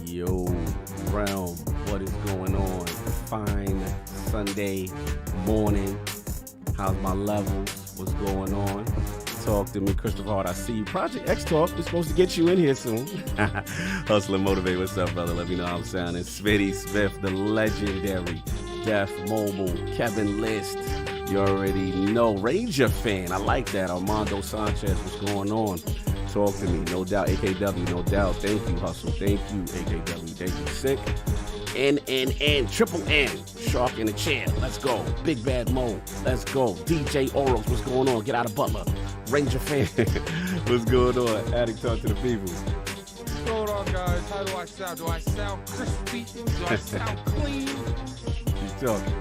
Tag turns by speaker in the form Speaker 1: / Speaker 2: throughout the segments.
Speaker 1: Yo, realm, what is going on? Fine Sunday morning. How's my levels? What's going on? Talk to me, Christopher Hart. I see you. ProjectXTalk is supposed to get you in here soon. Hustle and motivate. What's up, brother? Let me know how I'm sounding. Smitty Smith, the legendary Def Mobile, Kevin List. You already know. Ranger fan. I like that. Armando Sanchez. What's going on? Talk to me. No doubt. AKW. No doubt. Thank you, Hustle. Thank you, AKW. Thank you, Sick. N. Triple N. Shark in the chair. Let's go. Big Bad Mo. Let's go. DJ Oros. What's going on? Get out of Butler. Ranger fan. What's going on? Addict, talk to the people.
Speaker 2: What's going on, guys? How do I sound? Do I sound crispy? Do I sound clean?
Speaker 1: You talking.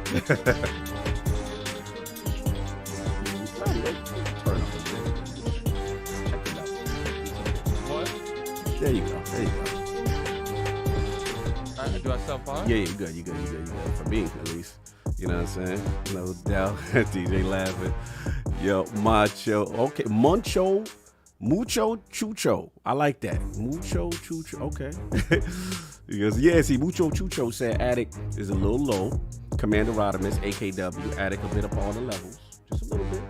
Speaker 1: There you go.
Speaker 2: Do I sound fine?
Speaker 1: Yeah, you good. For me, at least. You know what I'm saying? No doubt. DJ laughing. Yo, macho. Okay, mucho chucho. I like that. Mucho chucho. Okay. Because, yeah, see, mucho chucho said Addict is a little low. Commander Rodimus, AKW, Addict a bit up on the levels. Just a little bit.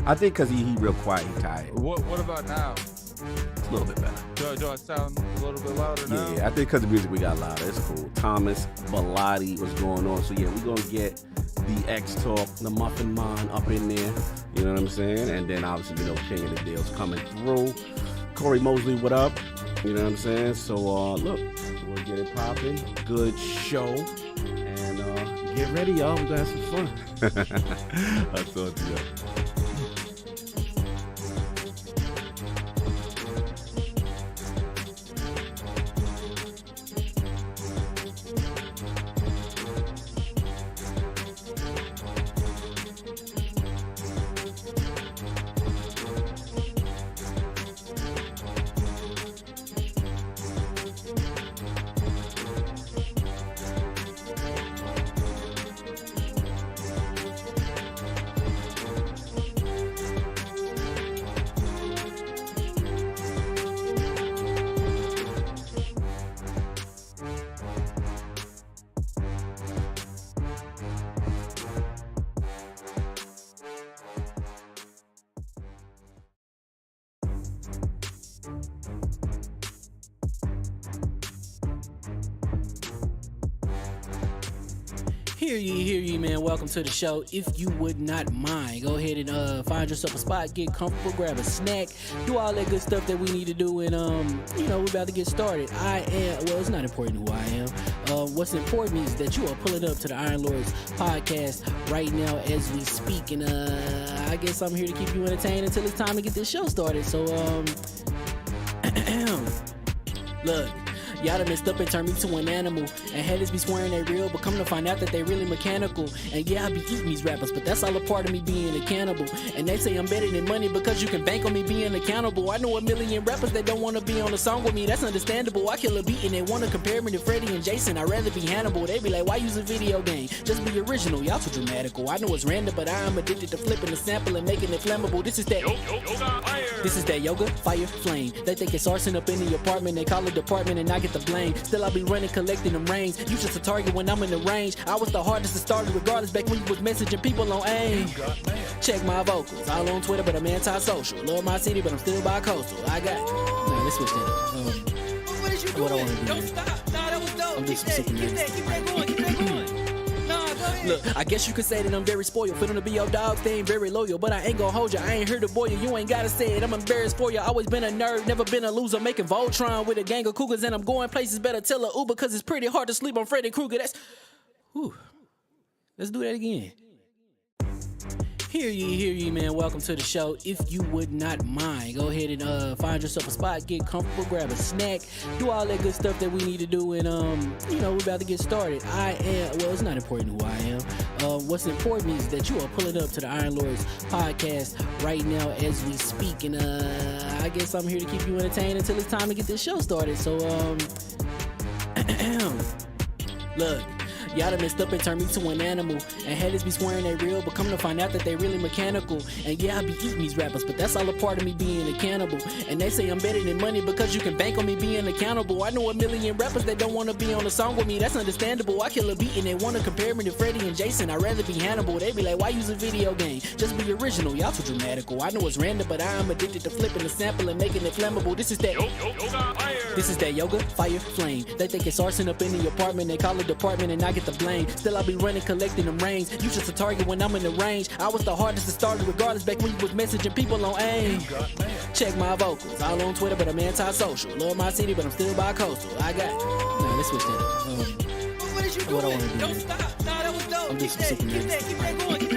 Speaker 1: I think because he real quiet, he tired.
Speaker 2: What about now?
Speaker 1: It's a little bit better.
Speaker 2: Do I sound a little bit louder now?
Speaker 1: Yeah, I think because the music we got louder. It's cool. Thomas Bilotti was going on. So, yeah, we're going to get the XTalk, the MuffinMonster up in there. You know what I'm saying? And then, obviously, King of the Deal's coming through. Corey Mosley, what up? You know what I'm saying? So, look, we'll get it popping. Good show. And get ready, y'all. We're going to have some fun. I'll talk to you.
Speaker 3: Hear ye, man. Welcome to the show. If you would not mind, go ahead and find yourself a spot, get comfortable, grab a snack, do all that good stuff that we need to do, and we're about to get started. It's not important who I am. What's important is that you are pulling up to the Iron Lords podcast right now as we speak, and I guess I'm here to keep you entertained until it's time to get this show started. So, look. Y'all done messed up and turned me to an animal. And haters be swearing they real, but come to find out that they really mechanical. And yeah, I be eating these rappers, but that's all a part of me being a cannibal. And they say I'm better than money because you can bank on me being accountable. I know a million rappers that don't want to be on a song with me, that's understandable. I kill a beat and they want to compare me to Freddie and Jason. I'd rather be Hannibal. They be like, why use a video game? Just be original, y'all too dramatical. I know it's random, but I am addicted to flipping the sample and making it flammable. This is that yoga, fire, flame. They think it's arson up in the apartment. They call it department and I get the blame. Still I be running, collecting them rings. You just a target when I'm in the range. I was the hardest to start regardless back when you was messaging people on AIM. Check my vocals, all on Twitter, but I'm anti-social. Love my city, but I'm still bi-coastal. I got... Nah, let's switch that up.
Speaker 4: What is you doing?
Speaker 3: What I want to do.
Speaker 4: Don't stop. Nah, that was dope.
Speaker 3: I'm
Speaker 4: Keep
Speaker 3: just
Speaker 4: that
Speaker 3: super
Speaker 4: going. Keep that going. Nah, go ahead.
Speaker 3: Look, I guess you could say that I'm very spoiled. For them to be your dogs, they ain't very loyal. But I ain't gonna hold you, I ain't here to boil you. You ain't gotta say it, I'm embarrassed for you. Always been a nerd, never been a loser. Making Voltron with a gang of cougars. And I'm going places, better tell a Uber. Cause it's pretty hard to sleep on Freddy Krueger. That's... Whew. Let's do that again. Hear ye, man. Welcome to the show. If you would not mind, go ahead and find yourself a spot, get comfortable, grab a snack, do all that good stuff that we need to do, and we're about to get started. It's not important who I am. What's important is that you are pulling up to the Iron Lords podcast right now as we speak, and I guess I'm here to keep you entertained until it's time to get this show started. So look. Y'all done messed up and turned me to an animal. And haters be swearing they real, but come to find out that they really mechanical. And yeah, I be eating these rappers, but that's all a part of me being a cannibal. And they say I'm better than money because you can bank on me being accountable. I know a million rappers that don't want to be on a song with me, that's understandable. I kill a beat and they want to compare me to Freddie and Jason. I'd rather be Hannibal. They be like, why use a video game? Just be original, y'all too dramatical. I know it's random, but I am addicted to flipping the sample and making it flammable. This is that yoga, fire, flame. They think it's arson up in the apartment. They call it department and I get the blame. Still I be running, collecting them rings. You just a target when I'm in the range. I was the hardest to start regardless back when you was messaging people on AIM. Check my vocals, all on Twitter, but I'm anti-social. Love my city, but I'm still bi-coastal. I got... Nah, let's switch that up.
Speaker 4: What is you doing?
Speaker 3: What I want to do.
Speaker 4: Don't stop. Nah, that was dope.
Speaker 3: I'm just
Speaker 4: Keep that going.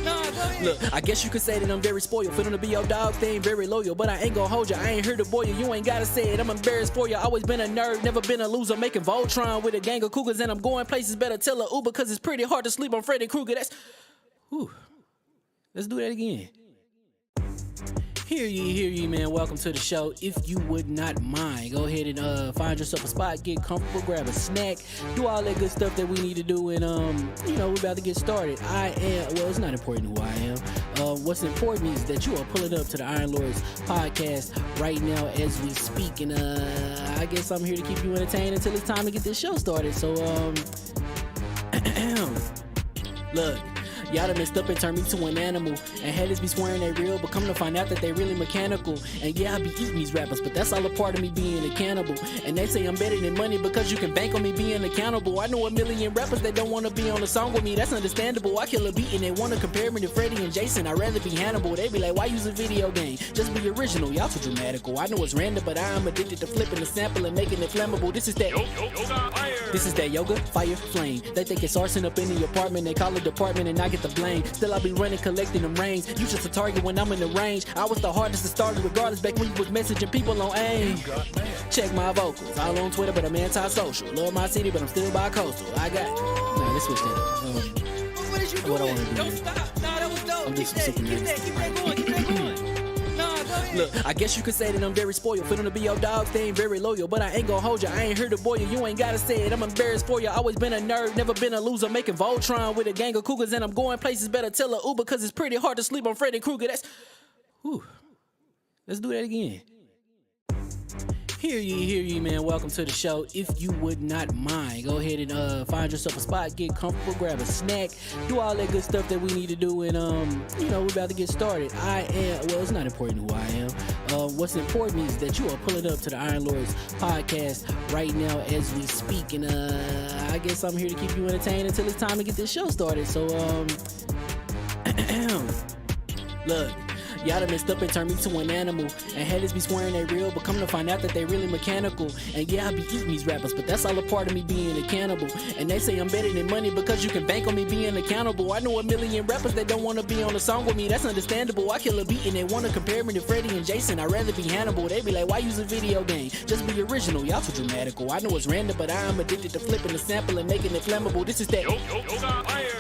Speaker 4: Nah, go ahead.
Speaker 3: Look, I guess you could say that I'm very spoiled. For them to be your dogs, they ain't very loyal. But I ain't gonna hold you, I ain't here to boil you. You ain't gotta say it, I'm embarrassed for you. Always been a nerd, never been a loser. Making Voltron with a gang of cougars. And I'm going places, better tell a Uber. Cause it's pretty hard to sleep on Freddy Krueger. That's... Whew. Let's do that again. Hear ye, man. Welcome to the show. If you would not mind, go ahead and find yourself a spot, get comfortable, grab a snack, do all that good stuff that we need to do, and we're about to get started. It's not important who I am. What's important is that you are pulling up to the Iron Lords podcast right now as we speak, and I guess I'm here to keep you entertained until it's time to get this show started. So look. Y'all done messed up and turned me to an animal. And haters be swearing they real, but come to find out that they really mechanical. And yeah, I be eating these rappers, but that's all a part of me being a cannibal. And they say I'm better than money because you can bank on me being accountable. I know a million rappers that don't want to be on a song with me, that's understandable. I kill a beat and they want to compare me to Freddie and Jason. I'd rather be Hannibal. They be like, why use a video game? Just be original, y'all too dramatical. I know it's random, but I am addicted to flipping the sample and making it flammable. This is that yoga, fire, flame. They think it's arson up in the apartment. They call it department and I get the blame. Still I be running, collecting them rings. You just a target when I'm in the range. I was the hardest to start regardless back when you was messaging people on AIM. Check my vocals, all on Twitter, but I'm anti-social. Love my city, but I'm still bi-coastal. I got... Nah, let's switch that up.
Speaker 4: What is you doing?
Speaker 3: What I want to do.
Speaker 4: Don't stop. Nah, that was dope.
Speaker 3: I'm just
Speaker 4: Keep that going. Nah, go ahead.
Speaker 3: Look, I guess you could say that I'm very spoiled. For them to be your dogs, they ain't very loyal. But I ain't gonna hold you, I ain't here to boil you. You ain't gotta say it, I'm embarrassed for you. Always been a nerd, never been a loser. Making Voltron with a gang of cougars. And I'm going places, better tell a Uber. Cause it's pretty hard to sleep on Freddy Krueger. That's... Whew. Let's do that again. Hear ye, man. Welcome to the show. If you would not mind, go ahead and find yourself a spot, get comfortable, grab a snack, do all that good stuff that we need to do, and we're about to get started. It's not important who I am. What's important is that you are pulling up to the Iron Lords podcast right now as we speak, and I guess I'm here to keep you entertained until it's time to get this show started. So look. Y'all done messed up and turned me to an animal. And haters be swearing they real, but come to find out that they really mechanical. And yeah, I be eating these rappers, but that's all a part of me being a cannibal. And they say I'm better than money because you can bank on me being accountable. I know a million rappers that don't want to be on a song with me, that's understandable. I kill a beat and they want to compare me to Freddie and Jason. I'd rather be Hannibal. They be like, why use a video game? Just be original, y'all too dramatical. I know it's random, but I am addicted to flipping the sample and making it flammable. This is that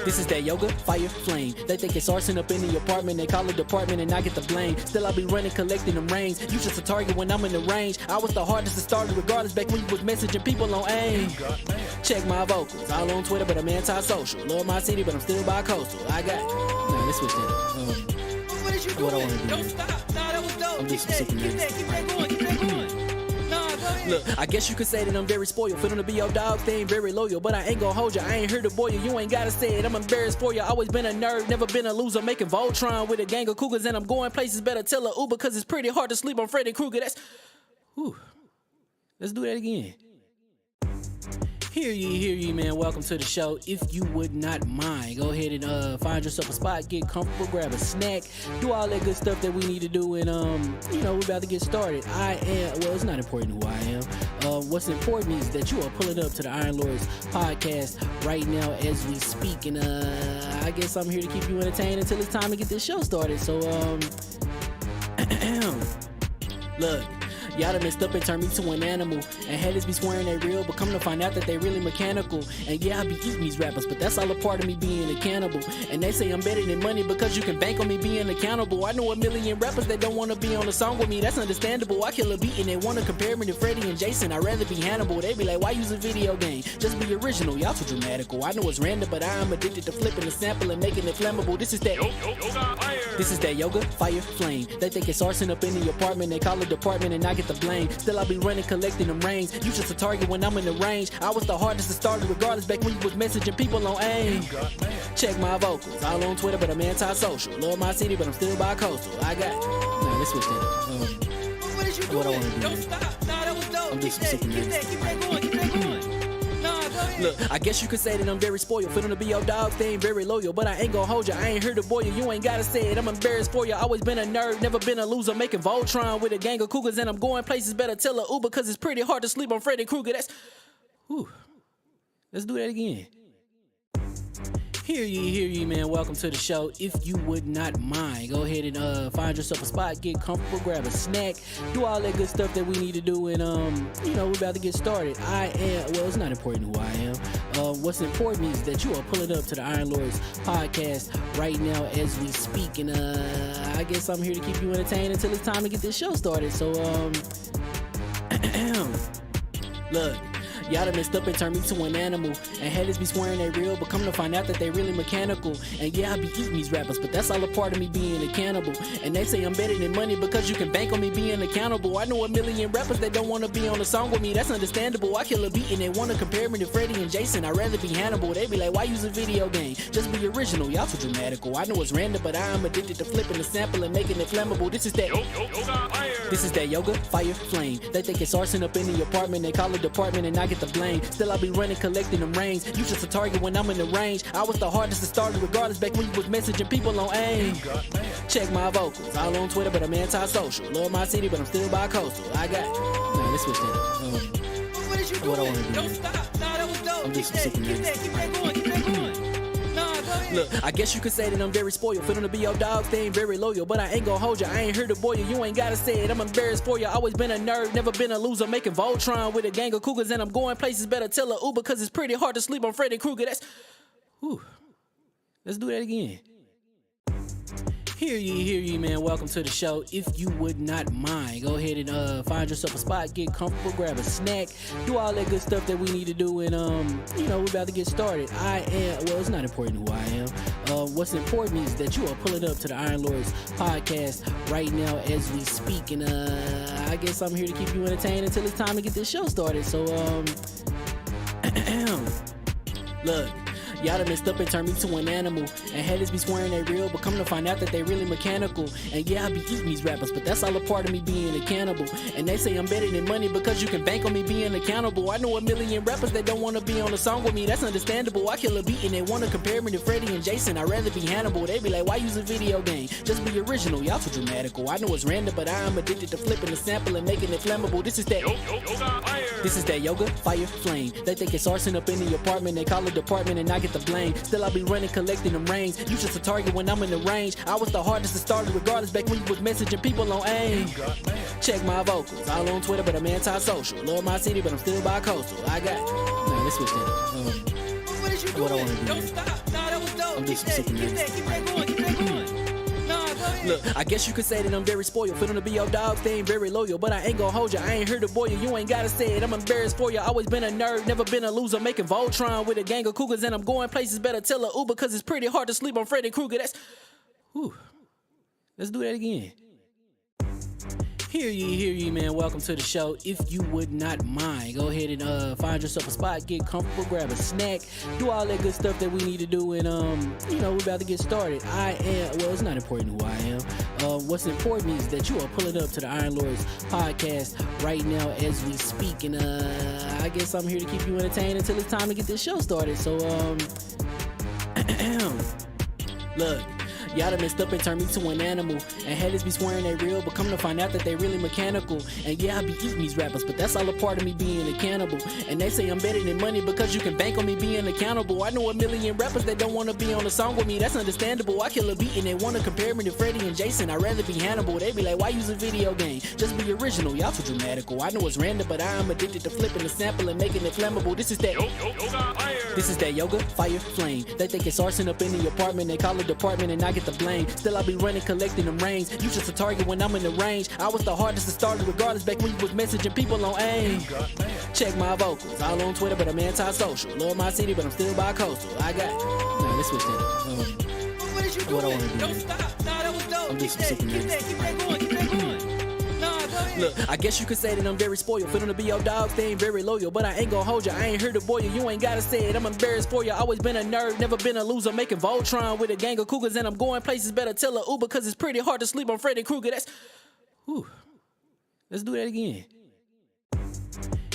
Speaker 3: This is that yoga, fire, flame. They think it's arson up in the apartment. They call it department and I get the blame. Still I be running, collecting them rings. You just a target when I'm in the range. I was the hardest to start regardless back when you was messaging people on AIM. Check my vocals, all on Twitter, but I'm anti-social. Love my city, but I'm still bi-coastal. I got nah, let's switch that up.
Speaker 4: What is you
Speaker 3: What I
Speaker 4: doing?
Speaker 3: wanna do,
Speaker 4: Don't
Speaker 3: man.
Speaker 4: stop. Nah, that was dope.
Speaker 3: I'm
Speaker 4: Keep
Speaker 3: just
Speaker 4: that,
Speaker 3: super
Speaker 4: keep
Speaker 3: nervous.
Speaker 4: that, keep that going, keep that going. Nah, go ahead.
Speaker 3: Look, I guess you could say that I'm very spoiled. For them to be your dogs, they ain't very loyal. But I ain't gonna hold you, I ain't here to boil you. You ain't gotta say it, I'm embarrassed for you. Always been a nerd, never been a loser. Making Voltron with a gang of cougars. And I'm going places, better tell a Uber. Cause it's pretty hard to sleep on Freddy Krueger. That's, whew. Let's do that again. Hear ye, man. Welcome to the show. If you would not mind, go ahead and find yourself a spot, get comfortable, grab a snack, do all that good stuff that we need to do, and we're about to get started. It's not important who I am. What's important is that you are pulling up to the Iron Lords podcast right now as we speak, and I guess I'm here to keep you entertained until it's time to get this show started. So look. Y'all done messed up and turned me to an animal. And haters be swearing they real, but come to find out that they really mechanical. And yeah, I be eating these rappers, but that's all a part of me being a cannibal. And they say I'm better than money because you can bank on me being accountable. I know a million rappers that don't want to be on a song with me, that's understandable. I kill a beat and they want to compare me to Freddie and Jason. I'd rather be Hannibal. They be like, why use a video game? Just be original, y'all too dramatical. I know it's random, but I am addicted to flipping the sample and making it flammable. This is that This is that yoga, fire, flame. They think it's arson up in the apartment. They call it department and I get the blame. Still I be running, collecting them rings. You just a target when I'm in the range. I was the hardest to start regardless back when you was messaging people on AIM. Check my vocals, all on Twitter, but I'm anti-social. Love my city, but I'm still bi-coastal. I got nah, let's switch that up.
Speaker 4: What is you
Speaker 3: What I
Speaker 4: doing?
Speaker 3: wanna do,
Speaker 4: Don't
Speaker 3: man.
Speaker 4: stop. Nah, that was dope.
Speaker 3: I'm
Speaker 4: Keep
Speaker 3: just
Speaker 4: that,
Speaker 3: super
Speaker 4: keep
Speaker 3: nervous.
Speaker 4: that, keep that going, keep that going. Nah, go ahead.
Speaker 3: Look, I guess you could say that I'm very spoiled. For them to be your dogs, they ain't very loyal. But I ain't gonna hold you, I ain't here to boil you. You ain't gotta say it, I'm embarrassed for you. Always been a nerd, never been a loser. Making Voltron with a gang of cougars. And I'm going places, better tell a Uber. Cause it's pretty hard to sleep on Freddy Krueger. That's, whew. Let's do that again. Hear ye, man. Welcome to the show. If you would not mind, go ahead and find yourself a spot, get comfortable, grab a snack, do all that good stuff that we need to do, and we're about to get started. It's not important who I am. What's important is that you are pulling up to the Iron Lords podcast right now as we speak, and I guess I'm here to keep you entertained until it's time to get this show started. So look. Y'all done messed up and turned me to an animal. And haters be swearing they real, but come to find out that they really mechanical. And yeah, I be eating these rappers, but that's all a part of me being a cannibal. And they say I'm better than money because you can bank on me being accountable. I know a million rappers that don't want to be on a song with me, that's understandable. I kill a beat and they want to compare me to Freddie and Jason. I'd rather be Hannibal. They be like, why use a video game? Just be original, y'all too dramatical. I know it's random, but I am addicted to flipping the sample and making it flammable. This is that This is that yoga, fire, flame. They think it's arson up in the apartment. They call it department and I get the blame. Still I be running, collecting them rings. You just a target when I'm in the range. I was the hardest to start regardless back when you was messaging people on AIM. Check my vocals, all on Twitter, but I'm anti-social. Love my city, but I'm still bi-coastal. I got nah, let's switch that up.
Speaker 4: What is you
Speaker 3: What I
Speaker 4: doing?
Speaker 3: wanna do,
Speaker 4: Don't
Speaker 3: man.
Speaker 4: stop. Nah, that was dope.
Speaker 3: I'm
Speaker 4: Keep
Speaker 3: just
Speaker 4: that,
Speaker 3: super
Speaker 4: keep
Speaker 3: nervous.
Speaker 4: that, keep that going, keep that going. Nah, go ahead.
Speaker 3: Look, I guess you could say that I'm very spoiled. For them to be your dogs, they ain't very loyal. But I ain't gonna hold you, I ain't here to boil you. You ain't gotta say it, I'm embarrassed for you. Always been a nerd, never been a loser. Making Voltron with a gang of cougars. And I'm going places, better tell a Uber. Cause it's pretty hard to sleep on Freddy Krueger. That's, whew. Let's do that again. Hear ye, man. Welcome to the show. If you would not mind, go ahead and find yourself a spot, get comfortable, grab a snack, do all that good stuff that we need to do, and we're about to get started. It's not important who I am. What's important is that you are pulling up to the Iron Lords podcast right now as we speak, and I guess I'm here to keep you entertained until it's time to get this show started. So look. Y'all done messed up and turned me to an animal. And haters be swearing they real, but come to find out that they really mechanical. And yeah, I be eating these rappers, but that's all a part of me being a cannibal. And they say I'm better than money because you can bank on me being accountable. I know a million rappers that don't wanna be on a song with me, that's understandable. I kill a beat and they wanna compare me to Freddie and Jason. I'd rather be Hannibal. They be like, why use a video game? Just be original, y'all too dramatical. I know it's random, but I'm addicted to flipping the sample and making it flammable. This is that yoga, fire, flame. They think it's arson up in the apartment. They call it department and I get the blame. Still I be running, collecting them rings. You just a target when I'm in the range. I was the hardest to start regardless back when you was messaging people on AIM. Check my vocals, all on Twitter, but I'm anti-social. Love my city, but I'm still bi-coastal. I got. Nah, let's switch that up.
Speaker 4: What is you
Speaker 3: What I
Speaker 4: doing?
Speaker 3: wanna do,
Speaker 4: Don't
Speaker 3: man.
Speaker 4: stop. Nah, that was dope.
Speaker 3: I'm
Speaker 4: Keep
Speaker 3: just
Speaker 4: that,
Speaker 3: super
Speaker 4: keep
Speaker 3: nasty.
Speaker 4: that going, keep that going. Nah, go ahead.
Speaker 3: Look, I guess you could say that I'm very spoiled. For them to be your dogs, they ain't very loyal. But I ain't gon' hold ya, I ain't here to boil you. You ain't gotta say it, I'm embarrassed for ya. Always been a nerd, never been a loser. Making Voltron with a gang of cougars. And I'm going places, better tell a Uber. Cause it's pretty hard to sleep on Freddy Krueger. That's... Whew. Let's do that again. Hear ye, man. Welcome to the show. If you would not mind, go ahead and find yourself a spot, get comfortable, grab a snack, do all that good stuff that we need to do, and we're about to get started. It's not important who I am. What's important is that you are pulling up to the Iron Lords podcast right now as we speak, and I guess I'm here to keep you entertained until it's time to get this show started. So look. Y'all done messed up and turned me to an animal. And haters be swearing they real, but come to find out that they really mechanical. And yeah, I be eating these rappers, but that's all a part of me being a cannibal. And they say I'm better than money because you can bank on me being accountable. I know a million rappers that don't wanna be on a song with me, that's understandable. I kill a beat and they wanna compare me to Freddie and Jason. I'd rather be Hannibal. They be like, why use a video game? Just be original, y'all too dramatical. I know it's random, but I'm addicted to flipping the sample and making it flammable. This is that yoga, fire, flame. They think it's arson up in the apartment. They call it department and I get the blame. Still I be running, collecting them rings. You just a target when I'm in the range. I was the hardest to start regardless back when you was messaging people on AIM. Check my vocals, all on Twitter, but I'm anti-social. Love my city, but I'm still bi-coastal. I got. Nah, let's switch that up.
Speaker 4: What is you
Speaker 3: What I
Speaker 4: doing?
Speaker 3: wanna do,
Speaker 4: Don't
Speaker 3: man.
Speaker 4: stop. Nah, that was dope.
Speaker 3: I'm
Speaker 4: Keep
Speaker 3: just
Speaker 4: that,
Speaker 3: super
Speaker 4: keep
Speaker 3: nasty.
Speaker 4: that going, keep that going. Nah, go ahead.
Speaker 3: Look, I guess you could say that I'm very spoiled. For them to be your dogs, they ain't very loyal. But I ain't gon' hold ya, I ain't here to boil you. You ain't gotta say it, I'm embarrassed for ya. Always been a nerd, never been a loser. Making Voltron with a gang of cougars. And I'm going places, better tell a Uber. Cause it's pretty hard to sleep on Freddy Krueger. That's... Whew. Let's do that again.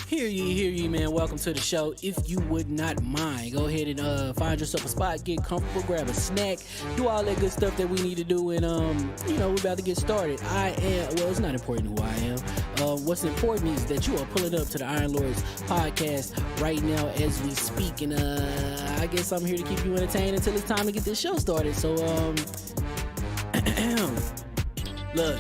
Speaker 3: Hear ye, man. Welcome to the show. If you would not mind, go ahead and find yourself a spot, get comfortable, grab a snack, do all that good stuff that we need to do, and we're about to get started. It's not important who I am. What's important is that you are pulling up to the Iron Lords podcast right now as we speak, and I guess I'm here to keep you entertained until it's time to get this show started. So look.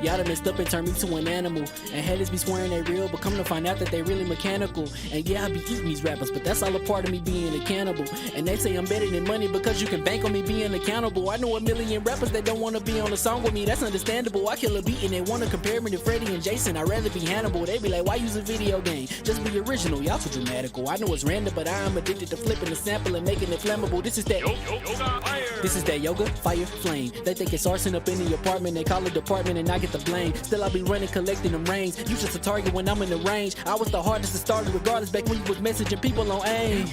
Speaker 3: Y'all done messed up and turned me to an animal. And haters be swearing they real, but come to find out that they really mechanical. And yeah, I be eating these rappers, but that's all a part of me being a cannibal. And they say I'm better than money because you can bank on me being accountable. I know a million rappers that don't wanna be on a song with me, that's understandable. I kill a beat and they wanna compare me to Freddie and Jason. I'd rather be Hannibal. They be like, why use a video game? Just be original, y'all too dramatical. I know it's random, but I'm addicted to flipping the sample and making it flammable. This is that yoga, fire, flame. They think it's arson up in the apartment. They call it department and I get the blame. Still I be running, collecting them rings. You just a target when I'm in the range. I was the hardest to start regardless back when you was messaging people on AIM.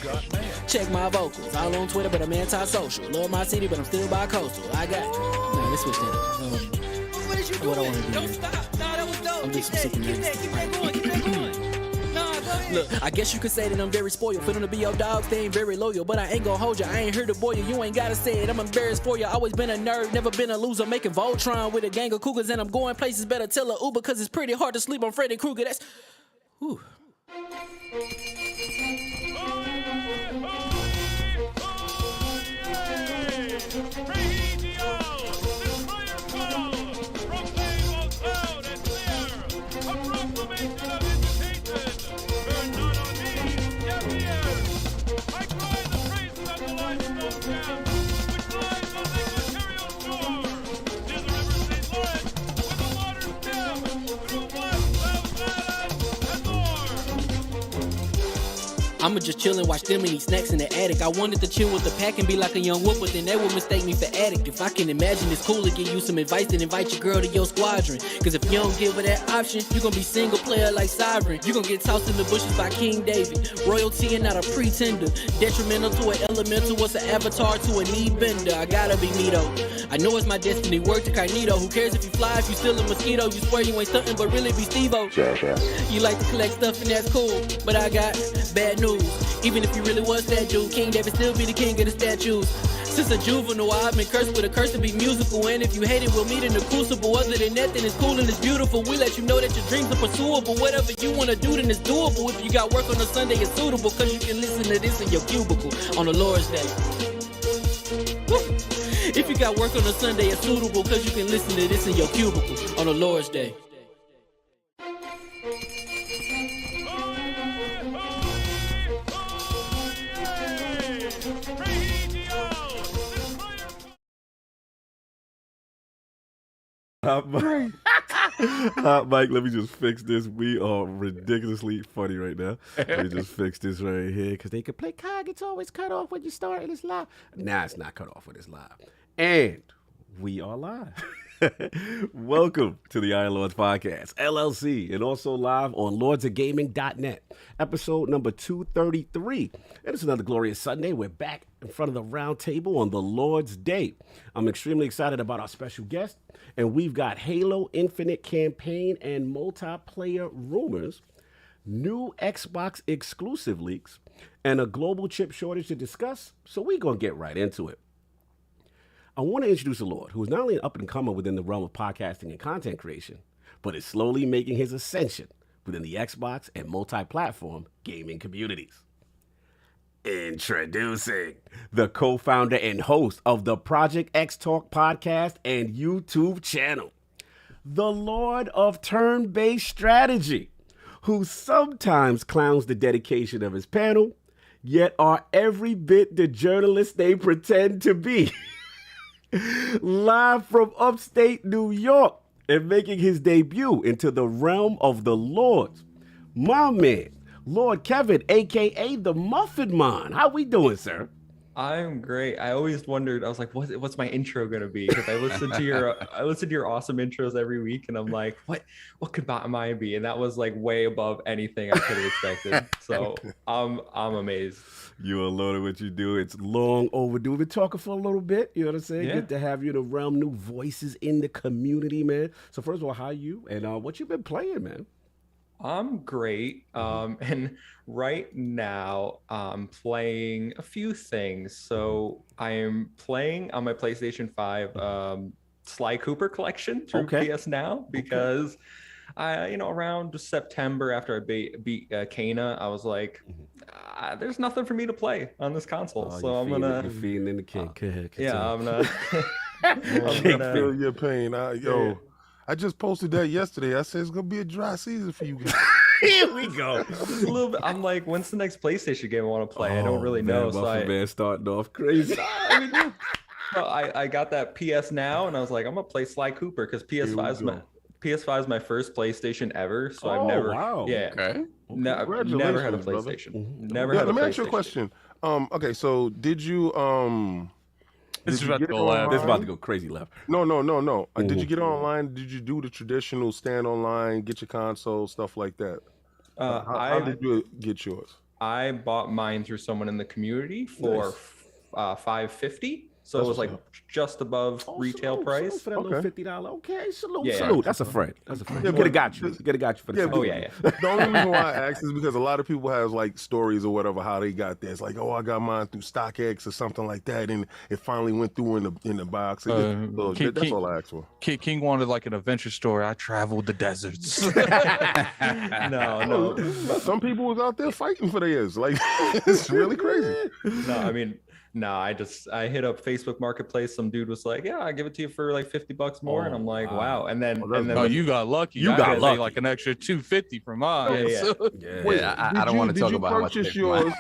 Speaker 3: Check my vocals, all on Twitter, but I'm anti-social. Love my city, but I'm still bi-coastal. I got. Nah, let's switch that up.
Speaker 4: What is you
Speaker 3: What I
Speaker 4: doing?
Speaker 3: wanna do,
Speaker 4: Don't
Speaker 3: man.
Speaker 4: stop. Nah, that was dope.
Speaker 3: I'm
Speaker 4: Keep
Speaker 3: just
Speaker 4: that,
Speaker 3: super
Speaker 4: keep
Speaker 3: nasty.
Speaker 4: that going, keep that going. Nah, go ahead.
Speaker 3: Look, I guess you could say that I'm very spoiled. For them to be your dogs, they ain't very loyal. But I ain't gon' hold ya, I ain't here to boil you. You ain't gotta say it, I'm embarrassed for ya. Always been a nerd, never been a loser. Making Voltron with a gang of cougars. And I'm going places, better tell a Uber. Cause it's pretty hard to sleep on Freddy Krueger. That's... Whew. I'ma just chill and watch them and eat snacks in the attic. I wanted to chill with the pack and be like a young wolf, but then they would mistake me for addict. If I can imagine it's cool to give you some advice, then invite your girl to your squadron. Cause if you don't give her that option, you gon' be single player like Sovereign. You gon' get tossed in the bushes by King David. Royalty and not a pretender. Detrimental to an elemental, what's an avatar to a knee bender. I gotta be me though. I know it's my destiny, word to Cognito. Who cares if you fly, if you still a mosquito? You swear you ain't stuntin', but really be Steve-O. You like to collect stuff and that's cool, but I got bad news. Even if you really was that dude, King David still be the king of the statues. Since a juvenile, I've been cursed with a curse to be musical. And if you hate it, we'll meet in the crucible. Other than that, then it's cool and it's beautiful. We let you know that your dreams are pursuable. Whatever you wanna do, then it's doable. If you got work on a Sunday, it's suitable. Cause you can listen to this in your cubicle on the Lord's Day. Woo. If you got work on a Sunday, it's suitable. Cause you can listen to this in your cubicle on the Lord's Day.
Speaker 1: Hot Mike, let me just fix this. We are ridiculously funny right now. Let me just fix this right here because they could play cog. It's always cut off when you start and it's live. Nah, it's not cut off when it's live. And we are live. Welcome to the Iron Lords Podcast, LLC, and also live on lordsofgaming.net, episode number 233. And it's another glorious Sunday. We're back in front of the round table on the Lord's Day. I'm extremely excited about our special guest, and we've got HaloInfinite campaign and multiplayer rumors, new Xbox exclusive leaks, and a global chip shortage to discuss, so we're going to get right into it. I want to introduce a Lord who is not only an up-and-comer within the realm of podcasting and content creation, but is slowly making his ascension within the Xbox and multi-platform gaming communities. Introducing the co-founder and host of the ProjectXTalk podcast and YouTube channel, the Lord of turn-based strategy, who sometimes clowns the dedication of his panel, yet are every bit the journalists they pretend to be. Live from upstate New York and making his debut into the realm of the Lords, my man, Lord Kevin, a.k.a. the MuffinMonster. How we doing, sir?
Speaker 5: I'm great. I always wondered, I was like, what's my intro gonna be? Because I listen to your awesome intros every week, and I'm like, what could mine be? And that was like way above anything I could have expected. So I'm amazed.
Speaker 1: You are loaded what you do. It's long overdue. We've been talking for a little bit. You know what I'm saying?
Speaker 5: Yeah.
Speaker 1: Good to have you in the realm, new voices in the community, man. So first of all, how are you? And what you been playing, man?
Speaker 5: I'm great. And right now I'm playing a few things. So I am playing on my PlayStation 5 Sly Cooper collection through PS Now because I, around September after I beat Kana, I was like, there's nothing for me to play on this console. So I'm gonna.
Speaker 1: You're feeding in the kink.
Speaker 5: Yeah, I'm gonna.
Speaker 6: Feel your pain. I just posted that yesterday. I said it's gonna be a dry season for you guys.
Speaker 1: Here we go.
Speaker 5: It's a little bit. I'm like, when's the next PlayStation game I want to play? I don't really know. So
Speaker 1: man starting off crazy.
Speaker 5: I got that PS Now, and I was like, I'm gonna play Sly Cooper because PS5 is my first PlayStation ever. So I've never.
Speaker 1: Wow.
Speaker 5: Yeah.
Speaker 6: Okay.
Speaker 5: Never had a PlayStation.
Speaker 6: Brother.
Speaker 5: Never had a
Speaker 6: Let me
Speaker 5: PlayStation.
Speaker 6: ask you a question. Okay, so did you
Speaker 1: This is about to go crazy left.
Speaker 6: No. Did you get it online? Did you do the traditional stand online, get your console, stuff like that? How did you get yours?
Speaker 5: I bought mine through someone in the community for $550. So it was like just above retail price.
Speaker 1: Salute for that little $50. Okay, salute.
Speaker 5: Yeah.
Speaker 1: Salute. That's a friend. That's a friend.
Speaker 6: Yeah,
Speaker 1: You could have got you. You could have got you for the
Speaker 6: Yeah,
Speaker 1: $50.
Speaker 5: Oh yeah.
Speaker 6: The only reason why I asked is because a lot of people have like stories or whatever how they got there. It's like, oh, I got mine through StockX or something like that, and it finally went through in the box. So that's all I asked for.
Speaker 2: King wanted like an adventure story. I traveled the deserts.
Speaker 5: No.
Speaker 6: Some people was out there fighting for theirs. Like it's really crazy.
Speaker 5: I hit up Facebook Marketplace. Some dude was like, "Yeah, I give it to you for like $50 more," and I'm like, "Wow!" And then,
Speaker 2: Oh, you got lucky.
Speaker 1: You got lucky.
Speaker 2: Like an extra $250 from mine.
Speaker 5: Yeah.
Speaker 6: Wait,
Speaker 7: I don't want to talk about how much
Speaker 6: purchase yours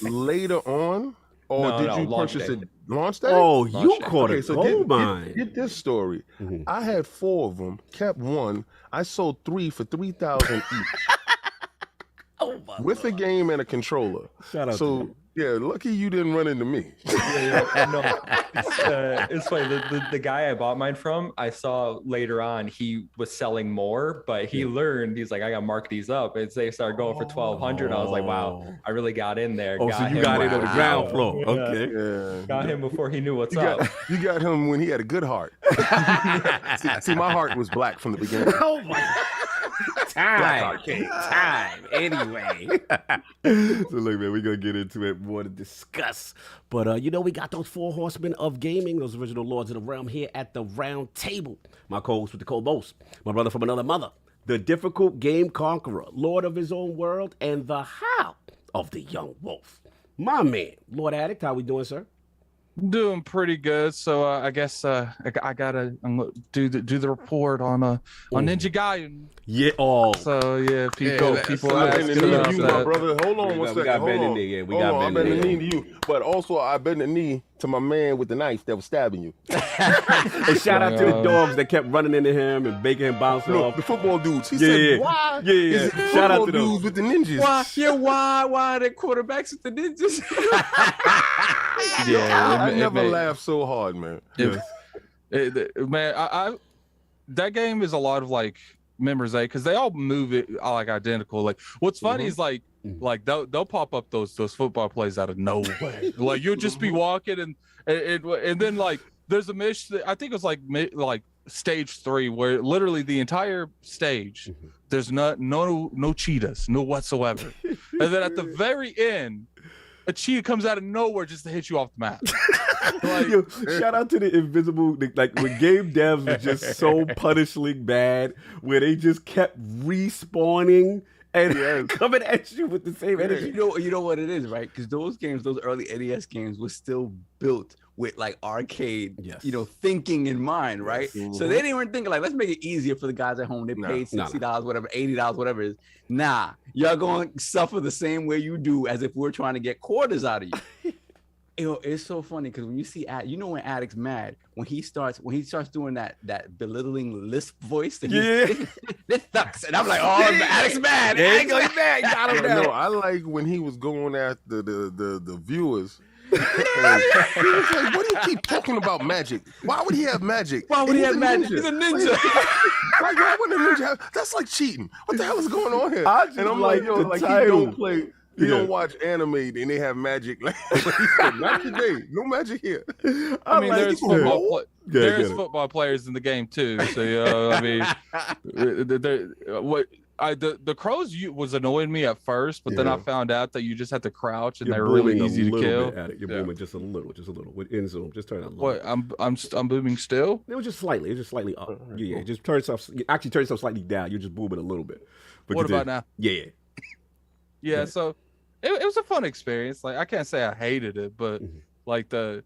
Speaker 6: later on, or
Speaker 5: No,
Speaker 6: did you
Speaker 5: launch
Speaker 6: purchase
Speaker 5: day.
Speaker 6: it launch day?
Speaker 1: Oh, you
Speaker 5: Launch day.
Speaker 1: caught a gold mine.
Speaker 6: Get this story. I had 4 of them, kept one. I sold 3 for $3,000 each. with a game and a controller.
Speaker 1: Shout out to
Speaker 6: So
Speaker 1: you.
Speaker 6: yeah, lucky you didn't run into me.
Speaker 5: It's funny. The guy I bought mine from, I saw later on he was selling more, but he learned. He's like, I got to mark these up. And they started going for 1,200. I was like, wow, I really got in there.
Speaker 1: Oh, so you got it on the ground floor.
Speaker 5: Yeah.
Speaker 1: Okay.
Speaker 6: Yeah.
Speaker 5: Got him before he knew what's
Speaker 6: You
Speaker 5: up.
Speaker 6: you got him when he had a good heart. see, my heart was black from the beginning.
Speaker 1: Oh my. Time. Anyway. So look, man, we're gonna get into it more to discuss. But we got those 4 horsemen of gaming, those original lords of the realm here at the round table. My co-host with the co-most, my brother from another mother, the difficult game conqueror, lord of his own world, and the how of the young wolf. My man, Lord Addict, how we doing, sir?
Speaker 2: Doing pretty good. So I guess I gotta do the report on Ninja Gaiden.
Speaker 1: Yeah. Oh.
Speaker 2: So yeah, people
Speaker 6: I'm
Speaker 2: asking
Speaker 6: bending the knee
Speaker 2: about
Speaker 6: to you, my
Speaker 2: that.
Speaker 6: brother. Hold on one second.
Speaker 1: We got
Speaker 6: Hold
Speaker 1: bending
Speaker 6: on.
Speaker 1: knee. Yeah, we
Speaker 6: Hold
Speaker 1: got
Speaker 6: on, I'm
Speaker 1: bending
Speaker 6: bending
Speaker 1: knee.
Speaker 6: the knee to you, but also I bend the knee to my man with the knife that was stabbing you.
Speaker 1: And shout out to the dogs that kept running into him and making him bounce
Speaker 6: Look,
Speaker 1: off.
Speaker 6: the football dudes. He
Speaker 1: Yeah,
Speaker 6: said,
Speaker 1: yeah.
Speaker 6: why?
Speaker 1: Yeah, yeah.
Speaker 6: Is it
Speaker 1: Shout out
Speaker 6: football
Speaker 1: to them.
Speaker 6: dudes with the ninjas?
Speaker 2: Why are they quarterbacks with the ninjas?
Speaker 6: I never laughed so hard, man.
Speaker 2: Man, I that game is a lot of like memorization because they all move it like identical. Like what's funny is like they'll pop up those football plays out of nowhere. Like you'll just be walking and then like there's a mission. I think it was like stage 3 where literally the entire stage there's no cheetahs, no whatsoever. And then at the very end, a cheetah comes out of nowhere just to hit you off the map. Like,
Speaker 1: Yo, shout out to the invisible, like when game devs were just so punishingly bad, where they just kept respawning and coming at you with the same energy.
Speaker 7: You know what it is, right? Because those early NES games were still built with like arcade, thinking in mind, right? So they didn't even think like, let's make it easier for the guys at home. They paid $60, whatever, $80, whatever it is. Nah, y'all going to suffer the same way you do as if we're trying to get quarters out of you. It's so funny because when you see when Addict's mad when he starts doing that belittling lisp voice that this sucks, and I'm like, oh, Addict's mad. Addict's mad. Got him down.
Speaker 6: No, I like when he was going after the viewers. He was like, what do you keep talking about magic? Why would he have magic?
Speaker 7: Why would he have magic? He's a ninja.
Speaker 6: Like, why would a ninja have? That's like cheating. What the hell is going on here?
Speaker 1: And I'm like, yo,
Speaker 6: like he don't play. You don't watch anime and they have magic. Like, not today. No magic here.
Speaker 2: I mean, there's football players in the game too. So I mean, the crows was annoying me at first, but then I found out that you just have to crouch and they're really easy to kill.
Speaker 1: You're booming just a little. With in zoom, just turn it a little.
Speaker 2: What? I'm booming still.
Speaker 1: It was just slightly. up. Yeah, it just turns yourself. Actually, turn yourself slightly down. You're just booming a little bit. But
Speaker 2: what about now?
Speaker 1: Yeah.
Speaker 2: So it was a fun experience. Like I can't say I hated it, but like the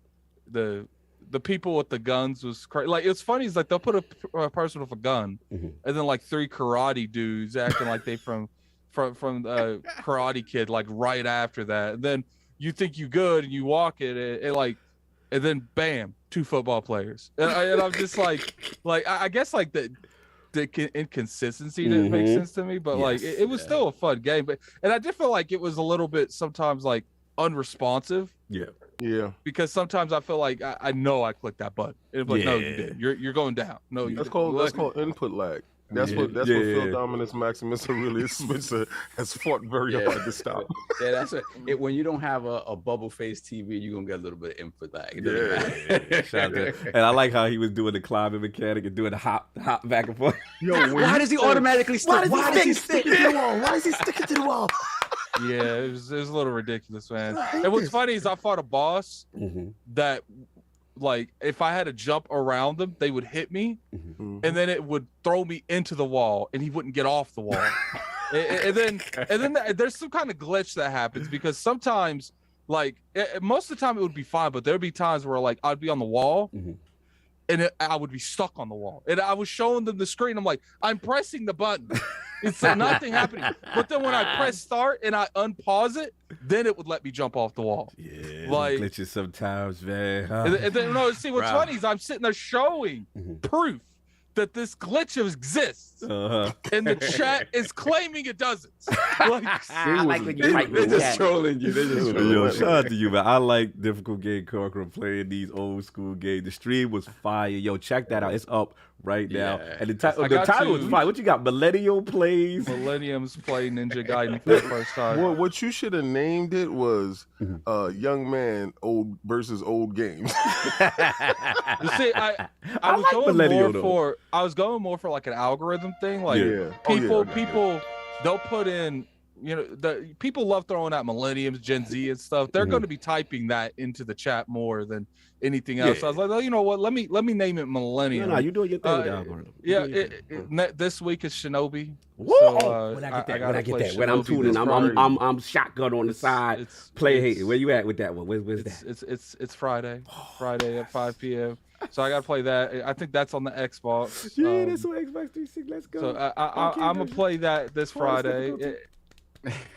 Speaker 2: people with the guns was crazy. Like it's funny. It's like they'll put a person with a gun, and then like 3 karate dudes acting like they from Karate Kid, like right after that. And then you think you good, and you walk it, and then bam, 2 football players, and I'm just like I guess like the inconsistency didn't make sense to me, but like it was still a fun game. And I did feel like it was a little bit sometimes like unresponsive.
Speaker 6: Yeah.
Speaker 2: Because sometimes I feel like I know I clicked that button. It's like, no, you didn't. You're going down. No, you
Speaker 6: that's
Speaker 2: didn't.
Speaker 6: That's called input lag. That's what Phil Dominus Maximus Aurelius Switzer has fought very hard to stop.
Speaker 7: Yeah, that's it. When you don't have a bubble face TV, you're gonna get a little bit of input lag.
Speaker 1: And I like how he was doing the climbing mechanic and doing the hop back and forth.
Speaker 7: Yo, why does he automatically stick? Why does he stick to the wall? Why is he sticking to the wall?
Speaker 2: Yeah, it was a little ridiculous, man. And what's funny is I fought a boss that, like, if I had to jump around them, they would hit me, and then it would throw me into the wall, and he wouldn't get off the wall. and then there's some kind of glitch that happens because sometimes, like, most of the time it would be fine, but there'd be times where like I'd be on the wall. And I would be stuck on the wall. And I was showing them the screen. I'm like, I'm pressing the button. It's nothing happening. But then when I press start and I unpause it, then it would let me jump off the wall.
Speaker 1: Yeah,
Speaker 2: like
Speaker 1: glitches sometimes, man.
Speaker 2: And then see what's funny is I'm sitting there showing proof that this glitch exists, and the chat is claiming it doesn't.
Speaker 7: I like when you fight. They're just trolling you. They're just trolling.
Speaker 1: Yo, shout out to you, man. I like difficult game conqueror playing these old school games. The stream was fire. Yo, check that out. It's up right now.
Speaker 7: Yeah.
Speaker 1: And the title was fire. What you got? Millennial plays.
Speaker 2: Millennium's play Ninja Gaiden for the first time.
Speaker 6: Well, what you should have named it was Young Man Old versus Old Games.
Speaker 2: You see, I was
Speaker 1: like
Speaker 2: going
Speaker 1: Millennial,
Speaker 2: more for like an algorithm thing. Like
Speaker 6: Yeah.
Speaker 2: people, they'll put in, the people love throwing out millenniums, Gen Z and stuff. They're going to be typing that into the chat more than anything else.
Speaker 1: Yeah.
Speaker 2: So I was like, oh, you know what? Let me name it Millennium.
Speaker 1: No, you doing your thing with the algorithm.
Speaker 2: This week is Shinobi.
Speaker 1: Whoa!
Speaker 2: So,
Speaker 1: when I get
Speaker 2: gotta
Speaker 1: that,
Speaker 2: play
Speaker 1: when I'm
Speaker 2: Shinobi
Speaker 1: tuning,
Speaker 2: this
Speaker 1: I'm
Speaker 2: Friday.
Speaker 1: shotgun on the side.
Speaker 2: It's
Speaker 1: Where you at with that one? Where's that?
Speaker 2: It's Friday. Friday at 5 p.m. So I gotta play that. I think that's on the Xbox.
Speaker 1: Yeah, that's on Xbox 360. Let's go.
Speaker 2: So I'm gonna play that this Friday.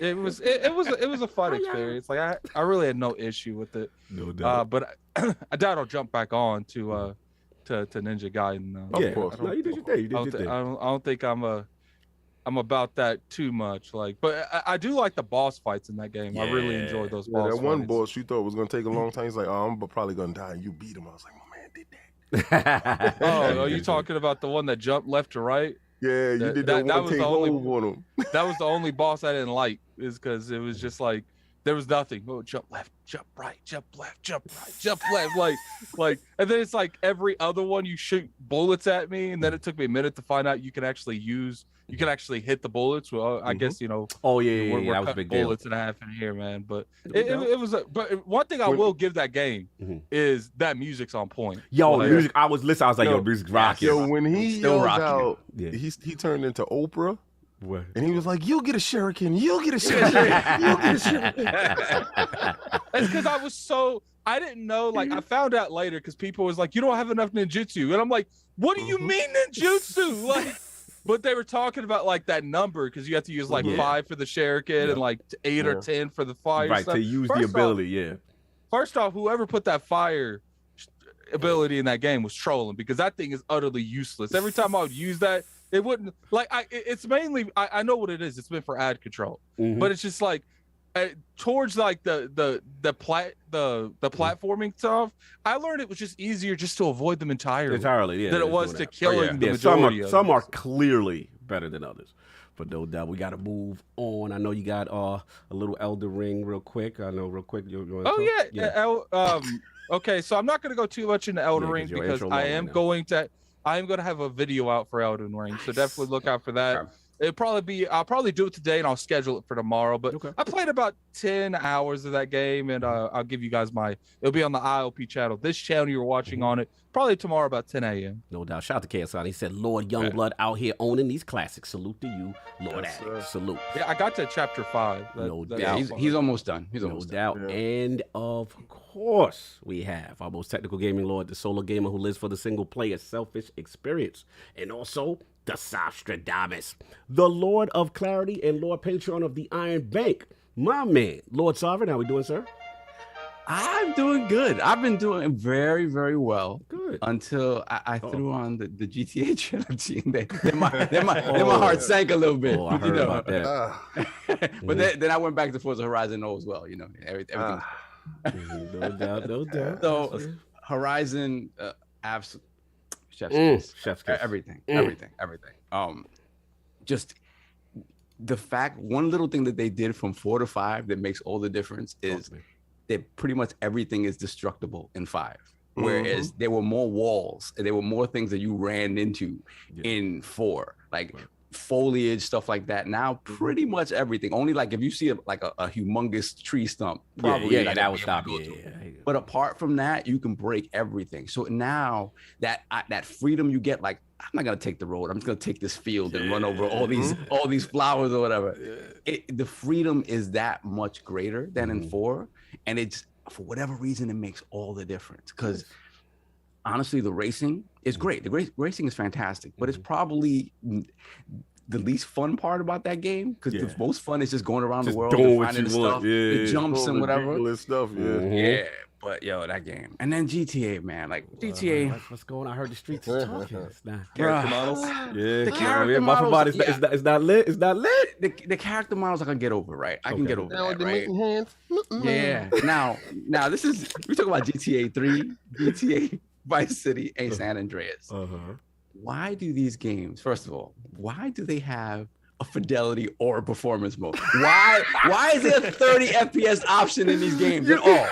Speaker 2: It was a fun experience. Like I really had no issue with it.
Speaker 1: No doubt.
Speaker 2: But I doubt I'll jump back on to Ninja Gaiden.
Speaker 1: Of course. No, you did your thing.
Speaker 2: I don't think I'm about that too much. Like, but I do like the boss fights in that game. I really enjoyed those boss
Speaker 6: That
Speaker 2: fights.
Speaker 6: one boss you thought was gonna take a long time. He's like, oh, I'm probably gonna die, and you beat him. I was like, my man did that.
Speaker 2: Oh, are you talking about the one that jumped left to right?
Speaker 6: Yeah, you did that one
Speaker 2: was the
Speaker 6: take
Speaker 2: only
Speaker 6: on him.
Speaker 2: That was the only boss I didn't like, is because it was just like there was nothing. Oh, jump left, jump right, jump left, jump right, jump left, like, and then it's like every other one you shoot bullets at me, and then it took me a minute to find out you can actually hit the bullets. Well, I guess
Speaker 1: Oh yeah,
Speaker 2: we're
Speaker 1: that was a big deal.
Speaker 2: bullets and a half in here, man. But it was. But one thing I will give that game is that music's on point.
Speaker 1: Yo,
Speaker 2: Like,
Speaker 1: music. I was listening. I was like, yo, music's rocking.
Speaker 6: Yo, when he
Speaker 7: Still
Speaker 6: yells
Speaker 7: rocking.
Speaker 6: out,
Speaker 1: Yeah.
Speaker 6: he turned into Oprah.
Speaker 1: What?
Speaker 6: And he was like, "You'll get a shuriken. You'll get a shuriken. You'll get a shuriken."
Speaker 2: It's because I didn't know. Like, I found out later because people was like, "You don't have enough ninjutsu," and I'm like, "What do you mean ninjutsu?" Like, but they were talking about like that number because you have to use like 5 for the shuriken and like 8 or 10 for the fire.
Speaker 1: Right,
Speaker 2: stuff.
Speaker 1: to use
Speaker 2: First
Speaker 1: the ability.
Speaker 2: First off, whoever put that fire ability in that game was trolling, because that thing is utterly useless. Every time I would use that, it wouldn't it's mainly I know what it is. It's meant for ad control, but it's just like towards like the platforming stuff. I learned it was just easier just to avoid them entirely, than it was to killing the majority.
Speaker 1: Some are clearly better than others. But no doubt, we got to move on. I know you got a little Elden Ring real quick. I know real quick. Okay, so I'm not going to go too much into Elden Ring because I am going to have a video out for Elden Ring. So definitely look out for that. I'll probably do it today and I'll schedule it for tomorrow. But I played about 10 hours of that game, and I'll give you guys it'll be on the ILP channel. This channel you're watching on it, probably tomorrow about 10 a.m. No doubt. Shout out to KSI. He said, Lord Youngblood out here owning these classics. Salute to you, Lord Addict. Salute.
Speaker 2: Yeah, I got to chapter 5.
Speaker 1: No doubt.
Speaker 7: Yeah, he's almost done. He's
Speaker 1: No
Speaker 7: almost
Speaker 1: doubt.
Speaker 7: done.
Speaker 1: And of course, we have our most technical gaming lord, the solo gamer who lives for the single player selfish experience. And also the Sostradamus, the Lord of Clarity and Lord Patron of the Iron Bank. My man, Lord Sovereign, how we doing, sir?
Speaker 7: I'm doing good. I've been doing very, very well.
Speaker 1: Good.
Speaker 7: Until I threw on the GTA trilogy. Then my heart sank a little bit.
Speaker 1: Oh, I heard about that.
Speaker 7: But then I went back to Forza Horizon as well. Everything.
Speaker 1: No doubt.
Speaker 7: So Horizon, chef's kiss. Everything. Just the fact, one little thing that they did from 4 to 5 that makes all the difference is that pretty much everything is destructible in 5. Whereas there were more walls and there were more things that you ran into in 4, like foliage, stuff like that. Now pretty much everything, only like if you see a humongous tree stump, probably
Speaker 1: that would stop you.
Speaker 7: But apart from that, you can break everything. So now that freedom you get, like, I'm not gonna take the road. I'm just gonna take this field and run over all these flowers or whatever. The freedom is that much greater than in 4, and it's, for whatever reason, it makes all the difference. Because honestly, the racing is great. The racing is fantastic, but it's probably the least fun part about that game, because the most fun is just going around the world and finding the stuff, the jumps and whatever.
Speaker 6: Stuff,
Speaker 7: But yo, that game, and then GTA, man, like GTA.
Speaker 1: What's going on? I heard the streets is talking. It's not.
Speaker 5: Character models.
Speaker 1: Yeah,
Speaker 7: The character models,
Speaker 1: it's not lit. It's not lit.
Speaker 7: The character models I can get over, right? I can get over that, right?
Speaker 6: Hands.
Speaker 7: Yeah. Now this is we talk about GTA 3, GTA Vice City, and San Andreas. Why do these games? First of all, why do they have a fidelity or a performance mode? Why is there a 30 FPS option in these games at all?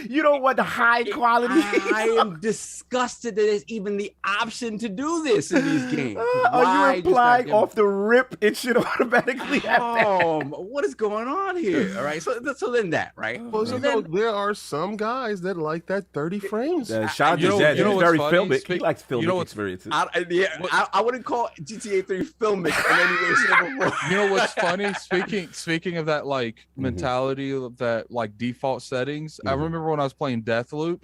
Speaker 1: You don't want the high quality.
Speaker 7: I am disgusted that there's even the option to do this in these games.
Speaker 1: Are you implying off the rip it should automatically have that?
Speaker 7: What is going on here? All right, so then that, right?
Speaker 6: Well, there are some guys that like that 30 frames.
Speaker 1: Shout out to Zed. He's very filmic. He likes filmic experiences.
Speaker 7: I wouldn't call GTA 3 filmic in any way, shape, or form.
Speaker 2: You know what's funny? Speaking of that like mentality of that like default settings, I remember when I was playing Deathloop,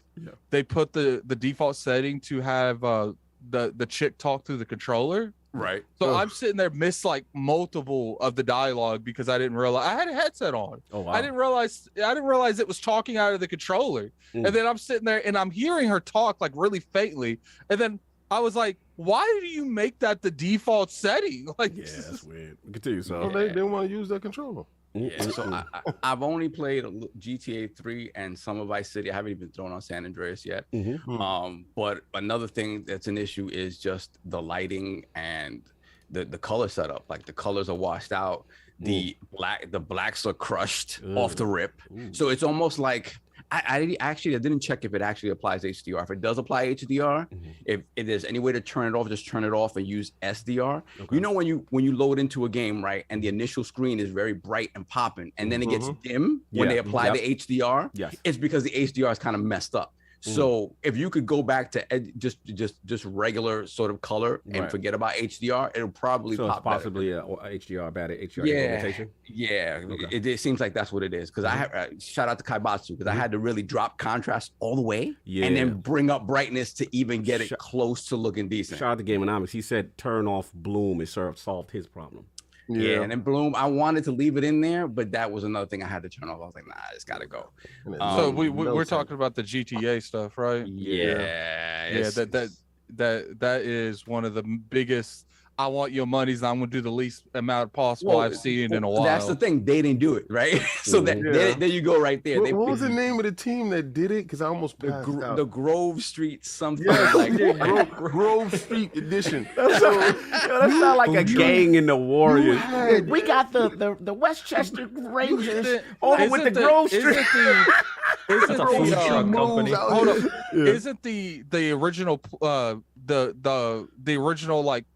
Speaker 2: they put the default setting to have the chick talk through the controller.
Speaker 7: Right.
Speaker 2: So I'm sitting there, missed like multiple of the dialogue because I didn't realize I had a headset on. Oh wow. I didn't realize it was talking out of the controller. And then I'm sitting there and I'm hearing her talk like really faintly. And then I was like, why do you make that the default setting? Like,
Speaker 1: yeah, that's weird. Continue, so
Speaker 6: they didn't want to use their controller.
Speaker 7: Yeah, so I've only played GTA 3 and some of Vice City. I haven't even thrown on San Andreas yet. But another thing that's an issue is just the lighting and the color setup. Like the colors are washed out. The blacks are crushed off the rip. So it's almost like I didn't check if it actually applies HDR. If it does apply HDR, if there's any way to turn it off, just turn it off and use SDR. Okay. You know when you load into a game, right, and the initial screen is very bright and popping, and then it gets dim when they apply the HDR. Yes. It's because the HDR is kind of messed up. So if you could go back to just regular sort of color and forget about HDR, it'll probably pop
Speaker 1: it's possibly a HDR bad HDR implementation.
Speaker 7: Yeah, it seems like that's what it is. Because I shout out to Kaibatsu because I had to really drop contrast all the way and then bring up brightness to even get it close to looking decent.
Speaker 1: Shout out to Gameonomics. He said turn off Bloom. It solved his problem.
Speaker 7: Yeah, and then Bloom, I wanted to leave it in there, but that was another thing I had to turn off. I was like, nah, it's got to go.
Speaker 2: So we're talking about the GTA stuff, right?
Speaker 7: Yeah.
Speaker 2: That is one of the biggest. I want your monies. I'm going to do the least amount possible I've seen in a while.
Speaker 7: That's the thing. They didn't do it, right? So there you go right there.
Speaker 6: What was the name of the team that did it? Because I almost passed out.
Speaker 7: The Grove Street something.
Speaker 6: Grove Street Edition.
Speaker 1: That sounds like a gang in the Warriors. We got the Westchester Rangers over with the Grove Street.
Speaker 2: Isn't the original the original like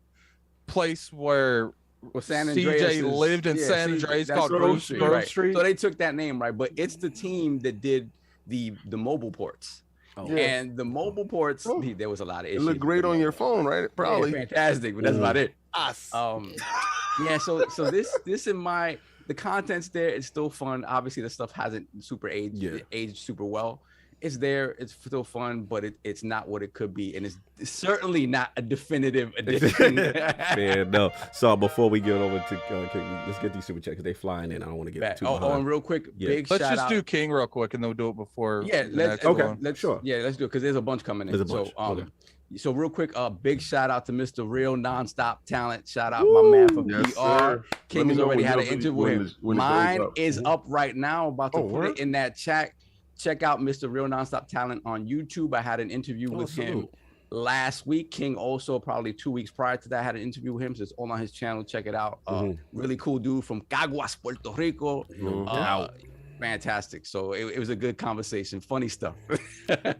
Speaker 2: place where
Speaker 7: San Andreas
Speaker 2: CJ lived in San Andreas called Grove Street.
Speaker 7: So they took that name, right? But it's the team that did the mobile ports. And the mobile ports, there was a lot of issues.
Speaker 6: It looked great on your phone, right? Probably
Speaker 7: fantastic, but that's about it. So this in the content's there. It's still fun. Obviously, the stuff hasn't super aged super well. It's there. It's still fun, but it's not what it could be, and it's certainly not a definitive edition.
Speaker 1: Man, no. So before we get over to, let's get these super chats because they flying in. I don't want to get too behind.
Speaker 7: And real quick, big
Speaker 2: let's
Speaker 7: shout
Speaker 2: just
Speaker 7: out.
Speaker 2: do King real quick, and then we'll do it before.
Speaker 7: Yeah, let's do it because there's a bunch coming in.
Speaker 1: There's a bunch.
Speaker 7: So real quick, big shout out to Mr. Real Nonstop Talent. Shout out my man from PR. King has already had an interview with him. Mine is up right now. About to put it in that chat. Check out Mr. Real Nonstop Talent on YouTube. I had an interview with him last week. King also probably 2 weeks prior to that had an interview with him. So it's all on his channel. Check it out. Really cool dude from Caguas, Puerto Rico. Fantastic. So it was a good conversation. Funny stuff.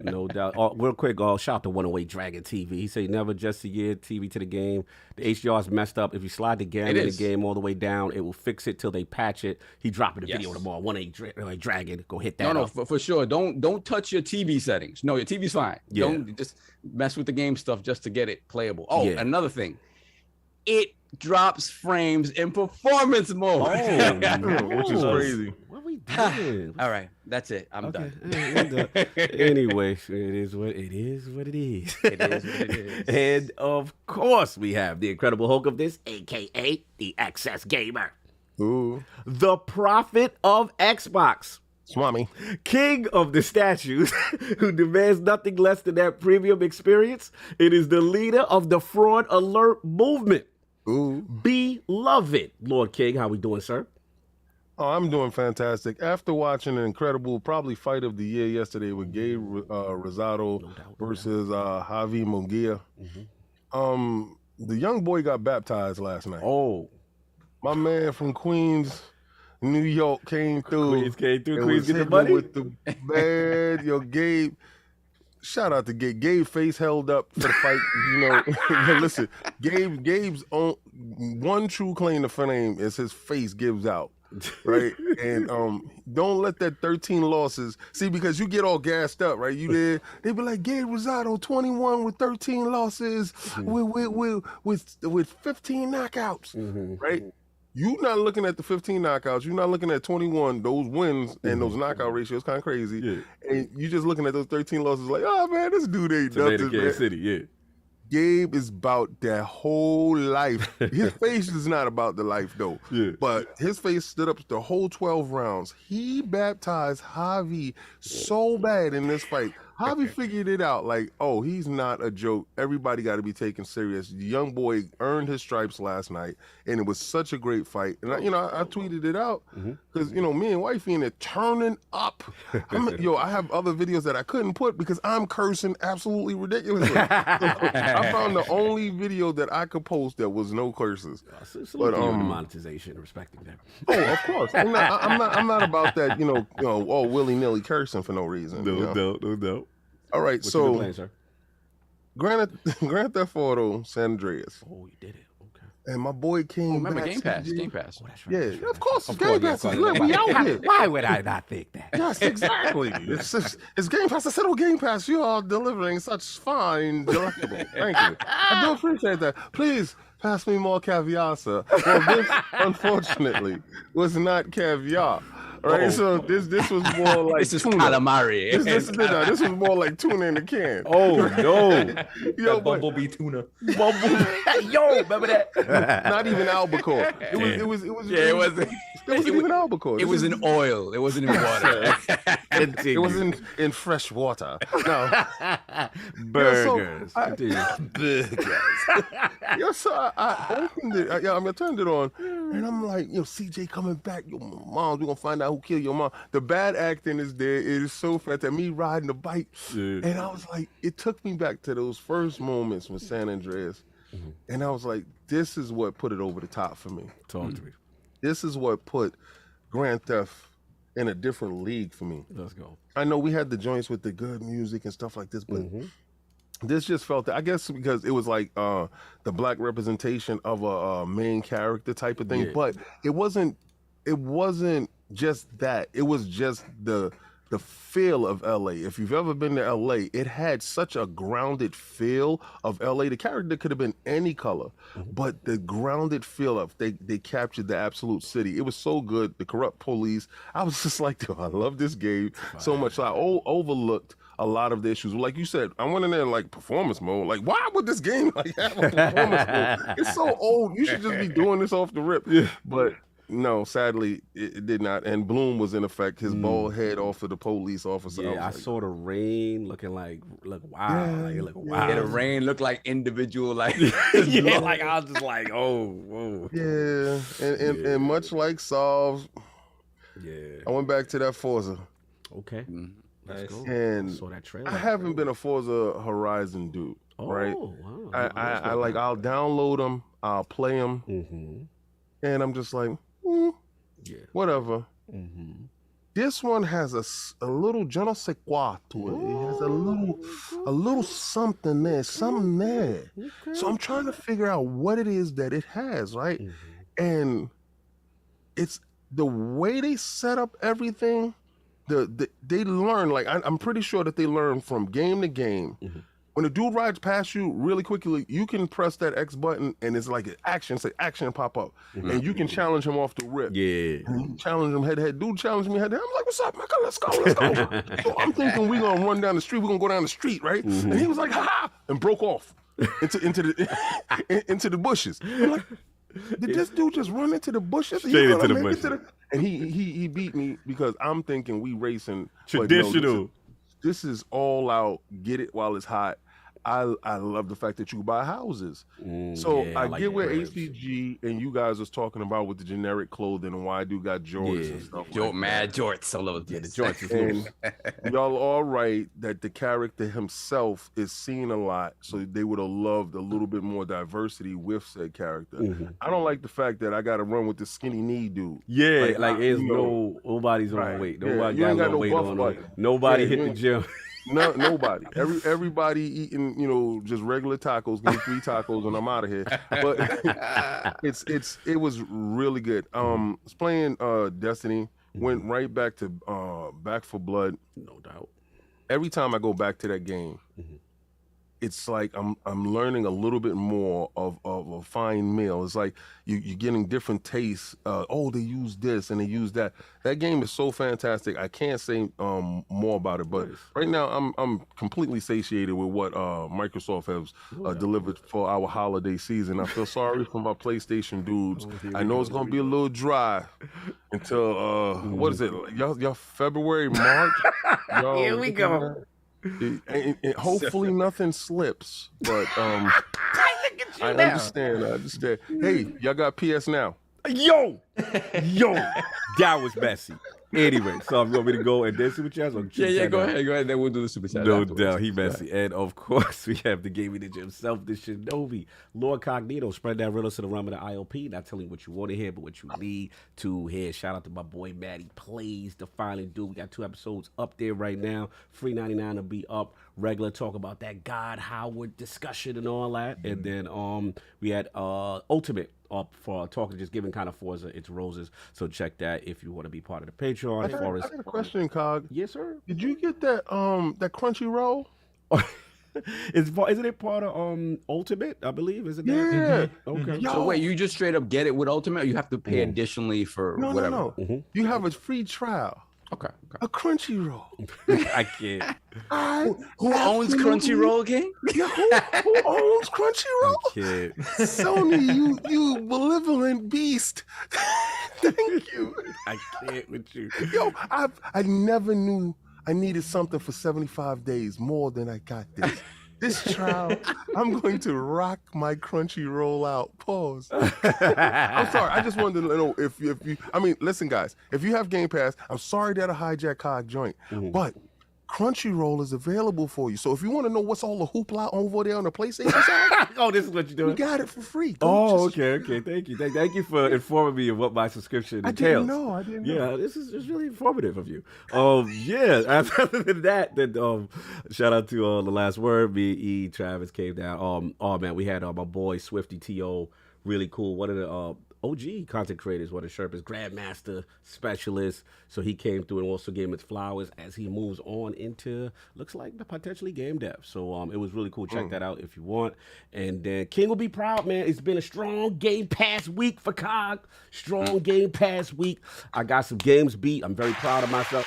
Speaker 1: No doubt. Real quick, shout out to 108 Dragon TV. He said never just a year TV to the game. The HDR is messed up. If you slide the gamma in the game all the way down, it will fix it till they patch it. He dropping the video tomorrow. 108 Dragon. Go hit that.
Speaker 7: No, for sure. Don't touch your TV settings. No, your TV's fine. Don't just mess with the game stuff just to get it playable. Another thing. It drops frames in performance mode.
Speaker 6: Which is crazy.
Speaker 1: What we doing?
Speaker 7: All right, that's it. I'm done.
Speaker 1: Anyway, it is what it is.
Speaker 7: It is what it is.
Speaker 1: And of course, we have the Incredible Hulk of this, aka the XS Gamer, the prophet of Xbox.
Speaker 6: Swami.
Speaker 1: King of the statues who demands nothing less than that premium experience. It is the leader of the fraud alert movement.
Speaker 6: Ooh.
Speaker 1: Beloved. Lord King, how we doing, sir?
Speaker 6: Oh, I'm doing fantastic. After watching an incredible, probably fight of the year yesterday with Gabe Rosado versus Javi Munguia, the young boy got baptized last night.
Speaker 1: Oh.
Speaker 6: My man from Queens, New York came through.
Speaker 1: Queens came through. Queens get the money?
Speaker 6: With the bad. Yo, Gabe. Shout out to Gabe. Gabe face held up for the fight. You know, listen, Gabe's one true claim to fame is his face gives out. Right, and don't let that 13 losses see, because you get all gassed up, right? You did. They be like, Gabe Rosado 21 with 13 losses, with 15 knockouts, right? You not looking at the 15 knockouts. You're not looking at 21 those wins and those knockout ratios, kind of crazy. And you just looking at those 13 losses, like, oh man, this dude ain't nothing.
Speaker 1: Kansas City, yeah.
Speaker 6: Gabe is about that whole life. His face is not about the life, though. Yeah. But his face stood up the whole 12 rounds. He baptized Javi so bad in this fight. Javi figured it out, like, oh, he's not a joke. Everybody got to be taken serious. The young boy earned his stripes last night, and it was such a great fight. And, I tweeted it out because, me and wifey in it turning up. I have other videos that I couldn't put because I'm cursing absolutely ridiculously. I found the only video that I could post that was no curses.
Speaker 1: But monetization, respecting that.
Speaker 6: Oh, of course. I'm not about that, all willy-nilly cursing for no reason.
Speaker 1: No doubt.
Speaker 6: All right,
Speaker 1: What's
Speaker 6: so
Speaker 1: playing, sir?
Speaker 6: Grand Theft Auto San Andreas.
Speaker 1: Oh, you did it. Okay.
Speaker 6: And my boy came
Speaker 7: remember
Speaker 6: back.
Speaker 7: Game Pass. Game Pass.
Speaker 1: Oh, that's right.
Speaker 6: Yeah, of course. Game Pass is lit. We out here.
Speaker 1: Why would I not think that?
Speaker 6: Yes, exactly. It's Game Pass. I said, oh, Game Pass, you are delivering such fine, delectable. Thank you. I do appreciate that. Please pass me more caviar, sir. Well, this, unfortunately, was not caviar. Right, so this was more like
Speaker 7: this is
Speaker 6: tuna.
Speaker 7: calamari.
Speaker 6: This was more like tuna in the can.
Speaker 1: Oh no!
Speaker 5: Yo, bumblebee tuna.
Speaker 1: Yo, remember that?
Speaker 6: Not even albacore. It wasn't even albacore.
Speaker 7: It was in oil. It wasn't in water.
Speaker 6: It was in fresh water. No.
Speaker 1: Burgers.
Speaker 6: Burgers. So I opened it. I turned it on, and I'm like, CJ coming back. Yo, mom, we're gonna find out who killed your mom. The bad acting is there. It is so fantastic. Me riding the bike, and I was like, it took me back to those first moments with San Andreas, and I was like, this is what put it over the top for me.
Speaker 1: Talk to me.
Speaker 6: This is what put Grand Theft in a different league for me.
Speaker 1: Let's go.
Speaker 6: I know we had the joints with the good music and stuff like this, but this just felt, I guess because it was like the black representation of a main character type of thing, but it wasn't just that. It was just the feel of LA. If you've ever been to LA, it had such a grounded feel of LA. The character could have been any color, but the grounded feel of they captured the absolute city. It was so good. The corrupt police. I was just like, I love this game so much. So I overlooked a lot of the issues. Like you said, I went in there like performance mode. Like, why would this game have a performance mode? It's so old. You should just be doing this off the rip. But no, sadly, it did not. And Bloom was in effect, his bald head off of the police officer.
Speaker 1: Yeah, I saw the rain looking wow.
Speaker 7: Yeah, the rain looked like individual, like
Speaker 1: yeah, like I was just like, oh, whoa.
Speaker 6: Yeah, and much like Solves, I went back to that Forza.
Speaker 1: Okay. Let's go.
Speaker 6: And
Speaker 1: I saw that trailer.
Speaker 6: I haven't been a Forza Horizon dude, right?
Speaker 1: Wow.
Speaker 6: I'll download them, I'll play them, and I'm just like, whatever. This one has a little je ne sais quoi to it. It has a little something there, Okay. So I'm trying to figure out what it is that it has, right? And it's the way they set up everything. They learn, like I'm pretty sure that they learn from game to game. When a dude rides past you really quickly, you can press that X button and it's like an action, say action pop up. And you can challenge him off the rip. Yeah. And you challenge him head to head. Dude challenged me head to head. I'm like, what's up, man? Let's go. So I'm thinking we're gonna run down the street, we're gonna go down the street, right? And he was like, ha, and broke off into the bushes. I'm like, did this dude just run into the bushes?
Speaker 1: Straight into the bushes.
Speaker 6: and he beat me because I'm thinking we racing
Speaker 1: traditional.
Speaker 6: No, this is all out. Get it while it's hot. I love the fact that you buy houses. So I like get where ACG and you guys was talking about with the generic clothing and why I do got jorts and stuff.
Speaker 7: Mad jorts. I love
Speaker 1: the jorts.
Speaker 6: And y'all all right that the character himself is seen a lot, so they would have loved a little bit more diversity with said character. I don't like the fact that I got to run with the skinny knee dude.
Speaker 1: Yeah, like it's nobody's on weight. Nobody got no weight on. Nobody hit the gym.
Speaker 6: No, nobody. Everybody eating, just regular tacos. Give me 3 tacos and I'm out of here. But it was really good. I was playing Destiny. Went right back to Back 4 Blood.
Speaker 1: No doubt.
Speaker 6: Every time I go back to that game, it's like I'm learning a little bit more of a fine meal. It's like you're getting different tastes. They use this and they use that. That game is so fantastic. I can't say more about it, but right now I'm completely satiated with what Microsoft has delivered for our holiday season. I feel sorry for my PlayStation dudes. I know it's gonna be a little dry until what is it? Y'all February, March?
Speaker 1: Here we go.
Speaker 6: Hopefully nothing slips, but I understand. Hey, y'all got PS Now?
Speaker 1: Yo, that was messy. Anyway, so I'm going to go and then super chats.
Speaker 7: Yeah, go ahead. Then we'll do the super chat.
Speaker 1: No doubt, he messy. And of course, we have the gaming ninja himself, the Shinobi, LordCognito. Spread that riddle to the realm of the ILP. Not telling you what you want to hear, but what you need to hear. Shout out to my boy Maddie Plays the Finally Dude. We got 2 episodes up there right now. Free 99 to be up. Regular talk about that God Howard discussion and all that. And then we had Ultimate up for talking, just giving kind of Forza its roses. So check that if you want to be part of the Patreon.
Speaker 6: I got a question, Cog.
Speaker 1: Yes, sir.
Speaker 6: Did you get that that Crunchyroll?
Speaker 1: Isn't it part of Ultimate? I believe, isn't it?
Speaker 6: Yeah.
Speaker 1: Okay.
Speaker 7: So wait, you just straight up get it with Ultimate, or you have to pay additionally for whatever?
Speaker 6: No. You have a free trial.
Speaker 7: Okay.
Speaker 6: A Crunchyroll.
Speaker 1: I can't.
Speaker 7: Who owns Crunchyroll, King?
Speaker 6: Yeah, who owns Crunchyroll?
Speaker 1: I can't.
Speaker 6: Sony, you malevolent beast. Thank you.
Speaker 1: I can't with you.
Speaker 6: Yo, I never knew I needed something for 75 days more than I got this. This trial, I'm going to rock my Crunchyroll out. Pause. I'm sorry. I just wanted to know if you. I mean, listen, guys. If you have Game Pass, I'm sorry that I hijacked Cog joint, but Crunchyroll is available for you. So if you want to know what's all the hoopla over there on the PlayStation side,
Speaker 1: this is what you're doing.
Speaker 6: We got it for free.
Speaker 1: Okay. Thank you. Thank you for informing me of what my subscription entails.
Speaker 6: I didn't know.
Speaker 1: Yeah, this is really informative of you. Other than that, shout out to the last word. Me, E, Travis came down. Man, we had my boy Swifty T.O. Really cool. One of the OG content creators, one of Sherpa's Grandmaster Specialist. So he came through and also gave him its flowers as he moves on into, looks like, potentially game dev. So it was really cool. Check that out if you want. And then King will be proud, man. It's been a strong Game Pass week for Cog. Strong Game Pass week. I got some games beat. I'm very proud of myself.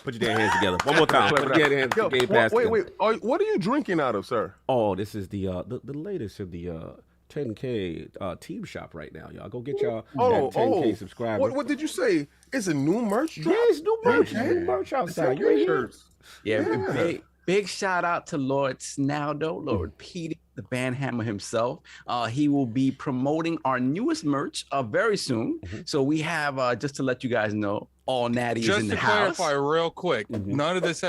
Speaker 1: Put your damn hands together. One more time. Put your hands together. Game Pass.
Speaker 6: Wait. What are you drinking out of, sir?
Speaker 1: Oh, this is the latest of the 10K team shop right now, y'all. Go get y'all that 10K subscribers.
Speaker 6: What did you say? It's a new merch drop?
Speaker 1: Yeah, it's new merch. New merch outside. You ain't here.
Speaker 7: Yeah. Big shout out to Lord Snaldo, Lord Petey, the bandhammer himself. He will be promoting our newest merch very soon. So we have, just to let you guys know, all natty is in the house.
Speaker 2: Just to clarify real quick, none of this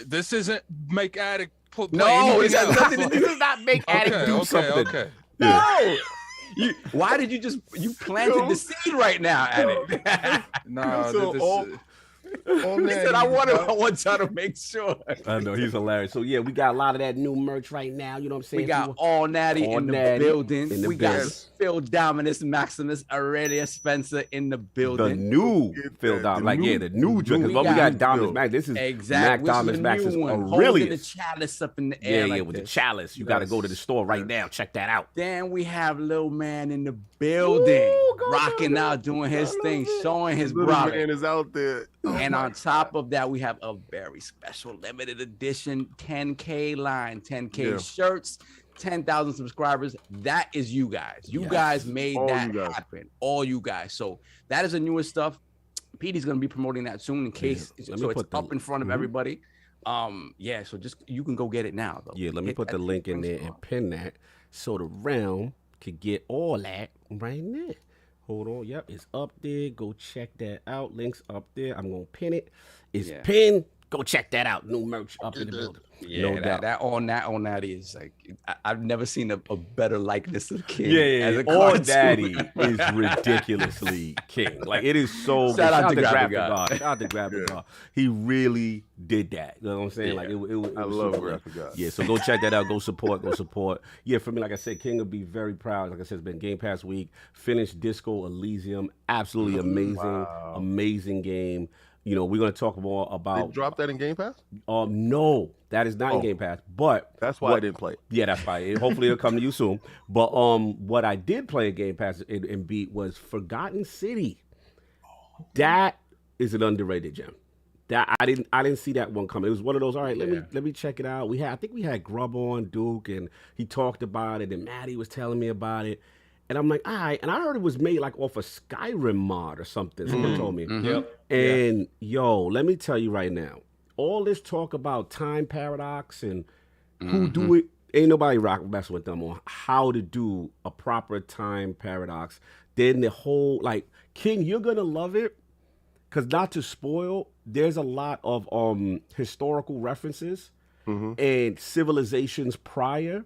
Speaker 2: this isn't make addict.
Speaker 7: No,
Speaker 1: this is not make addict do something.
Speaker 2: Okay.
Speaker 7: No. Why did you planted the seed right now, Addict?
Speaker 2: No,
Speaker 7: he said, I want y'all to make sure.
Speaker 1: I know, he's hilarious. So, yeah, we got a lot of that new merch right now. You know what I'm saying?
Speaker 7: We got All Natty in the building. We got Phil Dominus, Maximus Aurelia Spencer in the building.
Speaker 1: The new Phil Dominus. The new drink. Because we got Dominus Max. This is Mac Dominus Maximus Aurelia.
Speaker 7: Holding the chalice up in the air.
Speaker 1: Yeah, with the chalice. You got to go to the store right now. Check that out.
Speaker 7: Then we have Lil Man in the building. Rocking out, doing his thing, showing his brother.
Speaker 6: Man is out there.
Speaker 7: And on top of that, we have a very special limited edition 10K line, 10K shirts, 10,000 subscribers. That is you guys. You guys made that happen. All you guys. So that is the newest stuff. Petey's going to be promoting that soon in case so it's up in front of everybody. So just you can go get it now though.
Speaker 1: Yeah, let me put the link in there and pin that so the realm could get all that right there. Hold on. Yep, it's up there. Go check that out. Link's up there. I'm going to pin it. It's pinned. Go check that out. New merch up in the building.
Speaker 7: Yeah, no doubt. That on that is like I've never seen a better likeness of King.
Speaker 1: Yeah, All Daddy is ridiculously King. Like it is so.
Speaker 7: Shout out to
Speaker 1: Graphic God. Shout out to Graphic God. He really did that. You know what I'm saying? Like I
Speaker 6: love Graphic God.
Speaker 1: Yeah, so go check that out. Go support. Yeah, for me, like I said, King will be very proud. Like I said, it's been Game Pass week. Finished Disco Elysium. Absolutely amazing, amazing game. You know, we're going to talk more about...
Speaker 6: They dropped that in Game Pass?
Speaker 1: No, that is not in Game Pass. But
Speaker 6: that's why I didn't play it.
Speaker 1: Yeah, that's why. Hopefully it'll come to you soon. But what I did play in Game Pass and beat was Forgotten City. That is an underrated gem. That I didn't see that one coming. It was one of those, all right, let me check it out. I think we had Grub on, Duke, and he talked about it, and Maddie was telling me about it. And I'm like, all right. And I heard it was made like off a Skyrim mod or something. Someone told me. And let me tell you right now, all this talk about time paradox and who do it, ain't nobody messing with them on how to do a proper time paradox. Then the whole, like, King, you're going to love it. Because not to spoil, there's a lot of historical references and civilizations prior.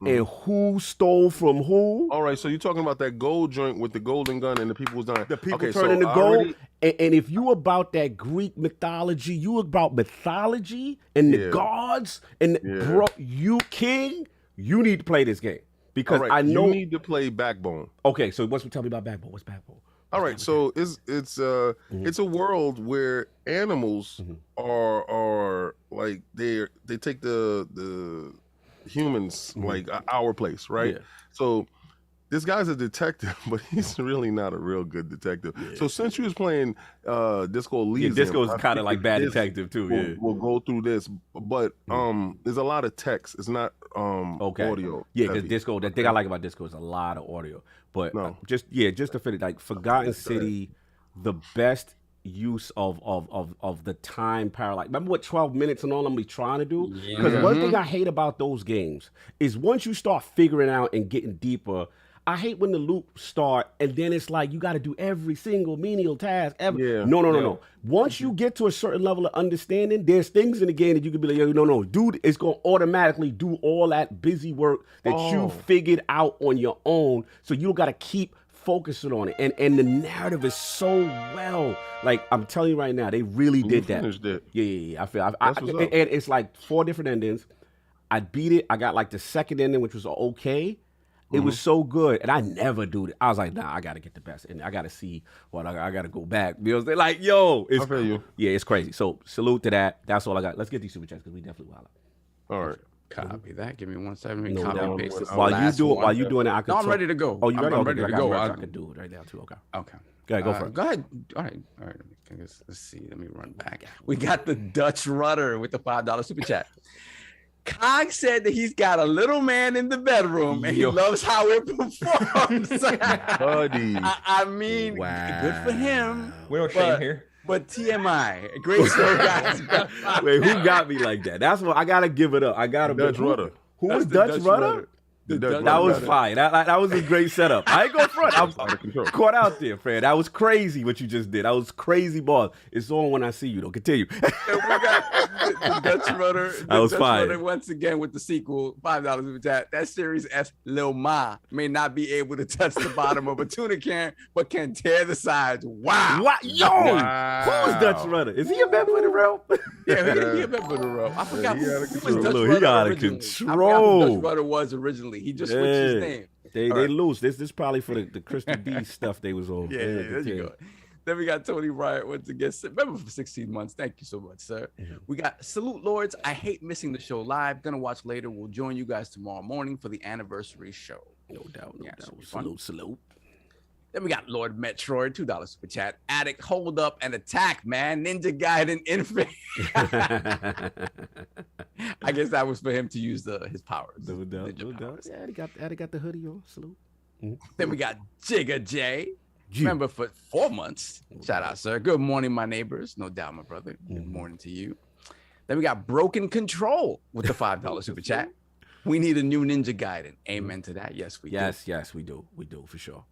Speaker 1: And who stole from who?
Speaker 6: All right, so you're talking about that gold joint with the golden gun and the people was dying.
Speaker 1: The people turning to gold. And if you about that Greek mythology, you about mythology and the gods and bro, you King, you need to play this game because I know
Speaker 6: you need to play Backbone.
Speaker 1: Okay, so tell me about Backbone? What's Backbone?
Speaker 6: All right, so it's a world where animals are like they take the humans like our place, right? So this guy's a detective, but he's really not a real good detective. So since you was playing Disco Elysium,
Speaker 1: Disco is kind of like Bad Detective too.
Speaker 6: We'll go through this, but there's a lot of text. It's not audio.
Speaker 1: Yeah, because Disco, the thing I like about Disco is a lot of audio. But just to finish, like Forgotten City, the best use of the time parallax. Remember what 12 minutes and all I'm be trying to do? Because one thing I hate about those games is once you start figuring out and getting deeper, I hate when the loop start and then it's like you got to do every single menial task ever. No. Once you get to a certain level of understanding, there's things in the game that you can be like, no, dude, it's going to automatically do all that busy work that you figured out on your own. So you got to keep focusing on it. And the narrative is so well. Like, I'm telling you right now, they really did that.
Speaker 6: It.
Speaker 1: Yeah. I feel and it's like 4 different endings. I beat it. I got like the second ending, which was okay. It was so good, and I never do it. I was like, nah, I got to get the best, and I got to see what I got to go back. Because they're like, yo, it's it's crazy. So salute to that. That's all I got. Let's get these super chats because we definitely wild out.
Speaker 6: All right.
Speaker 7: Copy that. Give me 1 second. Let me copy and paste this.
Speaker 1: While you doing it, I can.
Speaker 7: No, I'm ready to go.
Speaker 1: Oh, you ready?
Speaker 7: I'm ready to go.
Speaker 1: I can do it right now too. Okay.
Speaker 7: Go ahead.
Speaker 1: Go for it.
Speaker 7: Go ahead. All right. Let's see. Let me run back. We got the Dutch Rudder with the $5 super chat. Cog said that he's got a little man in the bedroom and he loves how it performs.
Speaker 6: Buddy.
Speaker 7: I mean, good for him.
Speaker 5: We don't shame here.
Speaker 7: But TMI, great show, guys.
Speaker 1: Wait, who got me like that? That's what I gotta give it up. I gotta
Speaker 6: Dutch Rudder.
Speaker 1: Who was Dutch Rudder? That was fine. That was a great setup. I ain't go front. I was caught out there, Fred. That was crazy what you just did. That was crazy ball. It's on when I see you, though. Continue.
Speaker 7: And we got the Dutch Rudder.
Speaker 1: That was fine.
Speaker 7: Rudder once again with the sequel, $5 with that. That series S Lil Ma may not be able to touch the bottom of a tuna can, but can tear the sides. Wow.
Speaker 1: What? Yo, who is Dutch Rudder? Is he a member of the realm?
Speaker 7: Yeah, he a member of the realm. I forgot who was Dutch Rudder.
Speaker 1: He got out of control.
Speaker 7: Dutch Rudder was originally. He just switched his name.
Speaker 1: They loose. This probably for the Crystal B stuff they was on.
Speaker 7: Yeah, there you go. Then we got Tony Bryant once again. Remember for 16 months. Thank you so much, sir. We got Salute Lords. I hate missing the show live. Gonna watch later. We'll join you guys tomorrow morning for the anniversary show.
Speaker 1: No doubt.
Speaker 7: Yeah,
Speaker 1: Salute.
Speaker 7: Then we got Lord Metroid, $2 super chat. Addict, hold up and attack, man. Ninja Gaiden Infinite. I guess that was for him to use his powers.
Speaker 1: No doubt. Yeah, he got the hoodie on. Salute.
Speaker 7: Then we got Jigga J. Remember for 4 months. Shout out, sir. Good morning, my neighbors. No doubt, my brother. Good morning to you. Then we got Broken Control with the $5 super chat. We need a new Ninja Gaiden. Amen to that. Yes, we do.
Speaker 1: Yes, we do. We do, for sure.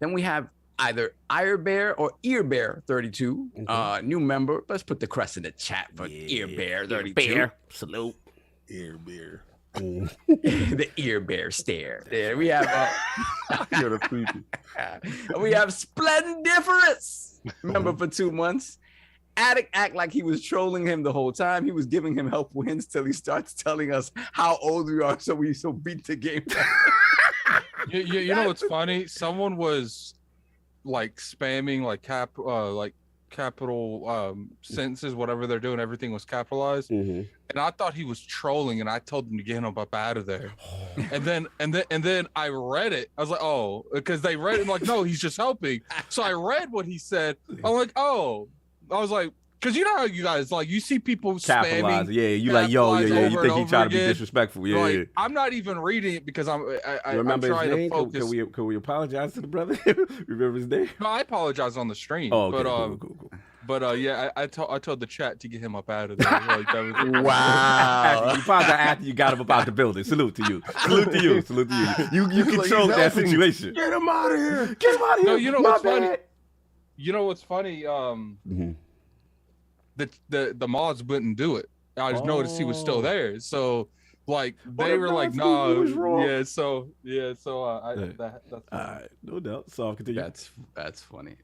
Speaker 7: Then we have either Earbear or Earbear 32, new member. Let's put the crest in the chat for Earbear 32.
Speaker 1: Earbear. Salute.
Speaker 6: Earbear.
Speaker 7: The Earbear stare. There we have.
Speaker 6: You're the creepy.
Speaker 7: We have Splendiferous. Remember for 2 months. Addict act like he was trolling him the whole time. He was giving him help wins till he starts telling us how old we are, so we beat the game.
Speaker 2: You know what's funny? Someone was like spamming like capital sentences, whatever they're doing. Everything was capitalized, and I thought he was trolling, and I told him to get him up out of there. and then I read it. I was like, oh, because they read it like, no, he's just helping. So I read what he said. I'm like, oh, I was like. Because you know how you guys, like, you see people
Speaker 1: capitalize.
Speaker 2: spamming.
Speaker 1: Yeah, you like, yo, yeah, you think he trying to be disrespectful. Yeah,
Speaker 2: like,
Speaker 1: yeah.
Speaker 2: I'm not even reading it because I'm
Speaker 1: remember
Speaker 2: trying
Speaker 1: his name?
Speaker 2: to focus.
Speaker 1: Can we apologize to the brother? Remember his name?
Speaker 2: No, I apologize on the stream.
Speaker 1: Oh, okay,
Speaker 2: cool. But yeah, I told the chat to get him up out of there. Like, that was
Speaker 7: Wow.
Speaker 1: You apologize after you got him up out the building. Salute to you. Salute to you. Salute to you. You controlled that situation.
Speaker 6: Get him out of here.
Speaker 1: Get him out of here.
Speaker 2: No, you know what's funny? You know what's funny? The mods wouldn't do it. I just noticed he was still there. So like they were like, no, yeah. So that's funny.
Speaker 1: No doubt. So continue.
Speaker 7: That's funny.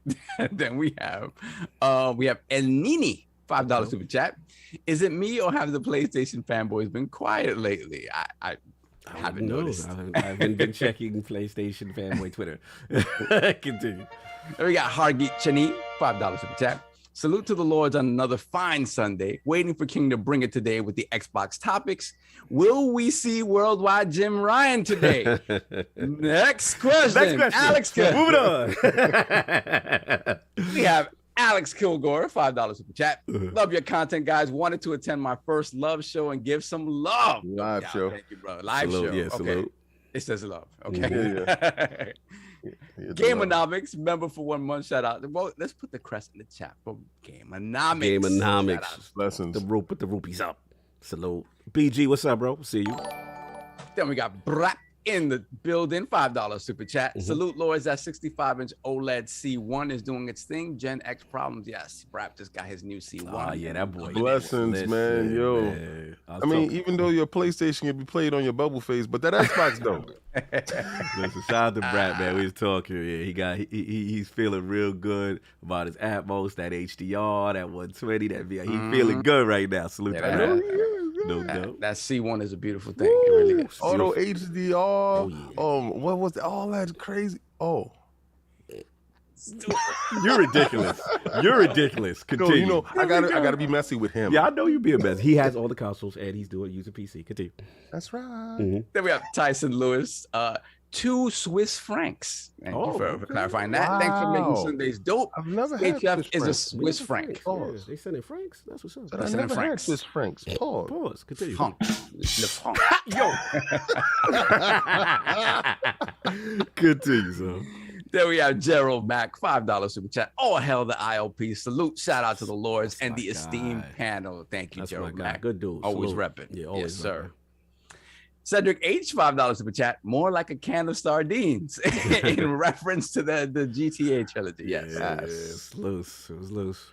Speaker 7: Then we have El Nini, $5 super chat. Is it me or have the PlayStation fanboys been quiet lately? I haven't noticed.
Speaker 1: I haven't been checking PlayStation fanboy Twitter. Continue.
Speaker 7: Then we got Hargeet Chani, $5 super chat. Salute to the Lords on another fine Sunday. Waiting for King to bring it today with the Xbox topics. Will we see Worldwide Jim Ryan today? Next question. Alex,
Speaker 1: moving on.
Speaker 7: We have Alex Kilgore, $5 super chat. Love your content, guys. Wanted to attend my first love show and give some love.
Speaker 6: Live show.
Speaker 7: Thank you, bro. Live
Speaker 1: salute,
Speaker 7: show.
Speaker 1: yeah,
Speaker 7: okay.
Speaker 1: salute.
Speaker 7: It says love. Okay. Gameonomics, member for 1 month. Shout out. Well, let's put the crest in the chat for Gameonomics.
Speaker 1: Gameonomics.
Speaker 6: Lessons.
Speaker 1: Put the rupees up. Salute. BG, what's up, bro? See you.
Speaker 7: Then we got Brat in the building, $5 super chat. Salute, Lords. That 65-inch OLED C1 is doing its thing. Gen X problems. Yes, Brap just got his new C1.
Speaker 1: Oh, yeah, that boy.
Speaker 6: Blessings, man. Yo.
Speaker 1: Man.
Speaker 6: I mean, even though your PlayStation can be played on your bubble face, but that Xbox though.
Speaker 1: Listen, shout out to Brat, man. We was talking. Yeah, he's feeling real good about his Atmos, that HDR, that 120, that VI. He's feeling good right now. Salute to Brat. No doubt.
Speaker 7: That C1 is a beautiful thing. It really is.
Speaker 6: Auto HDR. What was all that crazy? Oh.
Speaker 1: You're ridiculous. Continue.
Speaker 6: No, you know, I gotta be messy with him.
Speaker 1: Yeah, I know you being messy. He has all the consoles and he's using PC. Continue.
Speaker 6: That's right.
Speaker 7: Then we have Tyson Lewis, 2 Swiss francs. Thank you for clarifying that.
Speaker 6: Wow.
Speaker 7: Thanks for making Sundays dope.
Speaker 6: I've never had
Speaker 7: HF
Speaker 6: Swiss
Speaker 7: is a
Speaker 6: francs.
Speaker 7: Swiss franc.
Speaker 1: Yeah, they send in francs. That's what's up.
Speaker 6: I never had Swiss francs.
Speaker 1: Pause. Continue.
Speaker 7: Franc. Le franc.
Speaker 1: Yo. Continue, so.
Speaker 7: Then we have Gerald Mack, $5 super chat. Oh, hell, the ILP. Salute. Shout out to the Lords and the esteemed panel. Thank you, Gerald Mack.
Speaker 1: Good dude.
Speaker 7: Always
Speaker 1: Salute.
Speaker 7: repping.
Speaker 1: Yeah, always.
Speaker 7: Yes, sir. Cedric H, $5 super chat. More like a can of sardines in reference to the GTA trilogy. Yes.
Speaker 1: It's loose. It was loose.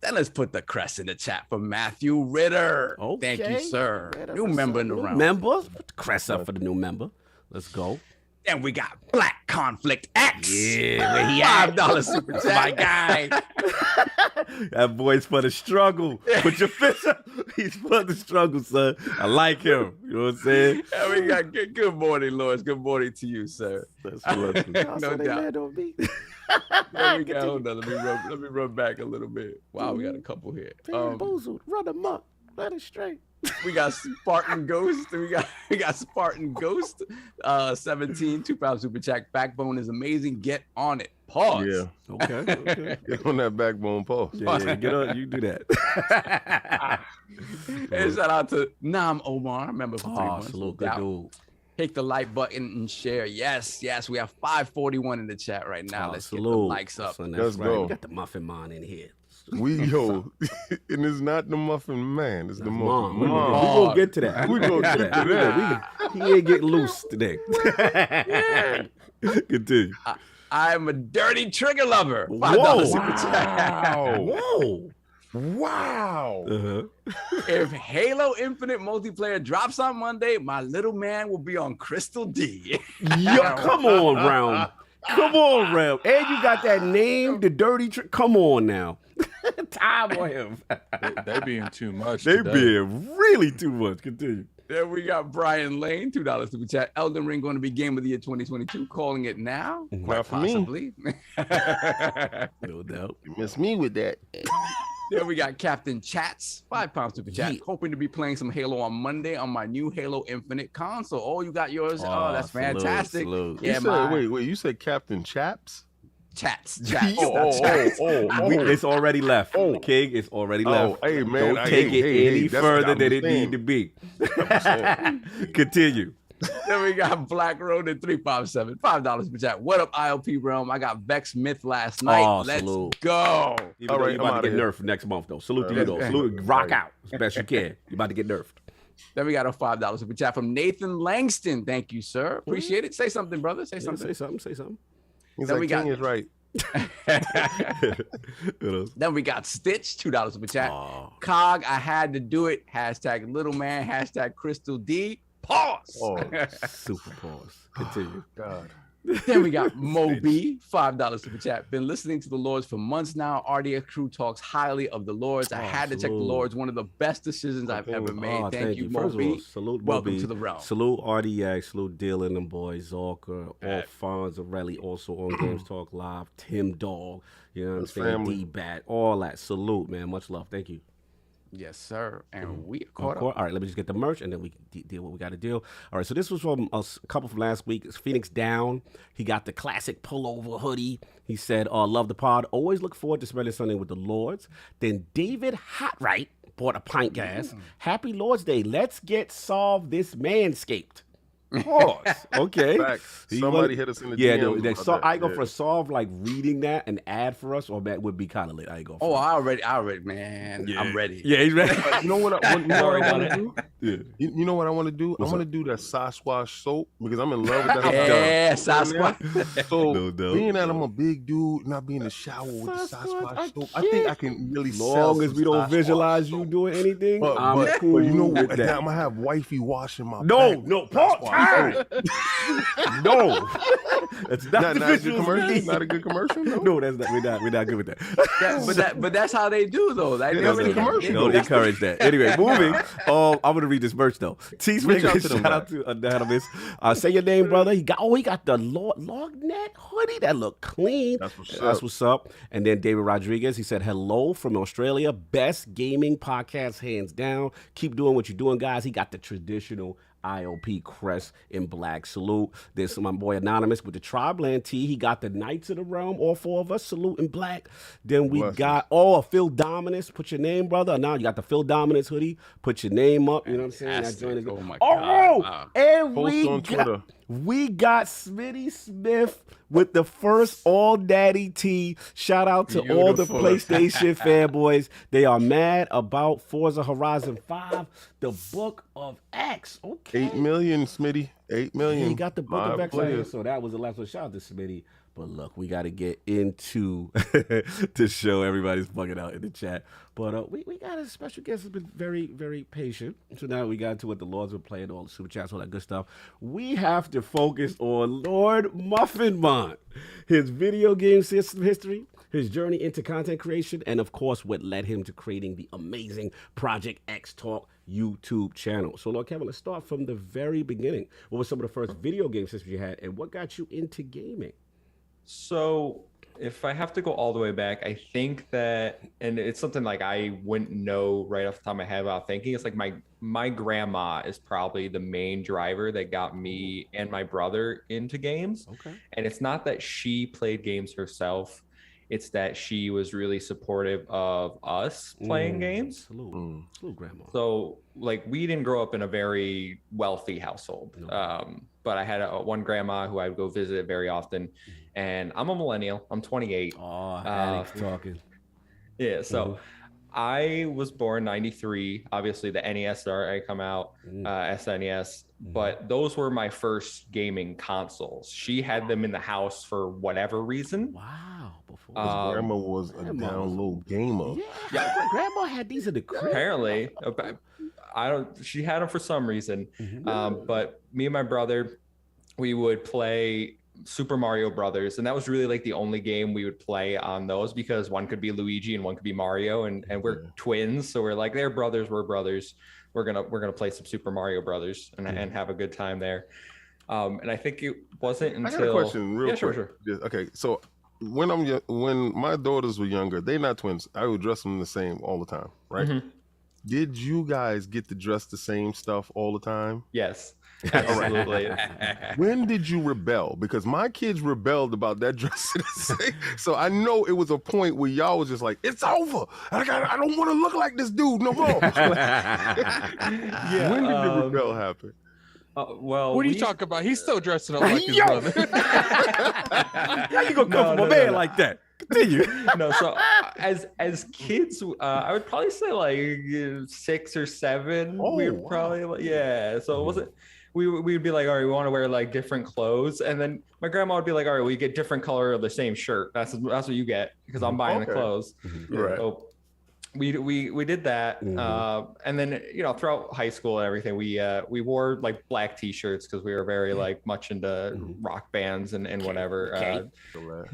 Speaker 7: Then let's put the crest in the chat for Matthew Ritter.
Speaker 1: Okay.
Speaker 7: Thank you, sir.
Speaker 1: Yeah,
Speaker 7: new member in the round.
Speaker 1: Member? Put the crest up for the new member. Let's go.
Speaker 7: Then we got Black Conflict X.
Speaker 1: Yeah, where he at?
Speaker 7: $5 super chat.
Speaker 1: My guy. That boy's for the struggle. Put your fist up. He's for the struggle, son. I like him. You know what I'm saying?
Speaker 7: And we got good morning, Lords. Good morning to you, sir.
Speaker 1: That's what
Speaker 7: No doubt. Hold on. Let me run back a little bit. Wow, we got a couple here.
Speaker 1: Bamboozled. Run him up. Let it straight.
Speaker 7: We got Spartan Ghost. We got Spartan Ghost. 17, £2 super chat. Backbone is amazing. Get on it. Pause.
Speaker 6: Yeah.
Speaker 1: Okay.
Speaker 6: Get on that backbone pause.
Speaker 1: Yeah, get on. You do that.
Speaker 7: And shout out to Nam Omar. I remember for 3
Speaker 1: Oh,
Speaker 7: months.
Speaker 1: salute, good dude.
Speaker 7: Hit the like button and share. Yes. We have 541 in the chat right now.
Speaker 1: Oh,
Speaker 7: Let's get the
Speaker 1: salute.
Speaker 7: likes up.
Speaker 1: Son,
Speaker 6: Let's
Speaker 1: right.
Speaker 6: go.
Speaker 1: We got the Muffin Man in here.
Speaker 6: And it's not the Muffin Man, it's the Muffin
Speaker 1: We
Speaker 6: Mom.
Speaker 1: gonna get to that. We gonna get to that. He ain't getting loose today. Continue.
Speaker 7: I'm a dirty trigger lover. $5
Speaker 1: Whoa.
Speaker 7: super chat.
Speaker 6: Wow.
Speaker 1: Uh-huh.
Speaker 7: If Halo Infinite multiplayer drops on Monday, my little man will be on Crystal D.
Speaker 1: Yo, come on, Realm. Come on, Realm. And you got that name, the dirty trick. Come on now. Time on him.
Speaker 2: They being too much.
Speaker 1: They
Speaker 2: today.
Speaker 1: being really too much. Continue.
Speaker 7: Then we got Brian Lane, $2 super chat. Elden Ring going to be Game of the Year 2022. Calling it now. Quite
Speaker 6: Not for me.
Speaker 7: possibly.
Speaker 1: No doubt.
Speaker 6: You miss me with that.
Speaker 7: Then we got Captain Chats, £5 super chat.
Speaker 1: Yeah.
Speaker 7: Hoping to be playing some Halo on Monday on my new Halo Infinite console. Oh, you got yours? Oh, that's
Speaker 1: salute,
Speaker 7: fantastic.
Speaker 1: salute.
Speaker 7: Yeah,
Speaker 6: You said, wait, you said Captain Chaps?
Speaker 7: Chats.
Speaker 1: It's already left. King, it's already left.
Speaker 6: Oh, hey, man.
Speaker 1: Don't take it any
Speaker 6: that's
Speaker 1: further
Speaker 6: what
Speaker 1: than
Speaker 6: I'm
Speaker 1: it
Speaker 6: saying.
Speaker 1: need to be. Continue.
Speaker 7: Then we got Black Road at 357, $5 super chat. What up, ILP Realm? I got Vex Myth last night.
Speaker 1: Oh,
Speaker 7: Let's
Speaker 1: salute.
Speaker 7: go.
Speaker 1: Even
Speaker 6: All
Speaker 1: though
Speaker 6: right,
Speaker 1: you
Speaker 6: I'm
Speaker 1: about to
Speaker 6: outta
Speaker 1: get
Speaker 6: here.
Speaker 1: nerfed next month, though. Salute to you, though. Salute, rock out as best you can. You about to get nerfed.
Speaker 7: Then we got a $5 super chat from Nathan Langston. Thank you, sir. Appreciate it. Say something, brother. Say something.
Speaker 1: Say something.
Speaker 6: He's
Speaker 7: Then
Speaker 6: like,
Speaker 7: we got-
Speaker 6: King is right.
Speaker 7: Then we got Stitch, $2 super chat.
Speaker 1: Oh.
Speaker 7: Cog, I had to do it. Hashtag little man. Hashtag Crystal D. Pause.
Speaker 6: Oh,
Speaker 1: Super pause. Continue.
Speaker 6: God.
Speaker 7: Then we got Moby, $5 super chat. Been listening to the Lords for months now. RDX crew talks highly of the Lords. I had to check the
Speaker 1: salute.
Speaker 7: Lords. One of the best decisions I've ever made.
Speaker 1: Oh,
Speaker 7: thank you,
Speaker 1: First of all,
Speaker 7: Moby.
Speaker 1: salute
Speaker 7: Welcome
Speaker 1: Moby.
Speaker 7: to the realm.
Speaker 1: Salute RDX, salute Dylan and boys, Zorka, Alfonso also on Games Talk Live, Tim Dog, you know what I'm
Speaker 6: That's
Speaker 1: saying,
Speaker 6: family.
Speaker 1: D-Bat, all that. Salute, man. Much love. Thank you.
Speaker 7: Yes, sir. And we are caught
Speaker 1: All
Speaker 7: up.
Speaker 1: right, let me just get the merch and then we can deal what we got to deal. All right, so this was from a couple from last week. It's Phoenix Down. He got the classic pullover hoodie. He said, love the pod. Always look forward to spending Sunday with the Lords. Then David Hotright bought a pint gas. Happy Lord's Day. Let's get solved this manscaped. Pause. Okay.
Speaker 6: Facts.
Speaker 1: He
Speaker 6: Somebody
Speaker 1: was-
Speaker 6: hit us in the
Speaker 1: Yeah,
Speaker 6: DMs
Speaker 1: no,
Speaker 6: about
Speaker 1: so
Speaker 6: that.
Speaker 1: I go
Speaker 6: Yeah.
Speaker 1: for solve like reading that an ad for us, or that would be kind of lit. I ain't go. For
Speaker 7: Oh,
Speaker 1: it.
Speaker 7: I already, man.
Speaker 1: Yeah.
Speaker 7: I'm ready.
Speaker 1: Yeah, he's ready.
Speaker 6: You know what I want to do?
Speaker 1: Yeah.
Speaker 6: You know what I want to do? I want to do that Sasquatch soap because I'm in love with that.
Speaker 7: Yeah, Sasquatch.
Speaker 6: So
Speaker 1: No doubt.
Speaker 6: being that I'm a big dude, not being in the shower with the Sasquatch soap, I think I can really
Speaker 1: As
Speaker 6: sell
Speaker 1: long as
Speaker 6: some
Speaker 1: we don't
Speaker 6: Sasquatch
Speaker 1: visualize
Speaker 6: soap.
Speaker 1: you doing anything,
Speaker 6: But,
Speaker 1: I'm
Speaker 6: but,
Speaker 1: cool
Speaker 6: but you know
Speaker 1: with
Speaker 6: what?
Speaker 1: that.
Speaker 6: I'm gonna have wifey washing my
Speaker 1: No,
Speaker 6: back.
Speaker 1: no, Paul, time. No, that's not
Speaker 6: Not,
Speaker 1: the
Speaker 6: not a good
Speaker 1: visuals
Speaker 6: commercial.
Speaker 1: we need.
Speaker 6: Not a good commercial. No.
Speaker 1: No, that's not. We're not good with that.
Speaker 7: but that's how they do though. Like,
Speaker 6: Yeah, that's
Speaker 7: they
Speaker 6: the commercial.
Speaker 1: Don't encourage that. Anyway, moving. I'm gonna read this merch though.
Speaker 6: Reach out to them
Speaker 1: Shout out to Anonymous. Say your name, brother. He got the Lognet hoodie that look clean.
Speaker 6: That's what's
Speaker 1: up. And then David Rodriguez. He said hello from Australia. Best gaming podcast hands down. Keep doing what you're doing, guys. He got the traditional ILP crest in black. Salute. There's my boy Anonymous with the Tribeland tee. He got the Knights of the Realm, all four of us. Salute in black. Then we
Speaker 6: Blessings.
Speaker 1: got Phil Dominus. Put your name, brother. Now you got the Phil Dominus hoodie. Put your name up. You know what I'm saying? That joint is
Speaker 7: Oh my
Speaker 1: Oh,
Speaker 7: God. Wow.
Speaker 1: and
Speaker 6: Post on Twitter.
Speaker 1: we got Smitty Smith with the first All Daddy tee. Shout out to all the
Speaker 7: Beautiful.
Speaker 1: PlayStation fanboys. They are mad about Forza Horizon 5, the Book of X. Okay.
Speaker 6: 8 million, Smitty. 8 million.
Speaker 1: He got the Book of
Speaker 6: Live
Speaker 1: X. Right here,
Speaker 6: players.
Speaker 1: so that was the last one. Shout out to Smitty. But look, we got to get into the show. Everybody's bugging out in the chat. But we got a special guest who's been very, very patient. So now we got to what the Lords were playing, all the super chats, all that good stuff. We have to focus on Lord MuffinMonster, his video game system history, his journey into content creation, and of course, what led him to creating the amazing ProjectXTalk YouTube channel. So, Lord Kevin, let's start from the very beginning. What were some of the first video game systems you had, and what got you into gaming?
Speaker 5: So If I have to go all the way back, I think that, and it's something like I wouldn't know right off the top of my head without thinking, it's like my grandma is probably the main driver that got me and my brother into games.
Speaker 1: Okay.
Speaker 5: And it's not that she played games herself. It's that she was really supportive of us playing games.
Speaker 1: Salute, grandma.
Speaker 5: So like we didn't grow up in a very wealthy household.
Speaker 1: No.
Speaker 5: But I had one grandma who I would go visit very often. And I'm a millennial. I'm 28.
Speaker 1: Oh, Alex talking.
Speaker 5: Yeah. So I was born 93. Obviously, the NES started come out, SNES. But those were my first gaming consoles. She had them in the house for whatever reason.
Speaker 1: Wow. Before
Speaker 6: grandma was a down low gamer.
Speaker 1: Yeah. My grandma had these in the crib.
Speaker 5: Apparently, she had them for some reason. But me and my brother, we would play Super Mario Brothers, and that was really like the only game we would play on those, because one could be Luigi and one could be Mario, and we're twins, so we're like, they're brothers, we're brothers. We're gonna play some Super Mario Brothers and have a good time there. And I think it wasn't until.
Speaker 6: I got a question, real quick.
Speaker 5: Sure.
Speaker 6: Okay, so when my daughters were younger, they're not twins. I would dress them the same all the time, right? Did you guys get to dress the same stuff all the time?
Speaker 5: Yes. Absolutely.
Speaker 6: When did you rebel? Because my kids rebelled about that dress. So I know it was a point where y'all was just like, it's over. I don't want to look like this dude no more. When did the rebel happen?
Speaker 5: Well,
Speaker 2: what are you talking about? He's still dressing up like his brother.
Speaker 1: How you gonna come from a man like that? Continue.
Speaker 5: No, so as kids, I would probably say like 6 or 7. We would probably So it wasn't. We would be like, all right, we want to wear like different clothes, and then my grandma would be like, all right, we get different color of the same shirt. That's what you get, because I'm buying the clothes.
Speaker 6: Right.
Speaker 5: So we did that, and then throughout high school and everything, we wore like black T-shirts because we were very like much into rock bands and whatever.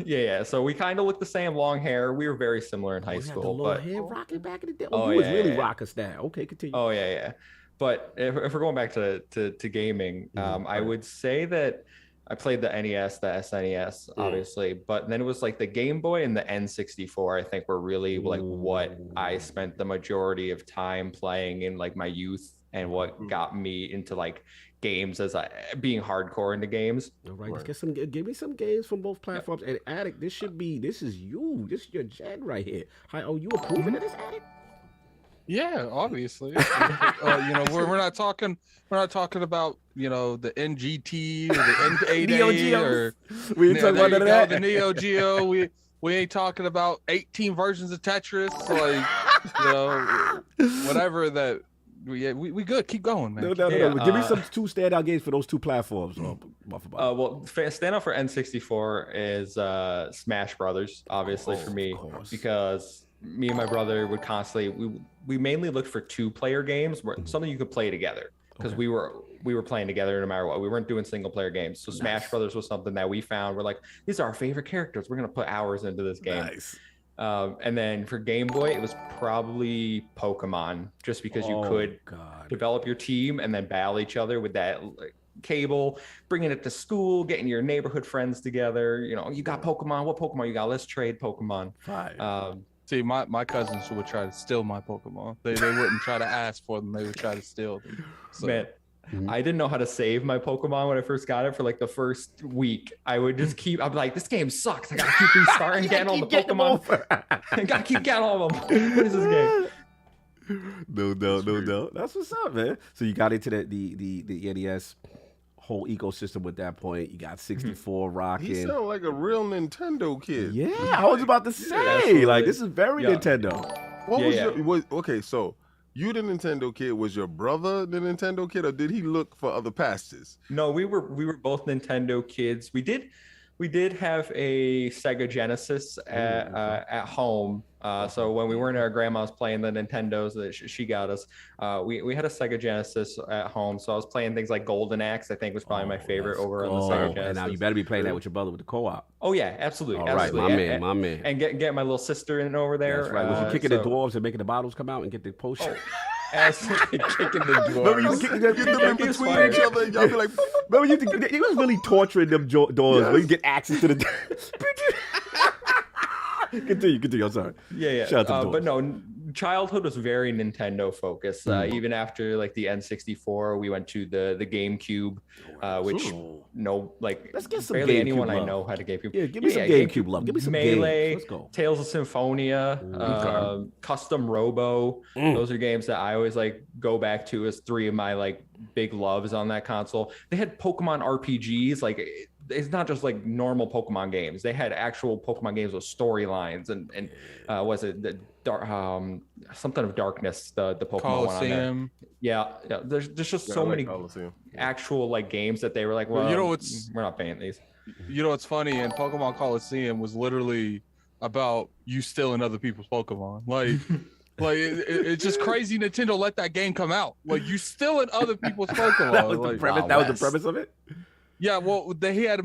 Speaker 5: Yeah. So we kind of looked the same, long hair. We were very similar in high school.
Speaker 1: But hair rocking back in the day. Oh, you was really rocker style. Okay, continue.
Speaker 5: Oh yeah. But if we're going back to gaming, I would say that I played the NES, the SNES, obviously, but then it was like the Game Boy and the N64, I think, were really like what I spent the majority of time playing in like my youth, and what got me into like games as being hardcore into games.
Speaker 1: All right, let's give me some games from both platforms. And Addict, this is you. This is your gen right here. You approving of this, Addict?
Speaker 2: Yeah, obviously. We're not talking about the NGT or the N8A or
Speaker 1: we ain't talking about none of that.
Speaker 2: The Neo Geo. We ain't talking about 18 versions of Tetris, whatever that. We good. Keep going, man.
Speaker 1: No. Give me some 2 standout games for those 2 platforms.
Speaker 5: Well, standout for N64 is Smash Brothers, obviously, for me, because me and my brother would constantly we mainly looked for 2-player games, where something you could play together, because we were playing together no matter what. We weren't doing single player games. So Smash Brothers was something that we found. We're like, these are our favorite characters. We're gonna put hours into this game.
Speaker 1: Nice.
Speaker 5: And then for Game Boy, it was probably Pokemon, just because you could develop your team and then battle each other with that cable, bringing it to school, getting your neighborhood friends together. You got Pokemon. What Pokemon you got? Let's trade Pokemon.
Speaker 2: See, my cousins would try to steal my Pokemon. They wouldn't try to ask for them. They would try to steal them. So.
Speaker 5: Man, I didn't know how to save my Pokemon when I first got it. For like the first week, I would just I'm like, this game sucks. I gotta keep restarting, getting all the Pokemon. I gotta keep getting all of them. What is this game?
Speaker 1: No doubt. That's what's up, man. So you got into the NES whole ecosystem at that point. You got 64 rocking.
Speaker 6: He sound like a real Nintendo kid.
Speaker 1: Yeah, I was about to say, like, this is very Nintendo.
Speaker 6: Okay, so you the Nintendo kid, was your brother the Nintendo kid, or did he look for other pastors?
Speaker 5: No, we were both Nintendo kids. We did have a Sega Genesis at home. So when we weren't at our grandma's playing the Nintendos that she got us, we had a Sega Genesis at home. So I was playing things like Golden Axe, I think was probably my favorite over on the Sega Genesis.
Speaker 1: And now you better be playing that with your brother with the co-op.
Speaker 5: Oh yeah, absolutely.
Speaker 1: All right, my man.
Speaker 5: And get my little sister in over there.
Speaker 1: That's right. Was you kicking the dwarves and making the bottles come out and get the potion?
Speaker 5: Kicking the dwarves.
Speaker 6: Remember you get them in between each other and y'all be like,
Speaker 1: remember he was really torturing them doors where you get access to the Continue. I'm sorry.
Speaker 5: Yeah.
Speaker 1: Shout out to the
Speaker 5: but no, childhood was very Nintendo focused. Even after like the N64, we went to the GameCube, which
Speaker 1: let's get some
Speaker 5: barely
Speaker 1: GameCube
Speaker 5: anyone
Speaker 1: love.
Speaker 5: I know had a GameCube.
Speaker 1: Yeah, give me some GameCube love. Give me some
Speaker 5: Melee,
Speaker 1: games. Let's go.
Speaker 5: Tales of Symphonia, Custom Robo. Those are games that I always like go back to as three of my like big loves on that console. They had Pokemon RPGs, like it's not just like normal Pokemon games. They had actual Pokemon games with storylines and was it the something of Darkness, the Pokemon
Speaker 2: Coliseum.
Speaker 5: one on there. Yeah. There's just so many actual like games that they were like, well,
Speaker 2: you know
Speaker 5: we're not paying these.
Speaker 2: You know what's funny? And Pokemon Coliseum was literally about you stealing other people's Pokemon. Like it's just crazy Nintendo let that game come out. Like you stealing other people's Pokemon.
Speaker 1: That was the premise. That was the premise of it.
Speaker 2: Yeah, well, he had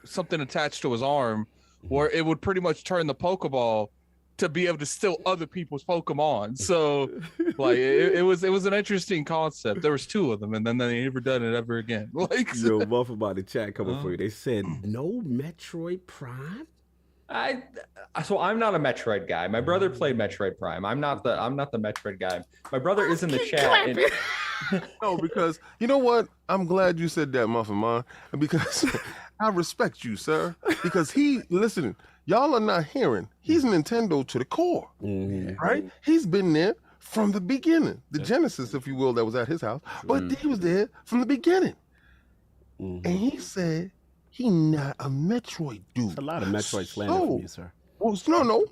Speaker 2: something attached to his arm where it would pretty much turn the Pokeball to be able to steal other people's Pokemon. So, like, it was an interesting concept. There was two of them, and then they never done it ever again. Like,
Speaker 1: yo, Muffin by the chat coming for you. They said no Metroid Prime.
Speaker 5: So I'm not a Metroid guy. My brother played Metroid Prime. I'm not the Metroid guy. My brother is in the chat.
Speaker 6: No, because you know what? I'm glad you said that, Muffin Man, because I respect you, sir. Because y'all are not hearing. He's Nintendo to the core, right? He's been there from the beginning, the Genesis, if you will, that was at his house. But he was there from the beginning, and he said he not a Metroid dude.
Speaker 1: It's a lot of Metroid slander from you, sir.
Speaker 6: Well,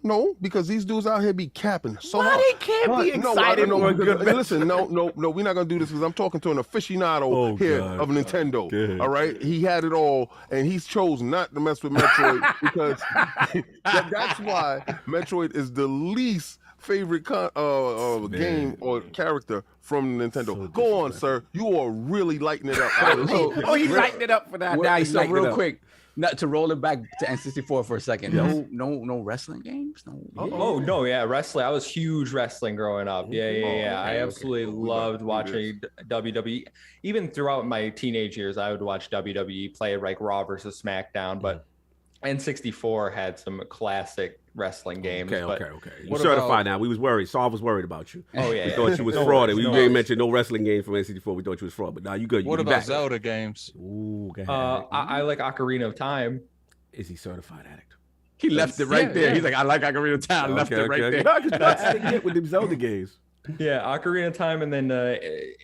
Speaker 6: no, because these dudes out here be capping. So
Speaker 1: why they can't be excited for a good match?
Speaker 6: Listen, no, we're not gonna do this because I'm talking to an aficionado of Nintendo.
Speaker 1: Good.
Speaker 6: All right, he had it all, and he's chose not to mess with Metroid because that's why Metroid is the least favorite game or character from Nintendo. So go on, sir. You are really lighting it up.
Speaker 1: He's lighting it up for that. Now he's
Speaker 7: so real quick. Not to roll it back to N64 for a second.
Speaker 1: Yes.
Speaker 7: No wrestling games.
Speaker 5: Wrestling. I was huge wrestling growing up. I absolutely loved watching WWE. Even throughout my teenage years, I would watch WWE play like Raw versus SmackDown. But N64 had some classic wrestling games.
Speaker 1: Okay. You certified now. We was worried. Saul was worried about you.
Speaker 5: We
Speaker 1: thought you was fraud. We didn't mention no wrestling games from N64. We thought you was fraud. But now you good.
Speaker 2: What about Zelda games?
Speaker 1: Ooh,
Speaker 5: I like Ocarina of Time.
Speaker 1: Is he certified addict?
Speaker 7: He left it right there. He's like, I like Ocarina of Time. Left it right there.
Speaker 1: That's what they get with them Zelda games.
Speaker 5: Yeah, Ocarina of Time, and then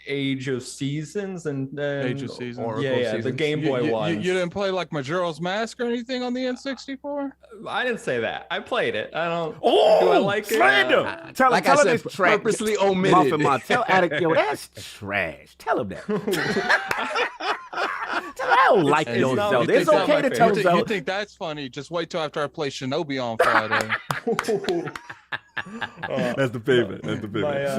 Speaker 5: Age of Seasons, and then
Speaker 2: Age of Seasons.
Speaker 5: The Game Boy one.
Speaker 2: You didn't play like Majora's Mask or anything on the N64?
Speaker 5: I didn't say that. I played it. I don't.
Speaker 1: Oh,
Speaker 5: do I like
Speaker 1: slander!
Speaker 5: it?
Speaker 1: Tell him
Speaker 7: it's purposely omitted.
Speaker 1: Tell Addict, yo, that's trash. Tell him that. I don't like those Zelda. It's okay to tell Zelda.
Speaker 2: You think that's funny? Just wait till after I play Shinobi on Friday.
Speaker 1: That's the favorite.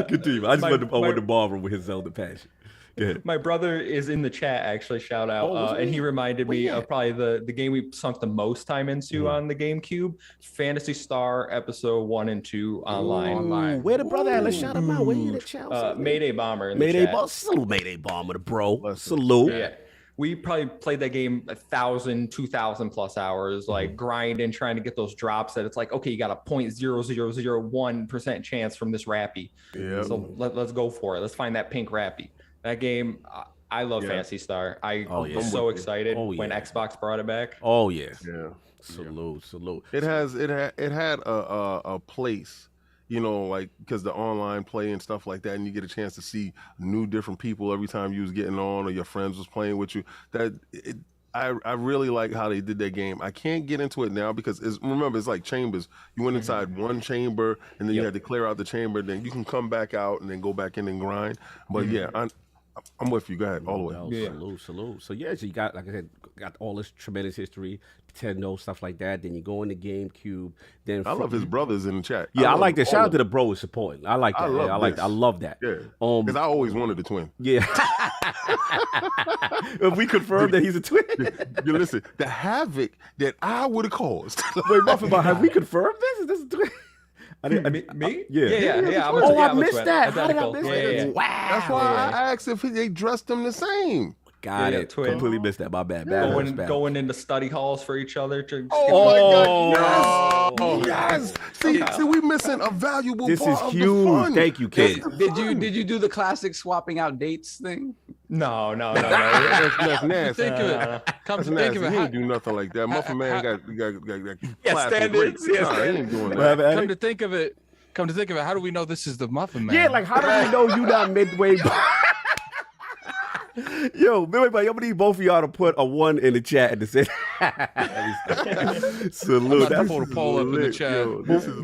Speaker 1: Continue. I went to ballroom with his Zelda passion. Go ahead.
Speaker 5: My brother is in the chat, actually. Shout out. And he reminded me of probably the game we sunk the most time into on the GameCube, Phantasy Star Episode 1 and 2 online.
Speaker 1: Where the brother at? Let's shout him out. Where you in the chat?
Speaker 5: Mayday Bomber in
Speaker 1: the
Speaker 5: chat.
Speaker 1: Salute Mayday Bomber, bro. Salute.
Speaker 5: Yeah. We probably played that game 1,000, 2,000 plus hours, like grinding, trying to get those drops that it's like, okay, you got a 0.0001% chance from this Rappy.
Speaker 6: Yeah.
Speaker 5: So let's go for it. Let's find that pink Rappy. That game, I love Phantasy Star. I was so excited when Xbox brought it back.
Speaker 1: Oh yeah.
Speaker 6: Yeah.
Speaker 1: Salute.
Speaker 6: It had a place, you know, like because the online play and stuff like that, and you get a chance to see new different people every time you was getting on or your friends was playing with you. I really like how they did that game. I can't get into it now because remember it's like chambers. You went inside one chamber and then you had to clear out the chamber. Then you can come back out and then go back in and grind. But I'm with you. Go ahead, all the way.
Speaker 1: Salute. So so you got, like I said, all this tremendous history, Nintendo, stuff like that. Then you go in the GameCube. Then
Speaker 6: I love his brothers in the chat.
Speaker 1: Yeah, I like that. Shout out to the bro with supporting. I like that. I love that.
Speaker 6: Yeah. Because I always wanted a twin.
Speaker 1: Yeah. If we confirm that he's a twin.
Speaker 6: You listen, the havoc that I would have caused.
Speaker 1: Wait, Muffin, have we confirmed this? Is this a twin?
Speaker 5: Me?
Speaker 1: Yeah.
Speaker 5: I
Speaker 1: missed that. How did I miss that?
Speaker 5: Yeah.
Speaker 1: Wow.
Speaker 6: That's why I asked if they dressed them the same.
Speaker 1: Got it.
Speaker 5: twin.
Speaker 1: Completely missed that. My bad.
Speaker 5: Going into study halls for each other to.
Speaker 6: Oh my God! Yes. See, we missing a valuable
Speaker 1: This
Speaker 6: part
Speaker 1: is
Speaker 6: of the
Speaker 1: huge.
Speaker 6: fun.
Speaker 1: Thank you, kid.
Speaker 7: Did you do the classic swapping out dates thing?
Speaker 5: No.
Speaker 6: That's nasty.
Speaker 2: Think of it. Come
Speaker 6: That's
Speaker 2: to think of
Speaker 6: nasty.
Speaker 2: it.
Speaker 6: He
Speaker 2: how-
Speaker 6: ain't do nothing like that. Muffin Man got classic
Speaker 7: standards.
Speaker 6: rates.
Speaker 7: Yeah,
Speaker 6: Nah, he ain't doing
Speaker 1: What
Speaker 6: that.
Speaker 1: happened,
Speaker 2: Come to think of it, how do we know this is the Muffin Man?
Speaker 1: Yeah, like how do we know you not midway? Yo, wait, I'm gonna need both of y'all to put a 1 in the chat and to say salute.
Speaker 2: I'm about to pull the poll up in the chat.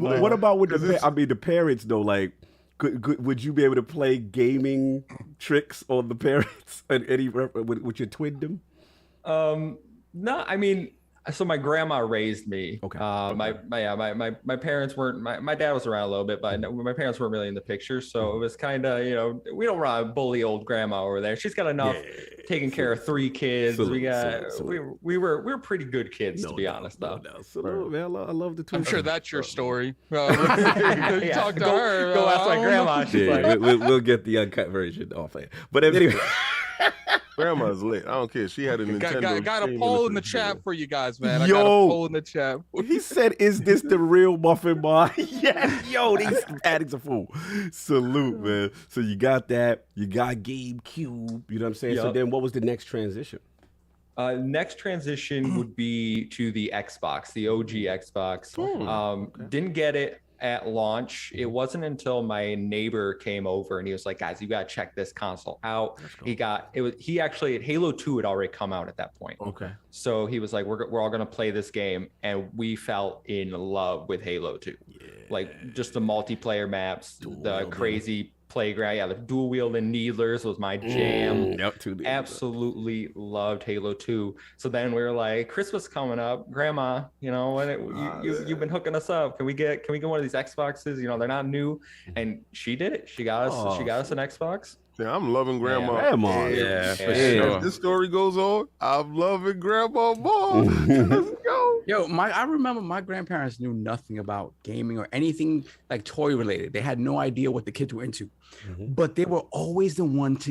Speaker 1: What about with the parents though? Like, would you be able to play gaming tricks on the parents and with your twindom?
Speaker 5: No, I mean, so my grandma raised me.
Speaker 1: Okay.
Speaker 5: My parents weren't. My dad was around a little bit, but my parents weren't really in the picture. So it was kind of, we don't want to bully old grandma over there. She's got enough taking care of 3 kids. We were pretty good kids, to be honest, though.
Speaker 1: Salute, man. I love the twin.
Speaker 2: I'm sure that's your story. You talk to her.
Speaker 5: Go ask my grandma.
Speaker 1: Yeah, we'll get the uncut version off there. But anyway.
Speaker 6: Grandma's lit. I don't care. She had a Nintendo.
Speaker 2: Got a poll in the chat for you guys, man. I
Speaker 1: Yo.
Speaker 2: got a poll in the chat.
Speaker 1: He said, "Is this the real Muffin Man?" Yes, yo, these addicts a fool. Salute, man. So you got that. You got GameCube. You know what I'm saying?
Speaker 5: Yep.
Speaker 1: So then, what was the next transition?
Speaker 5: Next transition would be to the Xbox, the OG Xbox. Didn't get it at launch. It wasn't until my neighbor came over and he was like, guys, you got to check this console out. He actually, Halo 2 had already come out at that point.
Speaker 1: Okay.
Speaker 5: So he was like, we're all going to play this game. And we fell in love with Halo 2. Yeah. Like just the multiplayer maps, the crazy playground. Yeah, the dual wielding needlers was my jam. Absolutely loved Halo 2. So then we were like, Christmas coming up, Grandma, you've been hooking us up. Can we get one of these Xboxes? They're not new. And she did it. She got us an Xbox.
Speaker 6: Yeah, I'm loving Grandma.
Speaker 1: Grandma.
Speaker 2: Yeah, for
Speaker 6: As this story goes on, I'm loving Grandma more. Let's go.
Speaker 7: Yo, I remember my grandparents knew nothing about gaming or anything like toy related. They had no idea what the kids were into, but they were always the ones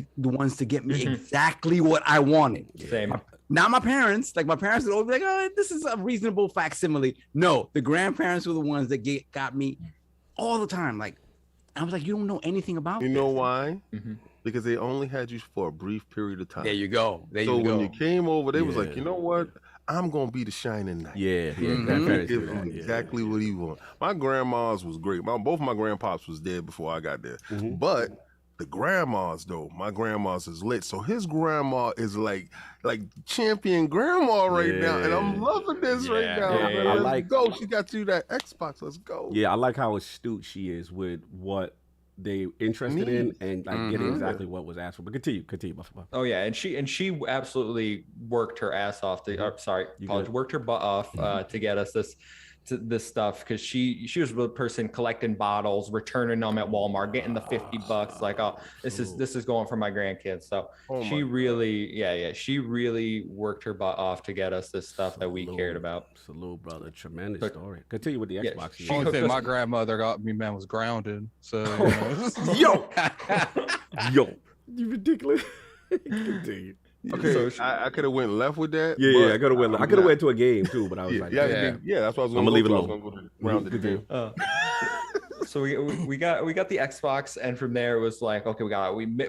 Speaker 7: to get me exactly what I wanted.
Speaker 5: Same.
Speaker 7: Not my parents. Like my parents would always be like, "Oh, this is a reasonable facsimile." No, the grandparents were the ones that got me all the time. Like I was like, "You don't know anything about this."
Speaker 6: You know why? Because they only had you for a brief period of time.
Speaker 7: There you go.
Speaker 6: So when you came over, they was like, you know what? I'm gonna be the shining knight. Exactly what he want. My grandma's was great. Both my grandpops was dead before I got there. But the grandmas though, my grandma's is lit. So his grandma is like champion grandma right now, and I'm loving this right now.
Speaker 1: I like
Speaker 6: go. She got you that Xbox. Let's go.
Speaker 1: Yeah, I like how astute she is with what they interested in and like getting exactly what was asked for. But continue.
Speaker 5: Oh yeah, and she absolutely worked her ass off. Worked her butt off to get us this stuff, because she was the person collecting bottles, returning them at Walmart, getting the $50. Like, oh, this is going for my grandkids. So she really worked her butt off to get us this stuff that we cared about.
Speaker 1: Salute, brother. Tremendous story. Continue with the Xbox.
Speaker 2: The only thing my grandmother got me, man, was grounded. So
Speaker 1: yo, you ridiculous. Continue.
Speaker 6: Okay, so I could have went left with that.
Speaker 1: Yeah, I could have went. I could have went to a game too, but I was
Speaker 6: that's what I was going to.
Speaker 1: I'm gonna leave it alone.
Speaker 5: So we got the Xbox, and from there it was like, okay,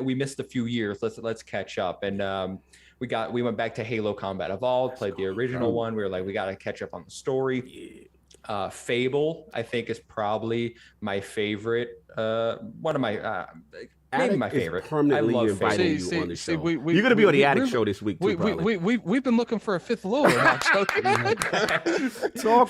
Speaker 5: we missed a few years. Let's catch up, and we went back to Halo Combat Evolved, played the original one. We were like, we got to catch up on the story. Fable, I think, is probably my favorite. One of my maybe my favorite.
Speaker 1: Permanently
Speaker 5: I love
Speaker 1: inviting you on the show. You're going to be on the Addict Show this week, too,
Speaker 2: we've been looking for a fifth Lord.
Speaker 1: Talk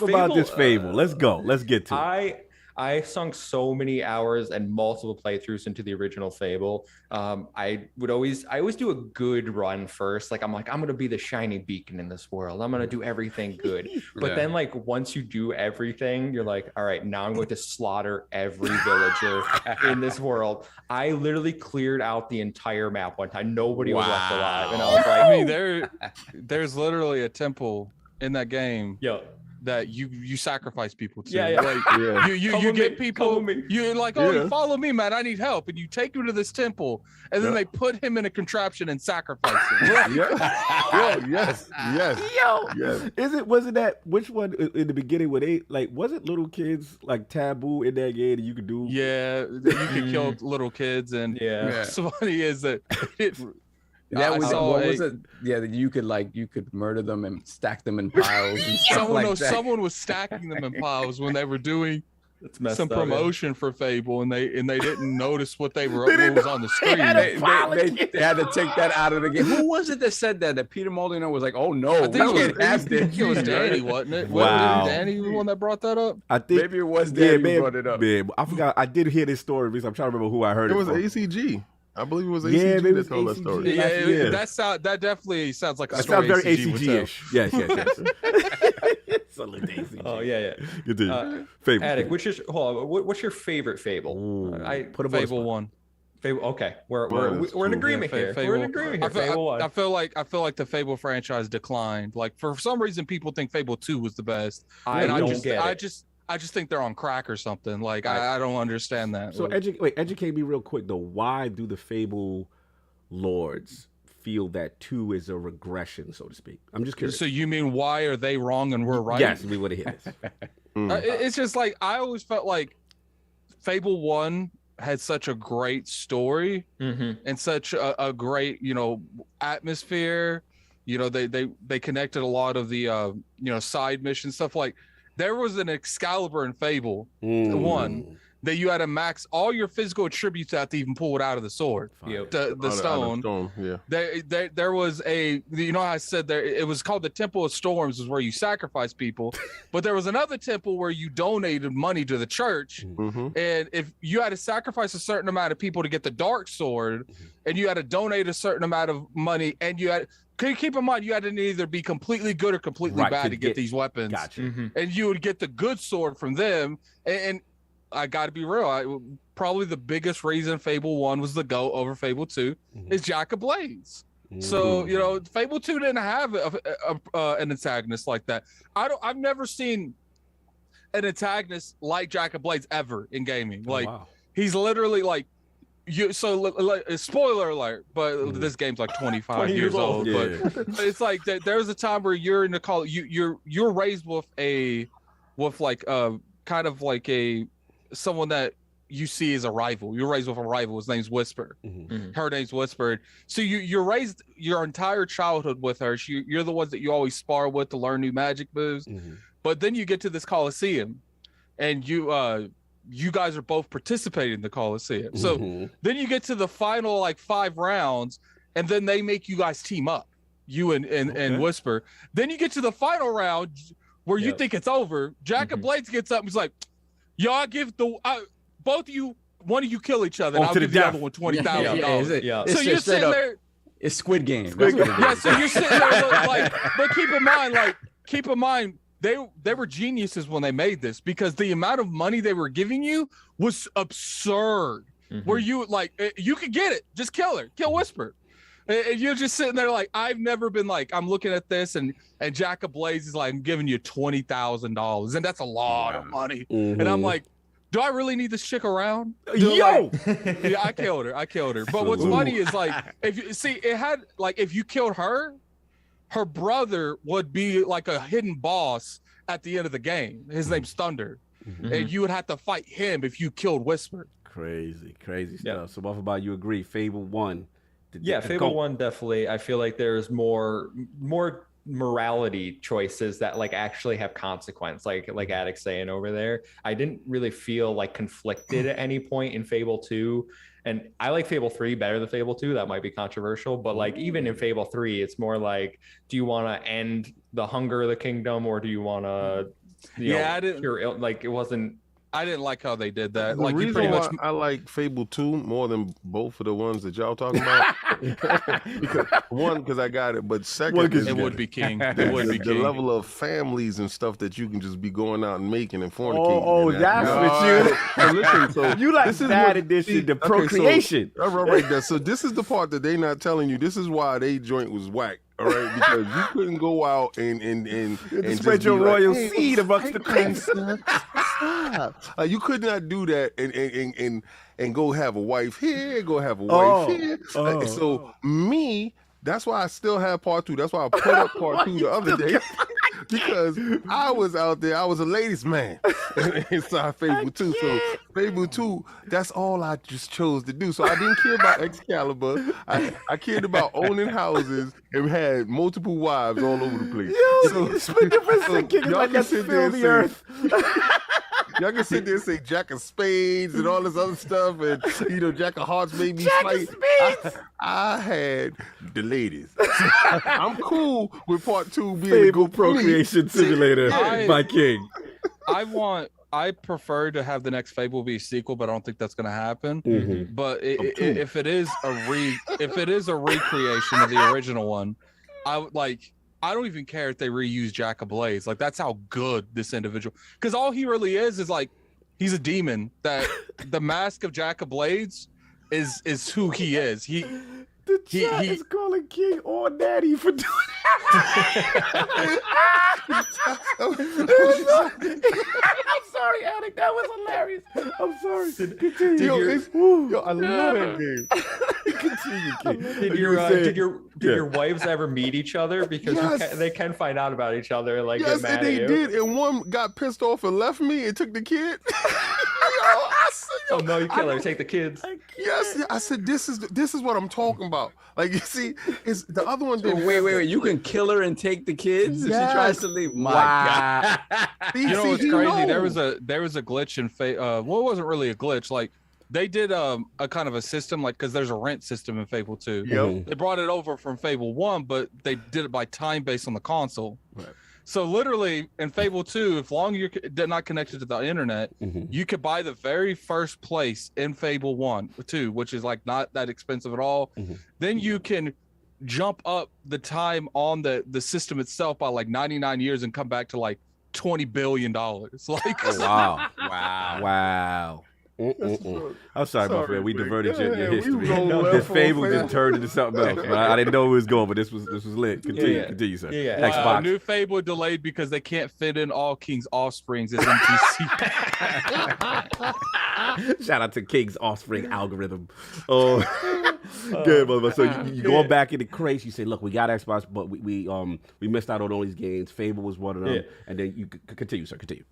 Speaker 1: about this Fable. Let's go. Let's get to it.
Speaker 5: I sunk so many hours and multiple playthroughs into the original Fable. I always do a good run first. Like I'm going to be the shiny beacon in this world. I'm going to do everything good. But then like once you do everything, you're like, all right, now I'm going to slaughter every villager in this world. I literally cleared out the entire map one time. Nobody was left alive. And I was like,
Speaker 2: I mean, there's literally a temple in that game. that you sacrifice people to.
Speaker 5: Yeah.
Speaker 2: Like you get people, you're like, oh, you follow me, man, I need help, and you take him to this temple, and then they put him in a contraption and sacrifice him.
Speaker 6: Yes.
Speaker 1: Wasn't that which one in the beginning when they like wasn't little kids like taboo in that game that you could do?
Speaker 2: Yeah, you could kill little kids, and what's funny is that
Speaker 7: that was what was it? Yeah, that you could murder them and stack them in piles. And stuff
Speaker 2: someone was stacking them in piles when they were doing some promotion for Fable, and they didn't notice what was on the screen.
Speaker 7: They had to take that out of the game. Who was it that said that? That Peter Molyneux was like, "Oh no,
Speaker 2: I think it was Danny, wasn't it?
Speaker 1: Wow,
Speaker 2: was Danny the one that brought that up?
Speaker 1: I think
Speaker 7: maybe it was Danny who brought it up.
Speaker 1: Man, I forgot. I did hear this story because I'm trying to remember who I heard it.
Speaker 6: It was
Speaker 1: from.
Speaker 6: ACG. I believe it was ACG that told that story.
Speaker 2: That definitely sounds like a
Speaker 1: Sounds
Speaker 2: story.
Speaker 1: very ACG-ish. Yes.
Speaker 5: Oh yeah.
Speaker 6: Fable.
Speaker 5: Attic, what's your favorite Fable?
Speaker 2: I put Fable 1.
Speaker 5: Fable. Okay, we're in agreement here. We're in agreement here. Fable 1.
Speaker 2: I feel like the Fable franchise declined. Like for some reason, people think Fable 2 was the best. I just think they're on crack or something. Like I don't understand that.
Speaker 1: So educate me real quick though. Why do the Fable lords feel that 2 is a regression, so to speak? I'm just curious.
Speaker 2: So you mean why are they wrong and we're right?
Speaker 1: Yes, we would have hit this.
Speaker 2: It's just like I always felt like Fable 1 had such a great story and such a great, atmosphere. They connected a lot of the side mission stuff. Like there was an Excalibur in Fable 1 that you had to max all your physical attributes out to even pull it out of the sword. The stone. There was how I said there, it was called the Temple of Storms, is where you sacrifice people. But there was another temple where you donated money to the church. And if you had to sacrifice a certain amount of people to get the dark sword, and you had to donate a certain amount of money, and you had... Keep in mind, you had to either be completely good or completely bad to get these weapons. Gotcha. And you would get the good sword from them. And I got to be real. Probably the biggest reason Fable 1 was the GOAT over Fable 2 is Jack of Blades. So, Fable 2 didn't have an antagonist like that. I've never seen an antagonist like Jack of Blades ever in gaming. Like, he's literally like, spoiler alert, but this game's like 25 years old. But it's like there's a time where you're in the call. You're raised with someone that you see as a rival. You're raised with a rival. His name's Whisper. Her name's Whisper. So you're raised your entire childhood with her. You're the ones that you always spar with to learn new magic moves. But then you get to this Coliseum, and you guys are both participating in the Coliseum. So then you get to the final 5 rounds, and then they make you guys team up, you and Whisper. Then you get to the final round where you think it's over. Jack of Blades gets up and he's like, y'all give both of you, one of you kill each other, and I'll give the other one $20,000. So you're sitting there.
Speaker 7: It's Squid Game.
Speaker 2: So you're sitting there but keep in mind, they were geniuses when they made this, because the amount of money they were giving you was absurd. Where you you could get it, just kill Whisper, and you're just sitting there like, I've never been I'm looking at this, and Jack of Blades is like, I'm giving you $20,000, and that's a lot of money. And I'm like, do I really need this chick around?
Speaker 1: Yo,
Speaker 2: yeah, I killed her. But what's funny is if you killed her, her brother would be like a hidden boss at the end of the game. His name's Thunder. And you would have to fight him if you killed Whisper.
Speaker 1: Crazy stuff. So both about you agree, Fable 1.
Speaker 5: Fable 1 definitely. I feel like there's more morality choices that actually have consequence, like Addict's saying over there. I didn't really feel conflicted at any point in Fable 2. And I like Fable 3 better than Fable 2. That might be controversial, but even in Fable 3, it's more do you want to end the hunger of the kingdom, or do you want to, it wasn't.
Speaker 2: I didn't like how they did that.
Speaker 6: The reason why I like Fable 2 more than both of the ones that y'all talking about, because I got it, but second,
Speaker 2: it would be king.
Speaker 6: The level of families and stuff that you can just be going out and making and fornicating.
Speaker 1: That's what you.
Speaker 6: Listen, so
Speaker 1: you like that edition, the procreation.
Speaker 6: Right there. So this is the part that they not telling you. This is why they joint was whack. All right, because you couldn't go out and
Speaker 1: spread your royal seed amongst the
Speaker 6: grandson. You could not do that and go have a wife here, go have a wife here. So me, that's why I still have part 2. That's why I put up part 2 the other day. Because I was out there, I was a ladies' man inside Fable 2. So Fable 2, that's all I just chose to do. So I didn't care about Excalibur. I cared about owning houses and had multiple wives all over the place.
Speaker 1: Split difference thinking
Speaker 6: y'all
Speaker 1: like
Speaker 6: can
Speaker 1: that's
Speaker 6: sit there
Speaker 1: fill
Speaker 6: and
Speaker 1: the
Speaker 6: say,
Speaker 1: earth.
Speaker 6: y'all can sit there and say Jack of Spades and all this other stuff, and Jack of Hearts made me fight. I had the ladies. I'm cool with part 2 being
Speaker 1: Fable Procreation Simulator by King.
Speaker 2: I prefer to have the next Fable be a sequel, but I don't think that's going to happen.
Speaker 1: Mm-hmm.
Speaker 2: But if it is a recreation of the original one, I don't even care if they reuse Jack of Blades. Like, that's how good this individual, because all he really is like, he's a demon. That the mask of Jack of Blades is who he is.
Speaker 1: The chat is calling King or Daddy for doing that. I'm sorry, Alec. That was hilarious. I'm sorry. Continue. I love that game. Continue, King.
Speaker 5: Did your wives ever meet each other? Because they can find out about each other and get mad
Speaker 6: and they
Speaker 5: at you.
Speaker 6: did, and one got pissed off and left me and took the kid.
Speaker 5: Oh no, you can't let her take the kids.
Speaker 6: Yes, I said this is what I'm talking about. Like, you see, it's the other one.
Speaker 7: Wait, you can kill her and take the kids if she tries to leave. My God.
Speaker 2: You know what's crazy? There was a glitch in well, it wasn't really a glitch. Like, they did a kind of a system, like, because there's a rent system in Fable 2.
Speaker 6: Yep.
Speaker 2: They brought it over from Fable 1, but they did it by time based on the console.
Speaker 6: Right.
Speaker 2: So literally in Fable 2, if long you're not connected to the internet, you could buy the very first place in Fable 2, which is like not that expensive at all. Then you can jump up the time on the system itself by like 99 years and come back to like $20 billion. Like,
Speaker 1: wow. I'm sorry, my friend. We diverted your history.
Speaker 6: This
Speaker 1: Fable just turned into something else. But I didn't know where it was going, but this was lit. Continue, sir. Xbox.
Speaker 2: New Fable delayed because they can't fit in all King's offsprings as NPC.
Speaker 1: Shout out to King's offspring algorithm. Oh, good, mother. So you going back in the crates. You say, look, we got Xbox, but we missed out on all these games. Fable was one of them, and then you continue, sir. Continue.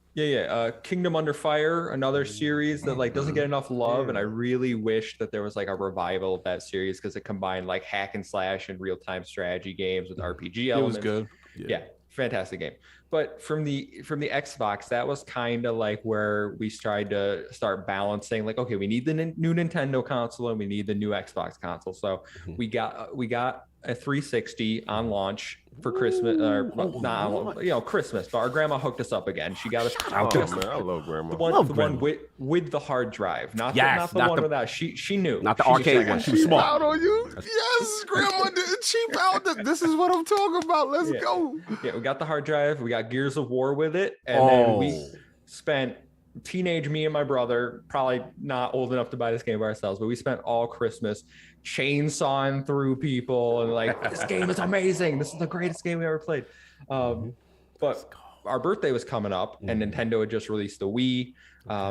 Speaker 5: Kingdom Under Fire, another series that doesn't get enough love, and I really wish that there was a revival of that series because it combined hack and slash and real-time strategy games with RPG elements.
Speaker 2: It was good.
Speaker 5: Yeah, fantastic game. But from the Xbox, that was kind of where we tried to start balancing. Okay, we need the new Nintendo console and we need the new Xbox console. So we got a 360 on launch for Christmas, Christmas. But our grandma hooked us up again. She got us.
Speaker 6: Man, I love grandma.
Speaker 5: The one with the hard drive, not the one without. She knew.
Speaker 1: Not the arcade one. She was smart.
Speaker 6: Out on you. Yes, grandma didn't cheap out. This is what I'm talking about. Let's go.
Speaker 5: Yeah, we got the hard drive. We got Gears of War with it, and then we spent. Teenage me and my brother, probably not old enough to buy this game by ourselves, but we spent all Christmas chainsawing through people and this game is amazing. This is the greatest game we ever played. But our birthday was coming up and Nintendo had just released the Wii.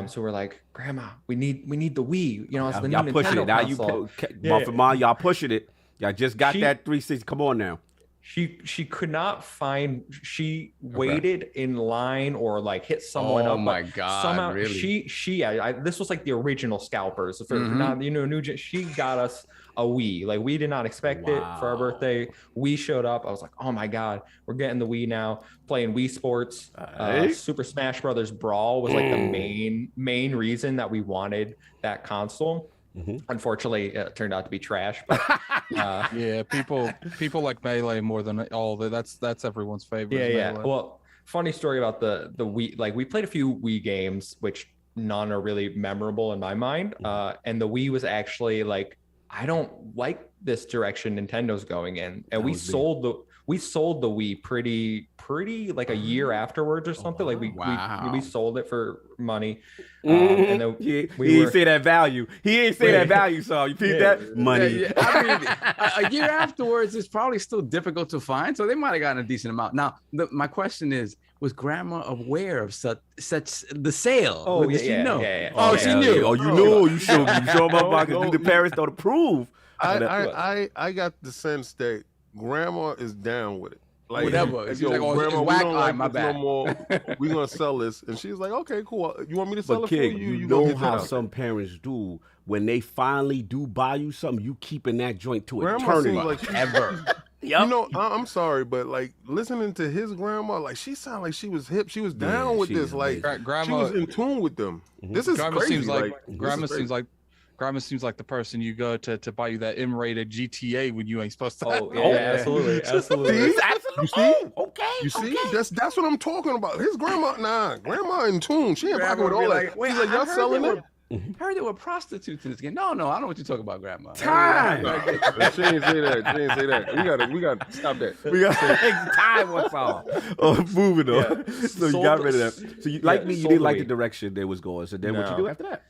Speaker 5: So we're like, Grandma, we need the Wii. It's the new Nintendo console.
Speaker 1: Muffin, y'all pushing it. Y'all just got that 360. Come on now.
Speaker 5: She could not find. She waited in line or hit someone up.
Speaker 7: Oh my God!
Speaker 5: Somehow
Speaker 7: really?
Speaker 5: This was the original scalpers. Not new. She got us a Wii. We did not expect it for our birthday. Wii showed up. I was like, oh my God, we're getting the Wii now. Playing Wii Sports. Super Smash Brothers Brawl was the main reason that we wanted that console. Unfortunately, it turned out to be trash. But,
Speaker 2: people like Melee more than all that. That's everyone's favorite.
Speaker 5: Yeah. Well, funny story about the Wii. We played a few Wii games, which none are really memorable in my mind. And the Wii was actually I don't like this direction Nintendo's going in, and we sold we sold the Wii pretty like a year afterwards or something. Like we sold it for money. And then
Speaker 1: he ain't say that value. He ain't say that value, so you repeat that? Money.
Speaker 7: Yeah. I mean, a year afterwards is probably still difficult to find, so they might have gotten a decent amount. Now, my question is, was Grandma aware of such the sale?
Speaker 5: Oh,
Speaker 7: did she know?
Speaker 5: Oh,
Speaker 7: she knew.
Speaker 1: Oh, you knew. You show them up because the parents don't approve.
Speaker 6: I got the sense that Grandma is down with it. Like,
Speaker 7: whatever. She's like, oh,
Speaker 6: Grandma,
Speaker 7: it's whack. All right, my bad.
Speaker 6: No more. We're gonna sell this, and she's like, okay, cool. You want me to sell it for
Speaker 1: kid,
Speaker 6: you?
Speaker 1: You know how some parents do when they finally do buy you something, you keeping that joint to eternity,
Speaker 6: like
Speaker 1: ever.
Speaker 6: Yep. You know, I'm sorry, but like listening to his grandma, like she sounded like she was hip. She was down with this. Like
Speaker 2: grandma,
Speaker 6: she was in tune with them. This is
Speaker 2: grandma
Speaker 6: crazy.
Speaker 2: Grandma seems like the person you go to buy you that M-rated GTA when you ain't supposed to.
Speaker 5: Oh, yeah, absolutely.
Speaker 6: You see? Okay. You see? That's what I'm talking about. His grandma, grandma in tune. She ain't fucking with all that.
Speaker 7: Wait,
Speaker 6: like, y'all selling it?
Speaker 7: Heard there were prostitutes in this game. No, I don't know what you're talking about, Grandma.
Speaker 6: Time. She ain't say that. We got to stop that.
Speaker 1: We got time. What's all? Moving on. Yeah. So you got rid of that. So you me. You didn't like the direction they was going. So then what you do after that?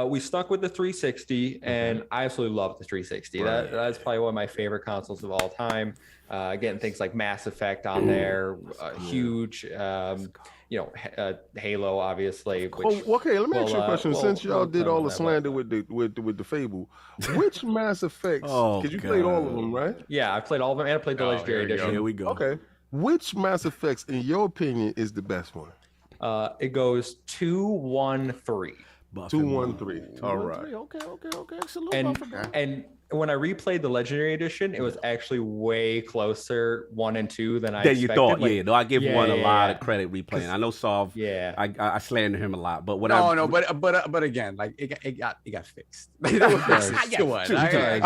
Speaker 5: We stuck with the 360, and I absolutely love the 360. Right. That's probably one of my favorite consoles of all time. Getting things like Mass Effect on there, huge. Halo, obviously. Which,
Speaker 6: okay, let me ask you a question. Since y'all did all the slander with the Fable, which Mass Effects? Because you played all of them, right?
Speaker 5: Yeah, I played all of them, and I played the Legendary Edition.
Speaker 1: Here we go.
Speaker 6: Okay, which Mass Effects, in your opinion, is the best one?
Speaker 5: It goes 2, 1, 3.
Speaker 6: 2, 1, 3. All right.
Speaker 1: Okay.
Speaker 5: And when I replayed the Legendary Edition, it was actually way closer 1 and 2 than I expected.
Speaker 1: You thought, No, I give one a lot of credit replaying. I know Solve. Yeah. I slander him a lot, but when
Speaker 7: but again, like it got fixed. I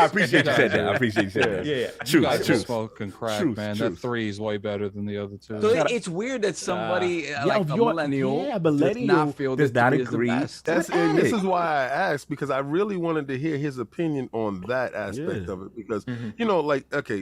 Speaker 1: appreciate you said that. I appreciate you said that.
Speaker 5: Yeah.
Speaker 1: True.
Speaker 2: Smoking crack, man. That 3 is way better than the other 2.
Speaker 7: So it's weird that somebody like a millennial does not feel
Speaker 1: does not agree.
Speaker 6: This is why I asked, because I really wanted to hear his opinion on that aspect of it, because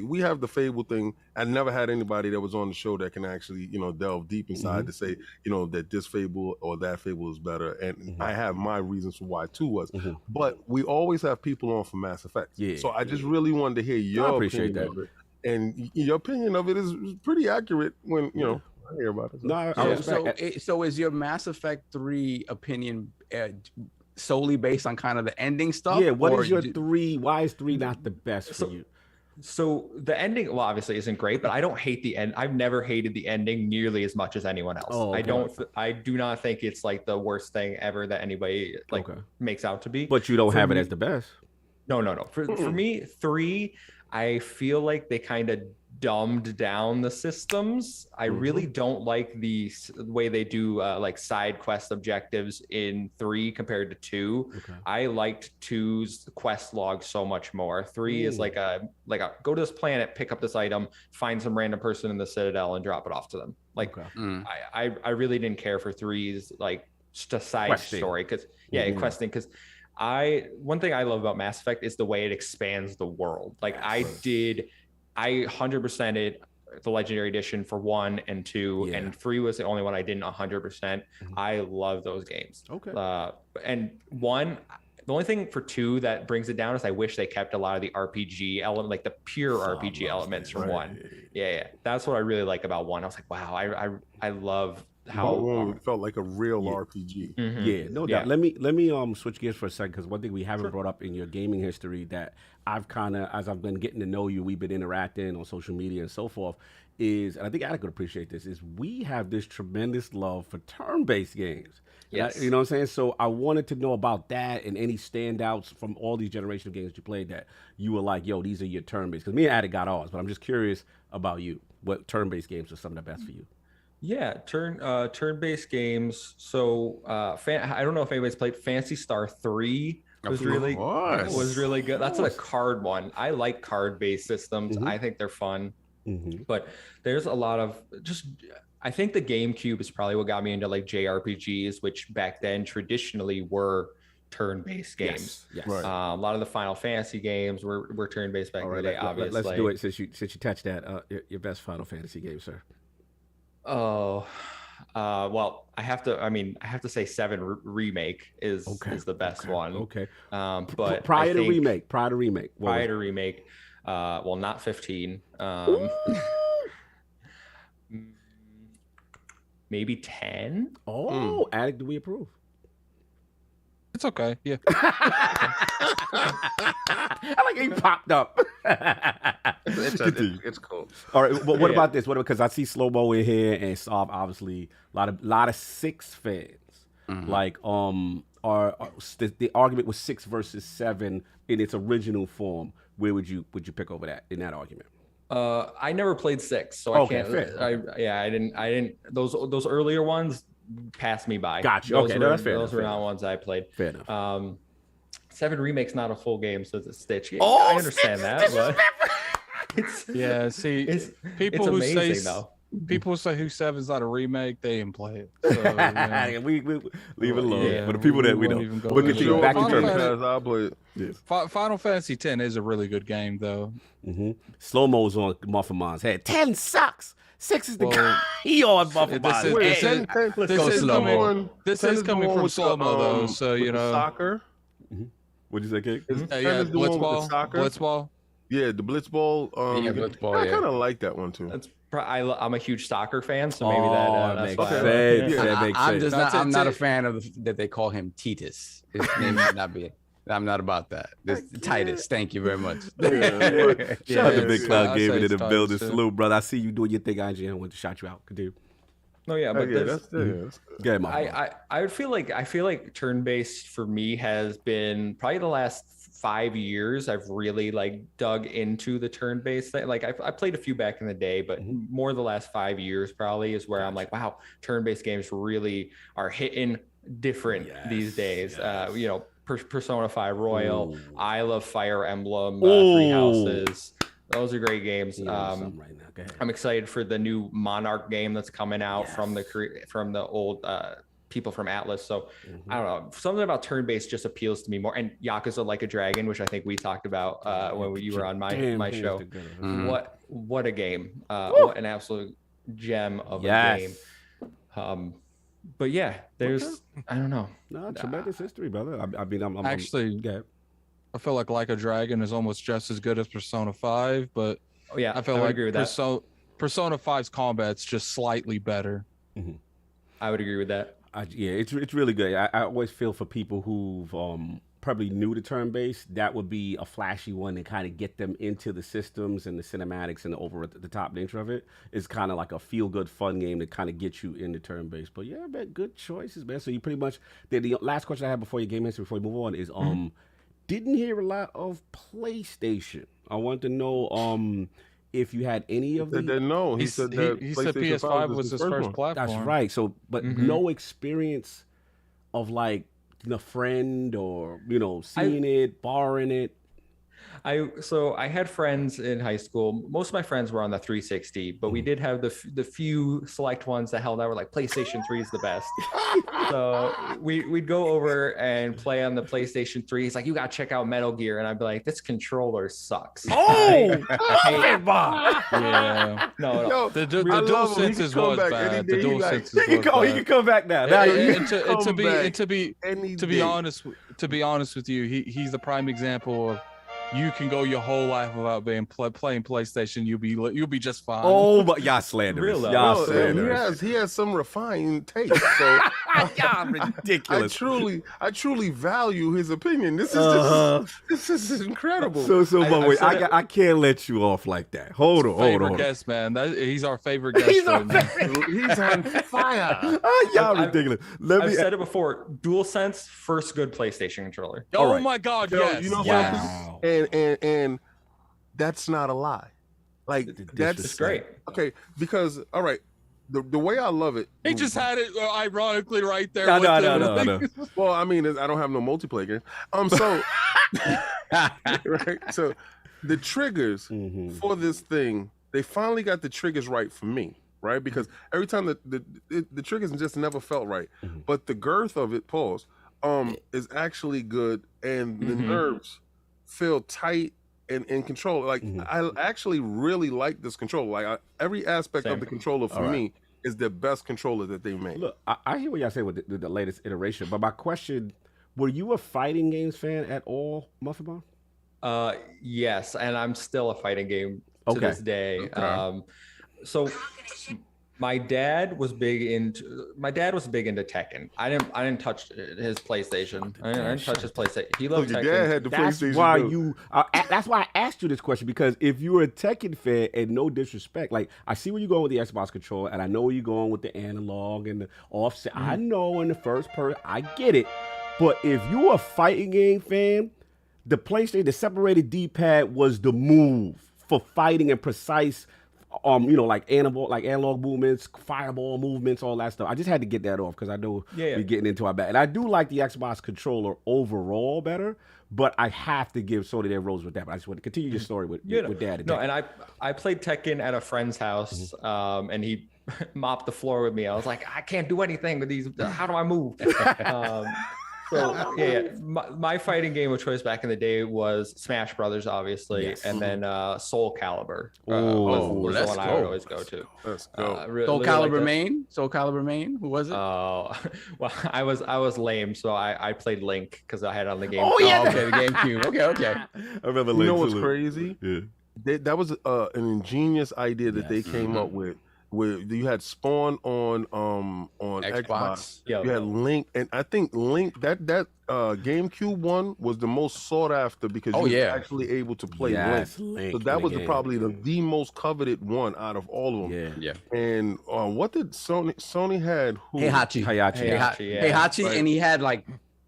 Speaker 6: we have the Fable thing. I never had anybody that was on the show that can actually delve deep inside to say that this Fable or that Fable is better, and I have my reasons for why 2 was. But we always have people on for Mass Effect, so I just really wanted to hear your opinion of it, and your opinion of it is pretty accurate when I hear about it.
Speaker 7: So is your Mass Effect 3 opinion solely based on kind of the ending stuff?
Speaker 1: Yeah, what is your 3? Why is 3 not the best for you?
Speaker 5: So the ending, well, obviously isn't great, but I don't hate the end. I've never hated the ending nearly as much as anyone else. Oh, okay. I do not think it's like the worst thing ever that anybody makes out to be.
Speaker 1: But you don't have it as the best.
Speaker 5: No. For me, 3, I feel like they kind of dumbed down the systems. I really don't like the way they do like side quest objectives in 3 compared to 2. I liked 2's quest log so much more. 3 is like a go to this planet, pick up this item, find some random person in the Citadel and drop it off to them. Like I really didn't care for 3's like just a side questing story, because questing, because one thing I love about Mass Effect is the way it expands the world. Like I 100%ed the Legendary Edition for 1 and 2, and 3 was the only one I didn't 100%. I love those games. And 1, the only thing for 2 that brings it down is I wish they kept a lot of the RPG element, like the pure RPG elements from 1. That's what I really like about 1. I was like, wow, I love how
Speaker 6: it felt like a real RPG.
Speaker 1: No doubt. Let me switch gears for a second, because one thing we haven't brought up in your gaming history that I've kind of, as I've been getting to know you, we've been interacting on social media and so forth, is, and I think Attic would appreciate this, is we have this tremendous love for turn-based games.
Speaker 5: Yes.
Speaker 1: You know what I'm saying? So I wanted to know about that and any standouts from all these generation of games you played that you were like, yo, these are your turn-based. Because me and Attic got ours, but I'm just curious about you. What turn-based games are some of the best for you?
Speaker 5: Yeah, turn-based games. So I don't know if anybody's played Phantasy Star 3. Was really good. That's a card one. I like card-based systems. I think they're fun. But there's a lot of I think the GameCube is probably what got me into like JRPGs, which back then traditionally were turn-based games.
Speaker 1: Yes.
Speaker 6: Right.
Speaker 5: A lot of the Final Fantasy games were turn-based back in the day. Obviously,
Speaker 1: let's do it since you touched that. Your best Final Fantasy game, sir.
Speaker 5: Oh, well, I have to say 7 remake is the best one.
Speaker 1: Okay.
Speaker 5: But
Speaker 1: prior to remake.
Speaker 5: Well, not 15. Maybe 10.
Speaker 1: Oh, Addict, do we approve?
Speaker 2: It's okay. Yeah.
Speaker 1: I like he popped up.
Speaker 6: It's cool.
Speaker 1: All right, but what about this? Because I see Slow Mo in here and Soft, obviously a lot of 6 fans. Like the argument was 6 versus 7 in its original form. Where would you pick over that in that argument?
Speaker 5: I never played 6, so I can't.
Speaker 1: Fair.
Speaker 5: I didn't. Those earlier ones passed me by.
Speaker 1: Gotcha.
Speaker 5: Those
Speaker 1: Okay,
Speaker 5: were,
Speaker 1: that's fair.
Speaker 5: Those were not ones I played.
Speaker 1: Fair enough.
Speaker 5: 7 remake's not a full game, so it's a Stitch. Yeah, I understand that, but
Speaker 2: see, people
Speaker 5: it's
Speaker 2: who
Speaker 5: amazing,
Speaker 2: say
Speaker 5: though.
Speaker 2: people who say who 7's not a remake, they didn't play it. So,
Speaker 1: we leave it alone.
Speaker 2: Yeah,
Speaker 1: but the people that we
Speaker 2: won't
Speaker 1: know,
Speaker 2: even go
Speaker 1: we'll
Speaker 2: there.
Speaker 1: continue back to
Speaker 2: Final
Speaker 1: Germany.
Speaker 2: Fantasy-
Speaker 6: I played.
Speaker 1: Yes.
Speaker 2: Final Fantasy X is a really good game, though.
Speaker 1: Slow Mo's on MuffinMonster's head. 10 sucks. 6 is the
Speaker 2: Well,
Speaker 1: guy. He on MuffinMonster's
Speaker 2: this
Speaker 1: head.
Speaker 2: This is coming from Slow Mo, though, so you know.
Speaker 6: Soccer.
Speaker 1: What'd you say, Kate?
Speaker 2: Yeah,
Speaker 6: the one with the
Speaker 2: Blitzball.
Speaker 6: soccer?
Speaker 2: Blitzball.
Speaker 6: Yeah, the Blitzball.
Speaker 7: Blitzball,
Speaker 6: I
Speaker 7: yeah.
Speaker 6: kind of like that one too.
Speaker 5: I'm a huge soccer fan, so maybe
Speaker 1: that
Speaker 5: that's
Speaker 1: makes
Speaker 5: why.
Speaker 1: sense. That makes
Speaker 7: I'm
Speaker 1: sense.
Speaker 7: just
Speaker 2: That's
Speaker 7: not. I'm
Speaker 2: it.
Speaker 7: not a fan of that they call him Titus. His name might not be. I'm not about that. This Titus. Thank you very much.
Speaker 1: Shout out to Big Cloud
Speaker 2: I'll
Speaker 1: Gaming
Speaker 2: say
Speaker 1: in the
Speaker 2: it's
Speaker 1: building.
Speaker 2: too.
Speaker 1: Salute, brother. I see you doing your thing, IGN. I want to shout you out. Continue.
Speaker 5: No, yeah, but
Speaker 6: yeah,
Speaker 5: there's-
Speaker 6: that's good.
Speaker 1: Go ahead, Mike.
Speaker 5: I would feel like turn-based for me has been probably the last 5 years. I've really like dug into the turn-based thing. Like I played a few back in the day, but more the last 5 years probably is where I'm like, wow, turn-based games really are hitting different these days. You know, Persona 5 Royal, I love Fire Emblem, Three Houses. Those are great games.
Speaker 1: Right now. Go ahead.
Speaker 5: I'm excited for the new Monarch game that's coming out from the old people from Atlas. So I don't know, something about turn-based just appeals to me more. And Yakuza Like a Dragon, which I think we talked about when you were on my show. What a game! What an absolute gem of a game. But yeah, there's I don't know.
Speaker 1: No, tremendous history, brother. I mean, I'm
Speaker 2: Actually,
Speaker 1: go ahead.
Speaker 2: I feel like a Dragon is almost just as good as Persona 5, but
Speaker 5: Oh yeah,
Speaker 2: I feel
Speaker 5: would
Speaker 2: like
Speaker 5: agree with that.
Speaker 2: Persona 5's combat's just slightly better.
Speaker 5: I would agree with that.
Speaker 1: It's really good. I always feel for people who've probably new to turn-based, that would be a flashy one to kind of get them into the systems and the cinematics and the over-the-top nature of it. It's kind of like a feel-good, fun game to kind of get you into turn-based. But yeah, man, good choices, man. So you pretty much, the last question I have before your game history, before we move on, is didn't hear a lot of PlayStation. I want to know if you had any of the.
Speaker 6: No, he said that
Speaker 2: he said
Speaker 6: PlayStation
Speaker 2: PS5 was his first
Speaker 6: one.
Speaker 2: platform.
Speaker 1: That's right. So, but no experience of like a friend or seeing it, borrowing it.
Speaker 5: I had friends in high school. Most of my friends were on the 360, but we did have the few select ones that held out were like PlayStation 3 is the best. So we'd go over and play on the PlayStation 3. He's like, you gotta check out Metal Gear, and I'd be like, this controller sucks.
Speaker 1: Oh,
Speaker 2: Yeah.
Speaker 5: No.
Speaker 2: The dual senses was bad. The dual senses was bad.
Speaker 1: He can come back now.
Speaker 2: To be honest with you, he's the prime example of you can go your whole life without being playing PlayStation. You'll be just fine.
Speaker 1: Oh, but y'all slanderous.
Speaker 5: Real,
Speaker 1: Y'all
Speaker 6: No,
Speaker 1: slanderous.
Speaker 6: he has some refined taste. So
Speaker 1: Y'all ridiculous.
Speaker 6: I truly value his opinion. This is this is incredible.
Speaker 1: So, but wait, I can't let you off like that. Hold on.
Speaker 2: Favorite guest, man. He's our favorite guest.
Speaker 1: He's our
Speaker 6: He's on fire.
Speaker 1: Y'all ridiculous.
Speaker 5: I've said it before. DualSense, first good PlayStation controller.
Speaker 2: Oh
Speaker 1: right.
Speaker 2: my God,
Speaker 6: Yo,
Speaker 2: yes.
Speaker 6: you know
Speaker 1: Wow.
Speaker 6: and that's not a lie. Like that's
Speaker 5: It's great.
Speaker 6: Okay, because all right, the way I love it.
Speaker 2: He just had it ironically right there.
Speaker 1: No.
Speaker 6: Well, I mean, I don't have no multiplayer game. So right. So the triggers for this thing, they finally got the triggers right for me, right? Because every time the triggers just never felt right. But the girth of it, is actually good, and the nerves feel tight and in control. Like I actually really like this controller. Like every aspect of the controller for me is the best controller that they made.
Speaker 1: Look, I hear what y'all say with the latest iteration, but my question: were you a fighting games fan at all, MuffinMonster?
Speaker 5: Yes, and I'm still a fighting game to this day. So my dad was big into Tekken. I didn't touch his PlayStation. I didn't touch his PlayStation. He loved Tekken.
Speaker 6: Your dad had the
Speaker 1: That's
Speaker 6: PlayStation.
Speaker 1: why that's why I asked you this question, because if you're a Tekken fan, and no disrespect, like I see where you're going with the Xbox controller, and I know where you're going with the analog and the offset. I know in the first person, I get it. But if you're a fighting game fan, the PlayStation, the separated D-pad was the move for fighting and precise, like analog movements, fireball movements, all that stuff. I just had to get that off because I know we're getting into our back. And I do like the Xbox controller overall better, but I have to give Sony their rose with that. But I just want to continue your story with Dad.
Speaker 5: No, and I played Tekken at a friend's house, and he mopped the floor with me. I was like, I can't do anything with these. How do I move? So my fighting game of choice back in the day was Smash Brothers, obviously, and then Soul Calibur was the one I would always go to.
Speaker 6: Let's go.
Speaker 7: Soul Calibur main? Soul Calibur main? Who was it?
Speaker 5: Well, I was lame, so I played Link because I had it on the game.
Speaker 7: Oh yeah, okay, the GameCube. Okay.
Speaker 1: I remember Link.
Speaker 6: You know what's crazy? Yeah. That was an ingenious idea that they came up with. Where you had Spawn on Xbox. You had Link, and I think Link that GameCube one was the most sought after because you were actually able to play Link. So that was probably the most coveted one out of all of them.
Speaker 7: Yeah.
Speaker 6: And what did Sony had?
Speaker 7: Heihachi,
Speaker 5: right.
Speaker 7: And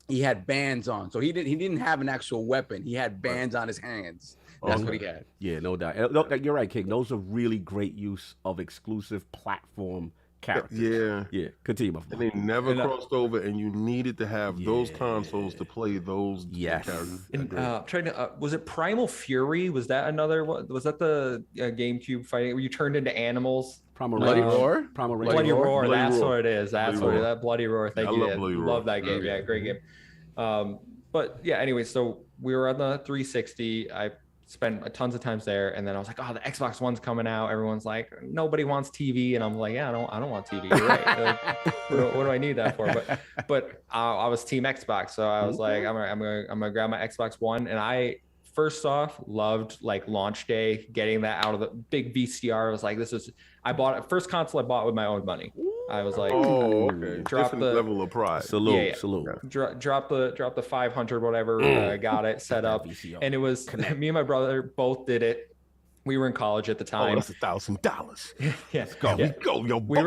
Speaker 7: he had bands on, so he didn't have an actual weapon. He had bands on his hands. That's what he had.
Speaker 1: Yeah, no doubt. You're right, King. Those are really great use of exclusive platform characters. Yeah. Continue, my friend.
Speaker 6: And they never crossed over, and you needed to have those consoles to play those characters.
Speaker 5: And was it Primal Fury? Was that another one? Was that the GameCube fighting where you turned into animals?
Speaker 7: Bloody Roar?
Speaker 5: Bloody Roar. That's what it is. That's what it is. That Bloody Roar. Thank you. Love that game. Yeah, great game. But yeah, anyway, so we were on the 360. I spent tons of times there, and then I was like, oh, the Xbox One's coming out. Everyone's like, nobody wants TV, and I'm like, yeah, I don't want TV. You're right. Like, what do I need that for? But I was Team Xbox, so I was like, I'm gonna grab my Xbox One, and I first off loved like launch day, getting that out of the big VCR. I was like, I bought it first console I bought with my own money. I was like,
Speaker 6: drop the level of pride.
Speaker 1: Salute.
Speaker 5: Drop the 500 whatever. I got it set up, and it was me and my brother both did it. We were in college at the time.
Speaker 6: That's $1,000.
Speaker 5: Yeah,
Speaker 6: let's go. We go. Yo,
Speaker 5: we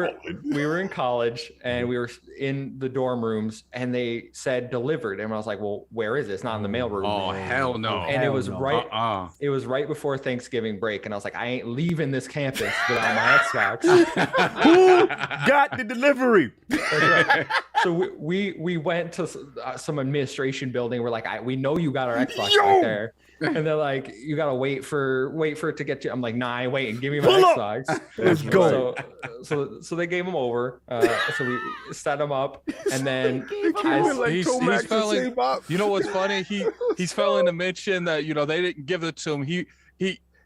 Speaker 5: were in college, and we were in the dorm rooms, and they said delivered, and I was like, well, where is it? It's not in the mailroom.
Speaker 7: Oh hell no!
Speaker 5: And it was right. It was right before Thanksgiving break, and I was like, I ain't leaving this campus without my Xbox.
Speaker 1: Who got the delivery?
Speaker 5: That's right. So we went to some administration building. We're like, we know you got our Xbox right there. And they're like, you gotta wait for it to get to. I'm like, nah, I wait and give me my Xbox.
Speaker 1: Let's go.
Speaker 5: So they gave him over. So we set him up, and then
Speaker 2: he's failing. You know what's funny? He's failing to mention that they didn't give it to him.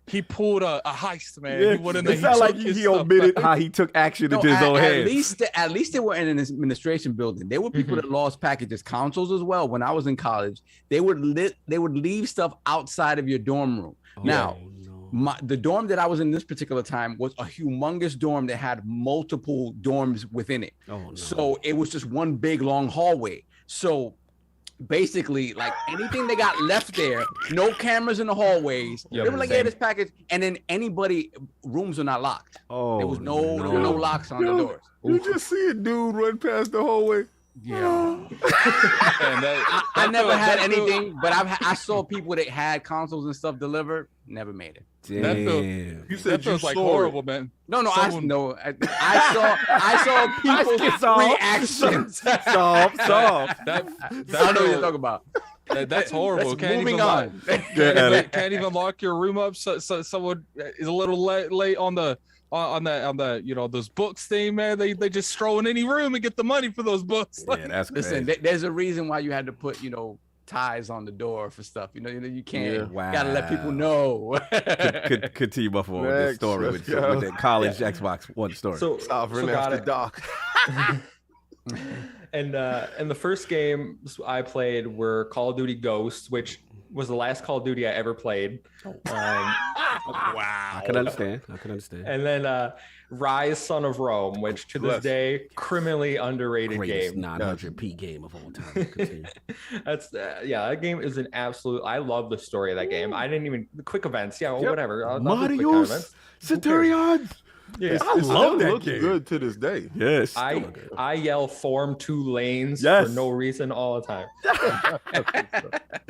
Speaker 2: He pulled a heist, man.
Speaker 1: Yeah,
Speaker 2: he went in there.
Speaker 1: It sounds like he omitted how he took action into his own hands.
Speaker 7: At least they were in an administration building. There were people that lost packages, consoles as well. When I was in college, they would leave stuff outside of your dorm room. The dorm that I was in this particular time was a humongous dorm that had multiple dorms within it. So it was just one big long hallway. So basically, like anything they got left there, no cameras in the hallways. They were like, this package, and then rooms are not locked. There was no locks on the doors.
Speaker 6: You just see a dude run past the hallway.
Speaker 7: Yeah. I never had anything, but I saw people that had consoles and stuff delivered, never made it.
Speaker 1: Damn.
Speaker 2: That feels like horrible, man.
Speaker 7: No, I saw people's reactions.
Speaker 1: Soft.
Speaker 7: I know what you're talking about.
Speaker 2: That's horrible.
Speaker 7: Moving on.
Speaker 2: Can't even lock your room up. So someone is a little late on the on that those books thing, man. They just stroll in any room and get the money for those books.
Speaker 1: Yeah, that's crazy.
Speaker 7: Listen, there's a reason why you had to put ties on the door for stuff. You can't.
Speaker 1: Wow.
Speaker 7: Gotta let people know.
Speaker 1: Continue Buffalo with this story with that college Xbox One story.
Speaker 6: So after dark.
Speaker 5: And the first game I played were Call of Duty Ghosts, which was the last Call of Duty I ever played.
Speaker 1: Wow. I can understand.
Speaker 5: And then Rise, Son of Rome, which to this day, criminally underrated
Speaker 1: Greatest
Speaker 5: game.
Speaker 1: 900p game of all time. Continue.
Speaker 5: That's that game is an absolute. I love the story of that game. I didn't even quick events. Yeah, whatever.
Speaker 1: Marius, Centurions.
Speaker 5: Yeah,
Speaker 1: I love that
Speaker 6: looks
Speaker 1: game.
Speaker 6: Good to this day.
Speaker 1: Yes.
Speaker 5: I yell form 2 lanes for no reason all the time.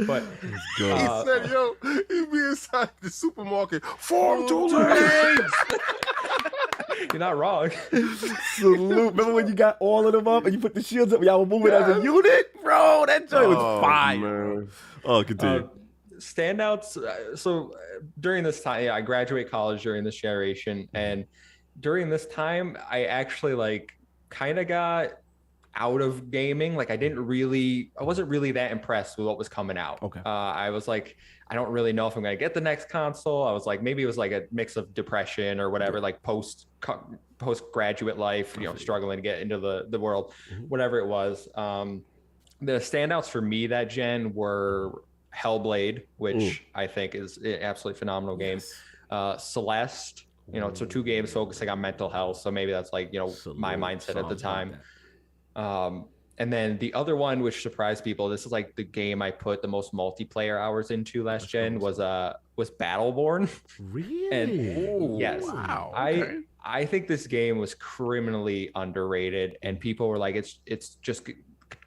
Speaker 5: But
Speaker 6: he said, "Yo, he be inside the supermarket. Form 2 lanes."
Speaker 5: You're not wrong.
Speaker 1: Salute. Remember when you got all of them up and you put the shields up? Y'all were moving as a unit, bro. That joint was fire.
Speaker 6: Man.
Speaker 1: Oh, continue.
Speaker 5: Standouts. So during this time, I graduate college during this generation, and during this time, I actually kind of got out of gaming. I wasn't really that impressed with what was coming out.
Speaker 1: Okay.
Speaker 5: I was like, I don't really know if I'm gonna get the next console. I was like, maybe it was a mix of depression or whatever, postgraduate life, struggling to get into the world, whatever it was. The standouts for me that gen were Hellblade, which I think is an absolutely phenomenal game. Celeste, so 2 games focusing on mental health. So maybe that's my mindset at the time. And then the other one, which surprised people, this is the game I put the most multiplayer hours into last gen was Battleborn.
Speaker 1: Really?
Speaker 5: And yes,
Speaker 1: wow.
Speaker 5: I think this game was criminally underrated, and people were like, it's just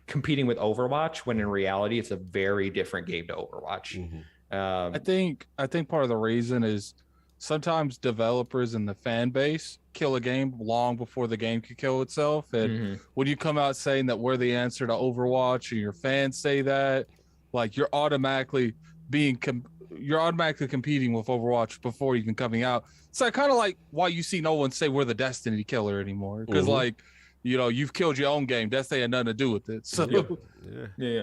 Speaker 5: competing with Overwatch, when in reality it's a very different game to Overwatch.
Speaker 2: I think part of the reason is sometimes developers and the fan base kill a game long before the game could kill itself. And when you come out saying that we're the answer to Overwatch and your fans say that, you're automatically competing with Overwatch before even coming out. So kind of why you see no one say we're the Destiny killer anymore, because you've killed your own game. Destiny had nothing to do with it. So
Speaker 5: yeah.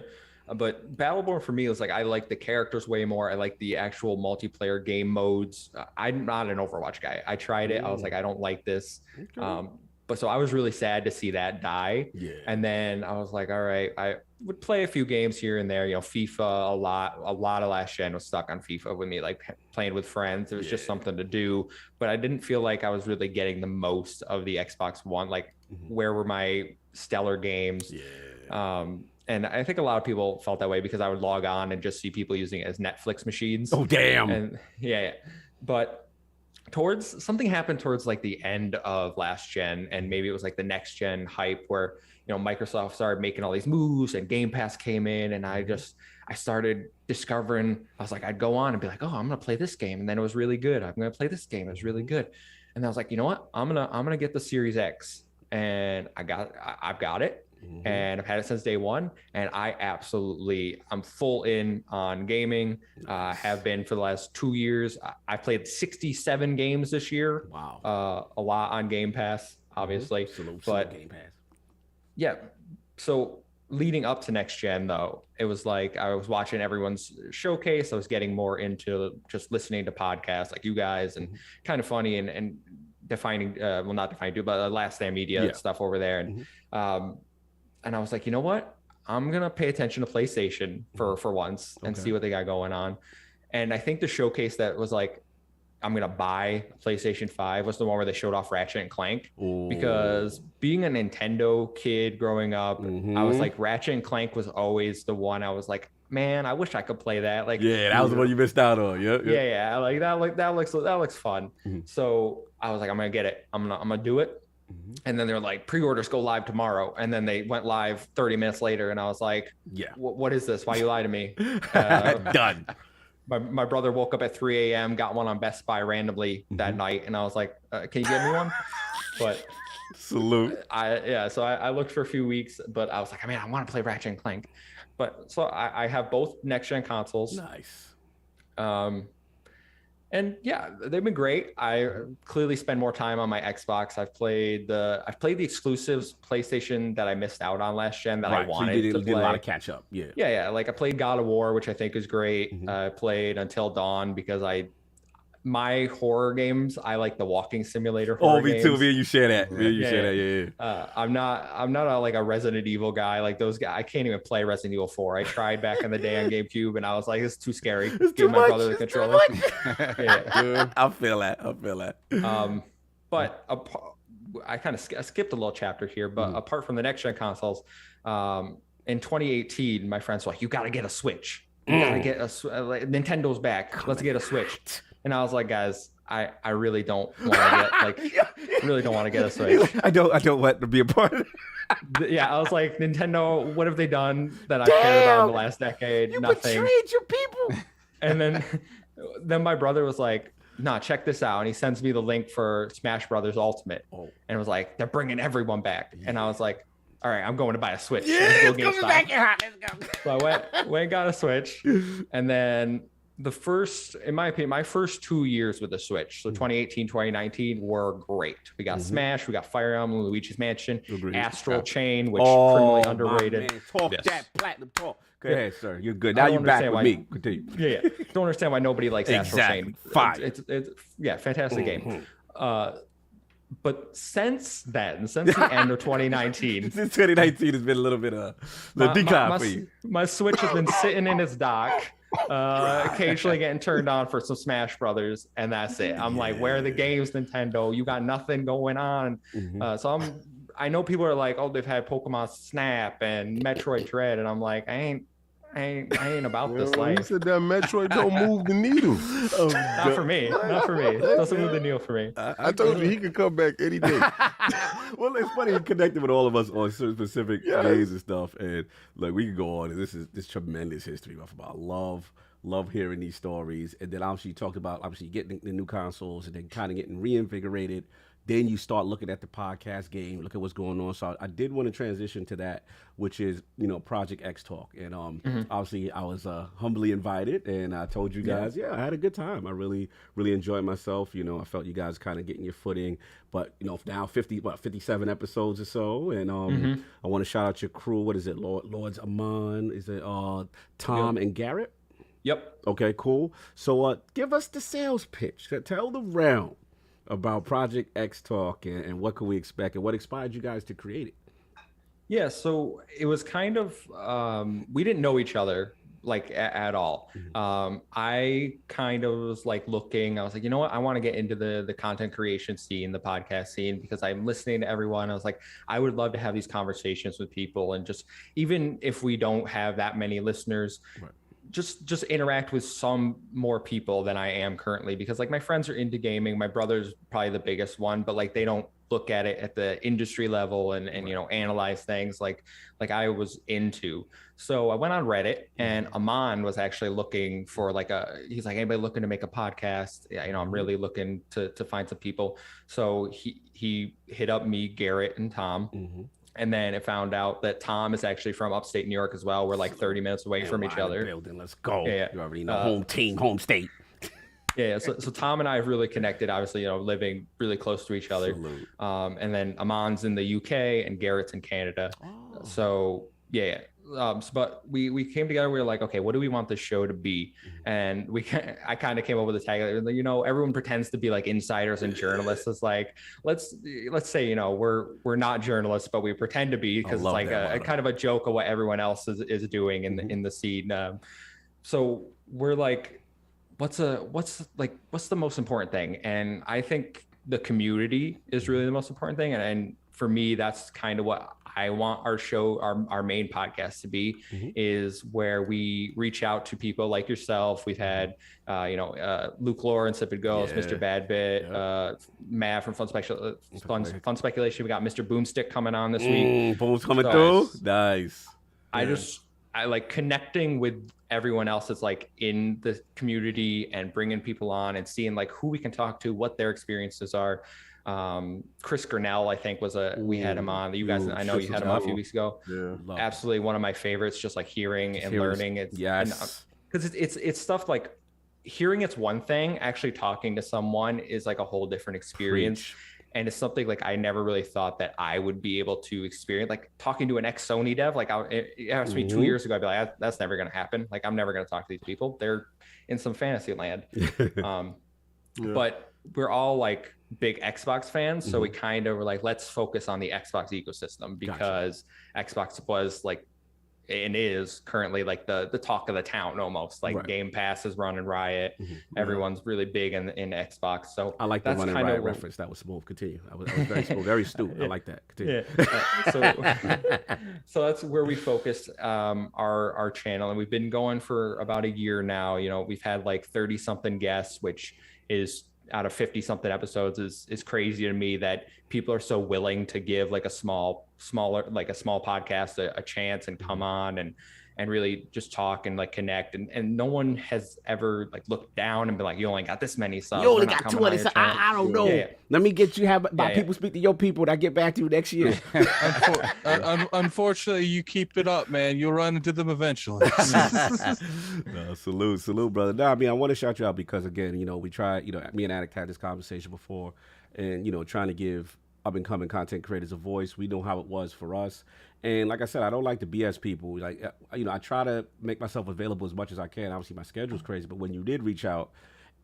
Speaker 5: But Battleborn for me was I like the characters way more. I like the actual multiplayer game modes. I'm not an Overwatch guy. I tried it. I was like, I don't like this. Okay. But so I was really sad to see that die. Yeah. And then I was like, all right, I would play a few games here and there. FIFA a lot of last gen was stuck on FIFA with me, playing with friends. It was just something to do. But I didn't feel like I was really getting the most of the Xbox One. Where were my stellar games? Yeah. And I think a lot of people felt that way because I would log on and just see people using it as Netflix machines.
Speaker 1: Oh, damn.
Speaker 5: And yeah. But something happened towards the end of last gen, and maybe it was the next gen hype where, Microsoft started making all these moves and Game Pass came in, and I started discovering, I'd go on and be like, oh, I'm going to play this game. And then it was really good. I'm going to play this game. It was really good. And I was like, you know what? I'm going to get the Series X, and I've got it. And I've had it since day one, and I'm full in on gaming. Have been for the last 2 years. I played 67 games this year.
Speaker 1: Wow.
Speaker 5: A lot on Game Pass, obviously. But
Speaker 1: Game Pass.
Speaker 5: Yeah. So leading up to next gen, though, it was I was watching everyone's showcase. I was getting more into just listening to podcasts like you guys, and kind of funny and defining, not defining, but Last Stand Media stuff over there. And I was like, you know what? I'm going to pay attention to PlayStation for once and see what they got going on. And I think the showcase that was I'm going to buy PlayStation 5 was the one where they showed off Ratchet and Clank. Ooh. Because being a Nintendo kid growing up, I was Ratchet and Clank was always the one I was like, man, I wish I could play that.
Speaker 1: That was the one you missed out on.
Speaker 5: Yeah. That looks fun. So I was like, I'm going to get it. I'm going to do it. And then they're like, pre-orders go live tomorrow. And then they went live 30 minutes later. And I was like, what is this? Why you lie to me?
Speaker 1: Done.
Speaker 5: My brother woke up at 3 a.m., got one on Best Buy randomly that night. And I was like, can you get me one? But
Speaker 1: salute.
Speaker 5: So I looked for a few weeks, but I was like, I want to play Ratchet and Clank. But so I have both next gen consoles.
Speaker 1: Nice.
Speaker 5: And And yeah, they've been great. I clearly spend more time on my Xbox. I've played the exclusives PlayStation that I missed out on last gen that I wanted to play.
Speaker 1: Did a lot of catch up. Yeah.
Speaker 5: Yeah. Like I played God of War, which I think is great. I played Until Dawn because my horror games, I like the walking simulator horror
Speaker 1: me
Speaker 5: games.
Speaker 1: too. Me and you share that.
Speaker 5: I'm not like a Resident Evil guy. Like those guys, I can't even play Resident Evil 4. I tried back in the day on GameCube, and I was like, it's too scary. Give my brother the controller.
Speaker 1: I feel that.
Speaker 5: But I kind of skipped a little chapter here. But apart from the next gen consoles, in 2018, my friends were like, you got to get a Switch. You got to get Nintendo's back. Let's get a Switch. And I was like, guys, I really don't want to get a Switch.
Speaker 1: I don't want to be a part of it.
Speaker 5: Yeah, I was like, Nintendo, what have they done that I cared about in the last decade?
Speaker 1: You
Speaker 5: Nothing.
Speaker 1: betrayed your people.
Speaker 5: And then my brother was like, nah, check this out. And he sends me the link for Smash Brothers Ultimate. And it was like, they're bringing everyone back. And I was like, all right, I'm going to buy a Switch.
Speaker 1: Let's go back. Let's go.
Speaker 5: So I went and got a Switch. And then in my opinion, my first 2 years with the Switch, so 2018, 2019 were great. We got Smash, we got Fire Emblem, Luigi's Mansion, Astral Chain, which criminally underrated.
Speaker 1: Talk that platinum talk. Go ahead, sir. You're good. Now you're back with me. Continue.
Speaker 5: Yeah. Don't understand why nobody likes Astral Chain. It's fantastic game. But since the end of 2019,
Speaker 1: since 2019 has been a little bit of the decline for you.
Speaker 5: My Switch has been sitting in its dock. Occasionally getting turned on for some Smash Brothers, and that's it. I'm like, where are the games, Nintendo? You got nothing going on. I know people are like, oh, they've had Pokemon Snap and Metroid Dread, and I'm like, I ain't about this life.
Speaker 6: You said that Metroid don't move the needle.
Speaker 5: Not for me. It doesn't move the needle for me.
Speaker 6: I told you he could come back any day.
Speaker 1: Well, it's funny, he connected with all of us on certain specific days and stuff, and like we could go on. And this is tremendous history about love hearing these stories, and then obviously you talked about getting the new consoles and then kind of getting reinvigorated. Then you start looking at the podcast game, look at what's going on. So I did want to transition to that, which is, ProjectXTalk. And obviously I was humbly invited, and I told you guys, I had a good time. I really, really enjoyed myself. I felt you guys kind of getting your footing. But, now 57 episodes or so. And I want to shout out your crew. What is it? Lords Amon? Is it Tom and Garrett?
Speaker 5: Yep.
Speaker 1: Okay, cool. So give us the sales pitch. Tell the realm about ProjectXTalk and what can we expect and what inspired you guys to create it.
Speaker 5: Yeah, so it was kind of we didn't know each other like at all. I kind of was like looking, I was like, you know what, I want to get into the content creation scene, the podcast scene, because I'm listening to everyone. I was like, I would love to have these conversations with people, and just even if we don't have that many listeners, just interact with some more people than I am currently, because like my friends are into gaming. My brother's probably the biggest one, but like they don't look at it at the industry level and analyze things like I was into. So I went on Reddit, and Amon was actually looking for he's like, anybody looking to make a podcast? I'm really looking to find some people. So he hit up me, Garrett, and Tom. And then it found out that Tom is actually from upstate New York as well. We're like 30 minutes away from each other.
Speaker 1: Building. Let's go. Yeah. You already know, home team, home state.
Speaker 5: Yeah. So Tom and I have really connected, obviously, living really close to each other. And then Amon's in the UK and Garrett's in Canada. So yeah. But we came together. We were like, okay, what do we want this show to be? And I kind of came up with a tagline. Everyone pretends to be like insiders and journalists. It's like, let's say, we're not journalists, but we pretend to be, because it's like a kind of a joke of what everyone else is doing in the scene. So we're like, what's the most important thing? And I think the community is really the most important thing. And for me, that's kind of what I want our show, our main podcast to be, is where we reach out to people like yourself. We've had, Luke Lore and Sipid Ghost, Mr. Badbit, Matt from Fun Speculation. We got Mr. Boomstick coming on this week.
Speaker 1: Boom's coming through. Nice.
Speaker 5: I like connecting with everyone else that's like in the community and bringing people on and seeing like who we can talk to, what their experiences are. Chris Grinnell, I think we had him on. You guys, I know you had him on a few weeks ago. Yeah. Absolutely one of my favorites, just like hearing and learning. Because it's stuff like hearing it's one thing, actually talking to someone is like a whole different experience.
Speaker 1: Preach.
Speaker 5: And it's something like I never really thought that I would be able to experience, like talking to an ex-Sony dev. Like it asked me 2 years ago, I'd be like, that's never going to happen. Like, I'm never going to talk to these people. They're in some fantasy land. But we're all like big Xbox fans. So we kind of were like, let's focus on the Xbox ecosystem, because Xbox was like, and is currently like the talk of the town almost. Like Game Pass is running riot. Everyone's really big in Xbox. So
Speaker 1: I like the running riot reference. That was smooth. Continue. I was very smooth, very astute. I like that. Continue.
Speaker 5: So that's where we focused our channel, and we've been going for about a year now. You know, we've had like 30 something guests, which is out of 50 something episodes is crazy to me, that people are so willing to give like a smaller podcast a chance and come on and really just talk and like connect, and no one has ever like looked down and been like, you only got this many subs.
Speaker 1: You only got 200 subs. I don't know. Let me get you people speak to your people and I get back to you next year.
Speaker 2: Unfortunately, you keep it up, man. You'll run into them eventually.
Speaker 1: No, salute, brother. No, I mean, I want to shout you out because, again, you know, we tried, you know, me and Addict had this conversation before, and, you know, trying to give up-and-coming content creators a voice. We know how it was for us. And like I said, I don't like to BS people. Like, you know, I try to make myself available as much as I can. Obviously, my schedule's crazy, but when you did reach out,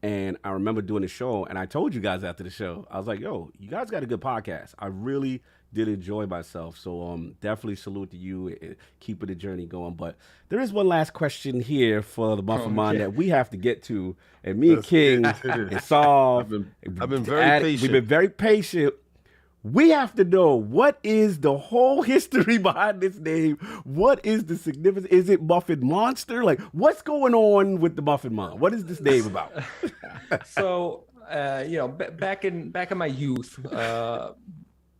Speaker 1: and I remember doing the show, and I told you guys after the show, I was like, yo, you guys got a good podcast. I really did enjoy myself. So definitely salute to you, keeping the journey going. But there is one last question here for the MuffinMon that we have to get to. And me and King and Saul,
Speaker 6: I've been very patient.
Speaker 1: We've been very patient. We have to know, what is the whole history behind this name? What is the significance? Is it MuffinMonster? Like, what's going on with the MuffinMon? What is this name about?
Speaker 5: So, you know, back in my youth,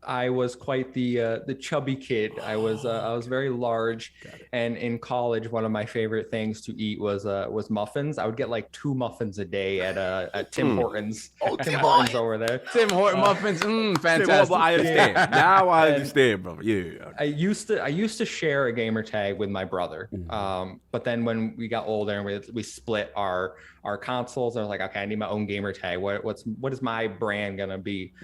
Speaker 5: I was quite the chubby kid. I was very large, and in college, one of my favorite things to eat was muffins. I would get like 2 muffins a day at Tim Hortons.
Speaker 1: Oh,
Speaker 5: Tim Hortons over there.
Speaker 7: Tim Horton muffins, fantastic.
Speaker 1: Well, I understand. Now I understand, brother. Yeah.
Speaker 5: I used to share a gamer tag with my brother. But then when we got older and we split our consoles, I was like, okay, I need my own gamer tag. What is my brand gonna be?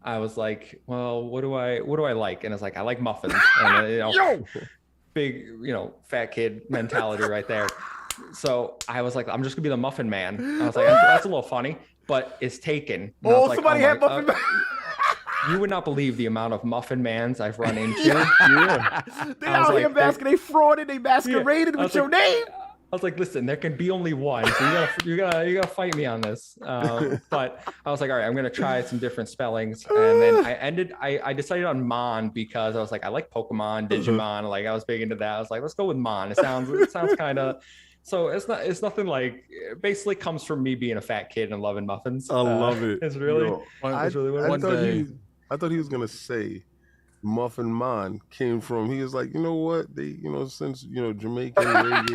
Speaker 5: I was like, well, what do I like? And it's like, I like muffins. And you know, big, you know, fat kid mentality right there. So I was like, I'm just gonna be the Muffin Man. I was like, that's a little funny, but it's taken. And
Speaker 1: Oh, somebody had Muffin Man.
Speaker 5: You would not believe the amount of Muffin Mans I've run into.
Speaker 1: They out here masquerading, they frauded, they masqueraded with your name.
Speaker 5: I was like, listen, there can be only one. So you gotta fight me on this. But I was like, all right, I'm gonna try some different spellings. And then I decided on Mon because I was like, I like Pokemon, Digimon. Like, I was big into that. I was like, let's go with Mon. It sounds kind of. So it's nothing like. It basically comes from me being a fat kid and loving muffins.
Speaker 1: I love it.
Speaker 5: It's really.
Speaker 6: I thought he was gonna say MuffinMon came from. He was like, you know what? They, you know, since, you know, Jamaican reggae,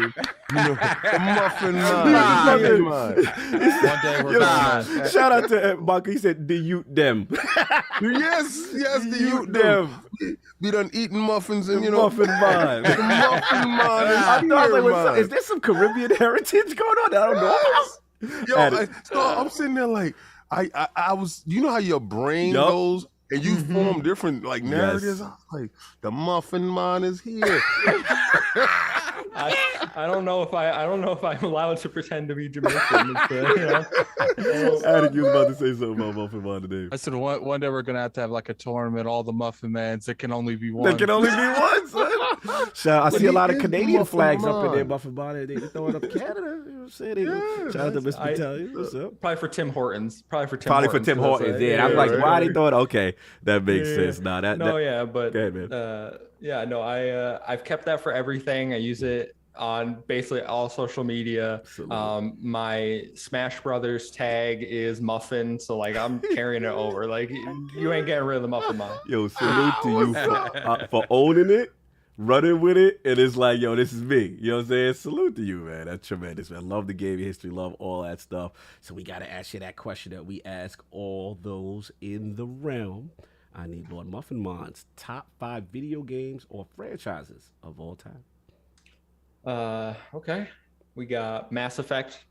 Speaker 6: you know, MuffinMon.
Speaker 2: One day we're gonna.
Speaker 1: Shout out to Mark. He said, "The youth them."
Speaker 6: yes, the youth them. We done eating muffins and, you know,
Speaker 1: MuffinMon.
Speaker 6: MuffinMon is
Speaker 1: I thought,
Speaker 6: here,
Speaker 1: like, is there some Caribbean heritage going on? I don't know.
Speaker 6: Yo, so I'm sitting there like, I was, you know how your brain goes. And you form different like narratives. I was like, the MuffinMon is here.
Speaker 5: I don't know if I'm allowed to pretend to be Jamaican.
Speaker 1: I think you was about to say something about MuffinMon today.
Speaker 2: I said one day we're gonna have like a tournament, all the Muffin Mans. There can only be one.
Speaker 1: There can only be one, son. I see a lot of Canadian flags up in there, MuffinMon. They throw it up Canada. You know what I'm saying? Shout out to Mr. Battalion. What's up?
Speaker 5: Probably for Tim Hortons.
Speaker 1: For Tim Hortons. Yeah. I'm like, why they throw it? Okay, that makes sense. Nah,
Speaker 5: but
Speaker 1: go ahead, man.
Speaker 5: I've kept that for everything. I use it on basically all social media. My Smash Brothers tag is Muffin, so like I'm carrying it over. Like, you ain't getting rid of the MuffinMon.
Speaker 1: Yo, salute to you for owning it, running with it, and it's like, yo, this is me. You know what I'm saying? Salute to you, man. That's tremendous, man. Love the gaming history, love all that stuff. So we got to ask you that question that we ask all those in the realm. I need Lord MuffinMon's top 5 video games or franchises of all time.
Speaker 5: Okay. We got Mass Effect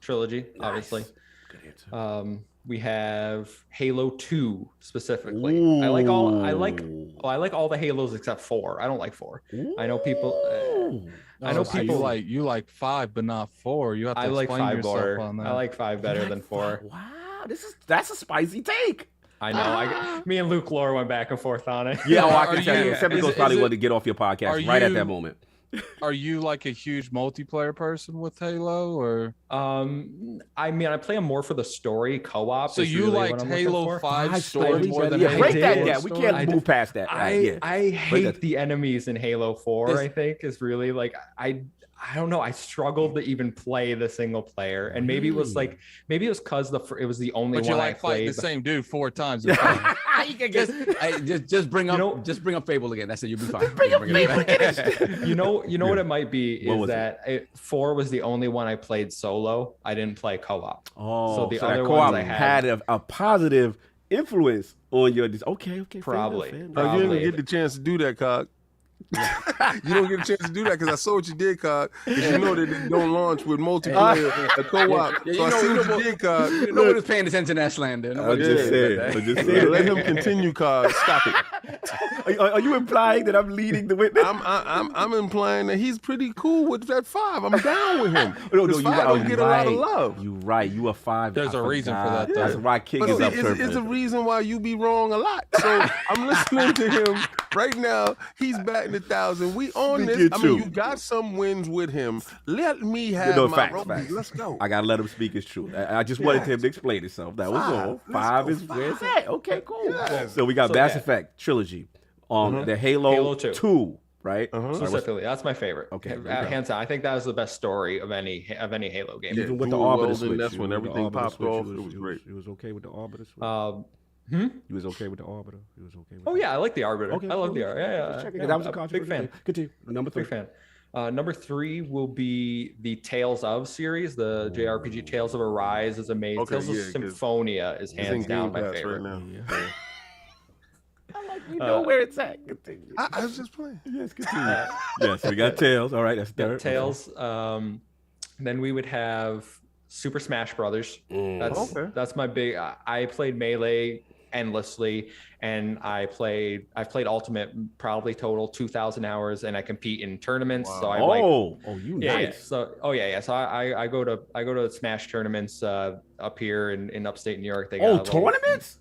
Speaker 5: trilogy, obviously.
Speaker 1: Good answer.
Speaker 5: We have Halo 2 specifically. I like all the Halos except 4. I don't like 4. I know people. I know people
Speaker 2: you like 5, but not 4. You have to
Speaker 5: I like
Speaker 2: explain
Speaker 5: 5
Speaker 2: yourself
Speaker 5: more.
Speaker 2: on that.
Speaker 5: I like 5 better than 4.
Speaker 1: Wow, that's a spicy take.
Speaker 5: I know. Me and Luke Lore went back and forth on it.
Speaker 1: Yeah, I can tell
Speaker 2: you-
Speaker 1: you. Semicos probably wanted to get off your podcast right at that moment.
Speaker 2: Are you like a huge multiplayer person with Halo, or?
Speaker 5: I mean, I play them more for the story co-op.
Speaker 2: So
Speaker 5: is
Speaker 2: you
Speaker 5: really
Speaker 2: liked
Speaker 5: what I'm looking
Speaker 2: Halo
Speaker 5: for.
Speaker 2: 5 story more than Halo
Speaker 1: break
Speaker 2: 4
Speaker 1: that down. We
Speaker 2: story?
Speaker 1: can't move past that.
Speaker 5: I hate the enemies in Halo 4. I think is really like I don't know. I struggled to even play the single player, and maybe it was because it was the only
Speaker 2: But
Speaker 5: one
Speaker 2: you
Speaker 5: I
Speaker 2: like fighting
Speaker 5: played.
Speaker 2: the same dude 4 times.
Speaker 7: Just bring up Fable again. That's it. You'll be fine.
Speaker 1: Bring up Fable.
Speaker 5: You know what it might be
Speaker 1: What
Speaker 5: is
Speaker 1: was
Speaker 5: that 4 was the only one I played solo. I didn't play co-op.
Speaker 1: Oh,
Speaker 5: so the
Speaker 1: that
Speaker 5: other
Speaker 1: co-op
Speaker 5: ones I had
Speaker 1: a positive influence on your. Okay,
Speaker 5: Probably.
Speaker 1: fair enough.
Speaker 6: Oh, you didn't get the chance to do that, Cog. You don't get a chance to do that because I saw what you did, Cog. Because you know that they don't launch with multiplayer, the co-op. So I see what you did, Cog.
Speaker 7: Nobody's paying attention to that slander.
Speaker 1: I'm just saying.
Speaker 6: Let him continue, Cog. Stop it.
Speaker 1: Are you implying that I'm leading the witness?
Speaker 6: I'm implying that he's pretty cool with that 5. I'm down with him.
Speaker 1: No,
Speaker 6: Because 5 don't get a lot of love.
Speaker 1: You right. You a 5.
Speaker 2: There's a reason for that, though.
Speaker 1: That's why King
Speaker 6: But
Speaker 1: is up
Speaker 6: it's a reason why you be wrong a lot. So I'm listening to him right now. He's batting 1,000. We on this. I mean, you got some wins with him. Let me have my
Speaker 1: facts.
Speaker 6: Let's go.
Speaker 1: I gotta let him speak his truth. I just wanted him to explain himself. That was all. 5 is where it's at. Okay, cool.
Speaker 6: Yes.
Speaker 1: So we got Mass Effect trilogy. The Halo 2, right?
Speaker 5: Specifically, that's my favorite.
Speaker 1: Okay,
Speaker 5: hands down. I think that was the best story of any Halo game.
Speaker 1: Even with the
Speaker 6: Dual
Speaker 1: Arbiter
Speaker 6: welding,
Speaker 1: switch.
Speaker 6: that's when everything popped off. It was great.
Speaker 1: It was okay with the Arbiter switch. You was okay with the Arbiter. You was okay with
Speaker 5: Oh yeah, I like the Arbiter.
Speaker 1: Okay,
Speaker 5: I love
Speaker 1: cool.
Speaker 5: the Arbiter. Yeah.
Speaker 1: That was a
Speaker 5: big
Speaker 1: controversial
Speaker 5: fan.
Speaker 1: thing. Continue. Number 3.
Speaker 5: Big fan. Number 3 will be the Tales of series. The JRPG Tales of Arise is amazing.
Speaker 6: Okay,
Speaker 5: Tales of
Speaker 6: 'cause
Speaker 5: Symphonia is
Speaker 6: It's in
Speaker 5: hands down
Speaker 6: Game
Speaker 5: my
Speaker 6: Pass
Speaker 5: favorite.
Speaker 6: right now.
Speaker 1: You know where it's at. Continue.
Speaker 6: I was just playing.
Speaker 1: Yes, continue. Yes, we got Tails. All right, that's third.
Speaker 5: Tales. Then we would have Super Smash Brothers. That's my big. I played Melee endlessly, and I've played Ultimate probably total 2,000 hours, and I compete in tournaments. So I
Speaker 1: you
Speaker 5: yeah,
Speaker 1: nice.
Speaker 5: yeah. So So I go to Smash tournaments up here in upstate New York. They got
Speaker 1: tournaments?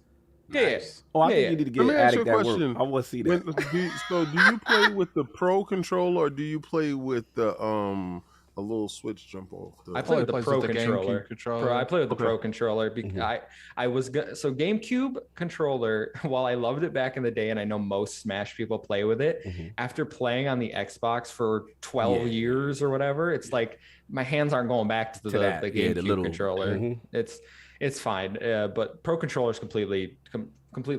Speaker 5: Yeah.
Speaker 1: Oh, I think you need to get
Speaker 6: Let me ask you
Speaker 1: addict
Speaker 6: a
Speaker 1: that
Speaker 6: question.
Speaker 1: work. I want to see that.
Speaker 6: So do you play with the Pro controller or do you play with the a little switch jump off?
Speaker 5: I play with the
Speaker 2: plays
Speaker 5: Pro
Speaker 2: with the
Speaker 5: controller.
Speaker 2: GameCube controller.
Speaker 5: I play with the Pro controller. I was so GameCube controller. While I loved it back in the day, and I know most Smash people play with it, after playing on the Xbox for 12 years or whatever, it's like my hands aren't going back to the GameCube controller. It's fine, but Pro controller is completely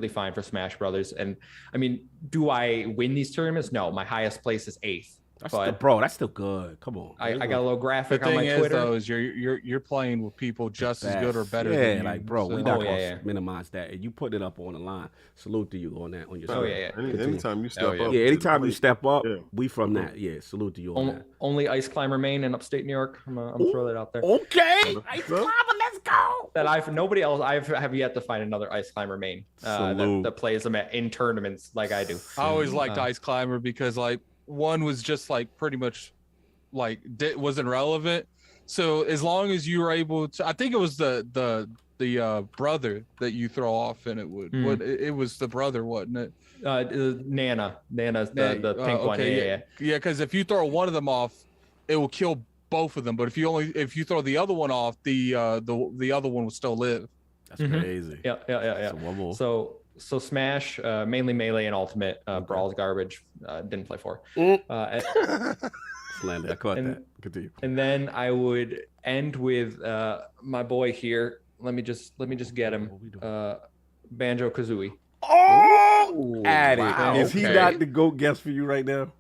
Speaker 5: fine for Smash Brothers. And I mean, do I win these tournaments? No, my highest place is 8th.
Speaker 1: That's still good. Come on.
Speaker 5: I got a little graphic
Speaker 2: The
Speaker 5: on my
Speaker 2: thing is,
Speaker 5: Twitter.
Speaker 2: though, is you're playing with people just as good or better
Speaker 1: Yeah,
Speaker 2: than you.
Speaker 1: like, bro, we
Speaker 2: So-
Speaker 1: not gonna minimize that. And you put it up on the line. Salute to you on that, on your story.
Speaker 6: Anytime you step up.
Speaker 1: Yeah, anytime you step up,
Speaker 6: Yeah.
Speaker 1: we from that. Yeah, salute to you on that.
Speaker 5: Only Ice Climber main in upstate New York. I'm gonna throw that out there.
Speaker 1: Okay, Ice Climber, let's go.
Speaker 5: That nobody else. I have yet to find another Ice Climber main that plays them in tournaments like I do.
Speaker 2: I always liked Ice Climber because like one was just like pretty much like wasn't relevant. So as long as you were able to, I think it was the brother that you throw off, and it would. It was the brother, wasn't it?
Speaker 5: Nana's the pink one. Yeah.
Speaker 2: Because if you throw one of them off, it will kill both of them. But if you throw the other one off, the other one will still live.
Speaker 1: That's crazy.
Speaker 5: Yeah.
Speaker 1: So one more.
Speaker 5: So Smash, mainly Melee and Ultimate. Brawl's garbage. Didn't play 4.
Speaker 1: Slander. I caught that. Continue.
Speaker 5: And then I would end with my boy here. Let me just get him. Banjo Kazooie.
Speaker 1: Oh, at
Speaker 7: wow,
Speaker 1: it. Is he not the GOAT guest for you right now?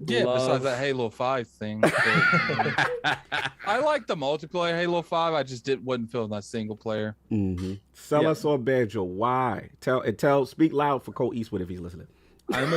Speaker 2: Yeah, besides that Halo 5 thing. I like the multiplayer Halo 5. I just wasn't feeling that single player.
Speaker 1: Sell us on Banjo. Why? Speak loud for Cole Eastwood if he's listening.
Speaker 5: I'm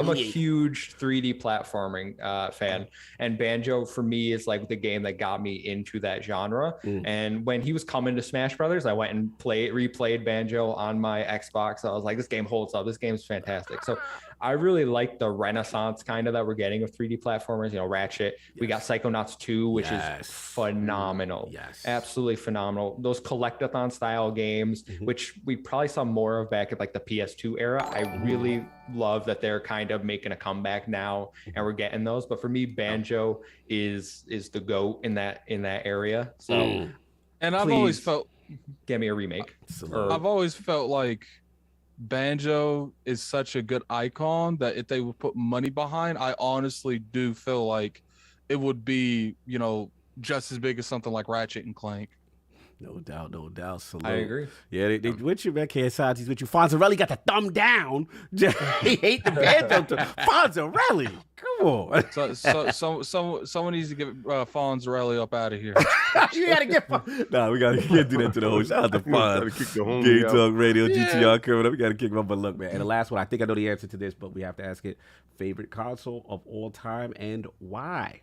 Speaker 5: a huge 3D platforming fan, and Banjo for me is like the game that got me into that genre. And when he was coming to Smash Brothers, I went and replayed Banjo on my Xbox. I was like, this game holds up. This game's fantastic. So I really like the renaissance kind of that we're getting of 3D platformers. You know, Ratchet. We got Psychonauts 2, which is phenomenal. Absolutely phenomenal. Those collectathon style games, which we probably saw more of back at like the PS2 era. I really love that they're kind of making a comeback now, and we're getting those. But for me, Banjo is the GOAT in that area. So,
Speaker 2: and I've always felt,
Speaker 5: get me a remake.
Speaker 2: I've always felt like Banjo is such a good icon that if they would put money behind, I honestly do feel like it would be, you know, just as big as something like Ratchet and Clank.
Speaker 1: No doubt, no doubt. Salute.
Speaker 5: I agree.
Speaker 1: Yeah, they with you, man. KSI's with you. Fonzarelli got the thumb down. He hate the Banjo. Fonzarelli, come on.
Speaker 2: So someone needs to get Fonzarelli up out of here.
Speaker 1: You gotta get. Nah, we can't do that to the whole. Shout out to Fonz. Game Talk Radio, GTR coming up. We gotta kick him up. But look, man. And the last one, I think I know the answer to this, but we have to ask it. Favorite console of all time and why?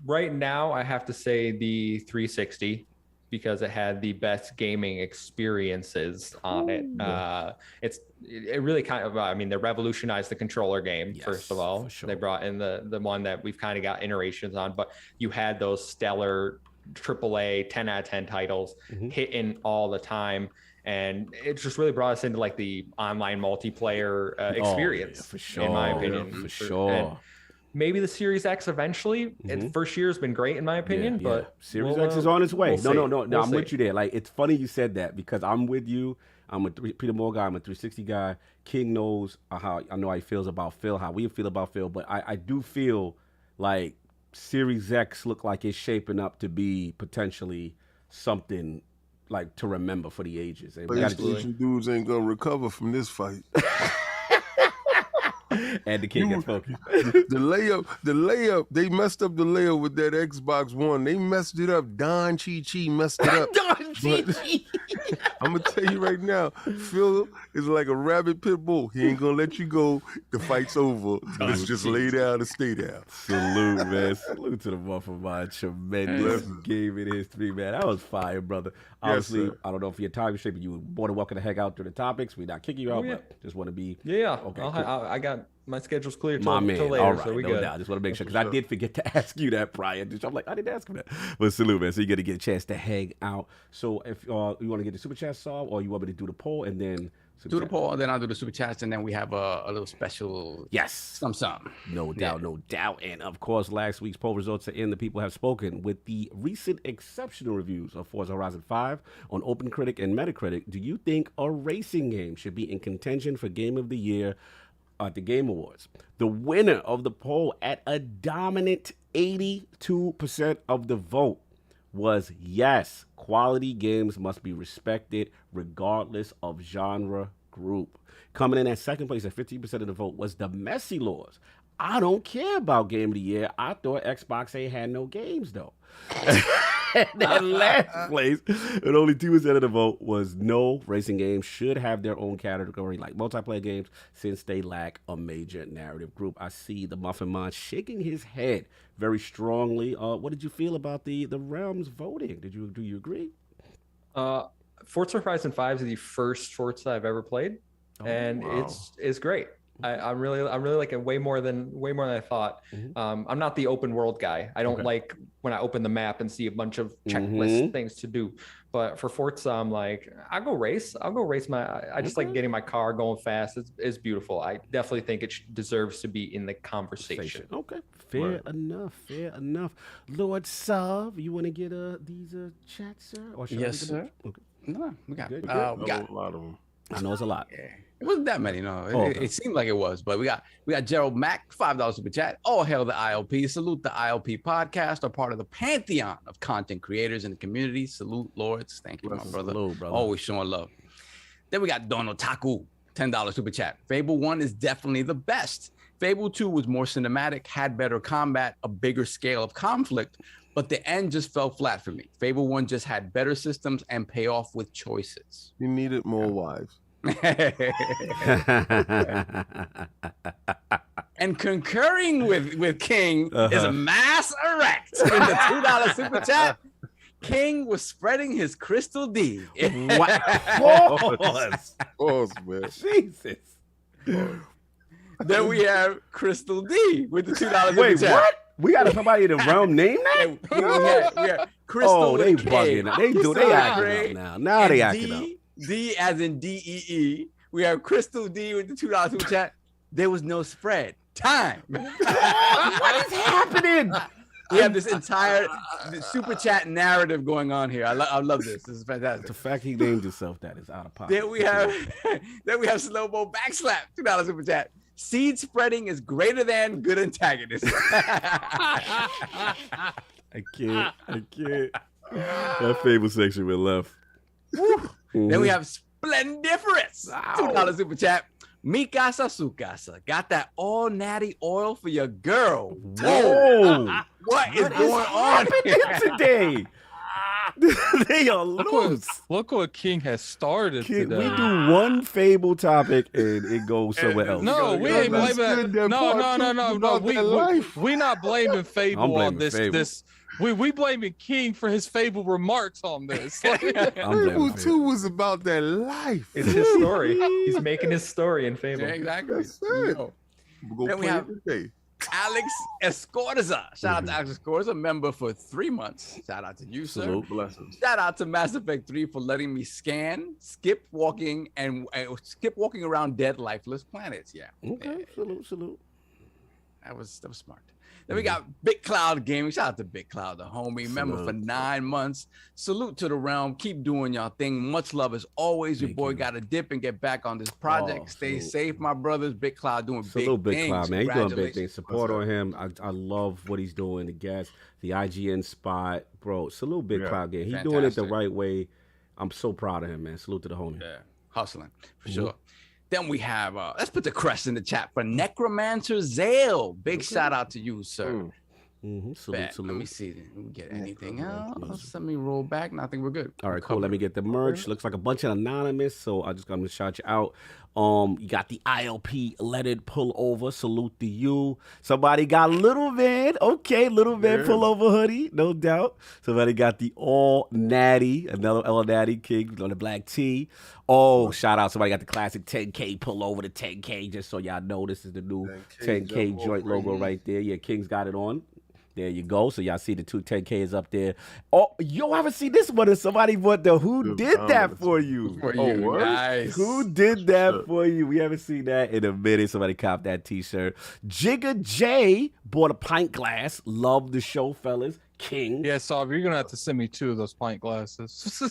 Speaker 5: Right now, I have to say the 360 because it had the best gaming experiences on it. It really kind of, I mean, they revolutionized the controller game, first of all. Sure. They brought in the one that we've kind of got iterations on, but you had those stellar AAA 10 out of 10 titles hitting all the time. And it just really brought us into like the online multiplayer experience,
Speaker 1: for sure,
Speaker 5: in my opinion.
Speaker 1: For sure.
Speaker 5: And maybe the Series X eventually. First year has been great in my opinion, but
Speaker 1: Series X is on its way. No,
Speaker 5: We'll
Speaker 1: I'm with you there. Like, it's funny you said that because I'm with you. I'm a Peter Moore guy. I'm a 360 guy. King knows how I know how he feels about Phil, how we feel about Phil, but I do feel like Series X look like it's shaping up to be potentially something like to remember for the ages. And
Speaker 6: PlayStation dudes ain't gonna recover from this fight.
Speaker 1: And the kid gets focused.
Speaker 6: The layup, they messed up the layup with that Xbox One. They messed it up. Don Chi messed it up.
Speaker 1: Don Chi.
Speaker 6: I'm gonna tell you right now, Phil is like a rabid pit bull. He ain't gonna let you go. The fight's over. Let's just lay down and stay down.
Speaker 1: Salute, man. Salute to the MuffinMonster. Tremendous game in history, man. That was fire, brother. Obviously,
Speaker 6: yes,
Speaker 1: I don't know if you're time shape, but you were more than welcome to hang out through the topics. We're not kicking you out, but just want to be.
Speaker 5: Yeah.
Speaker 1: Okay,
Speaker 5: cool. I got my schedule's clear
Speaker 1: till
Speaker 5: later,
Speaker 1: all right,
Speaker 5: so we
Speaker 1: no
Speaker 5: good.
Speaker 1: doubt. Just want to make sure, because I did forget to ask you that prior. I'm like, I didn't ask him that. But salute, man. So you're going to get a chance to hang out. So if you want to get the super chat solved, or you want me to do the poll and then
Speaker 7: do the poll, and then I'll do the super chats, and then we have a little special something.
Speaker 1: No doubt, no doubt. And of course, last week's poll results are in. The people have spoken. With the recent exceptional reviews of Forza Horizon 5 on OpenCritic and Metacritic, do you think a racing game should be in contention for Game of the Year at the Game Awards? The winner of the poll at a dominant 82% of the vote was yes, quality games must be respected regardless of genre group. Coming in at second place at 15% of the vote was the Messy Laws. I don't care about Game of the Year. I thought Xbox ain't had no games though. And then last place, and only 2% of the vote was no, racing games should have their own category like multiplayer games since they lack a major narrative group. I see the MuffinMonster shaking his head very strongly. What did you feel about the Realms voting? Do you agree?
Speaker 5: Forza Horizon 5 is the first Forza I've ever played, and
Speaker 1: wow.
Speaker 5: it's great. I'm really like it way more than I thought. I'm not the open world guy. I don't like when I open the map and see a bunch of checklist things to do. But for Forza, I'm like, I'll go race I just like getting my car going fast. It's beautiful. I definitely think it deserves to be in the conversation.
Speaker 1: Okay, fair enough. Lord Sav, you want to get these chats, sir? Or
Speaker 7: yes, sir. Okay. No, we got
Speaker 6: we got a lot of them.
Speaker 1: I know it's a lot.
Speaker 7: Yeah. It wasn't that many, no. It seemed like it was, but we got Gerald Mack, $5 super chat. All hail the ILP. Salute the ILP podcast, are part of the pantheon of content creators in the community. Salute, Lords. Thank you, my brother.
Speaker 1: Salute, brother.
Speaker 7: Always showing love. Then we got Don Otaku, $10 super chat. Fable 1 is definitely the best. Fable 2 was more cinematic, had better combat, a bigger scale of conflict, but the end just fell flat for me. Fable 1 just had better systems and payoff with choices.
Speaker 6: You needed more wives.
Speaker 7: And concurring with King is Mass Erect with the $2 super chat. King was spreading his Crystal D.
Speaker 6: Pause, man.
Speaker 1: Jesus.
Speaker 7: Then we have Crystal D with the $2
Speaker 1: Wait,
Speaker 7: super chat.
Speaker 1: what? We got somebody in the realm name that?
Speaker 7: We have Crystal
Speaker 1: They
Speaker 7: with K.
Speaker 1: bugging. They acting up now. Now they acting up.
Speaker 7: D as in DEE. We have Crystal D with the $2 super chat. There was no spread. Time.
Speaker 1: What is happening?
Speaker 7: We have this entire super chat narrative going on here. I love this. This is fantastic.
Speaker 1: The fact he named himself that is out of pocket.
Speaker 7: Then we have Slow Mo Backslap, $2 super chat. Seed spreading is greater than good antagonist.
Speaker 1: I can't. That Fable section went left.
Speaker 7: Then we have Splendiferous, $2 super chat. Mikasa Sukasa got that all natty oil for your girl. Whoa. What is going on here
Speaker 1: today? They are loose.
Speaker 2: Look what King has started today.
Speaker 1: We do one Fable topic and it goes somewhere else.
Speaker 2: No, we ain't blaming that. No. We not blaming Fable on this.
Speaker 1: Fable.
Speaker 2: We blaming King for his Fable remarks on this.
Speaker 6: Fable 2 was about that life.
Speaker 5: It's his story. He's making his story in Fable.
Speaker 7: Yeah, exactly.
Speaker 6: That's it.
Speaker 7: Then we have Alex Escorza. Shout out to Alex Escorza, member for 3 months. Shout out to you, sir.
Speaker 6: Salute, blessings.
Speaker 7: Shout out to Mass Effect 3 for letting me skip walking around dead, lifeless planets. Yeah.
Speaker 1: Okay. Salute.
Speaker 7: That was smart. Then we got Big Cloud Gaming. Shout out to Big Cloud, the homie, member for 9 months. Salute to the realm. Keep doing y'all thing. Much love as always. Your boy got to dip and get back on this project. Stay safe, my brothers. Big Cloud doing big things.
Speaker 1: Cloud, man. He's doing big things. Support on him. I love what he's doing. The guests, the IGN spot, bro. Salute Big Cloud Game. He's doing it the right way. I'm so proud of him, man. Salute to the homie.
Speaker 7: Yeah, hustling for sure. Then we have, let's put the crest in the chat for Necromancer Zale. Big shout out to you, sir.
Speaker 1: Salute.
Speaker 7: Let me see. Did we get anything else? Let me roll back. No, I think we're good.
Speaker 1: All right, cool. Let me get the merch. Looks like a bunch of anonymous, so I'm gonna shout you out. You got the ILP lettered pullover. Salute to you. Somebody got Little Van. Okay, Little Van pullover hoodie, no doubt. Somebody got the all natty, another all natty King on the black tee. Oh, shout out. Somebody got the classic 10K pullover, the 10K, just so y'all know this is the new 10K joint logo right there. Yeah, King's got it on. There you go. So y'all see the 210K is up there. Oh, yo, I haven't seen this one. Somebody bought the Who Did That For You.
Speaker 7: Nice.
Speaker 1: Who did that for you? We haven't seen that in a minute. Somebody copped that t-shirt. Jigga J bought a pint glass. Love the show, fellas. King.
Speaker 2: Yeah, so you're gonna have to send me 2 of those pint glasses.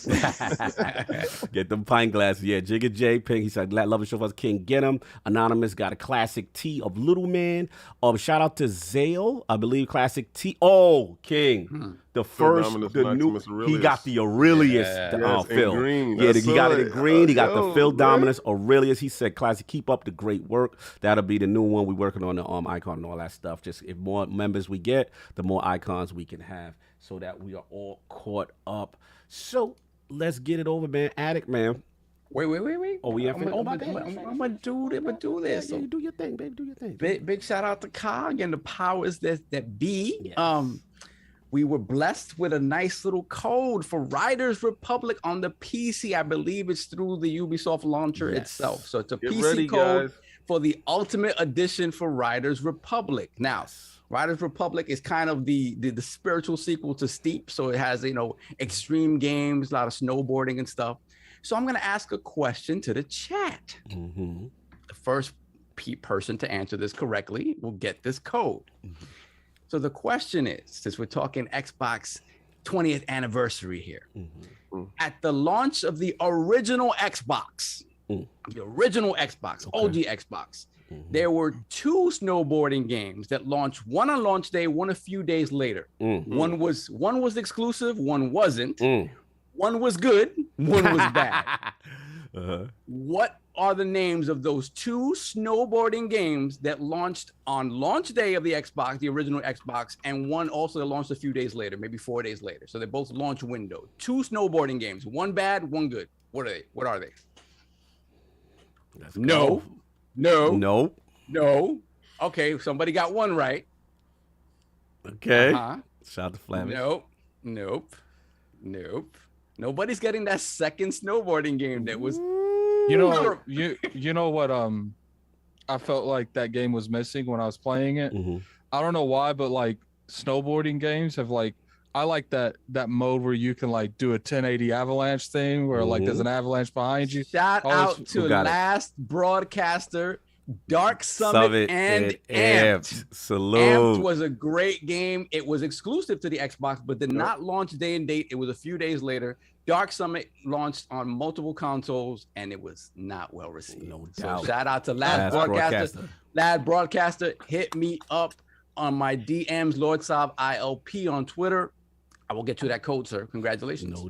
Speaker 1: Get them pint glasses. Yeah, Jigga J Pink. He said, love the show for us. King, get them. Anonymous got a classic tee of Little Man. Shout out to Zale, I believe classic tee. Oh, King. The first, the new, he got the Aurelius Phil.
Speaker 6: Green.
Speaker 1: Yeah, he got it in green. He got the Phil Dominus Aurelius. He said, classic, keep up the great work. That'll be the new one. We're working on the icon and all that stuff. Just if more members we get, the more icons we can have so that we are all caught up. So let's get it over, man. Addict, man.
Speaker 7: Wait.
Speaker 1: Oh, we have to.
Speaker 7: I'm gonna do this.
Speaker 1: Yeah, you do your thing, baby. Do your thing.
Speaker 7: Big shout out to Cog and the powers that be.
Speaker 1: Yes.
Speaker 7: We were blessed with a nice little code for Riders Republic on the PC. I believe it's through the Ubisoft launcher itself. So it's a PC code for the Ultimate Edition for Riders Republic. Now, Riders Republic is kind of the spiritual sequel to Steep. So it has, extreme games, a lot of snowboarding and stuff. So I'm going to ask a question to the chat. The first person to answer this correctly will get this code. So the question is, since we're talking Xbox 20th anniversary here, at the launch of the original Xbox, OG Xbox, there were 2 snowboarding games that launched, one on launch day, one a few days later. One was exclusive, one wasn't. One was good, one was bad. What are the names of those 2 snowboarding games that launched on launch day of the Xbox, the original Xbox, and one also that launched a few days later, maybe 4 days later? So they're both launch window. 2 snowboarding games, one bad, one good. What are they? No. No.
Speaker 1: Nope.
Speaker 7: No. Okay, somebody got one right.
Speaker 1: Okay. Shout out to Flavish.
Speaker 7: Nope. Nobody's getting that second snowboarding game that was.
Speaker 2: You know what? I felt like that game was missing when I was playing it. I don't know why, but like snowboarding games have like, I like that mode where you can like do a 1080 avalanche thing where like there's an avalanche behind you.
Speaker 7: Shout out to last broadcaster, Dark Summit and Amped.
Speaker 1: Salute.
Speaker 7: Amped was a great game. It was exclusive to the Xbox, but did not launch day and date. It was a few days later. Dark Summit launched on multiple consoles, and it was not well received.
Speaker 1: No doubt.
Speaker 7: So shout out to last broadcaster. Last broadcaster, hit me up on my DMs, Lord Saab ILP on Twitter. I will get you that code, sir. Congratulations.
Speaker 1: No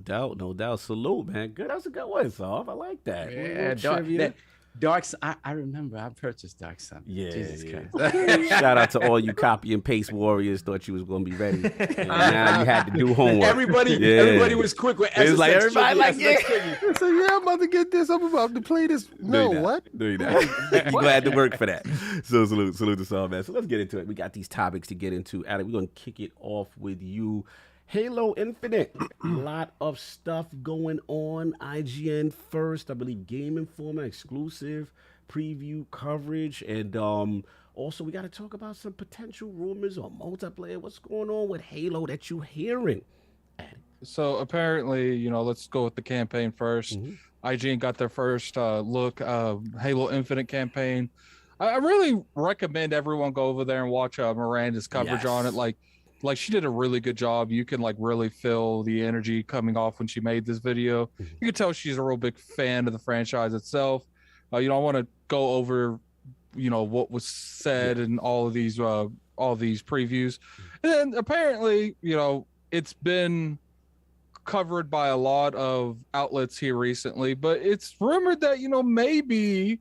Speaker 1: doubt. Salute, man. Good. That's a good one, Saab. I like that.
Speaker 7: Yeah, Dark. I remember I purchased Dark Summit.
Speaker 1: Yeah,
Speaker 7: Jesus Christ.
Speaker 1: Shout out to all you copy and paste warriors. Thought you was gonna be ready. And now you had to do homework.
Speaker 7: Everybody was quick with.
Speaker 1: It was like everybody like
Speaker 6: So I'm about to get this. I'm about to play this. No, what?
Speaker 1: You glad to work for that. So salute to Saab, man. So let's get into it. We got these topics to get into. Adam, we're gonna kick it off with you. Halo Infinite, a lot of stuff going on. IGN first, I believe Game Informer exclusive preview coverage, and also we got to talk about some potential rumors on multiplayer. What's going on with Halo that you're hearing?
Speaker 2: So apparently, let's go with the campaign first. IGN got their first look Halo Infinite campaign. I really recommend everyone go over there and watch Miranda's coverage on it. Like she did a really good job. You can like really feel the energy coming off when she made this video. You can tell she's a real big fan of the franchise itself. I want to go over, what was said in all these previews. And apparently, it's been covered by a lot of outlets here recently, but it's rumored that, maybe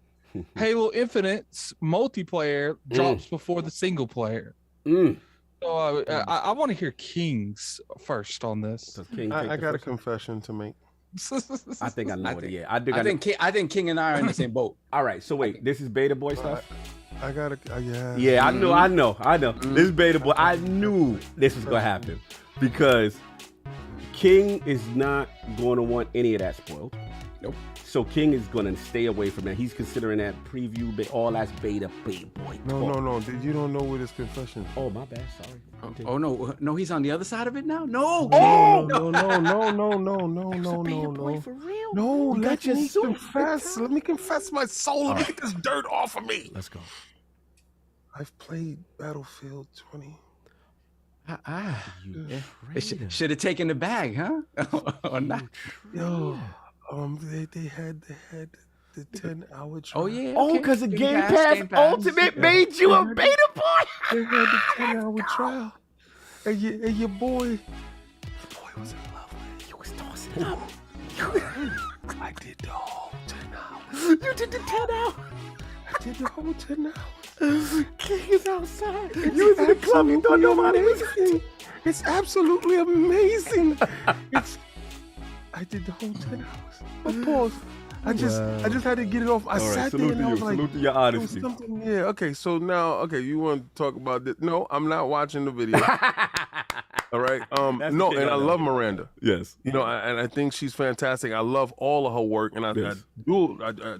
Speaker 2: Halo Infinite's multiplayer drops before the single player. So I want to hear King's first on this.
Speaker 6: I got a confession to make.
Speaker 1: I think I know it. Yeah,
Speaker 7: I think King and I are in the same boat.
Speaker 1: All right, so wait, this is Beta Boy stuff.
Speaker 6: I got yeah.
Speaker 1: Yeah, I know. This is Beta Boy. I knew this was gonna happen because King is not going to want any of that spoiled.
Speaker 7: Nope.
Speaker 1: So King is going to stay away from that. He's considering that preview, all that's beta boy.
Speaker 6: No. You don't know what his confession.
Speaker 1: Oh, my bad. Sorry.
Speaker 7: Oh no, he's on the other side of it now. No.
Speaker 6: No.
Speaker 1: For real?
Speaker 6: No, let me confess. Let me confess my soul. Let me get this dirt off of me.
Speaker 1: Let's go.
Speaker 6: I've played Battlefield 20.
Speaker 7: Should have taken the bag, huh? Or not?
Speaker 6: Yo. They had the 10-hour trial.
Speaker 7: Oh yeah.
Speaker 1: Oh, because the Game Pass Ultimate made you a beta boy.
Speaker 6: They had the 10-hour trial, and your boy was in love with it.
Speaker 1: You was tossing up.
Speaker 6: I did the whole 10 hours.
Speaker 1: You did the 10 hours.
Speaker 6: I did the whole 10 hours.
Speaker 1: King is outside. You was in the club. You thought nobody was.
Speaker 6: It's absolutely amazing. I did the whole 10 hours. Of course. I just had to get it off. I sat there and I was like,
Speaker 1: salute to your honesty.
Speaker 6: Yeah, okay, so now, you want to talk about this? No, I'm not watching the video. All right? No, and I love Miranda.
Speaker 1: Yes.
Speaker 6: And I think she's fantastic. I love all of her work, and I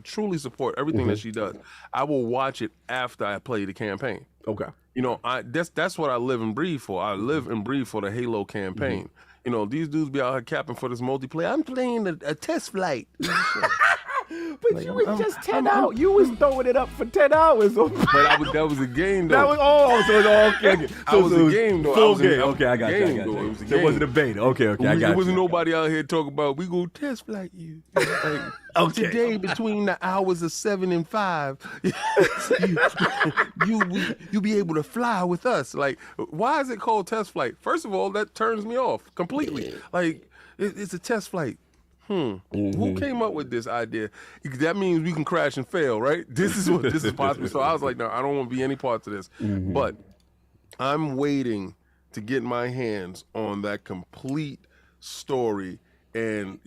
Speaker 6: truly support everything that she does. I will watch it after I play the campaign.
Speaker 1: Okay.
Speaker 6: That's what I live and breathe for. I live and breathe for the Halo campaign. These dudes be out here capping for this multiplayer. I'm playing a test flight.
Speaker 1: But you was just 10 out. You was throwing it up for 10 hours.
Speaker 6: But that was a game, though.
Speaker 1: That was okay.
Speaker 6: So it was a game, though.
Speaker 1: Full game. Okay, I got you. So it wasn't a beta. Okay, I got you.
Speaker 6: There wasn't nobody out here talking about, we go test flight you. Today, between the hours of 7 and 5, you be able to fly with us. Like, why is it called test flight? First of all, that turns me off completely. Like, it's a test flight. Who came up with this idea? That means we can crash and fail, right? This is possible. So I was like, no, I don't want to be any parts of this. But I'm waiting to get my hands on that complete story. And,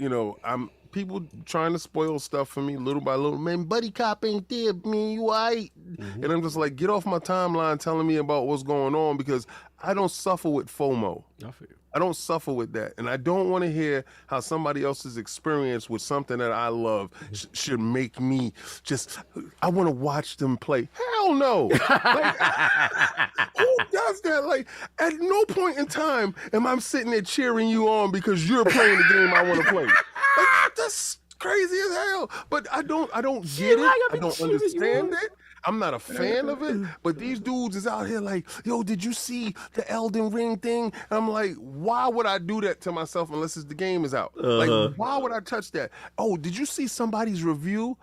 Speaker 6: people trying to spoil stuff for me little by little. Man, Buddy Cop ain't there. Man, you all right? And I'm just like, get off my timeline telling me about what's going on, because I don't suffer with FOMO.
Speaker 1: I feel you.
Speaker 6: I don't suffer with that. And I don't want to hear how somebody else's experience with something that I love should make me just, I want to watch them play. Hell no. Like, who does that? Like, at no point in time am I sitting there cheering you on because you're playing the game I want to play. Like, that's crazy as hell. But I don't get it. I don't understand it. I'm not a fan of it, but these dudes is out here like, yo, did you see the Elden Ring thing? And I'm like, why would I do that to myself unless the game is out? Like, why would I touch that? Oh, did you see somebody's review?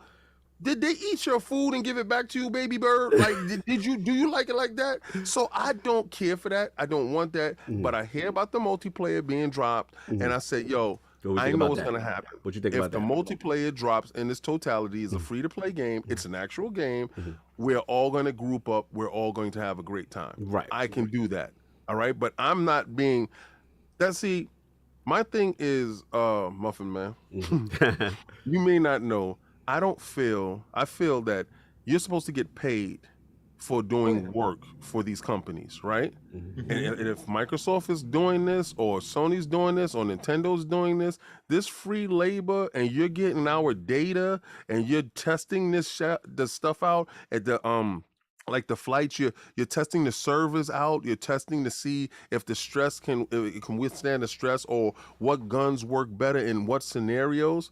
Speaker 6: Did they eat your food and give it back to you, baby bird? Like, do you like it like that? So I don't care for that. I don't want that. But I hear about the multiplayer being dropped, and I said, yo, I know what's going to happen.
Speaker 1: What you think about that?
Speaker 6: If the multiplayer drops in its totality, is a free-to-play game, it's an actual game, we're all going to group up, we're all going to have a great time.
Speaker 1: Right.
Speaker 6: I can do that, all right? But I'm not being... See, my thing is, Muffin Man, you may not know, I feel that you're supposed to get paid for doing work for these companies, right? And if Microsoft is doing this, or Sony's doing this, or Nintendo's doing this free labor, and you're getting our data, and you're testing the stuff out at the like the flights, you're testing the servers out, you're testing to see if the stress can withstand the stress, or what guns work better in what scenarios.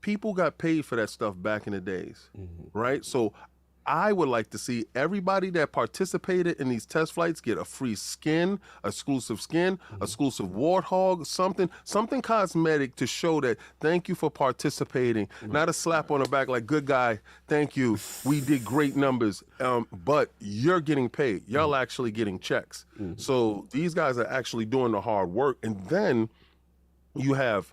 Speaker 6: People got paid for that stuff back in the days, right? So I would like to see everybody that participated in these test flights get a free skin, exclusive warthog, something cosmetic to show that thank you for participating. Not a slap on the back like, good guy, thank you, we did great numbers. But you're getting paid. Y'all actually getting checks. So these guys are actually doing the hard work. And then you have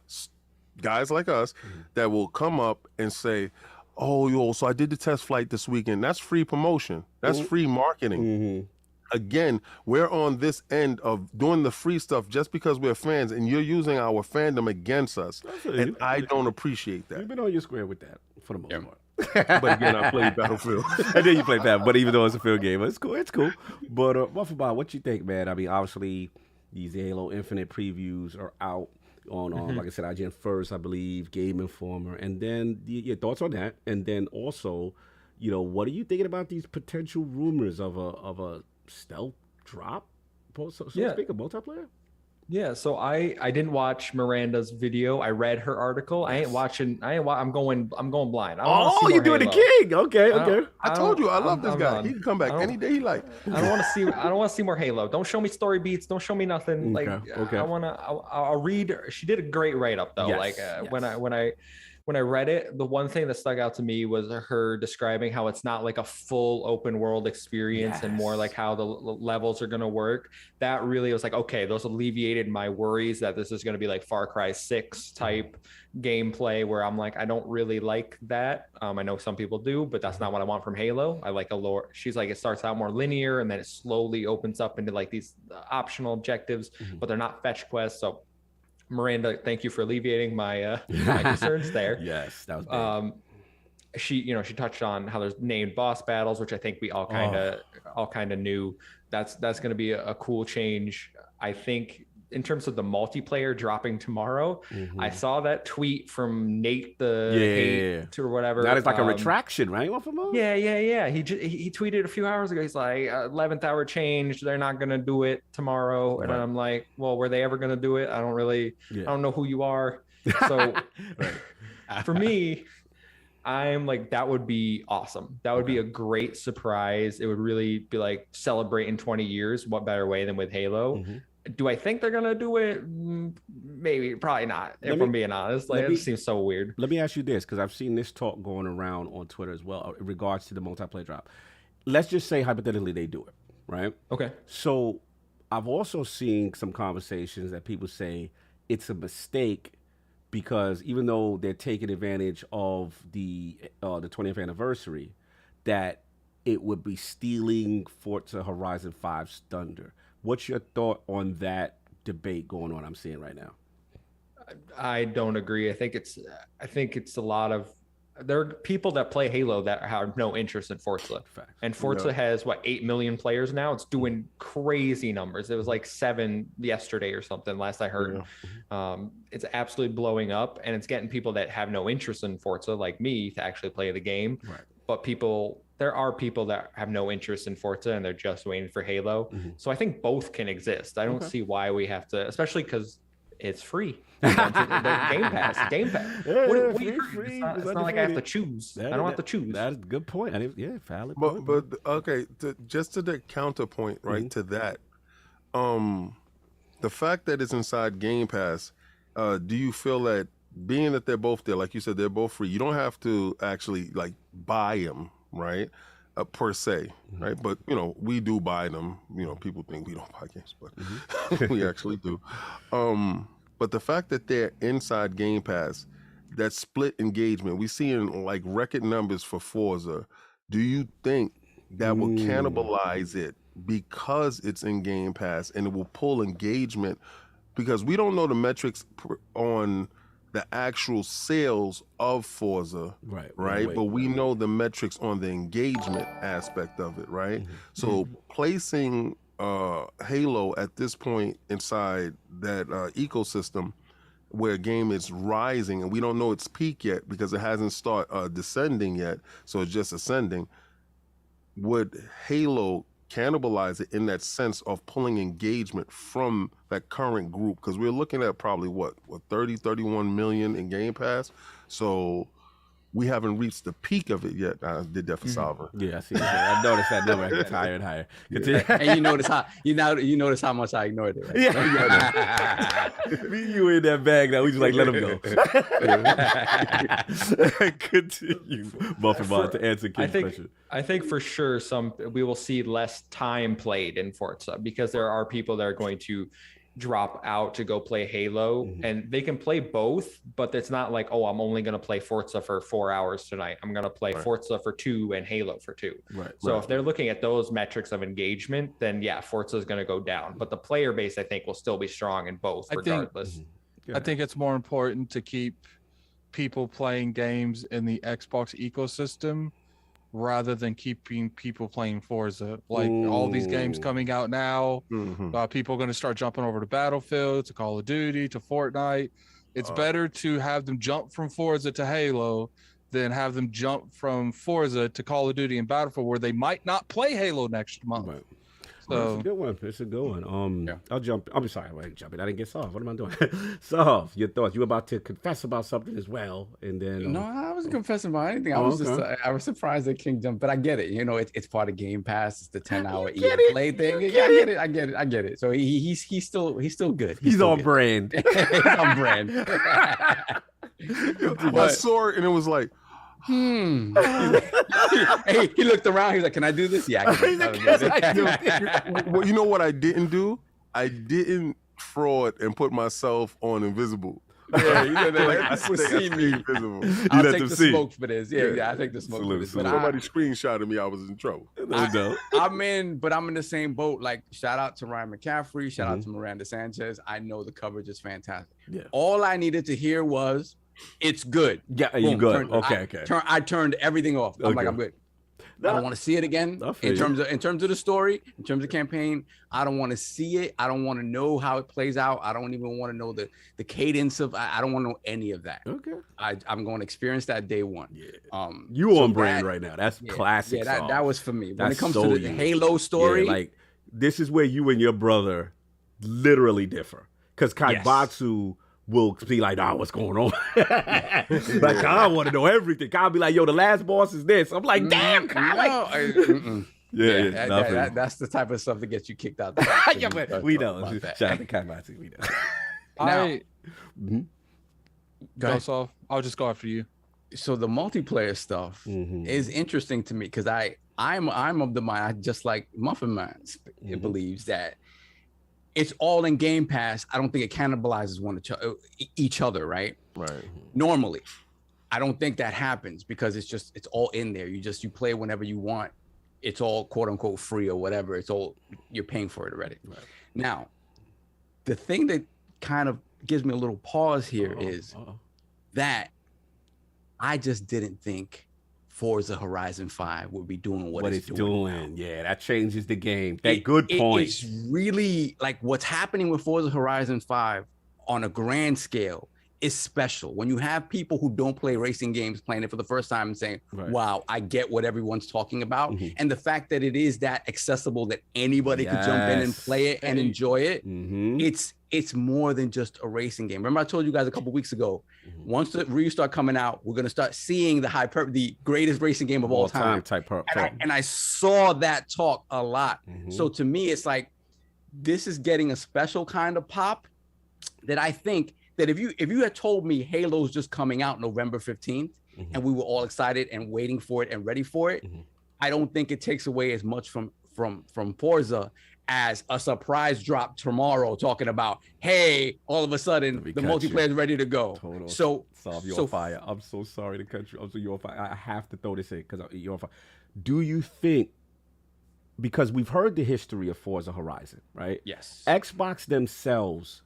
Speaker 6: guys like us that will come up and say, oh, yo, so I did the test flight this weekend. That's free promotion. That's free marketing. Again, we're on this end of doing the free stuff just because we're fans, and you're using our fandom against us. And I don't appreciate that.
Speaker 1: You've been on your square with that for the most part.
Speaker 6: But again, I played Battlefield.
Speaker 1: And then you played that, but even though it's a field game, it's cool. It's cool. But Muffin Bob, what you think, man? I mean, obviously, these Halo Infinite previews are out on, like I said, IGN First, I believe, Game Informer, and then your thoughts on that, and then also, you know, what are you thinking about these potential rumors of a stealth drop, so to speak, of multiplayer?
Speaker 5: Yeah, so I didn't watch Miranda's video. I read her article. I ain't watching. I'm going blind.
Speaker 1: You're doing the king. Okay.
Speaker 6: I told you I love this guy. He can come back any day he like.
Speaker 5: I don't want to see more Halo. Don't show me story beats. Don't show me nothing. Like I'll read. She did a great write up though. Yes. When I read it, the one thing that stuck out to me was her describing how it's not like a full open world experience and more like how the levels are going to work. That really was like, okay, those alleviated my worries that this is going to be like Far Cry 6 type gameplay where I'm like, I don't really like that. I know some people do, but that's not what I want from Halo. I like a lore. She's like, it starts out more linear and then it slowly opens up into like these optional objectives, but they're not fetch quests. So Miranda, thank you for alleviating my my concerns there.
Speaker 1: Yes, that was big.
Speaker 5: She touched on how there's named boss battles, which I think we all kind of knew. That's going to be a cool change. I think in terms of the multiplayer dropping tomorrow, I saw that tweet from Nate Hate or whatever.
Speaker 1: That is like a retraction, right?
Speaker 5: Yeah. He tweeted a few hours ago. He's like, 11th hour change. They're not going to do it tomorrow. And I'm like, well, were they ever going to do it? I don't know who you are. So for me, I'm like, that would be awesome. That would be a great surprise. It would really be like celebrating 20 years. What better way than with Halo? Do I think they're gonna do it? Maybe, probably not. If I'm being honest, like it seems so weird.
Speaker 1: Let me ask you this, because I've seen this talk going around on Twitter as well in regards to the multiplayer drop. Let's just say hypothetically they do it, right?
Speaker 5: Okay.
Speaker 1: So I've also seen some conversations that people say it's a mistake because even though they're taking advantage of the 20th anniversary, that it would be stealing Forza Horizon 5's thunder. What's your thought on that debate going on I'm seeing right now?
Speaker 5: I don't agree. I think it's a lot of, there are people that play Halo that have no interest in Forza. And Forza has 8 million players now. It's doing crazy numbers. It was like 7 yesterday or something, last I heard. It's absolutely blowing up, and it's getting people that have no interest in Forza, like me, to actually play the game. But there are people that have no interest in Forza and they're just waiting for Halo. So I think both can exist. I don't see why we have to, especially because it's free. Game Pass. What free. It's not like I have to choose. I don't have to choose.
Speaker 1: That's a good point. Valid.
Speaker 6: But okay, just to the counterpoint, right, to that, the fact that it's inside Game Pass, do you feel that being that they're both there, like you said, they're both free, you don't have to actually like buy them, right? Per se, right? But we do buy them. People think we don't buy games, but we actually do. But the fact that they're inside Game Pass, that split engagement, we see in like record numbers for Forza. Do you think that will cannibalize it because it's in Game Pass and it will pull engagement? Because we don't know the metrics on the actual sales of Forza, right? But we know the metrics on the engagement aspect of it, right? So placing Halo at this point inside that ecosystem where a game is rising, and we don't know its peak yet because it hasn't started descending yet, so it's just ascending. Would Halo cannibalize it in that sense of pulling engagement from that current group? Because we're looking at probably what 31 million in Game Pass, so we haven't reached the peak of it yet. I did that for Salva.
Speaker 1: Yeah, I see. I noticed that number gets higher and higher.
Speaker 7: And you notice how much I ignored it. Right?
Speaker 1: You in that bag now. We just like let him go. Continue, MuffinMonster, to answer Kim's question.
Speaker 5: I think for sure we will see less time played in Forza because there are people that are going to drop out to go play Halo, and they can play both, but it's not like, oh, I'm only going to play Forza for 4 hours tonight. I'm going to play Forza for 2 and Halo for 2. So if they're looking at those metrics of engagement, then yeah, Forza is going to go down, but the player base I think will still be strong in both regardless.
Speaker 2: I think it's more important to keep people playing games in the Xbox ecosystem rather than keeping people playing Forza. Like all these games coming out now, people are going to start jumping over to Battlefield, to Call of Duty, to Fortnite. It's better to have them jump from Forza to Halo than have them jump from Forza to Call of Duty and Battlefield, where they might not play Halo next month. So
Speaker 1: it's a good one. It's a good one. I'll jump. I'm sorry, I ain't jumping. I didn't get Solve. What am I doing? Solve, your thoughts. You were about to confess about something as well, and then
Speaker 7: no, I wasn't confessing about anything. I was just I was surprised that King jumped, but I get it. It's part of Game Pass. It's the 10-hour EA Play thing. I get it. So he's still good.
Speaker 1: He's on brand.
Speaker 7: He's on brand.
Speaker 6: I saw it and it was like.
Speaker 7: Hey, he looked around. He was like, "Can I do this?" Yeah.
Speaker 6: Well, you know what I didn't do? I didn't fraud and put myself on invisible.
Speaker 7: Yeah, people see me. I'll take the smoke for this. Yeah, I take the smoke for this.
Speaker 6: But somebody screenshotted me. I was in trouble.
Speaker 7: I'm in the same boat. Like, shout out to Ryan McCaffrey. Shout out to Miranda Sanchez. I know the coverage is fantastic. Yeah. All I needed to hear was, it's good.
Speaker 1: Yeah, you good.
Speaker 7: I turned everything off. I'm like, I'm good. I don't want to see it again. In terms of the story, in terms of campaign, I don't want to see it. I don't want to know how it plays out. I don't even want to know the cadence of. I don't want to know any of that.
Speaker 1: Okay.
Speaker 7: I'm going to experience that day one.
Speaker 1: Yeah. You on brand right now. That's classic.
Speaker 7: Yeah, that was for me. When it comes to the Halo story,
Speaker 1: like this is where you and your brother literally differ. Because Kaikbatsu will be like, what's going on? Like, I want to know everything. Kyle be like, yo, the last boss is this. I'm like, damn, Kyle.
Speaker 7: That's the type of stuff that gets you kicked out.
Speaker 1: Yeah, but we know. Shout out to Kaikbatsu. We know.
Speaker 2: Now, I'll just go after you.
Speaker 7: So the multiplayer stuff is interesting to me because I'm of the mind, just like MuffinMonster believes that it's all in Game Pass. I don't think it cannibalizes each other, right?
Speaker 6: Right.
Speaker 7: Normally, I don't think that happens because it's all in there. You play whenever you want. It's all quote unquote free or whatever. It's all, you're paying for it already. Right. Now, the thing that kind of gives me a little pause here is that I just didn't think Forza Horizon 5 would be doing what it's doing.
Speaker 1: Yeah, that changes the game. Good point.
Speaker 7: It's really like what's happening with Forza Horizon 5 on a grand scale is special. When you have people who don't play racing games playing it for the first time and saying, wow, I get what everyone's talking about. And the fact that it is that accessible that anybody could jump in and play it and enjoy it, it's more than just a racing game. Remember I told you guys a couple weeks ago, once the reviews start coming out, we're going to start seeing the greatest racing game of all time. And I saw that talk a lot. So to me, it's like, this is getting a special kind of pop that I think that if you had told me Halo's just coming out November 15th and we were all excited and waiting for it and ready for it, I don't think it takes away as much from Forza as a surprise drop tomorrow talking about, hey, all of a sudden the multiplayer is ready to go. So
Speaker 1: you're on fire. I'm so sorry to cut you. You're on fire. I have to throw this in because you're on fire. Do you think, because we've heard the history of Forza Horizon, right?
Speaker 7: Yes.
Speaker 1: Xbox themselves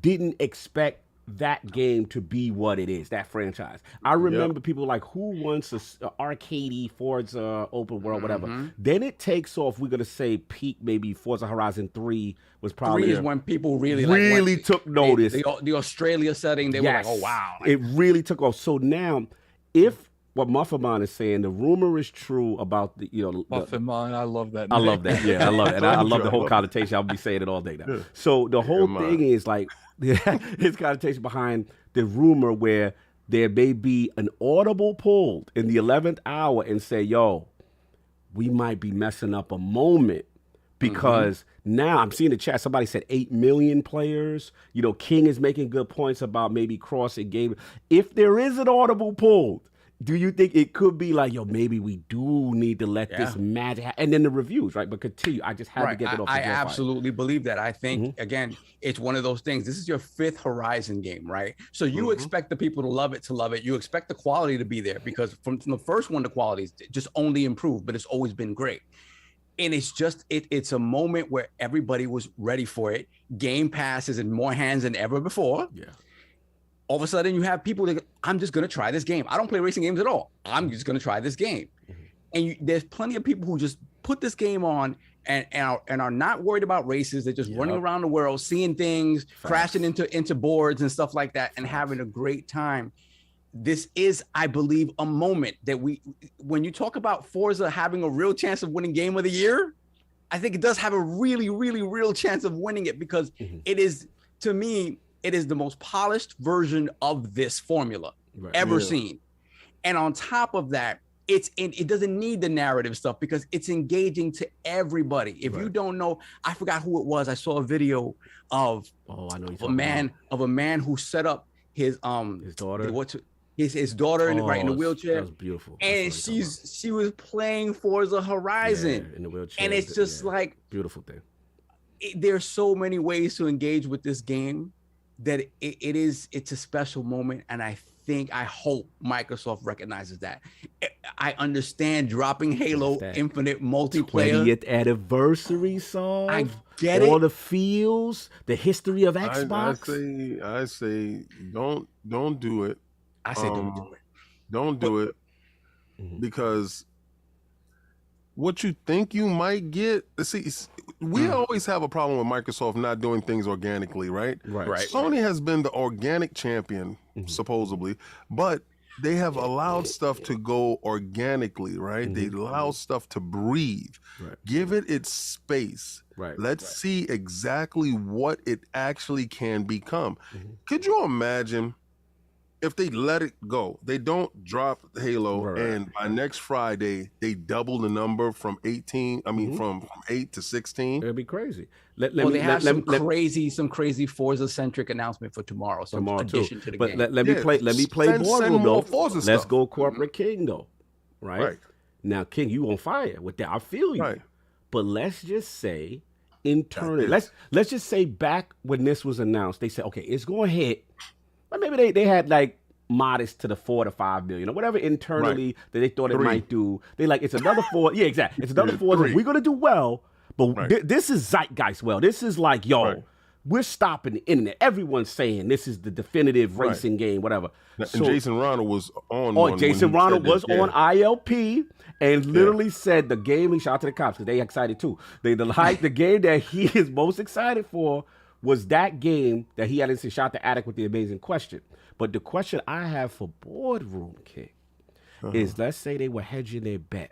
Speaker 1: didn't expect that game to be what it is, that franchise. I remember people like, who wants a arcadey Forza open world, whatever. Then it takes off. We're gonna say peak, maybe Forza Horizon 3 was probably
Speaker 7: 3 is when people
Speaker 1: really took notice.
Speaker 7: The Australia setting, they were like, oh wow,
Speaker 1: it really took off. So now, if what MuffinMonster is saying, the rumor is true about the
Speaker 2: MuffinMonster. I love that.
Speaker 1: I love that. Yeah, I love it. And I love the whole connotation. I'll be saying it all day now. Yeah. So the whole thing is like his connotation behind the rumor where there may be an audible poll in the 11th hour and say, yo, we might be messing up a moment because now I'm seeing the chat. Somebody said 8 million players. King is making good points about maybe crossing game. If there is an audible poll, do you think it could be like, yo, maybe we do need to let this magic and then the reviews, right? But continue. I just had to get it off.
Speaker 7: I absolutely believe that. I think, again, it's one of those things. This is your 5th Horizon game, right? So you expect the people to love it. You expect the quality to be there because from the first one, the quality's just only improved, but it's always been great. And it's just, it's a moment where everybody was ready for it. Game Pass is in more hands than ever before. Yeah. All of a sudden you have people that I'm just going to try this game. I don't play racing games at all. I'm just going to try this game. And there's plenty of people who just put this game on and are not worried about races. They're just running around the world, seeing things, crashing into boards and stuff like that and having a great time. This is, I believe, a moment that when you talk about Forza having a real chance of winning Game of the Year, I think it does have a really, really real chance of winning it because it is, to me, it is the most polished version of this formula ever seen. And on top of that, it doesn't need the narrative stuff because it's engaging to everybody. If you don't know, I forgot who it was. I saw a video of a man who set up his
Speaker 1: daughter.
Speaker 7: His daughter right in the wheelchair.
Speaker 1: That was beautiful.
Speaker 7: And she was playing Forza Horizon
Speaker 1: in the wheelchair.
Speaker 7: And it's just like
Speaker 1: beautiful thing.
Speaker 7: There's so many ways to engage with this game that it's a special moment, and I hope Microsoft recognizes that. I understand dropping Halo Infinite multiplayer.
Speaker 1: 20th anniversary song.
Speaker 7: I get it.
Speaker 1: All the feels, the history of Xbox.
Speaker 6: I say don't do it.
Speaker 7: I say don't do it.
Speaker 6: Don't do it because what you think you might get. See, we always have a problem with Microsoft not doing things organically, right?
Speaker 1: Right.
Speaker 6: Sony has been the organic champion, supposedly, but they have allowed stuff to go organically, right? They allow stuff to breathe. Right. Give it its space.
Speaker 1: Right.
Speaker 6: Let's see exactly what it actually can become. Could you imagine if they let it go? They don't drop Halo, and by next Friday they double the number from 18. I mean, from 8 to 16.
Speaker 1: It'd be crazy.
Speaker 7: They have some crazy Forza-centric announcement for tomorrow. So addition to the game.
Speaker 1: But let me play boardroom though. Let's go corporate King though, right? Now, King, you on fire with that. I feel you. Right. But let's just say internally, let's just say back when this was announced, they said, okay, it's going to hit. But maybe they had like modest to the 4 to 5 million or whatever internally that they thought it might do. They like, it's another 4. Yeah, exactly. It's another 4. We're going to do well, but this is zeitgeist well. This is like, yo, we're stopping the internet. Everyone's saying this is the definitive racing game, whatever.
Speaker 6: And
Speaker 1: So,
Speaker 6: Jason Ronald was on.
Speaker 1: Jason Ronald was on ILP and literally
Speaker 6: Yeah.
Speaker 1: said the game. He shout out to the cops because they excited too. The game that he is most excited for was that game that he had in shot the attic with the amazing question. But the question I have for Boardroom Kick is, let's say they were hedging their bet,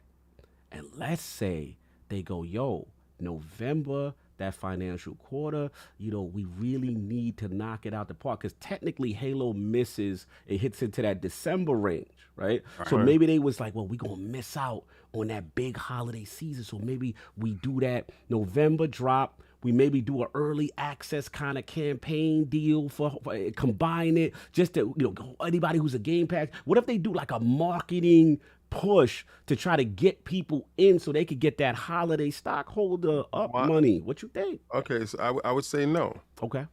Speaker 1: and let's say they go, yo, November, that financial quarter, you know, we really need to knock it out the park, because technically Halo misses, it hits into that December range, right? So maybe they was like, well, we're going to miss out on that big holiday season, so maybe we do that November drop. We maybe do an early access kind of campaign deal for combine it, just to, you know, anybody who's a Game Pass. What if they do like a marketing push to try to get people in so they could get that holiday stockholder up money? What you think?
Speaker 6: Okay, so I would say no.
Speaker 1: Okay.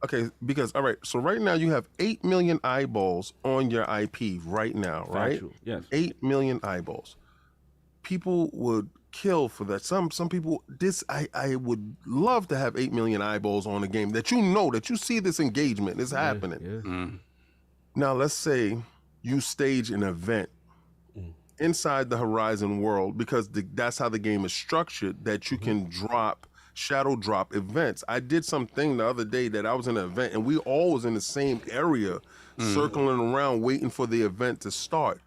Speaker 6: Okay, because all right, so right now you have 8 million eyeballs on your IP right now, right?
Speaker 1: Factual, yes.
Speaker 6: 8 million eyeballs. People would kill for that. Some people, I would love to have 8 million eyeballs on a game that you see this engagement is happening. Now let's say you stage an event inside the Horizon world, because that's how the game is structured, that you can shadow drop events. I did something the other day that I was in an event and we all was in the same area circling around waiting for the event to start.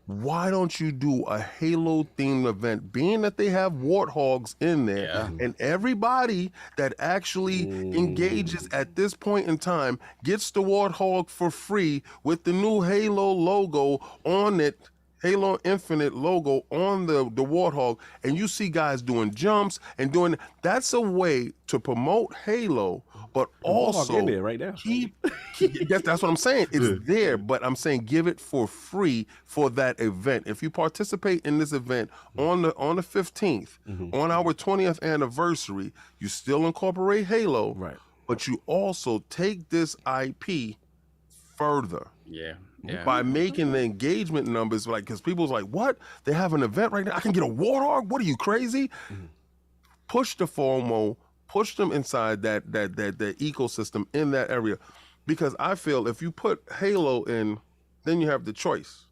Speaker 6: Why don't you do a Halo themed event, being that they have warthogs in there, and everybody that actually engages at this point in time gets the warthog for free with the new Halo logo on it, Halo Infinite logo on the warthog, and you see guys doing jumps and doing, that's a way to promote Halo, but also
Speaker 1: in there right now.
Speaker 6: That's what I'm saying. It's there, but I'm saying give it for free for that event. If you participate in this event on the 15th, on our 20th anniversary, you still incorporate Halo,
Speaker 1: right?
Speaker 6: But you also take this IP further.
Speaker 7: Yeah.
Speaker 6: By making the engagement numbers, like, because people's like, what? They have an event right now? I can get a warthog? What are you, crazy? Push the FOMO, push them inside that ecosystem in that area. Because I feel if you put Halo in, then you have the choice,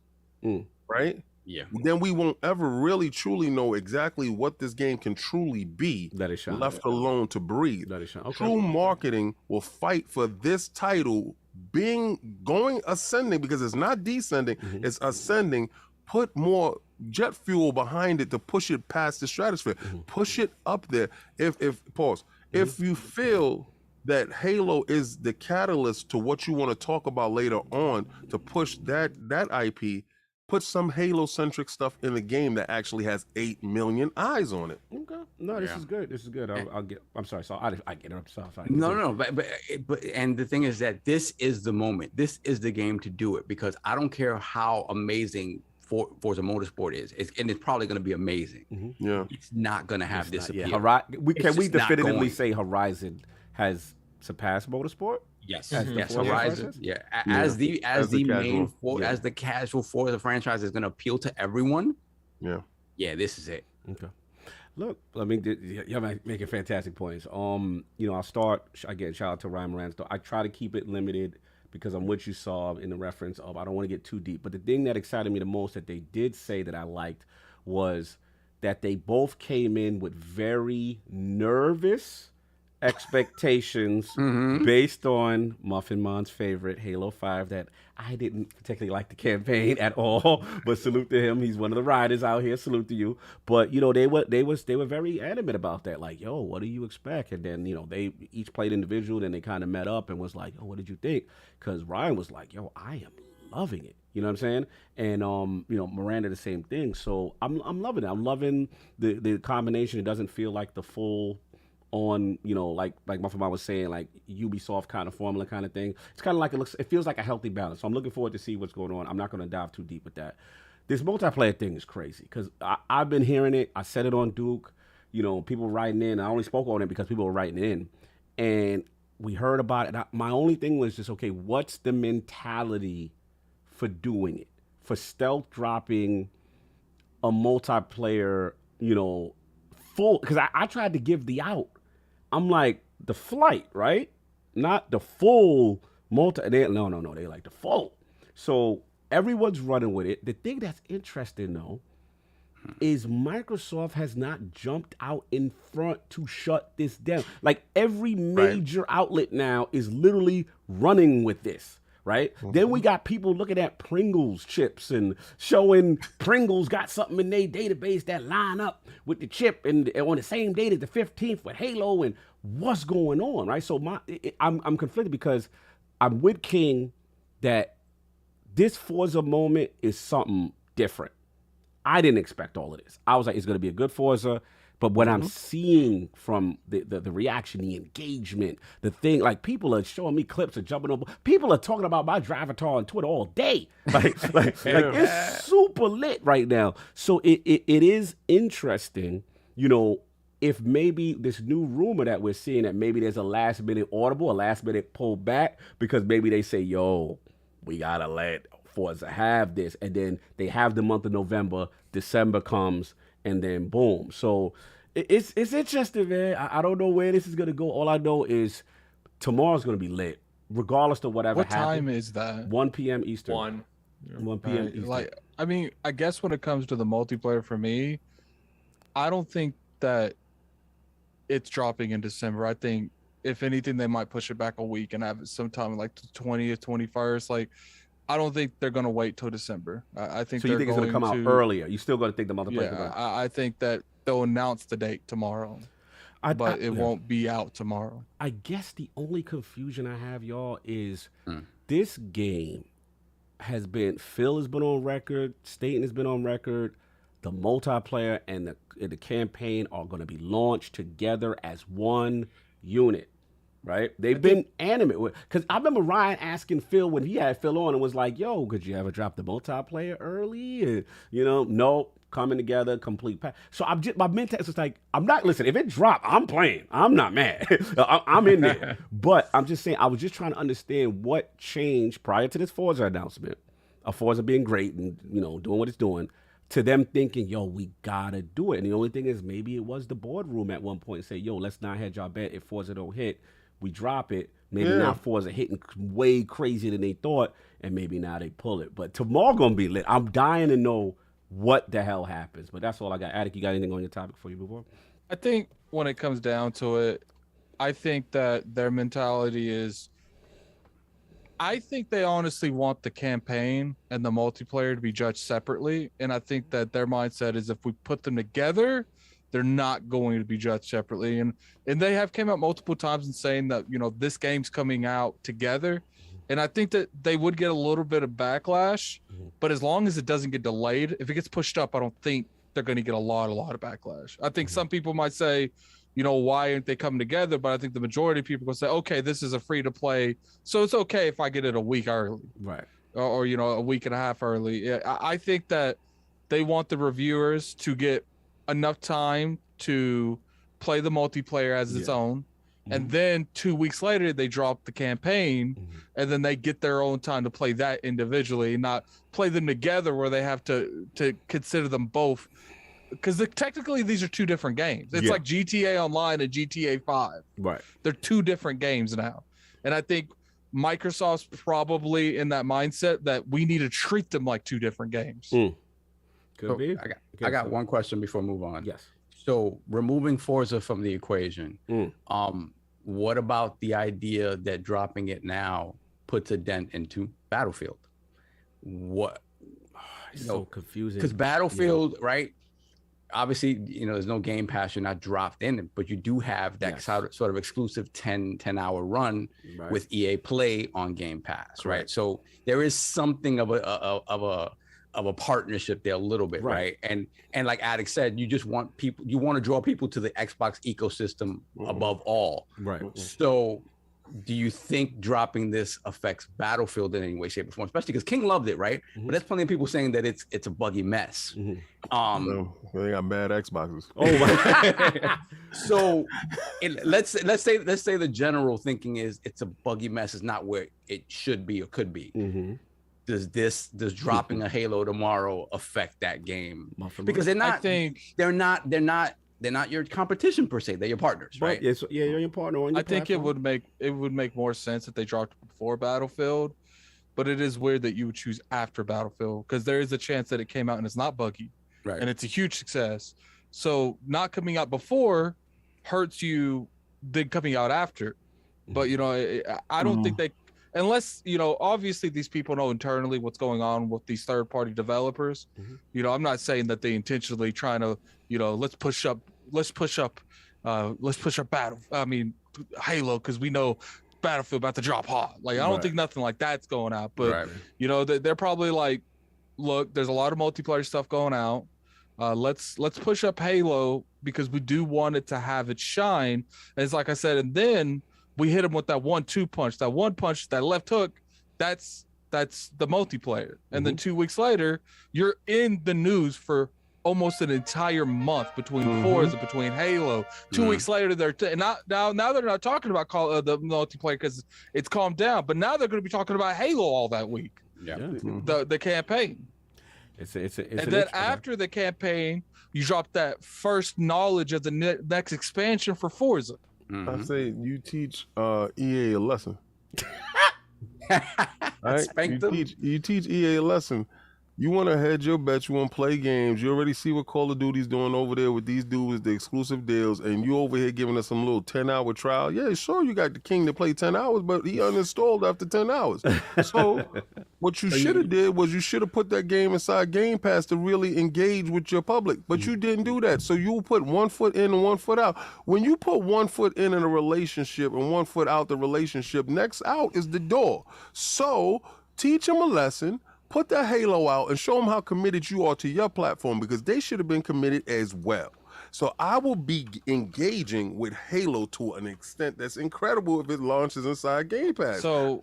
Speaker 6: right?
Speaker 7: Yeah.
Speaker 6: Then we won't ever really truly know exactly what this game can truly be, left alone to breathe. True marketing will fight for this title going ascending, because it's not descending, it's ascending. Put more jet fuel behind it to push it past the stratosphere. Push it up there. If you feel that Halo is the catalyst to what you want to talk about later on to push that IP, put some Halo-centric stuff in the game that actually has 8 million eyes on it.
Speaker 1: Okay. No, this is good. This is good. I'm sorry. So I get it. Sorry.
Speaker 7: No. But and the thing is that this is the moment. This is the game to do it, because I don't care how amazing Forza Motorsport is, and it's probably going to be amazing.
Speaker 6: Yeah,
Speaker 7: it's not going to have this appeal.
Speaker 1: Can we definitively say Horizon has surpassed Motorsport?
Speaker 7: Yes, Horizon. Yeah, as the casual Forza franchise is going to appeal to everyone. Yeah, this is it.
Speaker 1: Okay. Look, I mean, you're making fantastic points. I'll start again. Shout out to Ryan Moran's. I try to keep it limited because I'm what you saw in the reference of, I don't want to get too deep. But the thing that excited me the most that they did say that I liked was that they both came in with very nervous expectations based on MuffinMonster's favorite Halo 5 that I didn't particularly like the campaign at all, but salute to him. He's one of the riders out here. Salute to you. But they were very adamant about that. Like, yo, what do you expect? And then they each played individual. Then they kind of met up and was like, oh, what did you think? Because Ryan was like, yo, I am loving it. You know what I'm saying? And Miranda the same thing. So I'm loving it. I'm loving the combination. It doesn't feel like the full on, like Muffin was saying, like Ubisoft kind of formula kind of thing. It's kind of like it feels like a healthy balance. So I'm looking forward to see what's going on. I'm not going to dive too deep with that. This multiplayer thing is crazy because I've been hearing it. I said it on Duke. People writing in. I only spoke on it because people were writing in, and we heard about it. My only thing was just, okay, what's the mentality for doing it? For stealth dropping a multiplayer, full, because I tried to give the out. I'm like, the flight, right? not the full multi. No. They like the full. So everyone's running with it. The thing that's interesting though is Microsoft has not jumped out in front to shut this down. Like every major outlet now is literally running with this, right? Mm-hmm. Then we got people looking at Pringles chips and showing Pringles got something in their database that line up with the chip and on the same date as the 15th with Halo and what's going on, right? So I'm conflicted because I'm with King that this Forza moment is something different. I didn't expect all of this. I was like, it's going to be a good Forza. But what I'm seeing from the reaction, the engagement, the thing, like people are showing me clips of jumping over. People are talking about my Drivatar on Twitter all day. Like it's super lit right now. So it is interesting, you know, if maybe this new rumor that we're seeing that maybe there's a last minute audible, a last minute pull back because maybe they say, yo, we got to let Forza have this, and then they have the month of November, December comes, and then boom. So it's interesting, man. I don't know where this is gonna go. All I know is tomorrow's gonna be lit, regardless of whatever.
Speaker 2: What
Speaker 1: happens.
Speaker 2: time is that?
Speaker 1: 1 p.m. Eastern.
Speaker 5: 1
Speaker 1: p.m. Eastern.
Speaker 2: Like, I mean, I guess when it comes to the multiplayer for me, I don't think that it's dropping in December. I think if anything, they might push it back a week and have it sometime like the 20th, 21st. Like, I don't think they're going to wait till December. I think
Speaker 1: so. You think it's going to come out earlier? You still going to think the multiplayer?
Speaker 2: Yeah, I think that they'll announce the date tomorrow, but it won't be out tomorrow.
Speaker 1: I guess the only confusion I have, y'all, is this game has been. Phil has been on record. Staten has been on record. The multiplayer and the campaign are going to be launched together as one unit. Right? They've been animate with, because I remember Ryan asking Phil when he had Phil on and was like, yo, could you ever drop the multiplayer early? And, you know, no, coming together, complete pack. So my mental is like, I'm not, listen, if it dropped, I'm playing. I'm not mad. I'm in there. But I'm just saying, I was just trying to understand what changed prior to this Forza announcement, of Forza being great and, you know, doing what it's doing, to them thinking, yo, we gotta do it. And the only thing is maybe it was the boardroom at one point and say, yo, let's not hedge our bet if Forza don't hit. We drop it. Maybe now Forza hitting way crazier than they thought, and maybe now they pull it. But tomorrow gonna be lit. I'm dying to know what the hell happens. But that's all I got. Attic, you got anything on your topic before you move on?
Speaker 2: I think when it comes down to it, I think that their mentality is, I think they honestly want the campaign and the multiplayer to be judged separately. And I think that their mindset is if we put them together, they're not going to be judged separately. And they have came out multiple times and saying that, you know, this game's coming out together. And I think that they would get a little bit of backlash, but as long as it doesn't get delayed, if it gets pushed up, I don't think they're going to get a lot of backlash. I think some people might say, you know, why aren't they coming together? But I think the majority of people will say, okay, this is a free to play, so it's okay if I get it a week early.
Speaker 1: Right.
Speaker 2: Or you know, a week and a half early. Yeah, I think that they want the reviewers to get enough time to play the multiplayer as its own, and then 2 weeks later they drop the campaign, and then they get their own time to play that individually, not play them together where they have to consider them both, because technically these are two different games. It's like GTA Online and GTA 5. Right. They're two different games now, and I think Microsoft's probably in that mindset that we need to treat them like two different games.
Speaker 7: Could be. I got one question before we move on. Yes. So removing Forza from the equation, what about the idea that dropping it now puts a dent into Battlefield? What?
Speaker 1: It's so confusing.
Speaker 7: Because Battlefield, right? Obviously, you know, there's no Game Pass. You're not dropped in it, but you do have that sort of exclusive 10-hour run with EA Play on Game Pass, right? So there is something of a partnership there a little bit, right? And like Attic said, you just want people, you want to draw people to the Xbox ecosystem above all. Right. So do you think dropping this affects Battlefield in any way, shape, or form? Especially because King loved it, right? But there's plenty of people saying that it's a buggy mess.
Speaker 6: They got bad Xboxes.
Speaker 7: Oh, so let's say the general thinking is it's a buggy mess, is not where it should be or could be. Does dropping a Halo tomorrow affect that game? Because they're not they're not your competition per se. They're your partners, right?
Speaker 1: Yeah, you're your partner on your
Speaker 2: I think it
Speaker 1: platform.
Speaker 2: would make more sense if they dropped before Battlefield, but it is weird that you would choose after Battlefield because there is a chance that it came out and it's not buggy,
Speaker 7: Right.
Speaker 2: and it's a huge success. So not coming out before hurts you than coming out after. But you know, I don't think they, unless you know, obviously these people know internally what's going on with these third-party developers. You know, I'm not saying that they intentionally trying to, you know, let's push up Battle. I mean, Halo, because we know Battlefield about to drop hot. Like I don't think nothing like that's going out. But you know, they're probably like, look, there's a lot of multiplayer stuff going out. Let's push up Halo because we do want it to have its shine. And it's like I said, and then we hit them with that 1-2 punch, that left hook. That's the multiplayer. And then 2 weeks later, you're in the news for almost an entire month between Forza, between Halo. 2 weeks later, now they're not talking about the multiplayer because it's calmed down. But now they're going to be talking about Halo all that week. The campaign. And then after the campaign, you drop that first knowledge of the next expansion for Forza.
Speaker 6: I say you teach EA a lesson. Right? You teach EA a lesson. You want to hedge your bets. You want to play games. You already see what Call of Duty's doing over there with these dudes, the exclusive deals, and you over here giving us some little 10-hour trial. Yeah, sure, you got the king to play 10 hours, but he uninstalled after 10 hours. So what you should have did was you should have put that game inside Game Pass to really engage with your public, but you didn't do that. So you put 1 foot in and 1 foot out. When you put 1 foot in a relationship and 1 foot out the relationship, next out is the door. So teach them a lesson. Put that Halo out and show them how committed you are to your platform because they should have been committed as well. So I will be engaging with Halo to an extent that's incredible if it launches inside Game Pass.
Speaker 2: So,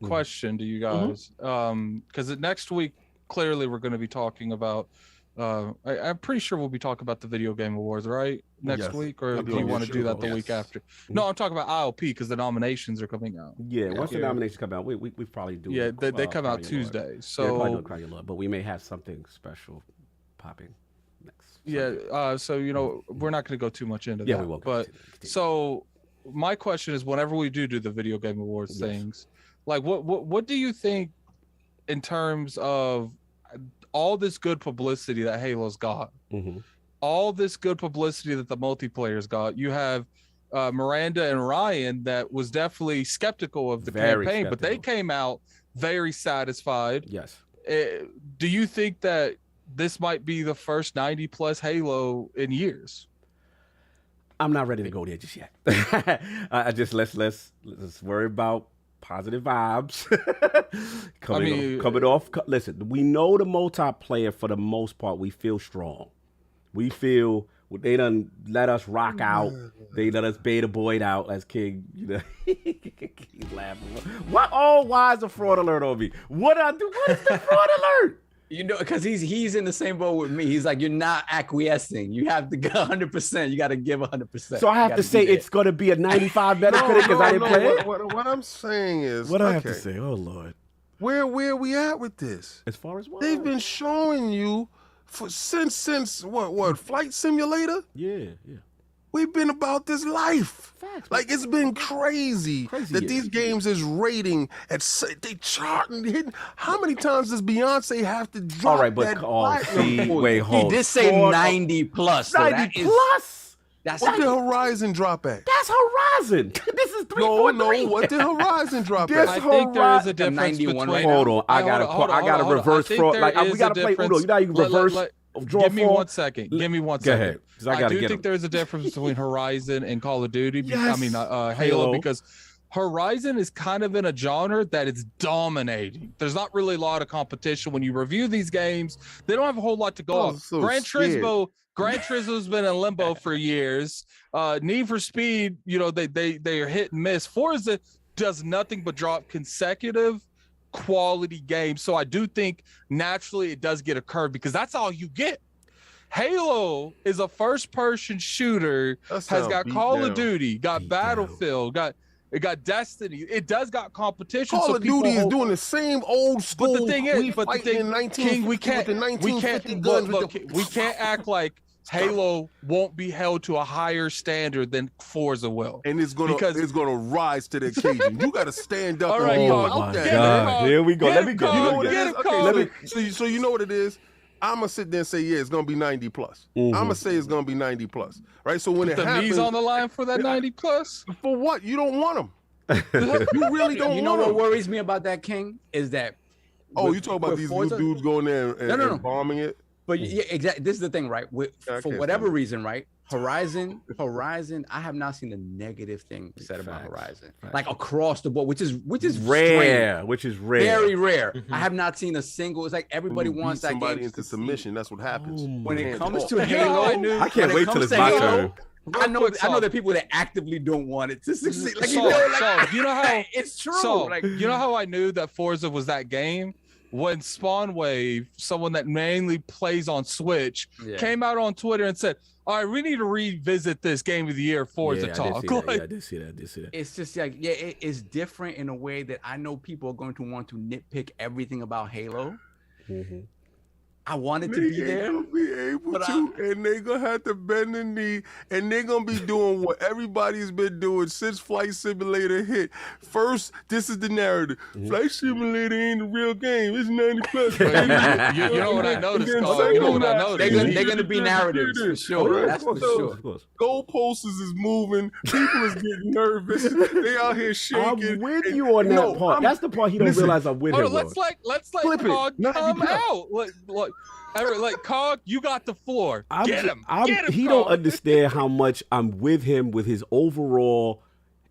Speaker 2: question to you guys, because next week, clearly we're going to be talking about, I'm pretty sure we'll be talking about the Video Game Awards, right? Next week, or do you want to do that the week after? No, I'm talking about ILP because the nominations are coming out.
Speaker 1: Yeah, once the nominations come out, we probably do.
Speaker 2: Yeah, they come out Tuesday, so
Speaker 1: but we may have something special popping next.
Speaker 2: Yeah, so you know we're not going to go too much into that.
Speaker 1: Yeah, we won't.
Speaker 2: But so my question is, whenever we do the Video Game Awards things, like what do you think in terms of all this good publicity that Halo's got? All this good publicity that the multiplayer's got. You have Miranda and Ryan that was definitely skeptical of the campaign, but they came out very satisfied.
Speaker 1: Yes.
Speaker 2: Do you think that this might be the first 90+ Halo in years?
Speaker 1: I'm not ready to go there just yet. I just let's worry about positive vibes. coming off. Listen, we know the multiplayer for the most part. We feel strong. We feel they done let us rock out. They let us beta boyd out as King. You know, he's laughing. What? Oh, why is the fraud alert on me? What I do? What is the fraud alert?
Speaker 7: You know, because he's in the same boat with me. He's like, you're not acquiescing. You have to go 100%. You got to give 100%.
Speaker 1: So I have to say it's going to be a 95 Metacritic because I didn't play it?
Speaker 6: What I'm saying is,
Speaker 1: what do I have to say? Oh, Lord.
Speaker 6: Where are we at with this?
Speaker 1: As far as what?
Speaker 6: They've been showing you since what Flight Simulator?
Speaker 1: Yeah.
Speaker 6: We've been about this life.
Speaker 1: Facts.
Speaker 6: Like it's been crazy that these games is rating at they charting hitting. How many times does Beyonce have to drop?
Speaker 1: All right, but wait, hold.
Speaker 7: He did say 90+. So
Speaker 1: 90 plus.
Speaker 6: What did Horizon drop at?
Speaker 1: That's Horizon. This is 343.
Speaker 6: No. What did Horizon drop at?
Speaker 2: I think there is a difference between.
Speaker 1: Hold on. I gotta reverse fraud. Like we gotta play Uno. You know how you reverse.
Speaker 2: Give me 1 second. Go
Speaker 1: ahead.
Speaker 2: I do think there's a difference between Horizon and Call of Duty. I mean, Halo, because Horizon is kind of in a genre that is dominating. There's not really a lot of competition. When you review these games, they don't have a whole lot to go off.
Speaker 6: So
Speaker 2: Gran Turismo's been in limbo for years. Need for Speed, you know, they are hit and miss. Forza does nothing but drop consecutive quality games. So I do think naturally it does get a curve because that's all you get. Halo is a first-person shooter, has got Call of Duty, got Battlefield, got Destiny. It does got competition.
Speaker 6: Call of Duty is doing the same old school.
Speaker 2: But the thing is,
Speaker 6: we can't act like
Speaker 2: Halo won't be held to a higher standard than Forza will.
Speaker 6: And it's gonna rise to the occasion. You gotta stand up
Speaker 2: All
Speaker 6: and
Speaker 2: right,
Speaker 6: be
Speaker 2: oh
Speaker 6: about
Speaker 2: my
Speaker 6: that.
Speaker 2: God.
Speaker 7: Here we go. Let me go.
Speaker 6: You know what it
Speaker 2: Get
Speaker 6: is?
Speaker 2: it,
Speaker 6: Okay,
Speaker 2: Cole.
Speaker 6: so you know what it is? I'm gonna sit there and say, yeah, it's gonna be 90 plus. I'm gonna say it's gonna be 90 plus, right? So when it
Speaker 2: The
Speaker 6: happens,
Speaker 2: knees on the line for that 90 plus.
Speaker 6: for what? You don't want them. You really don't
Speaker 7: You know
Speaker 6: want
Speaker 7: what
Speaker 6: them.
Speaker 7: worries me about that, King, is that.
Speaker 6: Oh, you talk about
Speaker 7: with
Speaker 6: these
Speaker 7: Forza-
Speaker 6: new dudes going there and,
Speaker 7: No.
Speaker 6: and bombing it?
Speaker 7: But yeah, exactly. This is the thing, right? For
Speaker 6: can't
Speaker 7: whatever
Speaker 6: stand it.
Speaker 7: reason, right? Horizon. I have not seen a negative thing said about Horizon, like across the board, which is
Speaker 1: rare,
Speaker 7: strange.
Speaker 1: which is rare,
Speaker 7: very rare. I have not seen a single. It's like everybody
Speaker 6: When you
Speaker 7: wants
Speaker 6: beat
Speaker 7: that
Speaker 6: somebody
Speaker 7: game
Speaker 6: into submission. That's what happens.
Speaker 7: When it
Speaker 6: Hands
Speaker 7: comes
Speaker 6: off.
Speaker 7: to Halo,
Speaker 1: I can't wait till it's my turn.
Speaker 7: I know that people that actively don't want it to succeed. Like,
Speaker 2: So, you know how
Speaker 7: it's true.
Speaker 2: So,
Speaker 7: like,
Speaker 2: you know how I knew that Forza was that game? When Spawn Wave, someone that mainly plays on Switch, came out on Twitter and said, all right, we need to revisit this Game of the Year Forza talk.
Speaker 1: I did see that.
Speaker 7: It's just like, it's different in a way that I know people are going to want to nitpick everything about Halo. I wanted to be there.
Speaker 6: Gonna be able to, and they gonna have to bend the knee, and they're gonna be doing what everybody's been doing since Flight Simulator hit. First, this is the narrative. Flight Simulator ain't a real game. It's 90 plus.
Speaker 2: You know what I noticed, Carl? You know what I noticed?
Speaker 7: They're gonna be narratives for sure. That's for sure.
Speaker 6: Goalposts is moving. People is getting nervous. They out here shaking.
Speaker 1: I'm with you on that part. That's the part he don't realize I'm with him on.
Speaker 2: Let's let Cog come out. Like Cog, you got the floor. Get him.
Speaker 1: He
Speaker 2: Cog.
Speaker 1: don't understand how much I'm with him with his overall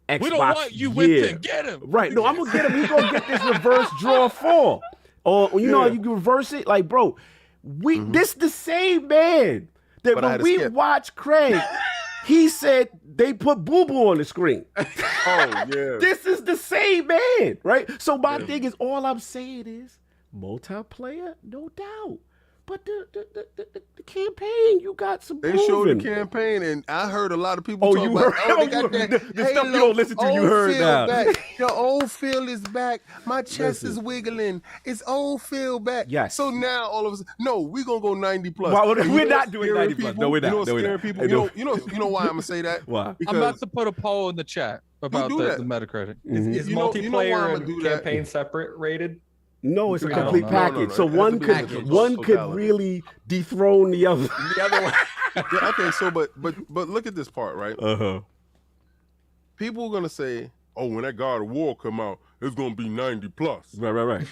Speaker 1: Xbox.
Speaker 2: We don't want you with him. Get him.
Speaker 1: Right. No, I'm gonna get him. He's gonna get this reverse draw 4. Or you know how you can reverse it? Like, bro, this the same man that
Speaker 6: But I had
Speaker 1: when
Speaker 6: to
Speaker 1: we
Speaker 6: skip.
Speaker 1: watched Craig, he said they put Boo Boo on the screen.
Speaker 6: Oh yeah.
Speaker 1: This is the same man, right? So my thing is, all I'm saying is multiplayer, no doubt. But the campaign, you got some.
Speaker 6: They
Speaker 1: proving.
Speaker 6: showed the campaign, and I heard a lot of people.
Speaker 1: Oh,
Speaker 6: talk
Speaker 1: you
Speaker 6: about,
Speaker 1: heard?
Speaker 6: they got that
Speaker 1: The stuff you don't listen to, you
Speaker 6: old
Speaker 1: heard
Speaker 6: feel
Speaker 1: now.
Speaker 6: Back. The old feel is back. My chest is wiggling. It's old feel back.
Speaker 1: Yes.
Speaker 6: So now all of us, no, we're gonna go 90 plus.
Speaker 1: Well,
Speaker 6: And
Speaker 1: we're
Speaker 6: you know
Speaker 1: not doing
Speaker 6: scaring
Speaker 1: 90 plus.
Speaker 6: people?
Speaker 1: No, we're not.
Speaker 6: You know,
Speaker 1: No, we're
Speaker 6: scaring
Speaker 1: not.
Speaker 6: people. You know why I'm gonna say that?
Speaker 1: Why?
Speaker 6: Because
Speaker 2: I'm about to put a poll in the chat about
Speaker 6: do
Speaker 2: the
Speaker 6: that.
Speaker 2: Metacritic.
Speaker 5: Is
Speaker 6: You know why
Speaker 5: multiplayer
Speaker 6: I'ma
Speaker 5: and
Speaker 6: do that?
Speaker 5: campaign separate rated?
Speaker 1: No, it's a
Speaker 5: I don't
Speaker 1: complete
Speaker 5: know.
Speaker 1: package.
Speaker 6: No.
Speaker 1: So
Speaker 6: It has
Speaker 1: one
Speaker 6: to be
Speaker 1: could
Speaker 6: packaged.
Speaker 1: one could
Speaker 6: Totality.
Speaker 1: really dethrone the other.
Speaker 7: The other one.
Speaker 6: yeah, okay. So, but look at this part, right? People are gonna say, "Oh, when that God of War come out, it's gonna be 90 plus."
Speaker 1: Right.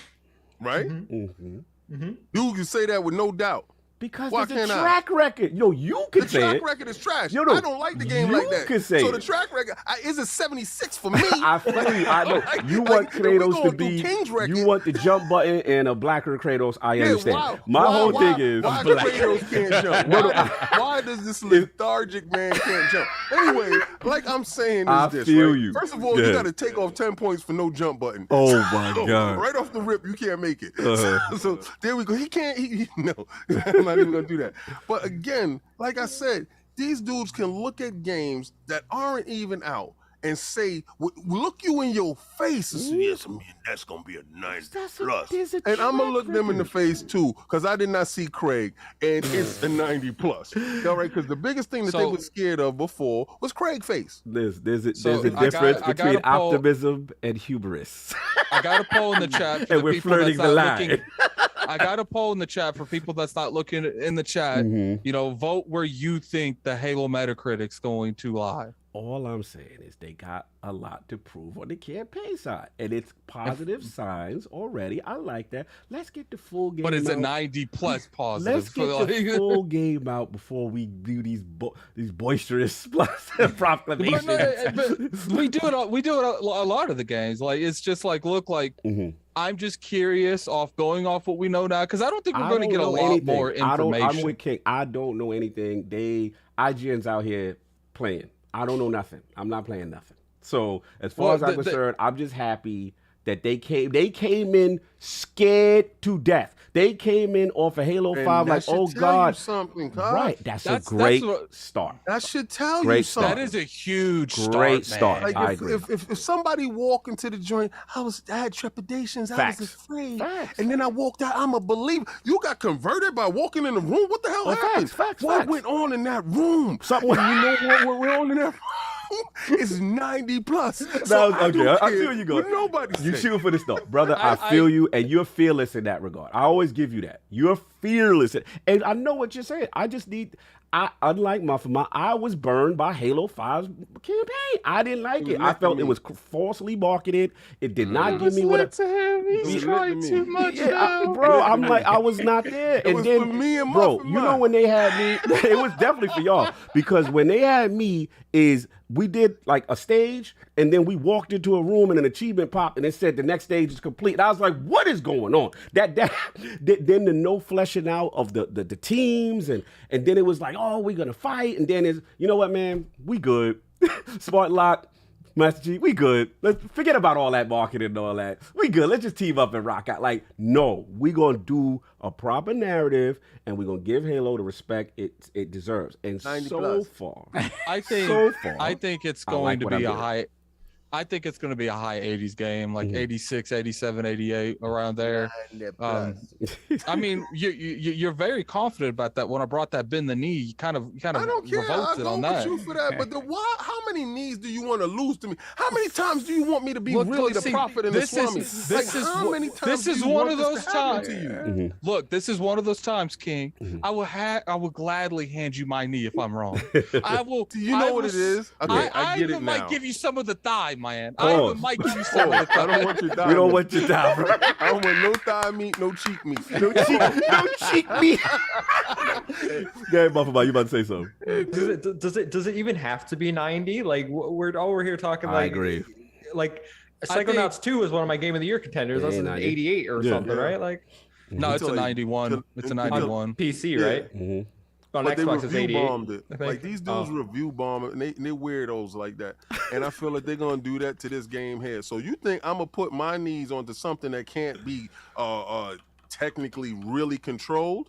Speaker 6: Right?
Speaker 1: Mm-hmm.
Speaker 6: You can say that with no doubt.
Speaker 1: Because
Speaker 6: Why
Speaker 1: there's a
Speaker 6: can't I?
Speaker 1: track record. You can
Speaker 6: The
Speaker 1: say
Speaker 6: track
Speaker 1: it.
Speaker 6: record is trash.
Speaker 1: Yo, no,
Speaker 6: I don't like the game
Speaker 1: you
Speaker 6: like that.
Speaker 1: can say
Speaker 6: so
Speaker 1: it.
Speaker 6: the track record is a 76 for me.
Speaker 1: I feel you. I know. You want
Speaker 6: Like, we
Speaker 1: Kratos
Speaker 6: going
Speaker 1: to be.
Speaker 6: through King's record.
Speaker 1: You want the jump button and a blacker Kratos. I
Speaker 6: Yeah,
Speaker 1: understand.
Speaker 6: why-
Speaker 1: My
Speaker 6: why-
Speaker 1: whole
Speaker 6: why-
Speaker 1: thing is
Speaker 6: why
Speaker 1: black.
Speaker 6: Kratos can't jump? Why does this lethargic man can't jump? Anyway, like I'm saying is
Speaker 1: I
Speaker 6: this,
Speaker 1: feel
Speaker 6: right?
Speaker 1: you.
Speaker 6: First of all,
Speaker 1: Yeah.
Speaker 6: you got to take off 10 points for no jump button.
Speaker 1: Oh my
Speaker 6: So,
Speaker 1: God.
Speaker 6: Right off the rip, you can't make it.
Speaker 1: Uh-huh.
Speaker 6: So there we go. He can't. No, I'm not even gonna do that. But again, like I said, these dudes can look at games that aren't even out and say, look you in your face and say, yes, man, that's gonna be a 90 plus. And I'm gonna look them in the face too, because I did not see Craig, and it's a 90 plus. All right, because the biggest thing that they were scared of before was Craig face.
Speaker 1: There's a
Speaker 2: So
Speaker 1: difference
Speaker 2: I got
Speaker 1: between
Speaker 2: a poll.
Speaker 1: optimism and hubris.
Speaker 2: I got a poll in the chat for
Speaker 1: And
Speaker 2: the
Speaker 1: we're
Speaker 2: people
Speaker 1: flirting
Speaker 2: that's
Speaker 1: the
Speaker 2: not
Speaker 1: line.
Speaker 2: looking. I got a poll in the chat for people that's not looking in the chat.
Speaker 1: Mhm.
Speaker 2: You know, vote where you think the Halo Metacritic's going to lie.
Speaker 1: All I'm saying is they got a lot to prove on the campaign side, and it's positive signs already. I like that. Let's get the full game.
Speaker 2: But it's a
Speaker 1: out.
Speaker 2: 90 plus positive.
Speaker 1: Let's get the full game out before we do these boisterous proclamations.
Speaker 2: But we do it. We do it a lot of the games. Like it's just like look like. I'm just curious going off what we know now, because I don't think we're going to get a lot more information.
Speaker 1: I'm with King. I don't know anything. IGN's out here playing. I don't know nothing. I'm not playing nothing. So as far as I'm concerned, I'm just happy that they came in scared to death. They came in off of Halo 5 like, oh God.
Speaker 6: Something,
Speaker 1: right. That's a great start.
Speaker 6: That should tell you something.
Speaker 2: That is a huge
Speaker 1: great start.
Speaker 6: Like
Speaker 1: I agree.
Speaker 6: If somebody walked into the joint, I had trepidations,
Speaker 1: Facts.
Speaker 6: I was afraid.
Speaker 1: Facts.
Speaker 6: And then I walked out, I'm a believer. You got converted by walking in the room? What the hell happened? What went on in that room?
Speaker 1: Something.
Speaker 6: You know what went on in that room? It's 90 plus.
Speaker 1: Okay, I feel you going.
Speaker 6: Nobody
Speaker 1: you shooting for the start, brother. I feel you, and you're fearless in that regard. I always give you that. You're fearless, and I know what you're saying. I just need. Unlike MuffinMonster, I was burned by Halo 5's campaign. I didn't like it. I felt it was falsely marketed. It did not give me what.
Speaker 2: He's trying too much,
Speaker 1: bro. I'm like, I was not there.
Speaker 6: It was for me and
Speaker 1: bro,
Speaker 6: Muffin
Speaker 1: you know when they had me, it was definitely for y'all because when they had me, we did like a stage and then we walked into a room and an achievement popped and it said the next stage is complete. And I was like, what is going on? Then the no fleshing out of the teams and then it was like, oh, we're gonna fight. And then you know what, man, we good. Smart Lock, Master G, we good. Let's forget about all that marketing and all that. We good. Let's just team up and rock out. Like, no, we gonna do a proper narrative and we're gonna give Halo the respect it deserves. And so far,
Speaker 2: I think it's going to be a high. I think it's going to be a high 80s game, like 86, 87, 88, around there. I mean, you're very confident about that. When I brought that bend the knee, you kind of
Speaker 6: I don't care.
Speaker 2: revolted
Speaker 6: I
Speaker 2: on
Speaker 6: go
Speaker 2: that.
Speaker 6: with you for that. But how many knees do you want to lose to me? How many times do you want me to be the prophet and the swami?
Speaker 2: This is one of those times. Look, this is one of those times, King. I will gladly hand you my knee if I'm wrong. I will.
Speaker 6: Do you know what it is? Okay, I get it now.
Speaker 2: I might give you some of the thigh, man. I might give you some of the thigh.
Speaker 6: I don't want your thigh.
Speaker 1: We don't want your thigh, bro.
Speaker 6: I don't want no thigh meat, no cheek meat.
Speaker 1: No cheek meat. Go ahead, Buffalo, you about to say something.
Speaker 5: Does it even have to be 90? Like we're here talking like.
Speaker 1: I agree.
Speaker 5: Like Psychonauts 2 is one of my game of the year contenders. That's an 88 or something, right? Like.
Speaker 2: No, it's a 91. It's a 91.
Speaker 5: PC, right?
Speaker 6: Mm-hmm.
Speaker 5: On
Speaker 6: But
Speaker 5: Xbox
Speaker 6: they
Speaker 5: is
Speaker 6: review
Speaker 5: 88.
Speaker 6: bombed it. Like these dudes review bomb it, and they're weirdos like that. And I feel like they're gonna do that to this game here. So you think I'm gonna put my knees onto something that can't be technically really controlled,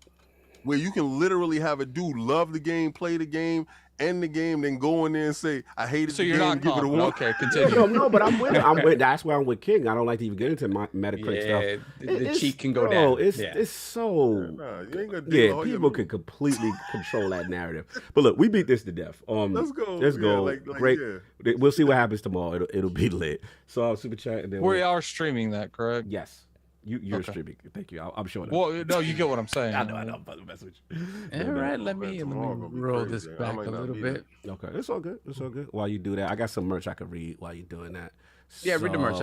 Speaker 6: where you can literally have a dude love the game, play the game, end the game, then go in there and say, I hate it.
Speaker 2: So you're not
Speaker 6: give it a one.
Speaker 2: Okay, continue.
Speaker 1: No, but I'm with it. That's why I'm with King. I don't like to even get into my Metacritic stuff.
Speaker 7: The cheek can go down.
Speaker 1: It's so
Speaker 6: you ain't gonna
Speaker 1: people can completely control that narrative. But look, we beat this to death.
Speaker 6: Let's go.
Speaker 1: Let's go.
Speaker 6: Like,
Speaker 1: great. Yeah. We'll see what happens tomorrow. It'll be lit. So super chat and then
Speaker 2: we are streaming that, correct?
Speaker 1: Yes. You're streaming. Thank you. I'm sure.
Speaker 2: Well, no, you get what I'm saying.
Speaker 1: I know. I'm about to message.
Speaker 3: All right, let me roll this back a little bit.
Speaker 1: Okay, it's all good. It's all good. While you do that, I got some merch I can read while you're doing that.
Speaker 7: Yeah, read the merch.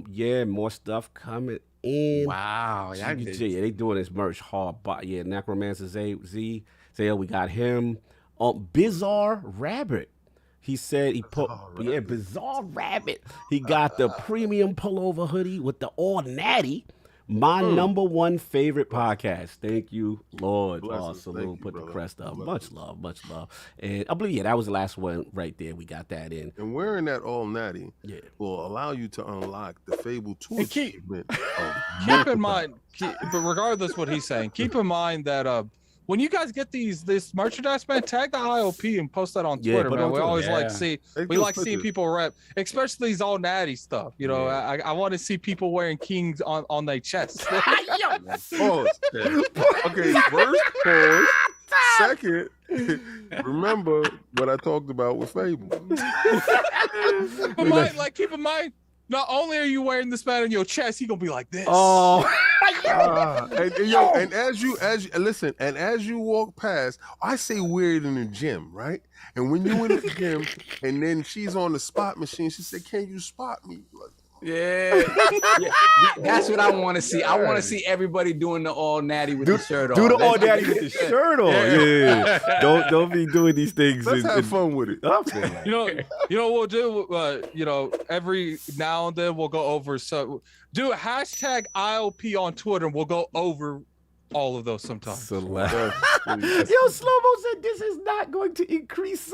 Speaker 1: Yeah, more stuff coming in.
Speaker 7: Wow.
Speaker 1: Yeah, they doing this merch hard. But yeah, Necromancer Zale, we got him. Bizarre Rabbit. He said he put Bizarre Rabbit. He got the premium pullover hoodie with the all natty. My number one favorite podcast. Thank you, Lord. Salute. Put the crest up. Much love. And I believe, that was the last one right there. We got that in.
Speaker 6: And wearing that all natty will allow you to unlock the Fable 2 achievement.
Speaker 2: Keep in mind, but regardless what he's saying, keep in mind that when you guys get this merchandise, man, tag the ILP and post that on Twitter, man. We always like seeing people rep, especially these all natty stuff. You know, I want to see people wearing Kings on their chest.
Speaker 6: Pause. Okay, first pause. Second, remember what I talked about with Fable.
Speaker 2: But keep in mind, not only are you wearing this man on your chest, he gonna be like this.
Speaker 1: Oh.
Speaker 6: And as you walk past, I say weird in the gym, right? And when you in the gym, and then she's on the spot machine, she said, "Can you spot me?" Like,
Speaker 7: yeah, that's what I want to see. I want to see everybody doing the all natty with the shirt on.
Speaker 1: Do the all natty with the shirt on. Yeah. Don't be doing these things.
Speaker 6: Let's have fun with it.
Speaker 2: You know what we'll do. Every now and then we'll go over. So do a hashtag ILP on Twitter, and we'll go over all of those sometimes.
Speaker 1: Yo, Slow-Mo said this is not going to increase.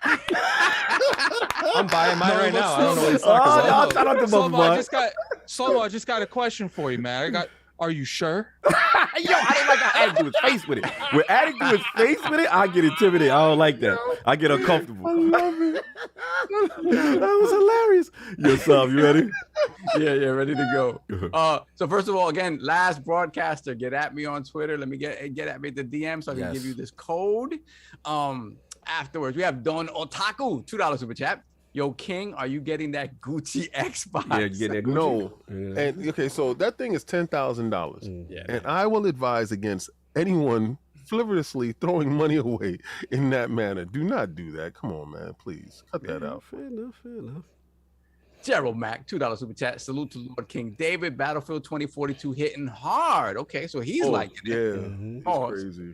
Speaker 5: I'm buying mine right now. I don't know what he's talking about.
Speaker 2: I just got Solo, I just got a question for you, man. Are you sure?
Speaker 1: Yo, I don't like how adding to his face with it. When adding to his face with it, I get intimidated. I don't like that. I get uncomfortable.
Speaker 6: I love it.
Speaker 1: That was hilarious. Yo, Sub, you ready?
Speaker 7: Yeah, ready to go. So first of all, again, last broadcaster, get at me on Twitter. Let me get at me at the DM so I can give you this code. Afterwards, we have Don Otaku, $2 super chat. Yo, King, are you getting that Gucci Xbox?
Speaker 1: Yeah, get that Gucci.
Speaker 6: No. And okay, so that thing is $10,000.
Speaker 7: Yeah.
Speaker 6: And I will advise against anyone frivolously throwing money away in that manner. Do not do that. Come on, man. Please cut that out.
Speaker 1: Fair enough.
Speaker 7: Gerald Mack, $2 super chat. Salute to Lord King David. Battlefield 2042 hitting hard. Okay, so he's liking it.
Speaker 6: Yeah.
Speaker 7: Pause.
Speaker 6: Crazy.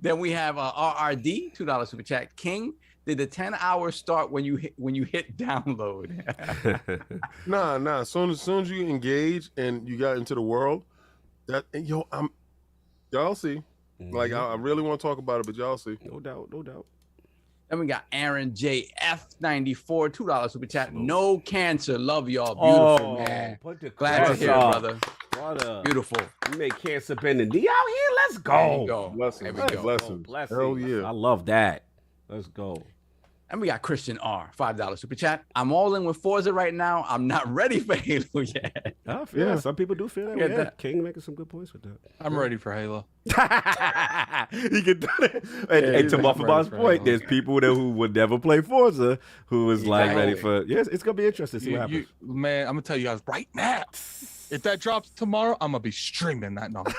Speaker 7: Then we have RRD, $2 super chat. King, did the 10-hour start when you hit download?
Speaker 6: Nah. As soon as you engage and you got into the world, y'all see. Like I really want to talk about it, but y'all see.
Speaker 1: No doubt.
Speaker 7: Then we got Aaron JF94, $2 super chat. No cancer. Love y'all. Beautiful, man. Glad to hear, brother. Beautiful.
Speaker 1: You make cancer bending knee out here. Let's go.
Speaker 7: There you go.
Speaker 6: Blessings.
Speaker 1: Hell yeah. I love that. Let's go.
Speaker 7: And we got Christian R, $5 super chat. I'm all in with Forza right now. I'm not ready for Halo yet.
Speaker 1: I feel that. Some people do feel that. Yeah, King making some good points with that.
Speaker 2: I'm ready for Halo.
Speaker 1: He can do it. And to MuffinMonster's point, there's people who would never play Forza who is like ready for. Yes, it's gonna be interesting to see what happens.
Speaker 2: Man, I'm gonna tell you guys right now. If that drops tomorrow, I'm gonna be streaming that nonsense.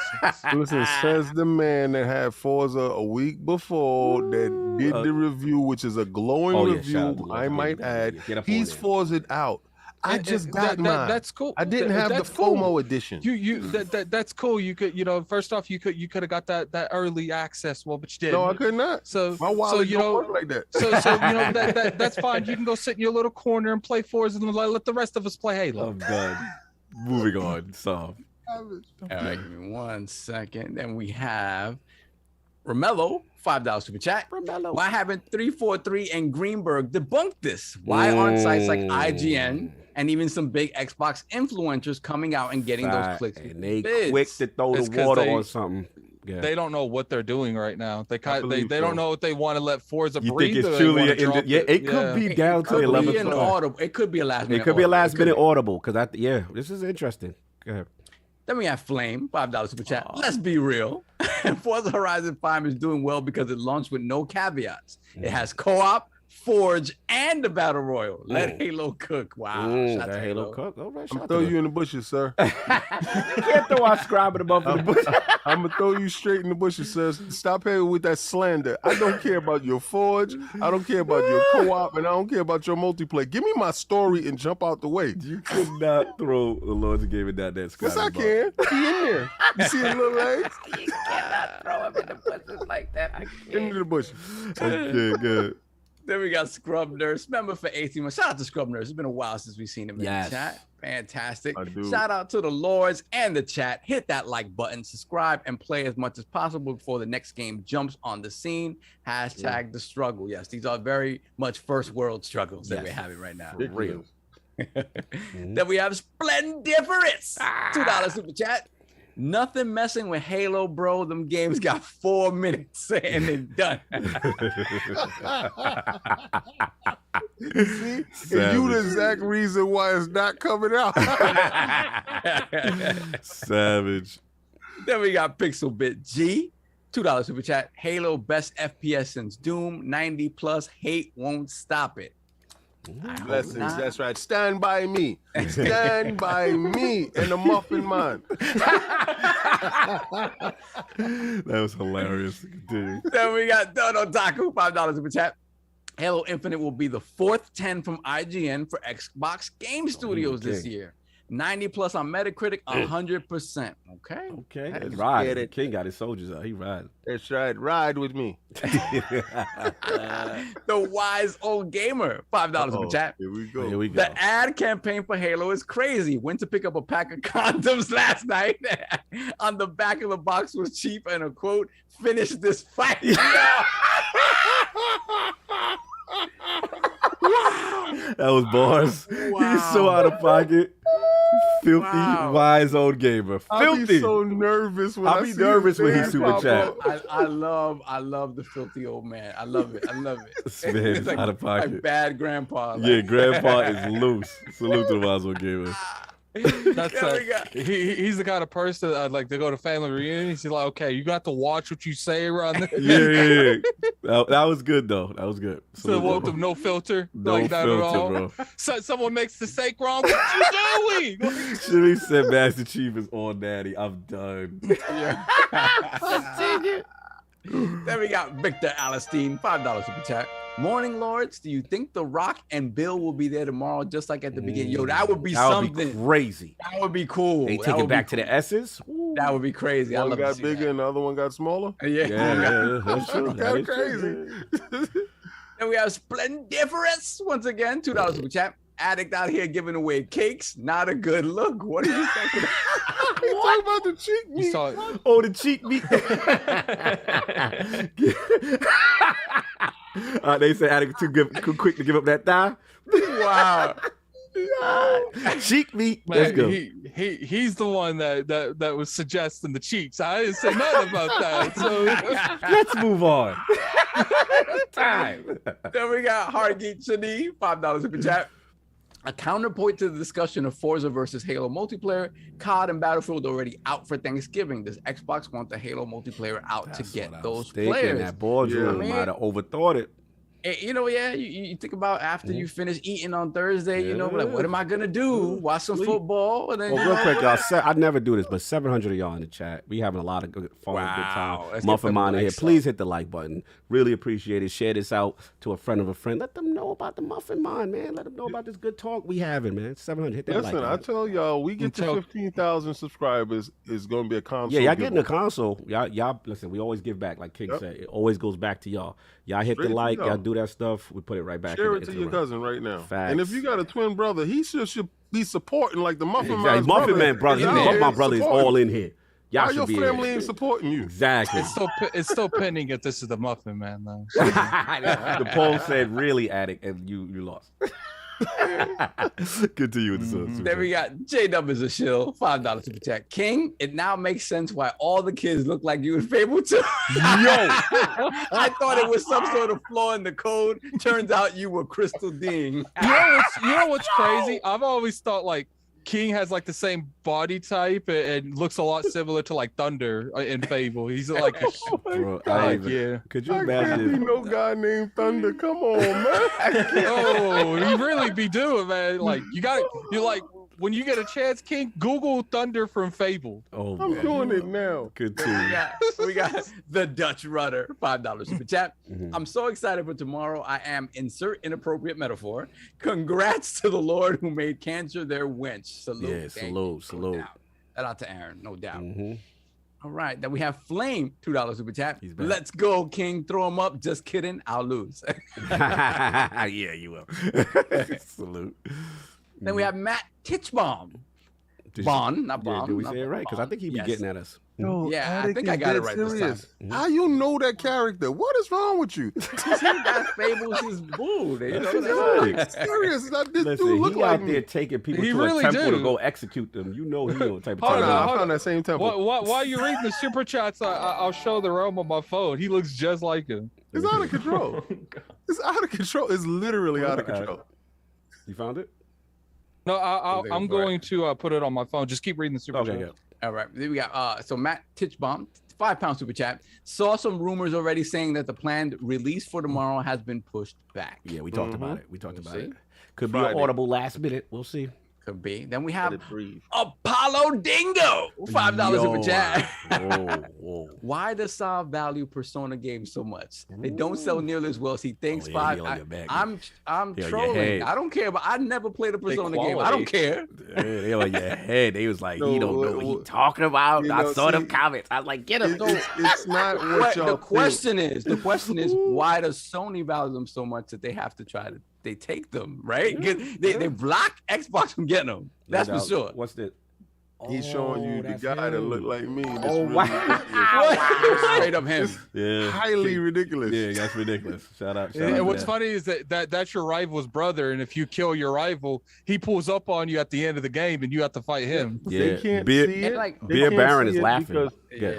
Speaker 6: Listen, says the man that had Forza a week before that did the review, which is a glowing review, I might add. He's Forza'd out. I just got mine.
Speaker 2: That's cool.
Speaker 6: I didn't have the FOMO edition.
Speaker 2: That's cool. You could, first off, you could have got that early access. Well, but you didn't.
Speaker 6: No, I could not.
Speaker 2: So
Speaker 6: my wallet don't work like that.
Speaker 2: So that's fine. You can go sit in your little corner and play Forza and let the rest of us play Halo.
Speaker 1: I'm done. Moving on. So.
Speaker 7: All right, give me 1 second. Then we have Romello, $5 super chat. Romello. Why haven't 343 and Greenberg debunked this? Why aren't sites like IGN and even some big Xbox influencers coming out and getting those clicks?
Speaker 1: And they quick to throw the water on something. Yeah.
Speaker 2: They don't know what they're doing right now. They don't know if they want to let Forza breathe.
Speaker 1: You think it's truly it could be down to 11.
Speaker 7: It could be a last minute.
Speaker 1: It could be a last minute audible because this is interesting. Go ahead.
Speaker 7: Then we have Flame, $5 super chat. Let's be real. Forza Horizon 5 is doing well because it launched with no caveats. It has co-op, Forge, and the Battle Royal. Let Halo cook. Wow.
Speaker 1: That Halo cook. All right,
Speaker 6: I'm throw you in the bushes, sir.
Speaker 1: You can't throw our scribe above the bush.
Speaker 6: I'm gonna throw you straight in the bushes, sir. Stop having with that slander. I don't care about your Forge. I don't care about your co-op, and I don't care about your multiplayer. Give me my story and jump out the way.
Speaker 1: You could not throw the Lord's game in that scribe.
Speaker 6: Yes, I can. He in there. You see his little legs?
Speaker 7: You cannot throw him in the bushes like that.
Speaker 6: Into the bushes.
Speaker 1: Okay, good.
Speaker 7: Then we got Scrub Nurse, member for 18 months. Shout out to Scrub Nurse. It's been a while since we've seen him in the chat. Fantastic. Shout out to the Lords and the chat. Hit that like button, subscribe, and play as much as possible before the next game jumps on the scene. Hashtag the struggle. Yes, these are very much first world struggles that we're having right now.
Speaker 1: Real.
Speaker 7: Then we have Splendiferous. $2 super chat. Nothing messing with Halo, bro. Them games got 4 minutes and they're done.
Speaker 6: See? And you the exact reason why it's not coming out.
Speaker 1: Savage.
Speaker 7: Then we got Pixelbit G. $2 super chat. Halo best FPS since Doom. 90 plus. Hate won't stop it.
Speaker 6: Blessings, that's right. Stand by me. Stand by me and the Muffin Man.
Speaker 1: That was hilarious. Continue.
Speaker 7: Then we got Don Otaku, $5 super chat. Halo Infinite will be the 4th 10 from IGN for Xbox Game Studios this year. 90 plus on Metacritic, 100%. Okay.
Speaker 1: That's right. King got his soldiers out. He riding.
Speaker 6: That's right. Ride with me.
Speaker 7: The Wise Old Gamer, $5 super chat.
Speaker 6: Here we go.
Speaker 7: The ad campaign for Halo is crazy. Went to pick up a pack of condoms last night. On the back of the box was cheap and a quote, "Finish this fight."
Speaker 1: That was bars.
Speaker 7: Wow.
Speaker 1: He's so out of pocket. Filthy, wise old gamer. Filthy.
Speaker 6: I be so nervous when
Speaker 1: I be nervous when he super chat.
Speaker 7: I love the filthy old man. I love it.
Speaker 1: This man is
Speaker 7: like,
Speaker 1: out of pocket.
Speaker 7: like bad grandpa. Like.
Speaker 1: Yeah, grandpa is loose. Salute to the wise old gamer.
Speaker 2: That's he's the kind of person that I'd like to go to family reunions. He's like, okay, you got to watch what you say around there.
Speaker 1: Yeah. That was good though. That was good.
Speaker 2: So what, with no filter,
Speaker 1: No
Speaker 2: like that
Speaker 1: filter,
Speaker 2: at all.
Speaker 1: bro.
Speaker 2: So someone makes the steak wrong. What you doing?
Speaker 1: Shimmy said Master Chief is on daddy. I'm done.
Speaker 7: Then we got Victor Alistine, $5 super chat. Morning, Lords. Do you think The Rock and Bill will be there tomorrow, just like at the beginning? Yo, that would be something.
Speaker 1: Would be crazy.
Speaker 7: That would be cool.
Speaker 1: They take it back to the S's.
Speaker 7: That would be crazy.
Speaker 6: One got bigger and the other one got smaller.
Speaker 1: Yeah, that's true.
Speaker 6: Kind of crazy.
Speaker 7: Then we have Splendiferous once again, $2 super chat. Addict out here giving away cakes. Not a good look. What are you talking about?
Speaker 6: You talking about the cheek meat?
Speaker 1: Oh, the cheek meat. They said Addict too quick to give up that thigh.
Speaker 7: Wow.
Speaker 1: Cheek meat.
Speaker 2: Man,
Speaker 1: Let's go.
Speaker 2: He's the one that was suggesting the cheeks. I didn't say nothing about that. So
Speaker 1: let's move on. Time.
Speaker 7: Then we got Hardgeek Shani, $5 super chat. A counterpoint to the discussion of Forza versus Halo multiplayer, COD and Battlefield already out for Thanksgiving. Does Xbox want the Halo multiplayer out to get those players?
Speaker 1: That boardroom might have overthought it.
Speaker 7: You know, you think about after you finish eating on Thursday, you know, like, what am I going to do? Watch some football? And then,
Speaker 1: real quick, y'all, I never do this, but 700 of y'all in the chat. We having a lot of good fun, good time. MuffinMonster here. Please hit the like button. Really appreciate it. Share this out to a friend of a friend. Let them know about the MuffinMon, man. Let them know about this good talk we having, man. 700, hit that like button.
Speaker 6: Listen, I tell y'all, we get to 15,000 subscribers, is going to be a console.
Speaker 1: Yeah, y'all getting a console. Y'all, listen, we always give back, like King said. It always goes back to y'all. Y'all hit the like, y'all do that stuff. We put it right back.
Speaker 6: Share it to your cousin right now.
Speaker 1: Facts.
Speaker 6: And if you got a twin brother, he should be supporting like the Muffin
Speaker 1: Man brother. My brother is all in here. Y'all
Speaker 6: Why
Speaker 1: should
Speaker 6: your
Speaker 1: be
Speaker 6: family ain't supporting you?
Speaker 1: Exactly.
Speaker 2: It's still pending if this is the Muffin Man though.
Speaker 1: The poll said really Addict, and you lost. Good to you with the
Speaker 7: Then we got J-Dub is a shill, $5 super chat. King, it now makes sense why all the kids look like you in Fable 2. Yo, I thought it was some sort of flaw in the code. Turns out you were Crystal Ding.
Speaker 2: You know what's crazy? I've always thought like King has like the same body type and looks a lot similar to like Thunder in Fable. He's like,
Speaker 1: Bro, Could you imagine?
Speaker 6: Can't be no guy named Thunder. Come on, man.
Speaker 2: Oh, you really be doing, man. Like you're like when you get a chance, King, Google Thunder from Fable.
Speaker 1: Oh,
Speaker 6: I'm doing it now.
Speaker 1: Good too.
Speaker 7: We got the Dutch Rudder, $5 super chat. I'm so excited for tomorrow. I am insert inappropriate metaphor. Congrats to the Lord who made cancer their wench. Salute.
Speaker 1: Yeah, salute.
Speaker 7: Shout out to Aaron, no doubt. All right, then we have Flame, $2 super chat. Let's go, King. Throw him up. Just kidding. I'll lose.
Speaker 1: Yeah, you will. Salute.
Speaker 7: Then we have Matt Titchbaum. Bond, not Bond.
Speaker 1: Did we say it right? Because I think he be getting at us.
Speaker 6: Yo,
Speaker 7: yeah, I think I got it right this time.
Speaker 6: How you know that character? What is wrong with you?
Speaker 7: That Fables is bull. You know,
Speaker 6: serious. This
Speaker 1: Listen,
Speaker 6: dude look
Speaker 1: he
Speaker 6: like
Speaker 1: out there taking people
Speaker 2: He
Speaker 1: to
Speaker 2: really
Speaker 1: a temple
Speaker 2: do.
Speaker 1: to go execute them. You know he the type of
Speaker 6: Oh,
Speaker 1: time.
Speaker 6: no, I found that same temple.
Speaker 2: While you're reading the super chats, I'll show the realm on my phone. He looks just like him.
Speaker 6: It's out of control. It's out of control. It's literally out of control.
Speaker 1: You found it?
Speaker 2: No, I'm going to put it on my phone. Just keep reading the super chat.
Speaker 1: Yeah.
Speaker 7: All right. Then we got so Matt Titchbaum, £5 super chat. Saw some rumors already saying that the planned release for tomorrow has been pushed back.
Speaker 1: Yeah, we talked about it. We talked about it. Could
Speaker 6: Friday.
Speaker 1: be an audible last minute. We'll see.
Speaker 7: Could be. Then we have Apollo Dingo, $5 super chat.
Speaker 1: Whoa.
Speaker 7: Why does Saab value Persona games so much? They don't sell nearly as well as he thinks. I'm trolling. I don't care, but I never played a Persona game. I don't care.
Speaker 1: They on your head. They was like, he don't know what he talking about. I saw them comments. I was like, get him.
Speaker 6: It's not what y'all
Speaker 7: The question is, why does Sony value them so much that they have to try to they take them, right? They block Xbox from getting them. That's for sure.
Speaker 1: What's the
Speaker 6: He's showing you the guy that looked like me. It's
Speaker 1: Oh,
Speaker 6: really
Speaker 1: wow.
Speaker 7: Straight up him.
Speaker 1: Yeah.
Speaker 6: highly ridiculous.
Speaker 1: Yeah, that's ridiculous. Shout out.
Speaker 2: And what's funny is that's your rival's brother, and if you kill your rival, he pulls up on you at the end of the game, and you have to fight him.
Speaker 1: Yeah.
Speaker 6: They can't
Speaker 1: Beer,
Speaker 6: see it.
Speaker 7: Like,
Speaker 6: They
Speaker 1: Beer
Speaker 6: can't
Speaker 1: Baron
Speaker 6: see
Speaker 1: is
Speaker 6: it
Speaker 1: laughing.
Speaker 6: because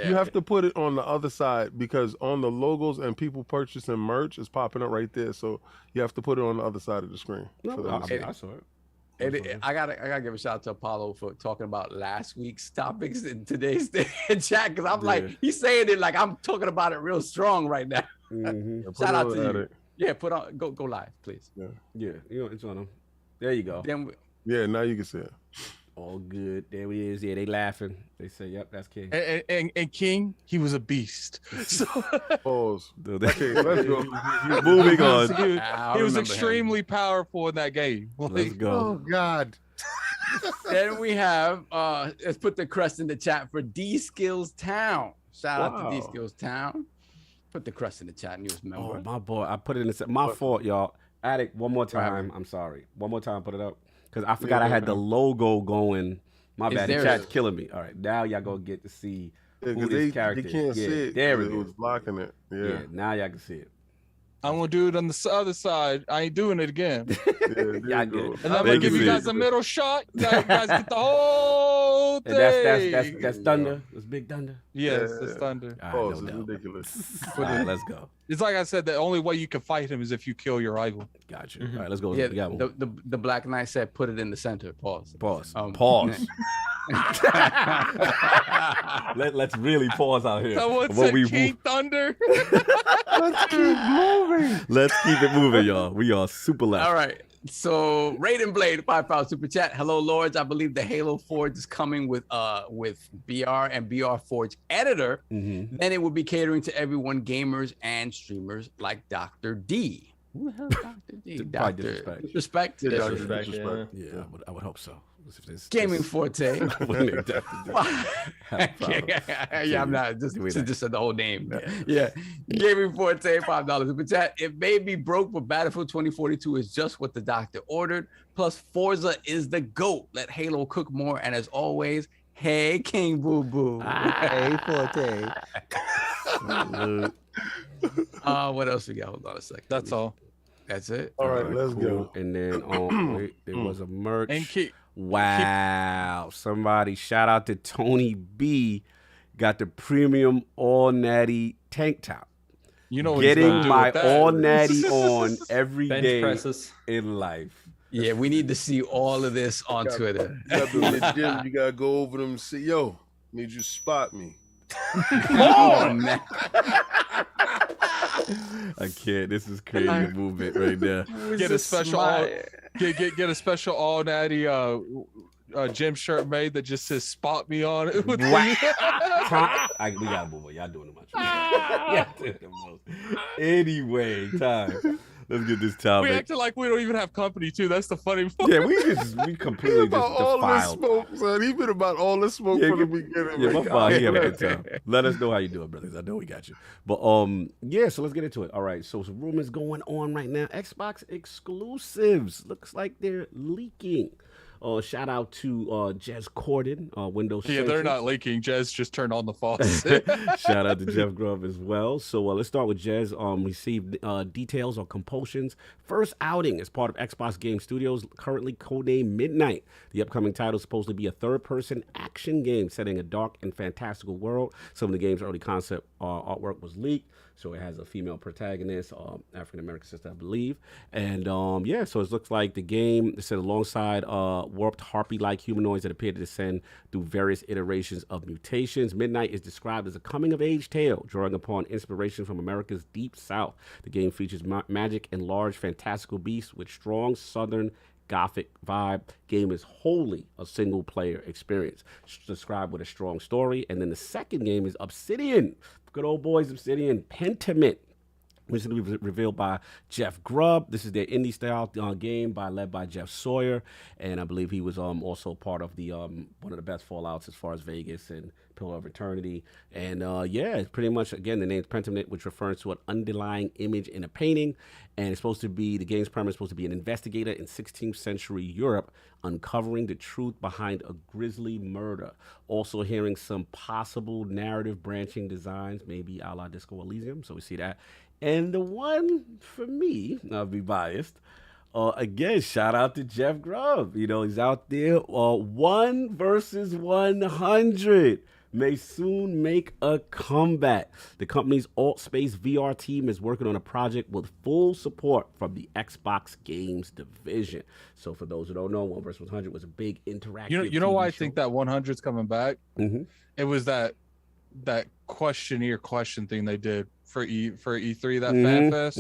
Speaker 6: you have to put it on the other side because on the logos and people purchasing merch is popping up right there. So you have to put it on the other side of the screen. for them to see.
Speaker 1: I saw it.
Speaker 7: And I gotta give a shout out to Apollo for talking about last week's topics in today's chat because I'm like he's saying it like I'm talking about it real strong right now. Shout out to you. Yeah, put on go live, please.
Speaker 1: Yeah, it's on them. There you go.
Speaker 7: Then
Speaker 6: Yeah, now you can see it.
Speaker 1: All good. There he is. Yeah, they laughing. They say, "Yep, that's King."
Speaker 2: And King, he was a beast. So
Speaker 6: Pause.
Speaker 1: Okay,
Speaker 6: let's go.
Speaker 1: Moving on.
Speaker 2: he was extremely powerful in that game.
Speaker 1: Let's go.
Speaker 6: Oh God.
Speaker 7: Then we have let's put the crest in the chat for D Skills Town. Shout out to D Skills Town. Put the crest in the chat, news member.
Speaker 1: Oh, my boy. I put it in the my fault, y'all. Addict, one more time. I'm sorry. One more time, put it up. Because I forgot I had the logo going. My bad. The chat's killing me. All right. Now y'all gonna get to see who this character
Speaker 6: They can't
Speaker 1: is.
Speaker 6: see it.
Speaker 1: There
Speaker 6: it was blocking it. Yeah.
Speaker 1: Now y'all can see it.
Speaker 2: I'm gonna do it on the other side. I ain't doing it again.
Speaker 1: Y'all good.
Speaker 2: And I'm gonna give you guys a middle shot. You guys get the whole thing.
Speaker 1: And that's Thunder. That's Big Thunder.
Speaker 2: Yes, it's Thunder.
Speaker 6: Oh, it's ridiculous.
Speaker 1: All right, let's go.
Speaker 2: It's like I said, the only way you can fight him is if you kill your rival.
Speaker 1: Gotcha. All right, let's go.
Speaker 7: Yeah,
Speaker 1: We got one.
Speaker 7: the Black Knight said put it in the center. Pause.
Speaker 1: Pause.
Speaker 7: Pause.
Speaker 1: Let's really pause out here.
Speaker 2: Someone said King Thunder.
Speaker 6: Let's keep moving.
Speaker 1: Let's keep it moving, y'all. We are super left.
Speaker 7: All right. So Raiden Blade, $5 super chat. Hello, Lords. I believe the Halo Forge is coming with BR and BR Forge editor. Then it will be catering to everyone, gamers and streamers like Dr. D. Who the hell is Dr. D?
Speaker 1: Disrespect.
Speaker 7: Disrespect.
Speaker 1: Yeah, I would hope so.
Speaker 7: Gaming Forte.
Speaker 1: Yeah,
Speaker 7: I'm not just said the whole name. Yeah. Gaming Forte, $5 super chat. It may be broke, but Battlefield 2042 is just what the doctor ordered. Plus, Forza is the GOAT. Let Halo cook more. And as always, hey, King Boo Boo.
Speaker 3: Hey, Forte.
Speaker 7: What else we got? Hold on a second.
Speaker 2: That's all.
Speaker 7: That's it.
Speaker 6: All right, let's go.
Speaker 1: And then wait, there was a merch.
Speaker 2: And
Speaker 1: Wow. Somebody shout out to Tony B. Got the premium all natty tank top.
Speaker 2: You know,
Speaker 1: getting my all natty on every
Speaker 5: Bench
Speaker 1: day
Speaker 5: presses.
Speaker 1: in life.
Speaker 7: Yeah, we need to see all of this on Twitter.
Speaker 6: You got to the gym, you gotta go over them and say, yo, need you to spot me.
Speaker 7: Oh, man.
Speaker 1: I can't. This is creative movement right now.
Speaker 2: Get a special get a special all natty gym shirt made that just says "spot me" on it.
Speaker 1: We gotta move on. Y'all doing too much. Yeah, anyway, time. Let's get this topic.
Speaker 2: We acting like we don't even have company too. That's the funny part.
Speaker 1: Yeah, we completely just
Speaker 6: all this
Speaker 1: defiled.
Speaker 6: smoke, son. He been about all this smoke from the beginning.
Speaker 1: Yeah, my
Speaker 6: man.
Speaker 1: fault. He have a good time. Let us know how you doing, brothers. I know we got you. But yeah, so let's get into it. All right, so some rumors going on right now. Xbox exclusives. Looks like they're leaking. Shout out to Jez Corden, Windows.
Speaker 2: Yeah, they're not leaking. Jez just turned on the faucet.
Speaker 1: Shout out to Jeff Grubb as well. So let's start with Jez. Received details on Compulsion's first outing as part of Xbox Game Studios, currently codenamed Midnight. The upcoming title is supposed to be a third-person action game set in a dark and fantastical world. Some of the game's early concept artwork was leaked. So it has a female protagonist, African-American sister, I believe. And yeah, so it looks like the game, it said alongside warped harpy-like humanoids that appear to descend through various iterations of mutations. Midnight is described as a coming-of-age tale, drawing upon inspiration from America's Deep South. The game features magic and large fantastical beasts with strong southern Gothic vibe. Game is wholly a single-player experience, described with a strong story. And then the second game is Obsidian. Good old boys, Obsidian Pentiment, which is going to be revealed by Jeff Grubb. This is their indie-style game led by Jeff Sawyer, and I believe he was also part of the one of the best Fallouts as far as Vegas and Pillar of Eternity. And yeah, it's pretty much, again, the name's Pentiment, which refers to an underlying image in a painting. And it's supposed to be, the game's premise is supposed to be an investigator in 16th century Europe uncovering the truth behind a grisly murder. Also hearing some possible narrative branching designs, maybe a la Disco Elysium. So we see that. And the one for me, I'll be biased, again, shout out to Jeff Grubb. You know, he's out there. 1 versus 100 may soon make a comeback. The company's Alt Space VR team is working on a project with full support from the Xbox Games division. So for those who don't know, 1 versus 100 was a big interactive
Speaker 2: You know why I
Speaker 1: TV
Speaker 2: think
Speaker 1: show.
Speaker 2: that 100's coming back?
Speaker 1: Mm-hmm.
Speaker 2: It was that questionnaire question thing they did for E3, that fan fest,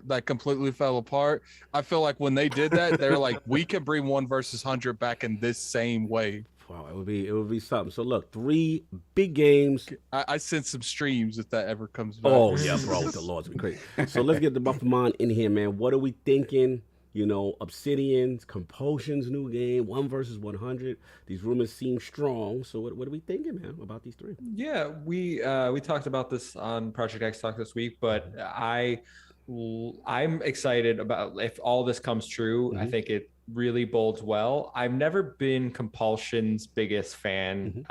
Speaker 2: that completely fell apart. I feel like when they did that, they're like, we can bring 1 versus 100 back in this same way.
Speaker 1: Wow, it would be something. So look, 3 big games.
Speaker 2: I sent some streams if that ever comes back.
Speaker 1: Oh yeah, bro, the Lord's be great. So let's get the MuffinMon in here, man. What are we thinking? You know, Obsidian's, Compulsion's new game, 1 versus 100. These rumors seem strong. So what are we thinking, man, about these 3?
Speaker 5: Yeah, we talked about this on Project XTalk this week, but I'm excited about if all this comes true. I think it really bodes well. I've never been Compulsion's biggest fan.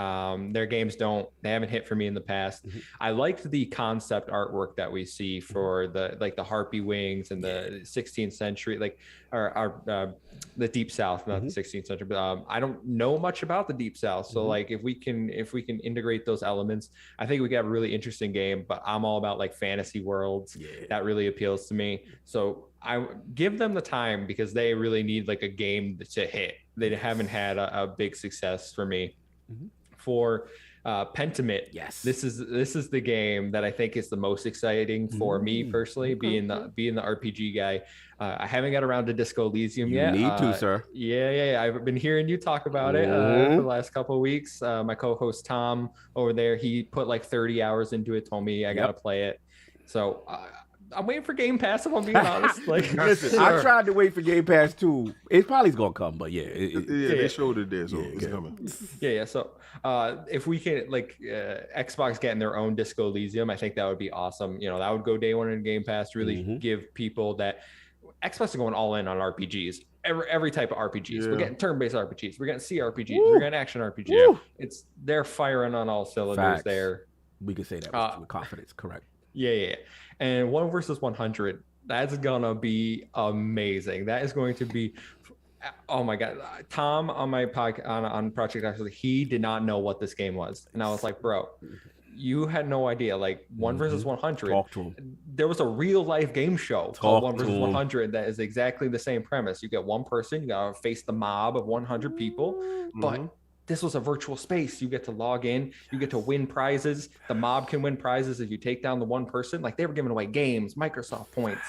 Speaker 5: Their games they haven't hit for me in the past. I liked the concept artwork that we see for the harpy wings and the 16th century, like the Deep South, not the 16th century. But I don't know much about the Deep South, so like if we can integrate those elements, I think we got a really interesting game. But I'm all about like fantasy worlds. That really appeals to me. So I give them the time because they really need like a game to hit. They haven't had a big success for me. For Pentiment, yes, this is the game that I think is the most exciting for me personally, being the RPG guy. I haven't got around to Disco Elysium yet.
Speaker 1: You need to, sir.
Speaker 5: Yeah. I've been hearing you talk about it for the last couple of weeks. My co-host Tom over there, he put like 30 hours into it, told me I got to play it. So I'm waiting for Game Pass, if I'm being honest. Like,
Speaker 1: listen, I tried to wait for Game Pass too. It probably is gonna come, but
Speaker 6: they showed it there, so it's coming.
Speaker 5: Yeah. So if we can, like, Xbox getting their own Disco Elysium, I think that would be awesome. You know, that would go day 1 in Game Pass. Really give people that. Xbox is going all in on RPGs. Every type of RPGs. We're getting turn-based RPGs. We're getting CRPGs. We're getting action RPGs. They're firing on all cylinders there.
Speaker 1: We can say that with confidence. Correct.
Speaker 5: Yeah. And 1 versus 100, that's gonna be amazing. That is going to be, oh my god. Tom on my podcast on Project X, he did not know what this game was, and I was like, bro, you had no idea. Like 1 versus 100.
Speaker 1: Talk to him.
Speaker 5: There was a real life game show called 1 versus 100 that is exactly the same premise. You get one person, you gotta face the mob of 100 people, but this was a virtual space. You get to log in, you get to win prizes. The mob can win prizes if you take down the one person. Like, they were giving away games, Microsoft points.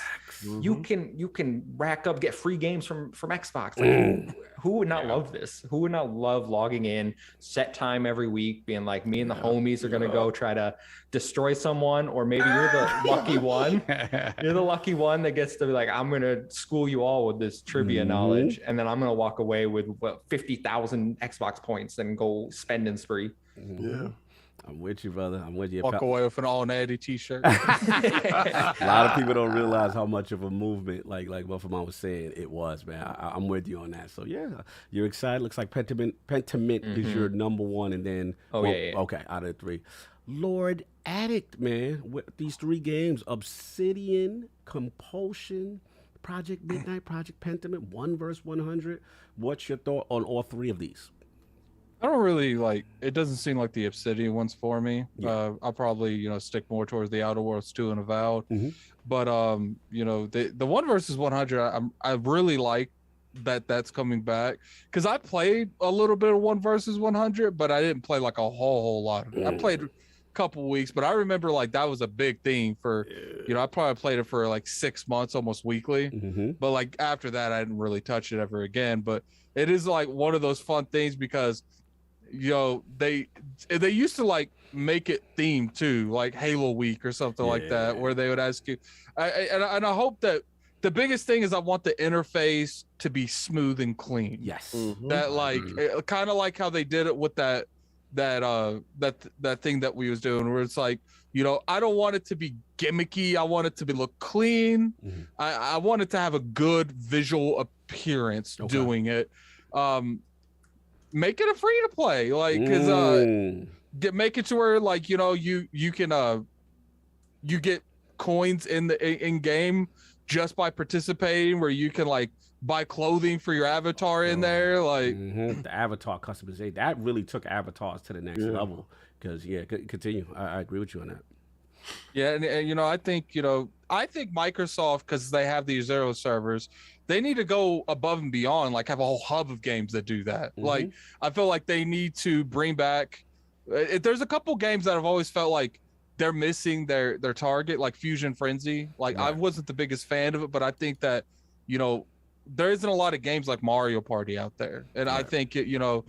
Speaker 5: You can rack up, get free games from Xbox. Like, who would not love this? Who would not love logging in, set time every week, being like, me and the homies are gonna go try to destroy someone, or maybe you're the lucky one. You're the lucky one that gets to be like, I'm gonna school you all with this trivia knowledge, and then I'm gonna walk away with 50,000 Xbox points and go spending spree.
Speaker 6: Yeah.
Speaker 1: I'm with you, brother. I'm with you.
Speaker 2: Walk away with an all natty t-shirt.
Speaker 1: A lot of people don't realize how much of a movement, like MuffinMon was saying, it was, man. I'm with you on that. So yeah, you're excited. Looks like Pentiment is your number 1, and then okay, out of the 3, Lord Addict, man. With these 3 games, Obsidian, Compulsion, Project Midnight, Project Pentiment, 1 versus 100. What's your thought on all 3 of these?
Speaker 2: I don't really like. It doesn't seem like the Obsidian one's for me. I'll probably stick more towards the Outer Worlds 2 and Avowed. But the 1 versus 100, I really like that's coming back, because I played a little bit of 1 versus 100, but I didn't play like a whole lot of it. I played a couple weeks, but I remember like that was a big thing for I probably played it for like 6 months, almost weekly. But like after that, I didn't really touch it ever again. But it is like one of those fun things, because they used to like make it themed too, like Halo Week or something like that, where they would ask you. And I hope that the biggest thing is I want the interface to be smooth and clean.
Speaker 1: Yes.
Speaker 2: That like kind of like how they did it with that that thing that we was doing, where it's like, you know, I don't want it to be gimmicky. I want it to look clean. I want it to have a good visual appearance doing it. Make it a free to play, like, because make it to where, like, you know, you can you get coins in game just by participating, where you can like buy clothing for your avatar in there, like
Speaker 1: the avatar customization that really took avatars to the next level. Because continue. I agree with you on that.
Speaker 2: Yeah, and you know, I think Microsoft, because they have these Zero servers, they need to go above and beyond, like have a whole hub of games that do that. Like, I feel like they need to bring back. There's a couple games that I've always felt like they're missing their target, like Fusion Frenzy. Like, I wasn't the biggest fan of it, but I think that, you know, there isn't a lot of games like Mario Party out there, and I think it, you know,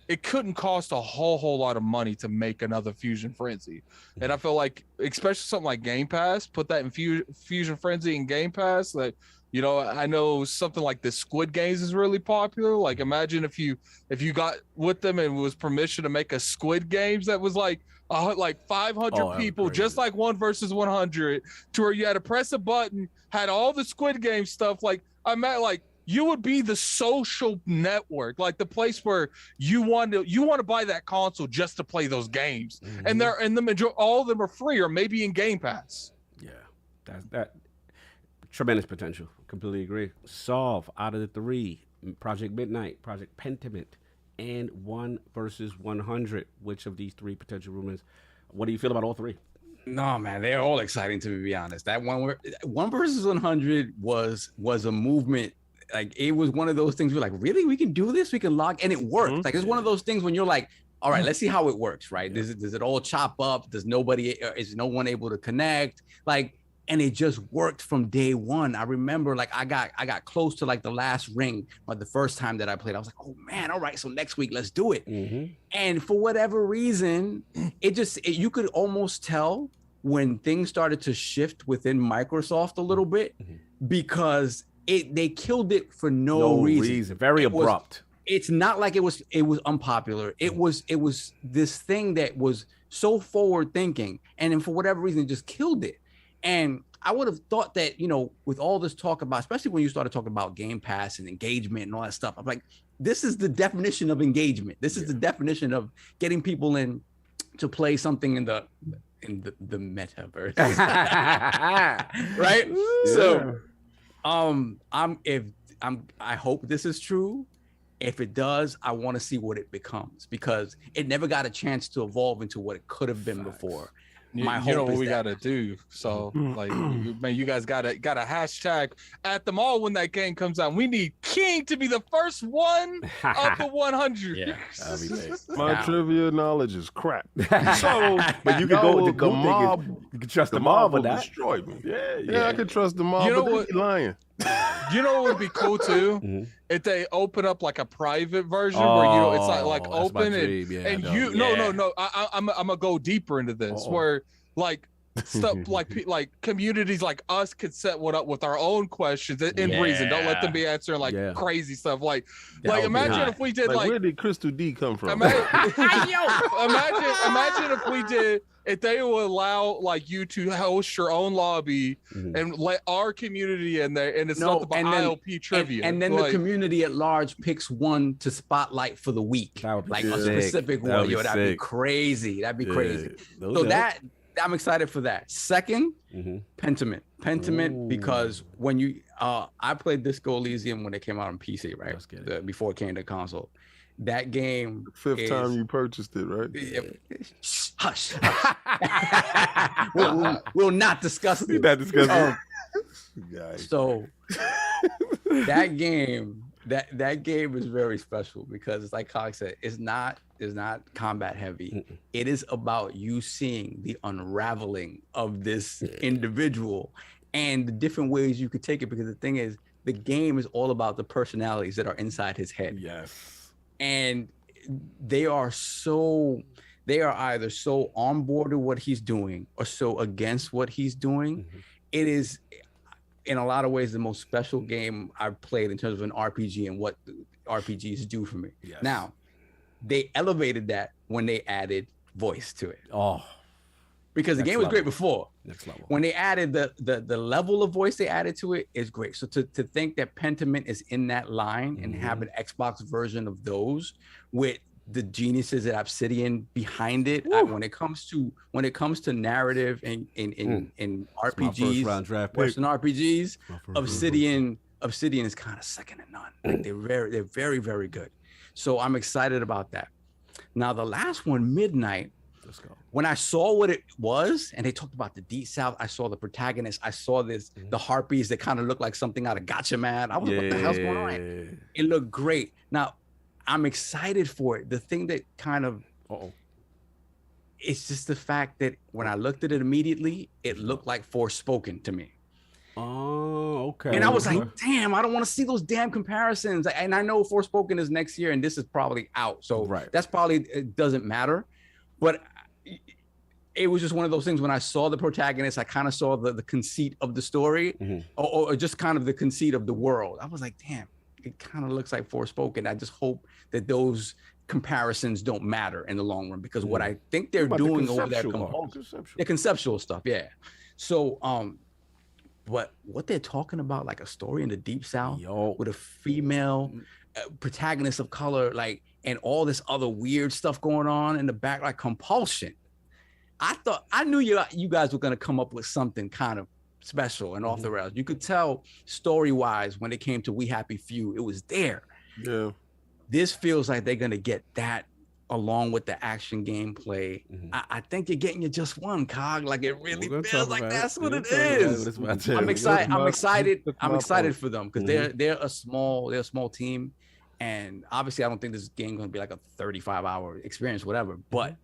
Speaker 2: it couldn't cost a whole lot of money to make another Fusion Frenzy. And I feel like, especially something like Game Pass, put that in Fusion Frenzy and Game Pass. Like, you know, I know something like the Squid Games is really popular. Like, imagine if you got with them and was permission to make a Squid Games that was like 500 people, just like 1 versus 100, to where you had to press a button, had all the Squid Game stuff. Like, I meant, like, you would be the social network, like the place where you want to buy that console just to play those games, and all of them are free or maybe in Game Pass.
Speaker 1: Yeah, that tremendous potential. Completely agree. Solve out of the 3, Project Midnight, Project Pentiment, and 1 versus 100. Which of these 3 potential rumors? What do you feel about all 3?
Speaker 7: No, man, they're all exciting, to be honest. That 1 versus 100 was a movement. Like, it was one of those things where, like, really, we can do this? We can log, and it worked. Like, it's one of those things when you're like, all right, let's see how it works, right? Does it all chop up? Is no one able to connect? Like, and it just worked from day one. I remember, like, I got close to like the last ring, but the first time that I played, I was like, oh man, all right, so next week let's do it. And for whatever reason, you could almost tell when things started to shift within Microsoft a little bit, because they killed it for no reason.
Speaker 1: Very abrupt.
Speaker 7: It's not like it was unpopular. It was this thing that was so forward thinking, and then for whatever reason, it just killed it. And I would have thought that, you know, with all this talk about, especially when you started talking about Game Pass and engagement and all that stuff, I'm like, this is the definition of engagement. This is the definition of getting people in to play something in the metaverse, right? Yeah. So, I hope this is true. If it does, I want to see what it becomes, because it never got a chance to evolve into what it could have been before.
Speaker 2: You know what we gotta do. So, like, man, you guys got a hashtag at the mall when that game comes out. We need King to be the first one of the 100.
Speaker 1: Yeah, that'd be nice.
Speaker 6: My trivia knowledge is crap.
Speaker 1: So, but you can go with the
Speaker 6: mob.
Speaker 1: You can trust the mob with that.
Speaker 6: Destroyed me. Yeah, I can trust the mob.
Speaker 2: You know
Speaker 6: but
Speaker 2: what?
Speaker 6: They lying.
Speaker 2: You know what would be cool too? If they open up like a private version where, you know, it's like open and I'm gonna go deeper into this, where like stuff like communities like us could set one up with our own questions in reason. Don't let them be answering like crazy stuff. Like imagine if we did like
Speaker 6: where did Crystal D come from?
Speaker 2: Imagine if we did. If they will allow like you to host your own lobby and let our community in there, and it's not about ILP trivia,
Speaker 7: and then the community at large picks one to spotlight for the week, like a specific one. Yo, that'd be crazy. That'd be crazy. So that I'm excited for that. Second, Pentiment, because when you I played Disco Elysium when it came out on PC, right? Before it came to console. That game.
Speaker 6: The 5th time you purchased it, right?
Speaker 7: Hush. we'll not discuss it. So that game is very special, because it's like Cog said, it's not combat heavy. It is about you seeing the unraveling of this individual and the different ways you could take it, because the thing is, the game is all about the personalities that are inside his head.
Speaker 1: Yes.
Speaker 7: And they are either so on board with what he's doing or so against what he's doing. It is, in a lot of ways, the most special game I've played in terms of an RPG and what RPGs do for me. Yes. Now, they elevated that when they added voice to it.
Speaker 1: Oh,
Speaker 7: because the game was great before.
Speaker 1: Next level.
Speaker 7: When they added the level of voice they added to it is great. So to think that Pentiment is in that line and have an Xbox version of those with the geniuses at Obsidian behind it, when it comes to narrative and in RPGs, Western RPGs, Obsidian is kind of second to none. Like they're very, very good. So I'm excited about that. Now the last one, Midnight.
Speaker 1: Let's go.
Speaker 7: When I saw what it was, and they talked about the Deep South, I saw the protagonist, I saw the harpies that kind of looked like something out of Gotcha Man. I was like, what the hell's going on? It looked great. Now, I'm excited for it. The thing that kind of, it's just the fact that when I looked at it immediately, it looked like Forspoken to me.
Speaker 1: Oh, okay.
Speaker 7: And I was like, damn, I don't want to see those damn comparisons. And I know Forspoken is next year, and this is probably out. So that's probably, it doesn't matter. But it was just one of those things when I saw the protagonist, I kind of saw the conceit of the story or just kind of the conceit of the world. I was like, damn, it kind of looks like Forspoken. I just hope that those comparisons don't matter in the long run, because what I think they're doing over there, the conceptual stuff. Yeah. So, but what they're talking about, like a story in the Deep South with a female protagonist of color, like, and all this other weird stuff going on in the back, like Compulsion. I knew you guys were going to come up with something kind of special and off the rails. You could tell story-wise when it came to We Happy Few, it was there. Yeah. This feels like they're going to get that along with the action gameplay. I think you're getting your just one, Cog. Like it really feels like that's what it is. I'm excited for them because they're a small team, and obviously I don't think this game going to be like a 35-hour experience, whatever. But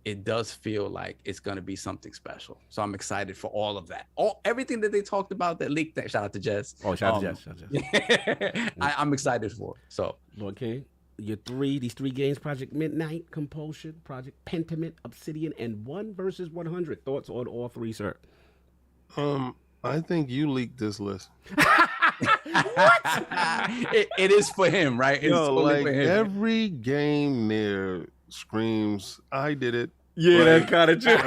Speaker 7: it does feel like it's going to be something special. So I'm excited for all of that. Everything that they talked about that leaked. Shout out to Jess. Oh, shout out to Jess. I'm excited for it. So
Speaker 1: Lord King. These three games, Project Midnight, Compulsion, Project Pentiment, Obsidian, and 1 versus 100. Thoughts on all three, sir?
Speaker 6: I think you leaked this list.
Speaker 7: What? It is for him, right? It's
Speaker 6: totally for him. Every game there screams, I did it.
Speaker 1: Yeah, that's kind of true.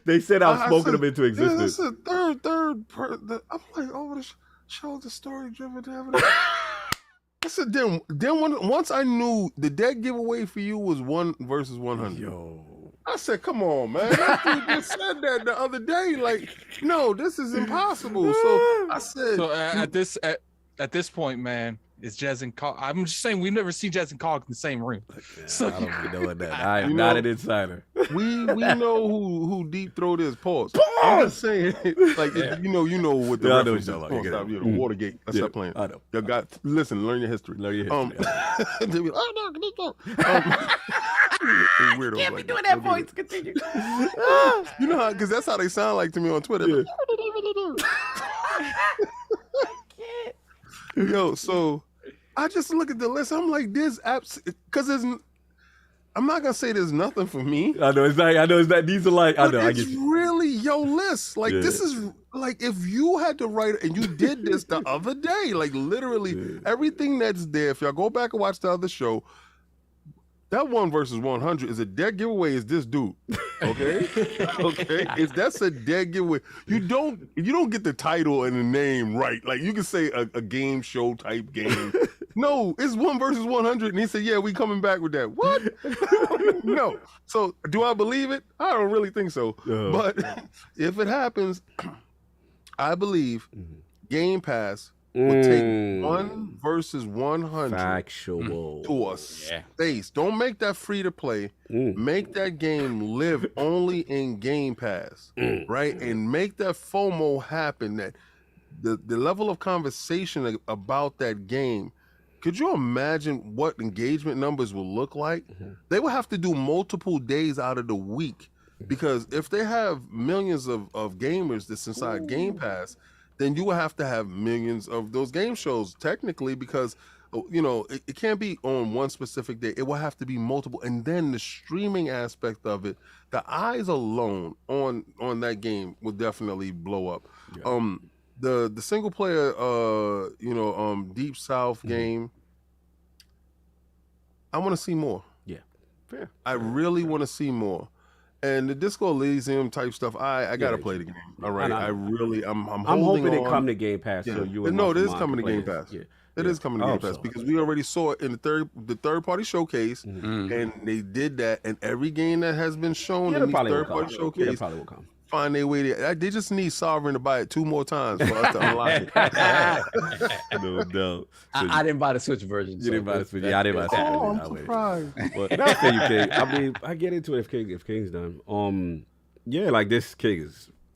Speaker 1: They said I've spoken them into existence.
Speaker 6: This is third. I'm like, oh, this show the story-driven. I said, once I knew the dead giveaway for you was 1 versus 100. Yo, I said, come on, man. That dude just said that the other day. Like, no, this is impossible. So I said,
Speaker 2: so at this point, man, it's Jez and Cog. I'm just saying we've never seen Jez and Cog in the same room.
Speaker 1: Yeah, so I don't even know that. I am not an insider.
Speaker 6: We know who deep throat is. Pause. I'm just saying, like you know what the reference is. The Watergate. Let's stop playing. I know. You got listen. Learn your history.
Speaker 7: Weirdo. Can't be doing that voice. Continue.
Speaker 6: You know how? Because that's how they sound like to me on Twitter. Yeah. I can't. Yo, so I just look at the list. I'm like, there's apps because I'm not gonna say there's nothing for me.
Speaker 1: I know it's not. These are like I know.
Speaker 6: It's really your list. Like this is like if you had to write and you did this the other day. Like literally everything that's there. If y'all go back and watch the other show, that 1 versus 100 is a dead giveaway. Is this dude? Okay, okay. That's a dead giveaway. You don't get the title and the name right. Like you can say a game show type game. No, it's 1 versus 100, and he said, "Yeah, we coming back with that." What? No. So do I believe it? I don't really think so. But if it happens, I believe Game Pass will take 1 versus 100
Speaker 1: factual
Speaker 6: to a space. Don't make that free to play. Make that game live only in Game Pass, right? And make that FOMO happen. That the level of conversation about that game. Could you imagine what engagement numbers will look like? They will have to do multiple days out of the week, because if they have millions of gamers that's inside Game Pass, then you will have to have millions of those game shows technically, because it can't be on one specific day. It will have to be multiple, and then the streaming aspect of it, the eyes alone on that game will definitely blow up. The single player Deep South game, I want to see more.
Speaker 1: Fair.
Speaker 6: I really want to see more. And the Disco Elysium type stuff, I gotta play the game. All right, I'm
Speaker 1: hoping it come to Game Pass.
Speaker 6: Yeah.
Speaker 1: So you and
Speaker 6: no, it is
Speaker 1: Muffin
Speaker 6: coming to
Speaker 1: play
Speaker 6: Game
Speaker 1: this.
Speaker 6: Pass.
Speaker 1: Yeah.
Speaker 6: It is coming to Game Pass because we already saw it in the third party showcase, and they did that. And every game that has been shown in these third party showcase,
Speaker 1: probably will come.
Speaker 6: Find their way there. They just need Sovereign to buy it 2 more times for us to unlock it.
Speaker 1: No doubt.
Speaker 7: I didn't buy the Switch version.
Speaker 1: You didn't buy the Switch. Yeah, I didn't buy the Switch.
Speaker 6: Oh, I'm surprised.
Speaker 1: But that's for you, King. I mean, I get into it if King's done. Yeah, like this King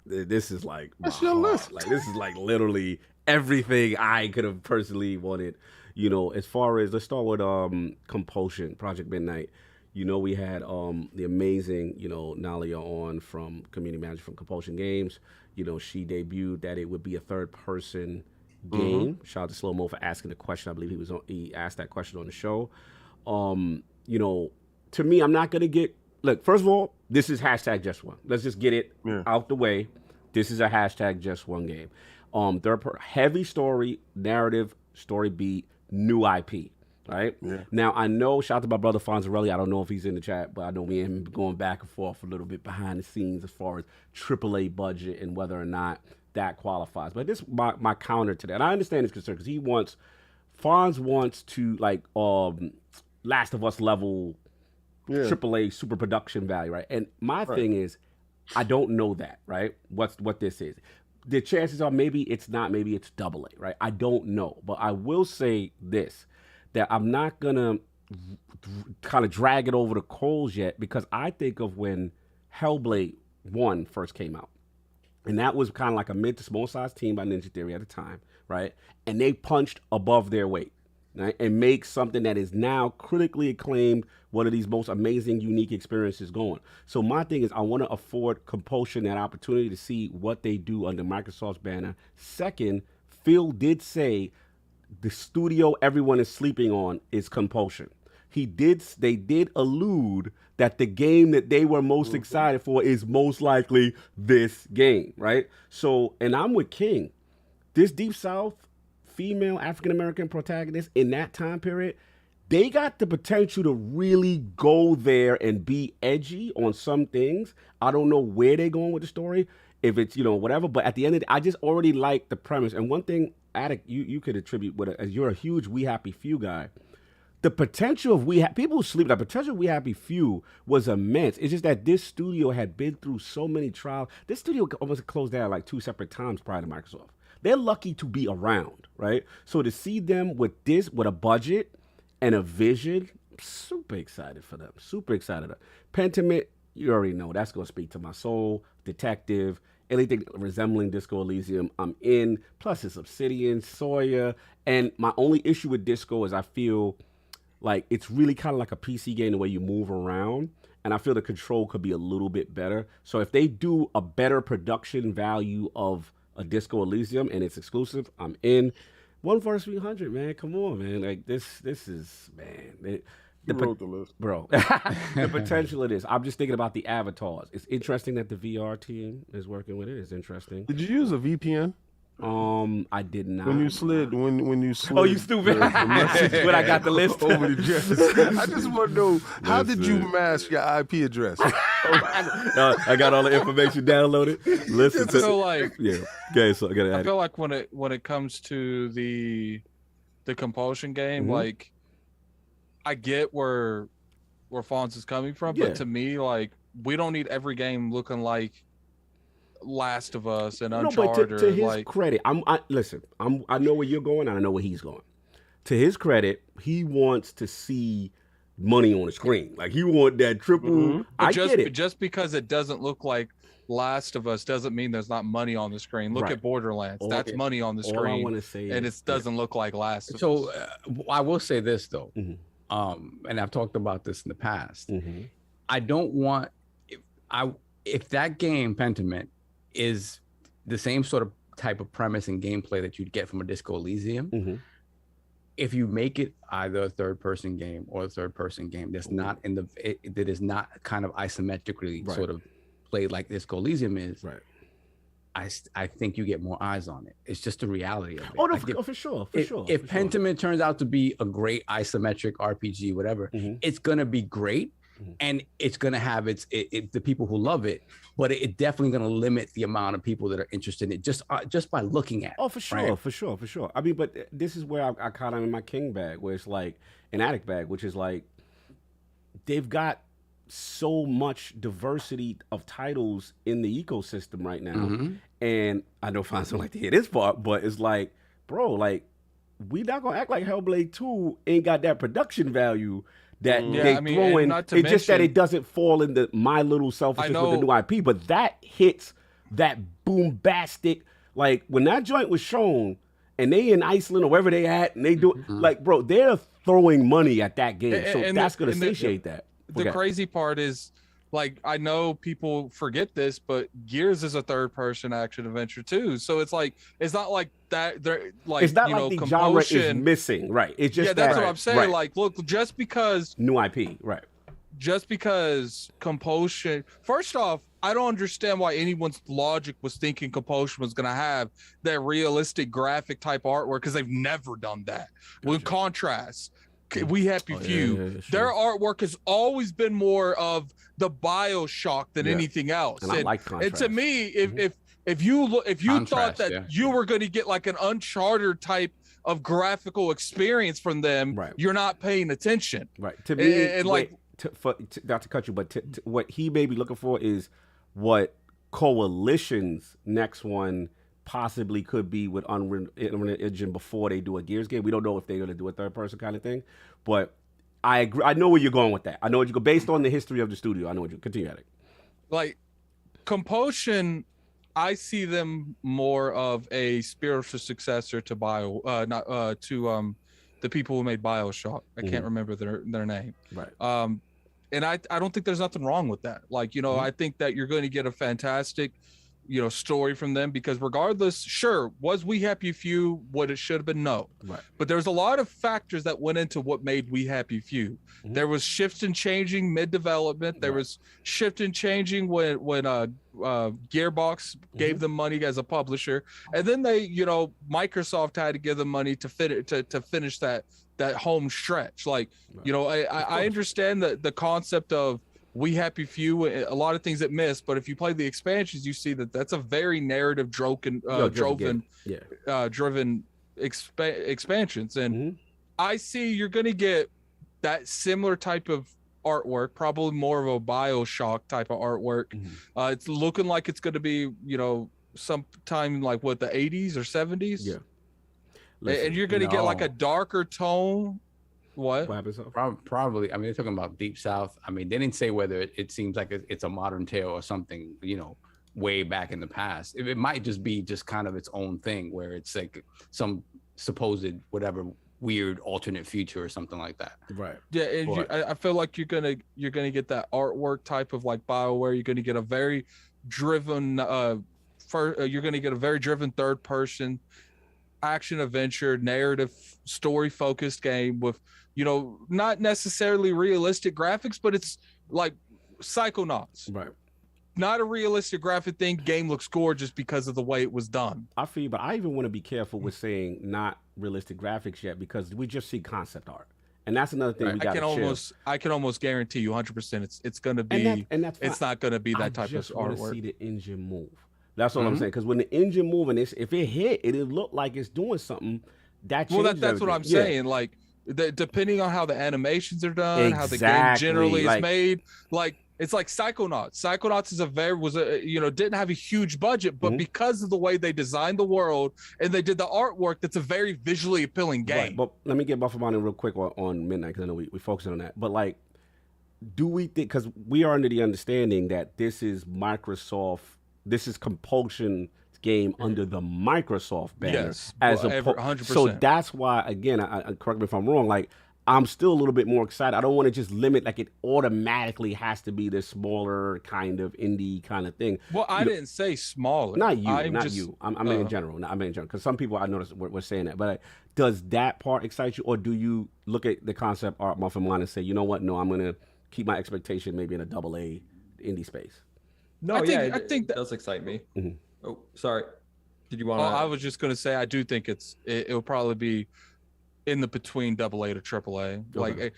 Speaker 1: this is like
Speaker 6: that's your list.
Speaker 1: Like this is like literally everything I could have personally wanted. You know, as far as let's start with Compulsion, Project Midnight. You know, we had the amazing, Nalia on from community manager from Compulsion Games. You know, she debuted that it would be a third-person game. Shout out to Slow Mo for asking the question. I believe he asked that question on the show. You know, to me, I'm not gonna look. First of all, this is #just1. Let's just get it out the way. This is a #just1 game. Heavy story, narrative, story beat, new IP. Right? Yeah. Now, I know, shout out to my brother Fonzarelli. I don't know if he's in the chat, but I know me and him going back and forth a little bit behind the scenes as far as AAA budget and whether or not that qualifies. But this is my counter to that. And I understand his concern because Fonz wants to, like, Last of Us level AAA super production value, right? And my thing is, I don't know that, right? What this is. The chances are maybe it's not, maybe it's AA, right? I don't know. But I will say this, that I'm not going to kind of drag it over the coals yet because I think of when Hellblade 1 first came out. And that was kind of like a mid to small size team by Ninja Theory at the time, right? And they punched above their weight, right? And make something that is now critically acclaimed, one of these most amazing, unique experiences going. So my thing is I want to afford Compulsion that opportunity to see what they do under Microsoft's banner. Second, Phil did say the studio everyone is sleeping on is Compulsion. They did allude that the game that they were most excited for is most likely this game, right? So, and I'm with King. This Deep South female African-American protagonist in that time period, they got the potential to really go there and be edgy on some things. I don't know where they're going with the story, if it's, whatever, but at the end of the day, I just already like the premise. And one thing, Attic, you could attribute as you're a huge We Happy Few guy. The potential of people who sleep, the potential of We Happy Few was immense. It's just that this studio had been through so many trials. This studio almost closed down like 2 separate times prior to Microsoft. They're lucky to be around, right? So to see them with a budget and a vision, super excited for them. Super excited. Pentiment, you already know that's going to speak to my soul. Detective. Anything resembling Disco Elysium, I'm in. Plus, it's Obsidian, Sawyer. And my only issue with Disco is I feel like it's really kind of like a PC game the way you move around. And I feel the control could be a little bit better. So if they do a better production value of a Disco Elysium and it's exclusive, I'm in. 1 vs 300, man. Come on, man. Like, this is, man.
Speaker 6: You wrote the list.
Speaker 1: Bro, the potential of this. I'm just thinking about the avatars. It's interesting that the VR team is working with it. It's interesting.
Speaker 6: Did you use a VPN?
Speaker 1: I did not.
Speaker 6: When you slid.
Speaker 1: Oh, you stupid. When I got the list
Speaker 6: over the address. I just want to know, how did you mask your IP address?
Speaker 1: I got all the information downloaded. Listen to Okay, so I got to
Speaker 2: I feel like when it comes to the Compulsion game, like, I get where Fonz is coming from, but to me, like, we don't need every game looking like Last of Us and Uncharted.
Speaker 1: But to his credit, I know where you're going, and I know where he's going. To his credit, he wants to see money on the screen. Like, he want that triple. I get it.
Speaker 2: Just because it doesn't look like Last of Us doesn't mean there's not money on the screen. Look at Borderlands. That's money on the screen.
Speaker 1: All I want to say
Speaker 2: and it doesn't look like Last of Us.
Speaker 7: So I will say this, though. And I've talked about this in the past. I don't want if that game Pentiment is the same sort of type of premise and gameplay that you'd get from a Disco Elysium. If you make it either a third-person game or a third-person game that's not that is not kind of isometrically sort of played like Disco Elysium is, I think you get more eyes on it. It's just the reality of it.
Speaker 1: Oh, no, for sure.
Speaker 7: If Pentiment turns out to be a great isometric RPG, whatever, it's gonna be great. and it's gonna have the people who love it, but it definitely gonna limit the amount of people that are interested in it just by looking at it.
Speaker 1: Oh, for sure, right? for sure. I mean, but this is where I kind of in my king bag, where it's like an addict bag, which is like they've got so much diversity of titles in the ecosystem right now, and I know fans don't like to hear this part, but it's like, bro, like we not gonna act like Hellblade 2 ain't got that production value that they throw in. It's just that it doesn't fall into my little selfishness with the new IP, but that hits that boombastic. Like when that joint was shown, and they in Iceland or wherever they at, and they do like, bro, they're throwing money at that game, so that's gonna satiate that.
Speaker 2: The crazy part is, like, I know people forget this, but Gears is a third-person action adventure too. So it's like, it's not like that. They're like,
Speaker 1: it's not like the genre is missing, right? It's just
Speaker 2: that's what I'm saying. Right. Like, look, just because
Speaker 1: new IP, right?
Speaker 2: Just because Compulsion. First off, I don't understand why anyone's logic was thinking Compulsion was going to have that realistic graphic type artwork, because they've never done that. Gotcha. In contrast, We Happy Few, their artwork has always been more of the BioShock than anything else.
Speaker 1: And I like contrast.
Speaker 2: And to me, if you contrast, thought that you were going to get like an Uncharted type of graphical experience from them, you're not paying attention.
Speaker 1: Right. To me, not to cut you, but what he may be looking for is what Coalition's next one possibly could be with Unreal Engine before they do a Gears game. We don't know if they're going to do a third-person kind of thing, but I agree. I know where you're going with that. I know what you go based on the history of the studio. I know what you continue at it.
Speaker 2: Like Compulsion, I see them more of a spiritual successor to the people who made BioShock. I can't remember their name.
Speaker 1: Right.
Speaker 2: And I don't think there's nothing wrong with that. Like, I think that you're going to get a fantastic, story from them, because regardless, sure, was We Happy Few what it should have been? No.
Speaker 1: Right.
Speaker 2: But there's a lot of factors that went into what made We Happy Few. There was shift and changing mid-development. There was shift and changing when Gearbox gave them money as a publisher. And then they, Microsoft had to give them money to finish that home stretch. Like, I understand the concept of We Happy Few, a lot of things that miss, but if you play the expansions, you see that that's a very narrative driven expansions. And I see you're going to get that similar type of artwork, probably more of a BioShock type of artwork. It's looking like it's going to be, sometime like what, the 80s or 70s.
Speaker 1: Yeah.
Speaker 2: Listen, and you're going to get like a darker tone. What
Speaker 1: happens?
Speaker 7: Probably. I mean, they're talking about Deep South. I mean, they didn't say whether it seems like it's a modern tale or something, way back in the past. It might just be kind of its own thing, where it's like some supposed whatever weird alternate future or something like that.
Speaker 1: Right.
Speaker 2: Yeah. And I feel like you're gonna get that artwork type of like BioWare. You're gonna get a very driven you're gonna get a very driven third person action adventure narrative story focused game with not necessarily realistic graphics, but it's like Psychonauts,
Speaker 1: right?
Speaker 2: Not a realistic graphic thing. Game looks gorgeous because of the way it was done.
Speaker 1: I feel, but I even want to be careful with saying not realistic graphics yet, because we just see concept art, and that's another thing we got to chill.
Speaker 2: I can almost guarantee you 100% it's going to be,
Speaker 1: and that's
Speaker 2: it's not going to be that type of artwork.
Speaker 1: I just want to see the engine move. That's what I'm saying. Because when the engine moving, if it hit, it'll look like it's doing something. That's
Speaker 2: what I'm saying. Like, depending on how the animations are done, how the game generally is made, like it's like Psychonauts. Psychonauts didn't have a huge budget, but because of the way they designed the world and they did the artwork, that's a very visually appealing game.
Speaker 1: Right. But let me get MuffinMonster real quick on Midnight, because I know we focusing on that. But like, do we think, because we are under the understanding that this is Microsoft. This is Compulsion's game under the Microsoft banner,
Speaker 2: yes,
Speaker 1: as
Speaker 2: 100%.
Speaker 1: So that's why, again, I correct me if I'm wrong. Like, I'm still a little bit more excited. I don't want to just limit, like it automatically has to be this smaller kind of indie kind of thing.
Speaker 2: Well, I didn't say smaller.
Speaker 1: Not you, I'm in general. I mean in general, because some people I noticed were saying that. But does that part excite you, or do you look at the concept art MuffinMonster and say, you know what? No, I'm gonna keep my expectation maybe in a AA indie space.
Speaker 5: No, I think that does excite me. Oh, sorry. Did you want to?
Speaker 2: I was just going to say, I do think it'll probably be in the between AA to AAA. Okay. Like,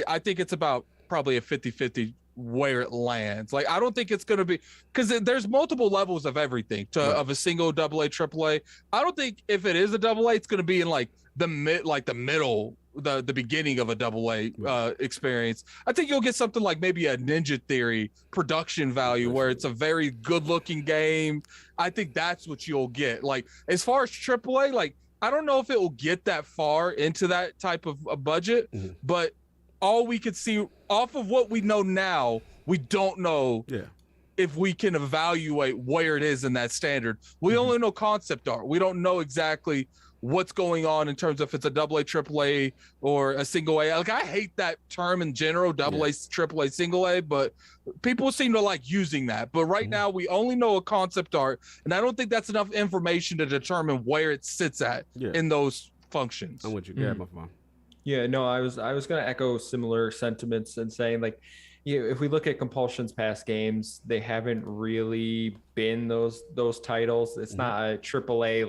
Speaker 2: I think it's about probably a 50-50 where it lands. Like, I don't think it's going to be, because there's multiple levels of everything of a single AA, AAA. I don't think if it is a AA, it's going to be in like the middle, the beginning of a AA experience. I think you'll get something like maybe a Ninja Theory production value where it's a very good looking game. I think that's what you'll get. Like, as far as AAA, like, I don't know if it will get that far into that type of a budget, but all we could see off of what we know now, we don't know if we can evaluate where it is in that standard. We only know concept art. We don't know exactly what's going on in terms of if it's a AA, AAA, or a single A. Like, I hate that term in general, AA, AAA, single A, but people seem to like using that. But right now, we only know a concept art, and I don't think that's enough information to determine where it sits at in those functions.
Speaker 1: I'm with you, Muffin.
Speaker 5: Yeah, no, I was going to echo similar sentiments and saying, like, if we look at Compulsion's past games, they haven't really been those titles. It's not a AAA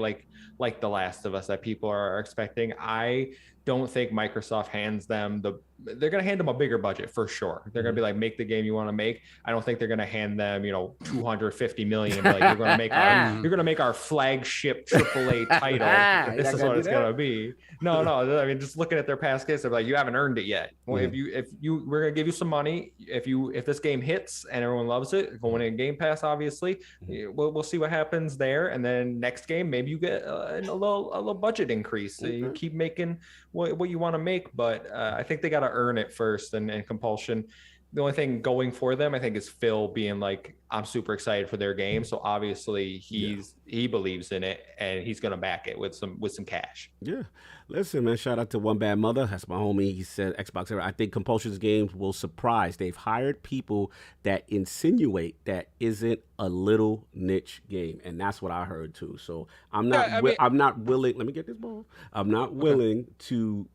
Speaker 5: like The Last of Us that people are expecting. I don't think Microsoft hands them they're going to hand them a bigger budget for sure. They're going to be like, make the game you want to make. I don't think they're going to hand them, $250 million. Like, you're going to make our flagship AAA title. This is what it's going to be. No. I mean, just looking at their past games, they're like, you haven't earned it yet. Well, we're going to give you some money. If this game hits and everyone loves it, going in Game Pass, obviously, we'll see what happens there. And then next game, maybe you get a little budget increase. So you keep making what you want to make, but I think they got to earn it first. And Compulsion, the only thing going for them, I think, is Phil being like, I'm super excited for their game. So obviously he believes in it, and he's going to back it with some cash.
Speaker 1: Yeah. Listen, man, shout out to One Bad Mother. That's my homie. He said Xbox era. I think Compulsion's games will surprise. They've hired people that insinuate that isn't a little niche game, and that's what I heard too. So I'm not willing. Let me get this ball. I'm not willing to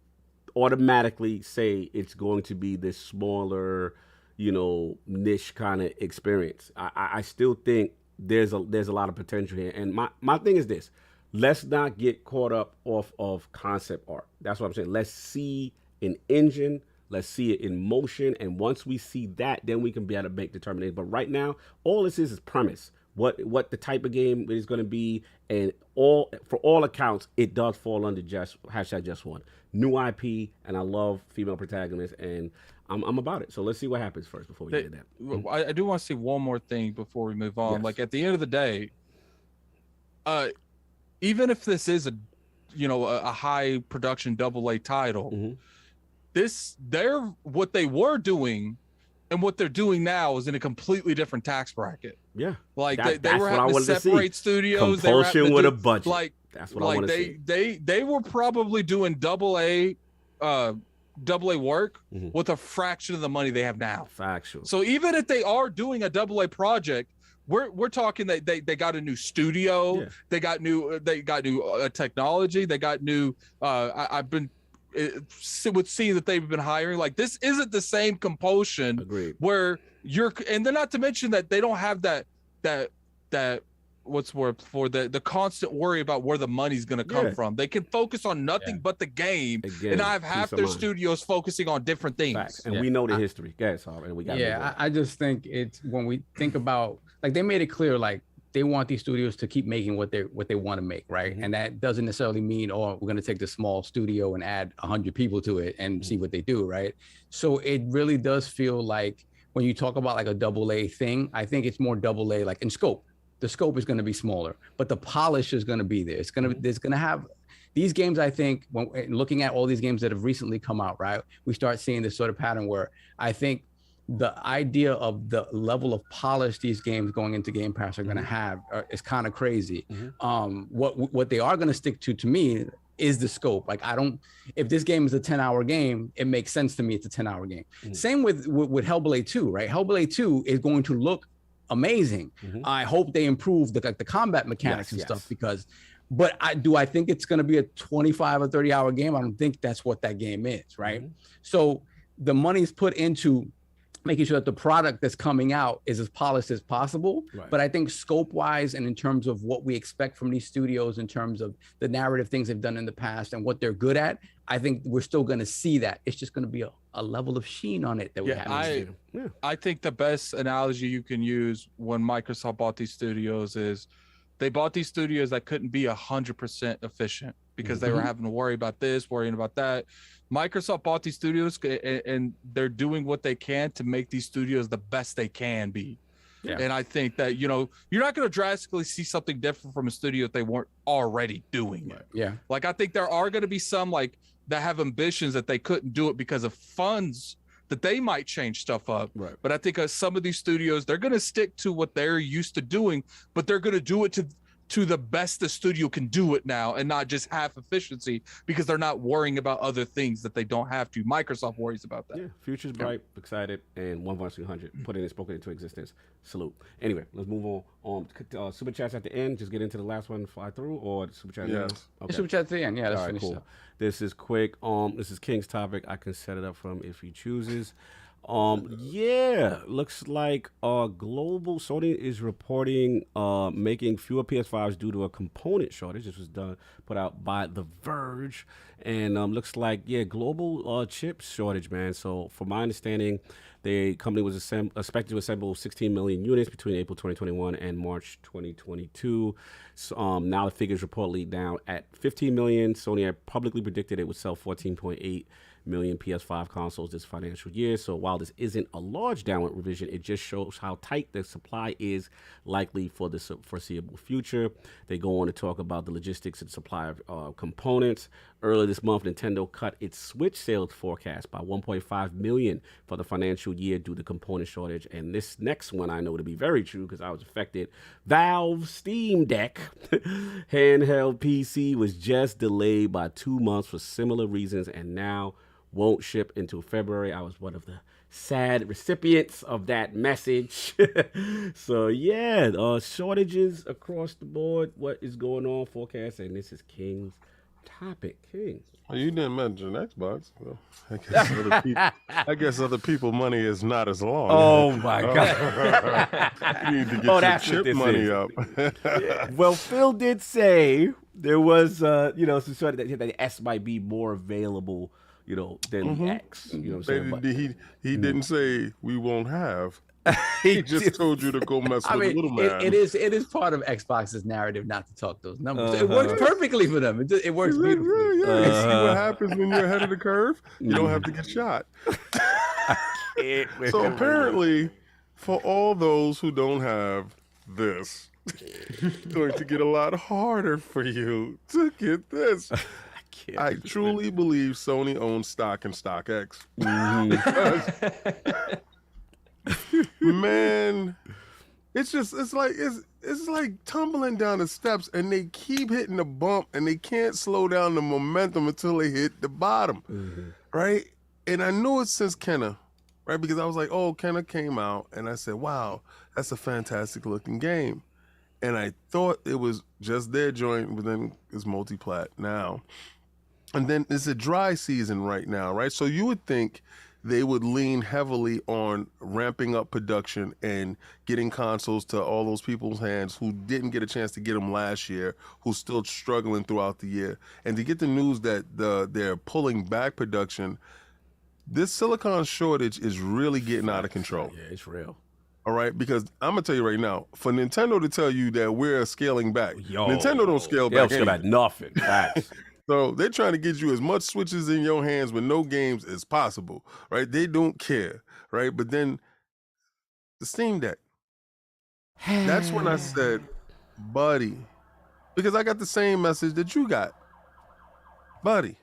Speaker 1: automatically say it's going to be this smaller, niche kind of experience. I still think there's a lot of potential here. And my thing is this: let's not get caught up off of concept art. That's what I'm saying. Let's see an engine. Let's see it in motion. And once we see that, then we can be able to make determination. But right now, all this is premise. What the type of game it is going to be, and for all accounts, it does fall under just one. New IP, and I love female protagonists, and I'm about it. So let's see what happens first before we get that.
Speaker 2: I do want to say one more thing before we move on. Yes. Like, at the end of the day, even if this is a high production AA title, what they were doing and what they're doing now is in a completely different tax bracket.
Speaker 1: Yeah,
Speaker 2: like they were having to separate studios.
Speaker 1: Compulsion with a budget. Like, that's what I want to see.
Speaker 2: They were probably doing AA work with a fraction of the money they have now.
Speaker 1: Factual.
Speaker 2: So even if they are doing a AA project, we're talking that they got a new studio, they got new technology, they got new. I've been would see that they've been hiring. Like, this isn't the same Compulsion.
Speaker 1: Agreed.
Speaker 2: Where and then not to mention that they don't have that what's word for the constant worry about where the money's going to come from. They can focus on nothing but the game. Again, and I have half their studios focusing on different things.
Speaker 1: Facts. And we know the history. Guys, and we got
Speaker 7: I just think it's, when we think about, like, they made it clear, like, they want these studios to keep making what they want to make, right? And that doesn't necessarily mean, we're going to take this small studio and add 100 people to it and see what they do, right? So it really does feel like, when you talk about like a AA thing, I think it's more AA like in scope. The scope is going to be smaller, but the polish is going to be there. It's going to there's going to have these games. I think, when looking at all these games that have recently come out, right, we start seeing this sort of pattern where I think the idea of the level of polish these games going into Game Pass are going to have is kind of crazy. What they are going to stick to me, is the scope. Like, if this game is a 10-hour game, it makes sense to me it's a 10-hour game. Same with Hellblade 2, right? Hellblade 2 is going to look amazing. I hope they improve the combat mechanics and stuff, but I think it's going to be a 25 or 30-hour game? I don't think that's what that game is, right? So the money's put into making sure that the product that's coming out is as polished as possible. Right. But I think scope wise and in terms of what we expect from these studios, in terms of the narrative things they've done in the past and what they're good at, I think we're still going to see that. It's just going to be a level of sheen on it that we haven't seen.
Speaker 2: I think the best analogy you can use when Microsoft bought these studios is they bought these studios that couldn't be 100% efficient because they were having to worry about this, worrying about that. Microsoft bought these studios and they're doing what they can to make these studios the best they can be. Yeah. And I think that, you know, you're not going to drastically see something different from a studio if they weren't already doing it.
Speaker 7: Yeah.
Speaker 2: Like, I think there are going to be some like that have ambitions that they couldn't do it because of funds that they might change stuff up. Right. But I think some of these studios, they're going to stick to what they're used to doing, but they're going to do it to the best the studio can do it now and not just half efficiency because they're not worrying about other things that they don't have to. Microsoft worries about that.
Speaker 1: Yeah, future's bright, excited, and 1/300 put it and spoken into existence. Salute. Anyway, let's move on. Super chats at the end. Just get into the last one, fly through, or the super chat.
Speaker 7: Yes. Okay. Super chat at the end. Yeah, let's finish
Speaker 1: cool.
Speaker 7: up.
Speaker 1: This is quick. This is King's topic. I can set it up for him if he chooses. Yeah, looks like global Sony is reporting making fewer PS5s due to a component shortage. This was put out by The Verge, and looks like global chip shortage, man. So from my understanding, the company was expected to assemble 16 million units between April 2021 and March 2022. So, now the figures reportedly down at 15 million. Sony had publicly predicted it would sell 14.8 million PS5 consoles this financial year. So while this isn't a large downward revision, it just shows how tight the supply is likely for the foreseeable future. They go on to talk about the logistics and supply of components. Earlier this month, Nintendo cut its Switch sales forecast by 1.5 million for the financial year due to component shortage. And this next one I know to be very true because I was affected. Valve's Steam Deck handheld PC was just delayed by 2 months for similar reasons and now won't ship until February. I was one of the sad recipients of that message. So yeah, shortages across the board. What is going on? Forecast, and this is King's topic. King.
Speaker 6: Well, you didn't mention Xbox. Well, I guess other people money is not as long.
Speaker 1: Oh my God!
Speaker 6: You need to get your chip money up.
Speaker 1: Well, Phil did say there was, some sort of that the S might be more available, than the X. You know what I'm saying?
Speaker 6: He didn't say we won't have. He just told you to go mess with little man.
Speaker 7: It is part of Xbox's narrative not to talk those numbers. It works perfectly for them. It works beautifully.
Speaker 6: Yeah. You see what happens when you're ahead of the curve? You don't have to get shot. So apparently, for all those who don't have this, it's going to get a lot harder for you to get this. I truly believe Sony owns stock in StockX. Man, it's like tumbling down the steps and they keep hitting the bump and they can't slow down the momentum until they hit the bottom, right? And I knew it since Kenna, right? Because I was like, oh, Kenna came out and I said, wow, that's a fantastic looking game. And I thought it was just their joint, but then it's multi-plat now. And then it's a dry season right now, right? So you would think they would lean heavily on ramping up production and getting consoles to all those people's hands who didn't get a chance to get them last year, who's still struggling throughout the year. And to get the news that they're pulling back production, this silicon shortage is really getting out of control.
Speaker 1: Yeah, it's real.
Speaker 6: All right, because I'm gonna tell you right now, for Nintendo to tell you that we're scaling back, Nintendo don't scale back.
Speaker 1: They don't scale back nothing. Facts.
Speaker 6: So they're trying to get you as much Switches in your hands with no games as possible, right? They don't care, right? But then the Steam Deck, that's when I said, buddy, because I got the same message that you got. Buddy,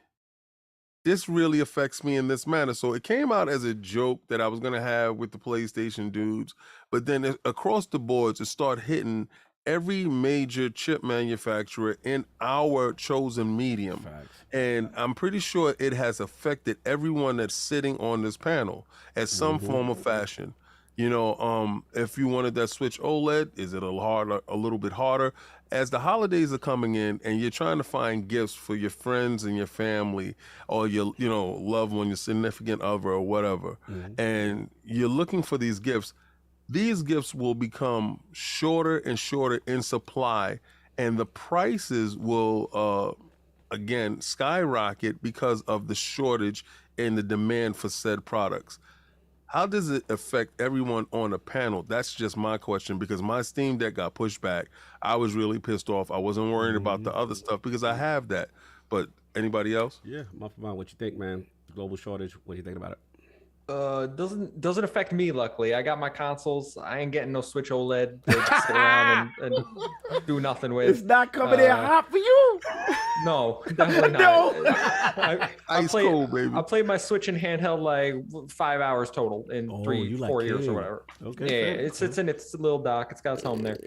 Speaker 6: this really affects me in this manner. So it came out as a joke that I was going to have with the PlayStation dudes, but then across the boards, it started hitting every major chip manufacturer in our chosen medium. Facts. And I'm pretty sure it has affected everyone that's sitting on this panel at some form of fashion. You know, if you wanted that Switch OLED, is it a little bit harder? As the holidays are coming in and you're trying to find gifts for your friends and your family or your, loved one, your significant other or whatever, and you're looking for these gifts will become shorter and shorter in supply, and the prices will, again, skyrocket because of the shortage and the demand for said products. How does it affect everyone on the panel? That's just my question, because my Steam Deck got pushed back. I was really pissed off. I wasn't worried about the other stuff because I have that. But anybody else?
Speaker 1: Yeah, Muffin, what you think, man? Global shortage. What do you think about it?
Speaker 5: Doesn't affect me, luckily. I got my consoles. I ain't getting no Switch OLED to sit around and do nothing with.
Speaker 1: It's not coming in hot for you.
Speaker 5: No, definitely not.
Speaker 1: No.
Speaker 6: Ice cold, baby.
Speaker 5: I played my Switch in handheld like 5 hours total in 4 years or whatever.
Speaker 1: Okay.
Speaker 5: Yeah, it's in its little dock. It's got its home there.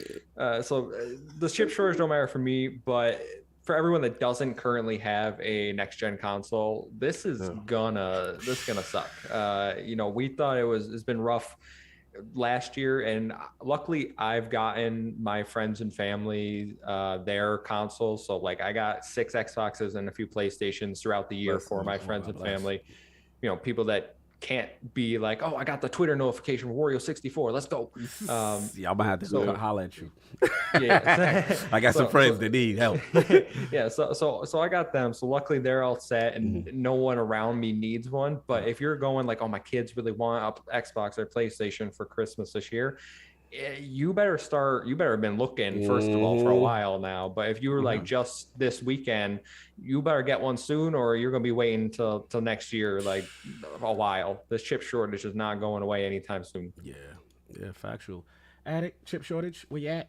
Speaker 5: So the chip shortage don't matter for me, but for everyone that doesn't currently have a next gen console, this is gonna suck. We thought it's been rough last year, and luckily I've gotten my friends and family their consoles. So like I got 6 Xboxes and a few PlayStations throughout the year for my friends and family. People that can't be like, oh, I got the Twitter notification from Wario64. Let's go.
Speaker 1: Yeah, I'm gonna have to holler at you.
Speaker 5: Yeah,
Speaker 1: I got some friends that need help.
Speaker 5: Yeah, so I got them. So luckily they're all set, and no one around me needs one. But if you're going like, oh, my kids really want an Xbox or PlayStation for Christmas this year, you better have been looking first of all for a while now. But if you were like just this weekend, you better get one soon, or you're gonna be waiting till next year, like a while. This chip shortage is not going away anytime soon.
Speaker 1: Yeah, factual. Addict, chip shortage, where you at?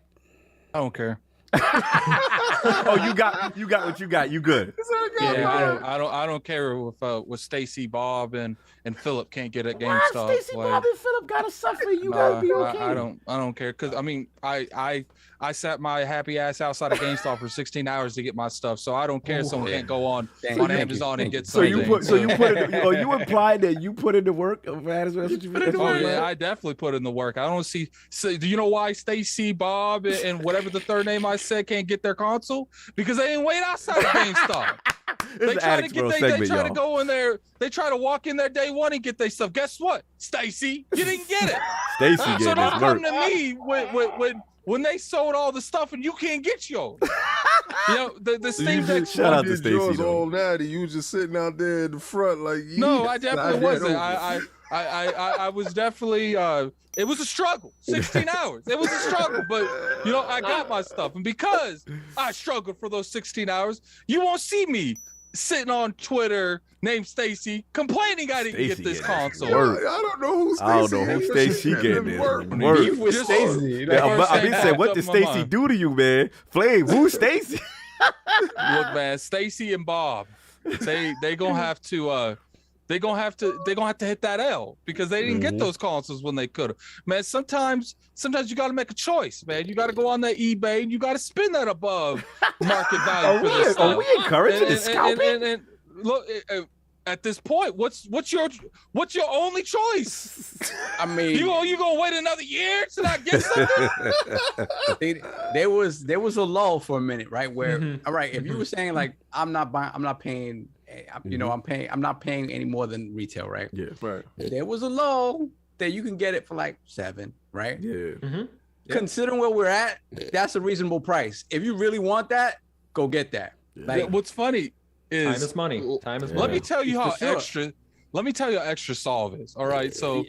Speaker 2: I don't care.
Speaker 1: Oh, you got what you got. You good?
Speaker 2: Yeah, I don't care with Stacy, Bob, and Philip can't get at GameStop.
Speaker 1: Stacy, Bob, and Philip gotta suffer. You gotta be okay.
Speaker 2: I don't care, because I mean I sat my happy ass outside of GameStop for 16 hours to get my stuff, so I don't care if someone can't go on Amazon and get something.
Speaker 1: You implied that you put in the work?
Speaker 2: Yeah, I definitely put in the work. I don't see. So, do you know why Stacy, Bob, and whatever the third name I said can't get their console? Because they didn't wait outside of GameStop. They try to go in there. They try to walk in there day one and get their stuff. Guess what, Stacy? You didn't get it.
Speaker 1: Stacy,
Speaker 2: so don't come to me when they sold all the stuff and you can't get yours. The Steam Deck.
Speaker 1: Shout out to Stacy.
Speaker 6: All natty. You just sitting out there in the front like.
Speaker 2: No, I definitely wasn't. I was definitely. It was a struggle. 16 hours. It was a struggle, but I got my stuff, and because I struggled for those 16 hours, you won't see me sitting on Twitter named Stacy complaining I didn't get this console.
Speaker 6: I don't know who Stacy
Speaker 1: getting this.
Speaker 7: Beef with Stacy.
Speaker 1: Said, what did Stacy do to you, man? Flame, who's Stacy?
Speaker 2: Look, man, Stacy and Bob, they gonna have to they're gonna have to hit that L, because they didn't get those consoles when they could have. Man, sometimes you gotta make a choice, man. You gotta go on that eBay and you gotta spend that above market value for this stuff.
Speaker 1: Are we encouraging this scalping?
Speaker 2: And look, at this point, what's your only choice? I mean, you gonna wait another year to not get something?
Speaker 7: There was a lull for a minute, right? Where all right, if you were saying like I'm not paying, I'm not paying any more than retail, right?
Speaker 6: Yeah, right.
Speaker 7: There was a lull that you can get it for like 7, right?
Speaker 6: Yeah.
Speaker 7: Considering where we're at, that's a reasonable price. If you really want that, go get that.
Speaker 2: Like, what's funny is
Speaker 5: time is money. Time is money.
Speaker 2: Let me tell you how extra Solve is. All right, so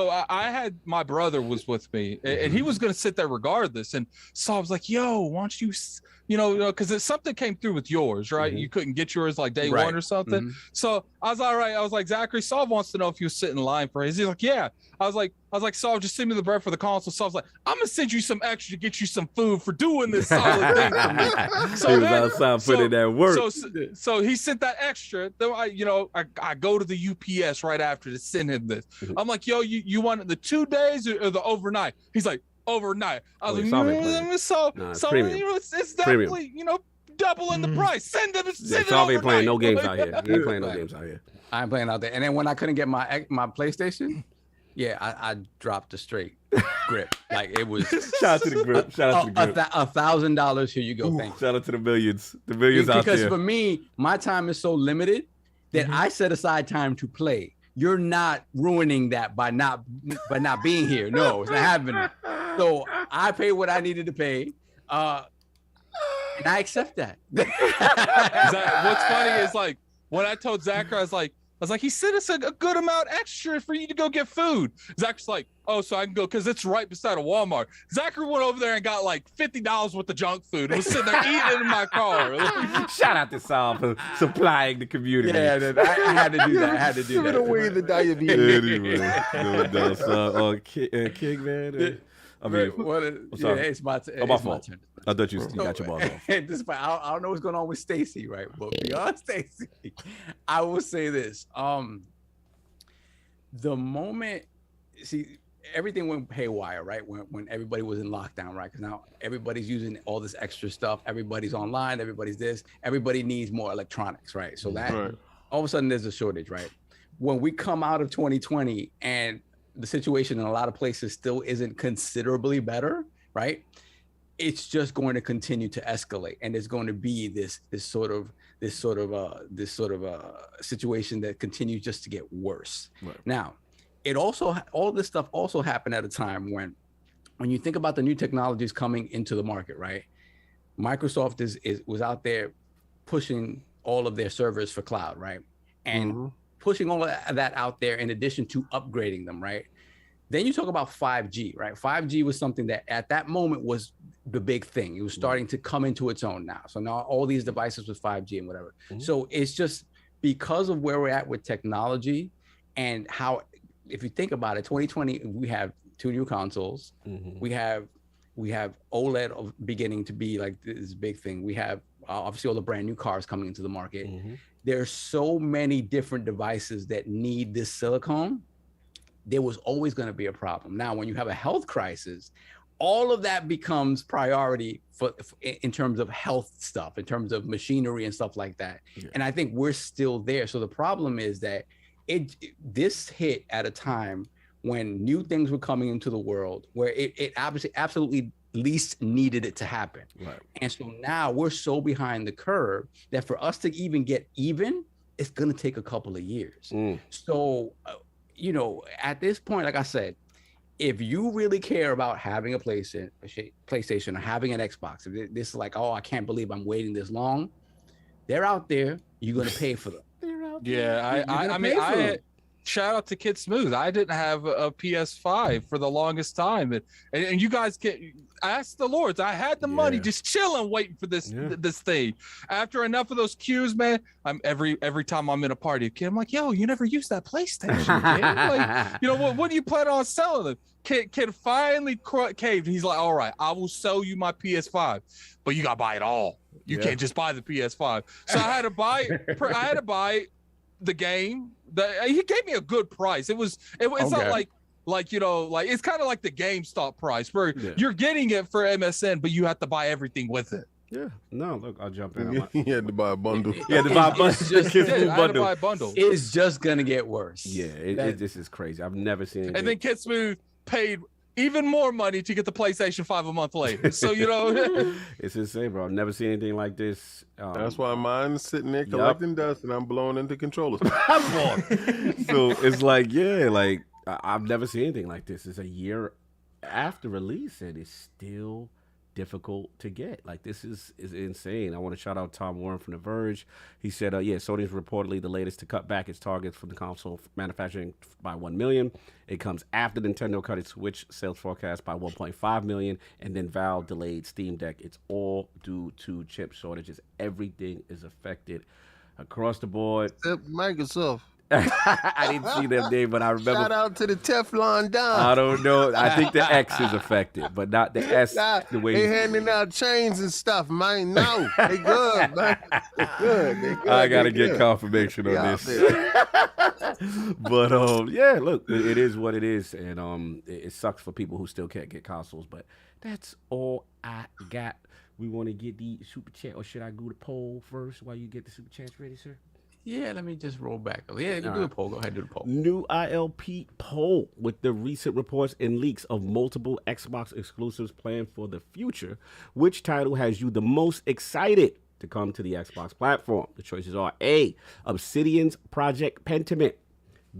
Speaker 2: I had, my brother was with me, and he was gonna sit there regardless, and Solve's like, "Yo, why don't you?" Because something came through with yours, right? You couldn't get yours like day one or something. So I was all right. I was like, Zachary, Solve wants to know if you sit in line for his. He's like, yeah. I was like, Solve, just send me the bread for the console. Solve's like, I'm gonna send you some extra to get you some food for doing this solid thing for me. So
Speaker 1: he was outside putting that work.
Speaker 2: So he sent that extra. Then I go to the UPS right after to send him this. I'm like, yo, you want it the 2 days or the overnight? He's like, overnight. I was like, it's definitely double in the price. Send it.
Speaker 1: Solve ain't playing no games out here. He ain't playing no games out here.
Speaker 7: I ain't playing out there. And then when I couldn't get my PlayStation, Yeah, I dropped a straight grip. Like it was.
Speaker 1: Shout out to the grip. Shout out to the grip.
Speaker 7: $1,000. Here you go. Thank you.
Speaker 1: Shout out to the millions. The millions out there.
Speaker 7: Because for me, my time is so limited that I set aside time to play. You're not ruining that by not being here. No, it's not happening. So I paid what I needed to pay. And I accept that.
Speaker 2: What's funny is like when I told Zachary, I was like, he sent us a good amount extra for you to go get food. Zach's like, oh, so I can go because it's right beside a Walmart. Zachary went over there and got like $50 worth of junk food. It was sitting there eating it in my car.
Speaker 1: Shout out to Sal for supplying the community.
Speaker 7: Yeah, I had to do that.
Speaker 6: Give it away the diabetes.
Speaker 1: Anyway, King, man. I mean,
Speaker 7: it's my turn.
Speaker 1: My fault. I thought you got your balls off.
Speaker 7: I don't know what's going on with Stacy, right? But beyond Stacy, I will say this. The moment, everything went haywire, right? When everybody was in lockdown, right? Because now everybody's using all this extra stuff. Everybody's online. Everybody's this. Everybody needs more electronics, right? So that all of a sudden there's a shortage, right? When we come out of 2020 and the situation in a lot of places still isn't considerably better, right? It's just going to continue to escalate, and there's going to be this sort of situation that continues just to get worse. Right. Now, all this stuff also happened at a time when you think about the new technologies coming into the market, right? Microsoft was out there pushing all of their servers for cloud, right? And pushing all of that out there in addition to upgrading them, right? Then you talk about 5G, right? 5G was something that at that moment was the big thing. It was starting to come into its own now. So now all these devices with 5G and whatever. So it's just because of where we're at with technology and how, if you think about it, 2020, we have 2 new consoles. We have OLED beginning to be like this big thing. We have obviously all the brand new cars coming into the market. There's so many different devices that need this silicone. There was always going to be a problem. Now, when you have a health crisis, all of that becomes priority in terms of health stuff, in terms of machinery and stuff like that. And I think we're still there. So the problem is that this hit at a time when new things were coming into the world, where it obviously absolutely least needed it to happen. Right. And so now we're so behind the curve that for us to even get even, it's going to take a couple of years. So, at this point, like I said, if you really care about having a PlayStation or having an Xbox, if this is like, oh, I can't believe I'm waiting this long, they're out there. You're going to pay for them.
Speaker 2: Yeah, I mean, shout out to Kid Smooth. I didn't have a PS5 for the longest time, and you guys ask the Lords. I had the money just chilling, waiting for this thing. After enough of those queues, man, I'm every time I'm in a party, kid, I'm like, yo, you never used that PlayStation, kid. Like, what do you plan on selling them? Kid finally caved. He's like, all right, I will sell you my PS5, but you gotta buy it all. You can't just buy the PS5. So I had to buy the game. He gave me a good price. It's not like it's kind of like the GameStop price where you're getting it for MSN, but you have to buy everything with it.
Speaker 1: Yeah. No, look, I'll jump in.
Speaker 6: You had to buy a bundle.
Speaker 1: You had to buy a bundle.
Speaker 2: I had to buy a bundle.
Speaker 7: It's just gonna get worse.
Speaker 1: Yeah, this is crazy. I've never seen it.
Speaker 2: And then Kid Smooth paid even more money to get the PlayStation 5 a month later. So,
Speaker 1: it's insane, bro. I've never seen anything like this.
Speaker 6: That's why mine's sitting there collecting dust and I'm blowing into controllers.
Speaker 1: So it's like, I've never seen anything like this. It's a year after release and it's still difficult to get. Like, this is insane. I want to shout out Tom Warren from The Verge. He said, Sony is reportedly the latest to cut back its targets from the console manufacturing by 1 million. It comes after Nintendo cut its Switch sales forecast by 1.5 million, and then Valve delayed Steam Deck. It's all due to chip shortages. Everything is affected across the board.
Speaker 6: Except Microsoft.
Speaker 1: I didn't see them name, but I remember.
Speaker 6: Shout out to the Teflon Don.
Speaker 1: I don't know. I think the X is affected, but not the S. The way
Speaker 6: they handing out chains and stuff, man. No, they good, man. They good.
Speaker 1: I gotta get confirmation on this. But look, it is what it is, and it sucks for people who still can't get consoles. But that's all I got. We want to get the super chat, or should I go to poll first while you get the super chats ready, sir?
Speaker 7: Yeah, let me just roll back. Yeah, you do the poll. Go ahead, do the poll.
Speaker 1: New ILP poll with the recent reports and leaks of multiple Xbox exclusives planned for the future. Which title has you the most excited to come to the Xbox platform? The choices are A, Obsidian's Project Pentiment,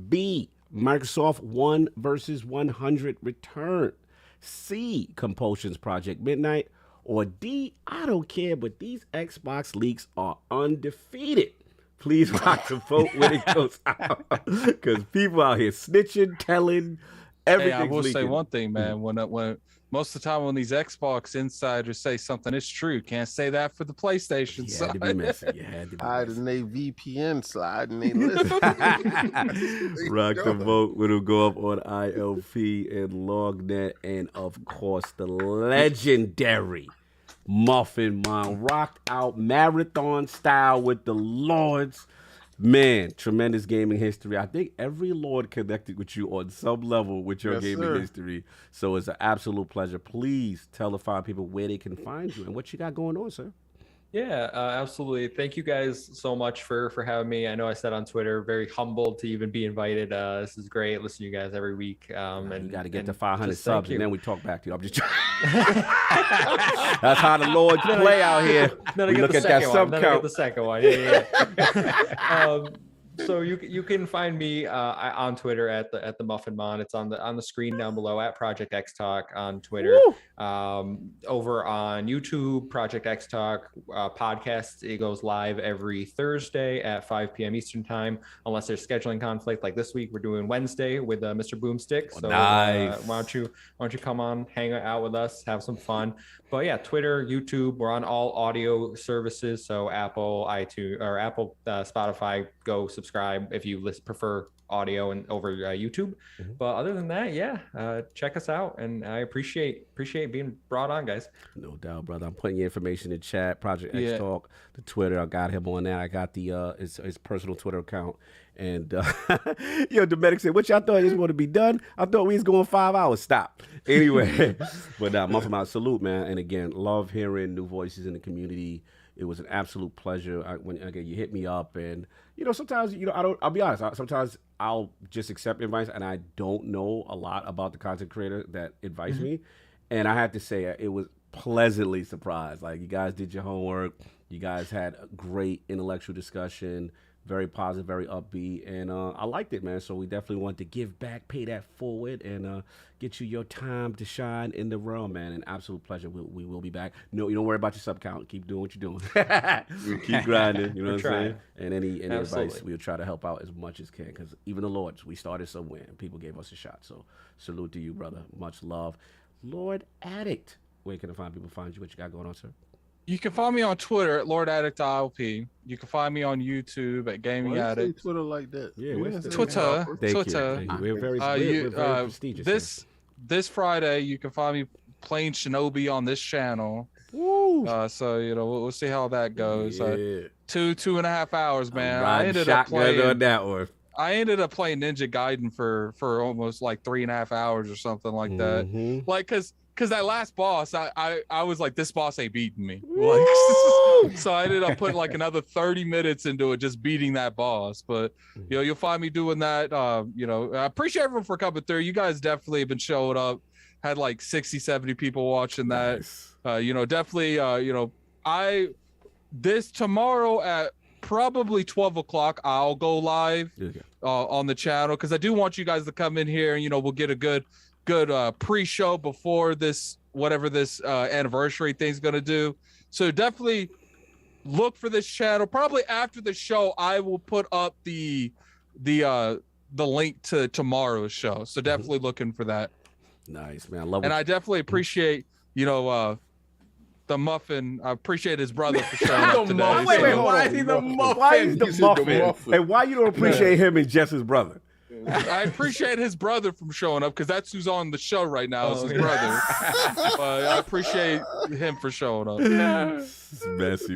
Speaker 1: B, Microsoft 1 vs. 100 Return, C, Compulsion's Project Midnight, or D, I don't care, but these Xbox leaks are undefeated. Please rock the vote when it goes out, because people out here snitching, telling, everything.
Speaker 2: Hey, I will
Speaker 1: leaking.
Speaker 2: say one thing, man. When most of the time when these Xbox insiders say something is true, can't say that for the PlayStation.
Speaker 1: You had to be messy. You had to be
Speaker 6: Hiding
Speaker 1: messy.
Speaker 6: they VPN slide and they listen.
Speaker 1: Rock the vote when it'll go up on ILP and LogNet, and of course the legendary MuffinMonster rocked out marathon style with the Lords. Man, tremendous gaming history. I think every Lord connected with you on some level with your gaming history. So it's an absolute pleasure. Please tell the fine people where they can find you and what you got going on, sir.
Speaker 5: Yeah, absolutely. Thank you guys so much for having me. I know I said on Twitter, very humbled to even be invited. This is great. Listen to you guys every week. And
Speaker 1: you got to get to 500
Speaker 5: just
Speaker 1: subs,
Speaker 5: thank
Speaker 1: and then
Speaker 5: you.
Speaker 1: we talk back to you. I'm just That's how the Lords play out here.
Speaker 5: Then
Speaker 1: We
Speaker 5: I get
Speaker 1: look
Speaker 5: the
Speaker 1: at that
Speaker 5: second
Speaker 1: sub
Speaker 5: one. Then I get
Speaker 1: count.
Speaker 5: the second one. Yeah. So you can find me on Twitter at the MuffinMon. It's on the screen down below at ProjectXTalk on Twitter. Over on YouTube, ProjectXTalk podcast. It goes live every Thursday at 5 p.m. Eastern time, unless there's scheduling conflict. Like this week, we're doing Wednesday with Mr. Boomstick. So
Speaker 1: nice.
Speaker 5: Why don't you come on, hang out with us, have some fun. But yeah, Twitter, YouTube, we're on all audio services. So Apple, iTunes, or Apple, Spotify. Go subscribe if you prefer audio and over YouTube. But other than that, yeah, check us out, and I appreciate being brought on, guys.
Speaker 1: No doubt, brother. I'm putting your information in the chat. Project XTalk, the Twitter. I got him on that. I got the his personal Twitter account. And Dominic said, "What y'all thought this was going to be done? I thought we was going 5 hours. Stop." Anyway, but MuffinMonster, salute, man. And again, love hearing new voices in the community. It was an absolute pleasure when you hit me up, and sometimes I'll be honest. Sometimes I'll just accept advice, and I don't know a lot about the content creator that advised me, and I have to say it was pleasantly surprised. Like, you guys did your homework. You guys had a great intellectual discussion. Very positive, very upbeat, and I liked it, man. So we definitely want to give back, pay that forward, and get you your time to shine in the realm, man. An absolute pleasure. We will be back. No, you don't worry about your sub count. Keep doing what you're doing. Keep grinding. You know what I'm saying? And any advice, we'll try to help out as much as can. Because even the Lords, we started somewhere, and people gave us a shot. So salute to you, brother. Much love, Lord Addict. Where can people find you? What you got going on, sir?
Speaker 2: You can find me on Twitter at LordAddictILP. You can find me on YouTube at Gaming Addict.
Speaker 6: Twitter like that.
Speaker 1: Yeah,
Speaker 2: Twitter.
Speaker 1: Thank you. We're very prestigious.
Speaker 2: This Friday, you can find me playing Shinobi on this channel.
Speaker 1: Woo!
Speaker 2: So we'll see how that goes.
Speaker 1: Yeah.
Speaker 2: 2.5 hours, man.
Speaker 1: I ended up playing on that one.
Speaker 2: I ended up playing Ninja Gaiden for almost like 3.5 hours or something like that. Like, cause that last boss, I was like, this boss ain't beating me. Like, so I ended up putting like another 30 minutes into it, just beating that boss. But you'll find me doing that. I appreciate everyone for coming through. You guys definitely have been showing up. Had like 60, 70 people watching that. Nice. Definitely. This tomorrow at probably 12 o'clock, I'll go live on the channel, because I do want you guys to come in here, and we'll get a good pre-show before this, whatever this anniversary thing's gonna do. So definitely look for this channel. Probably after the show, I will put up the link to tomorrow's show. So definitely looking for that.
Speaker 1: Nice, man. I love it.
Speaker 2: And I definitely appreciate the Muffin. I appreciate his brother for showing up today.
Speaker 1: Wait, why is he the Muffin? Why is the Muffin? And why you don't appreciate him and just his brother?
Speaker 2: I appreciate his brother from showing up because that's who's on the show right now is his brother. But I appreciate him for showing up.
Speaker 1: It's messy.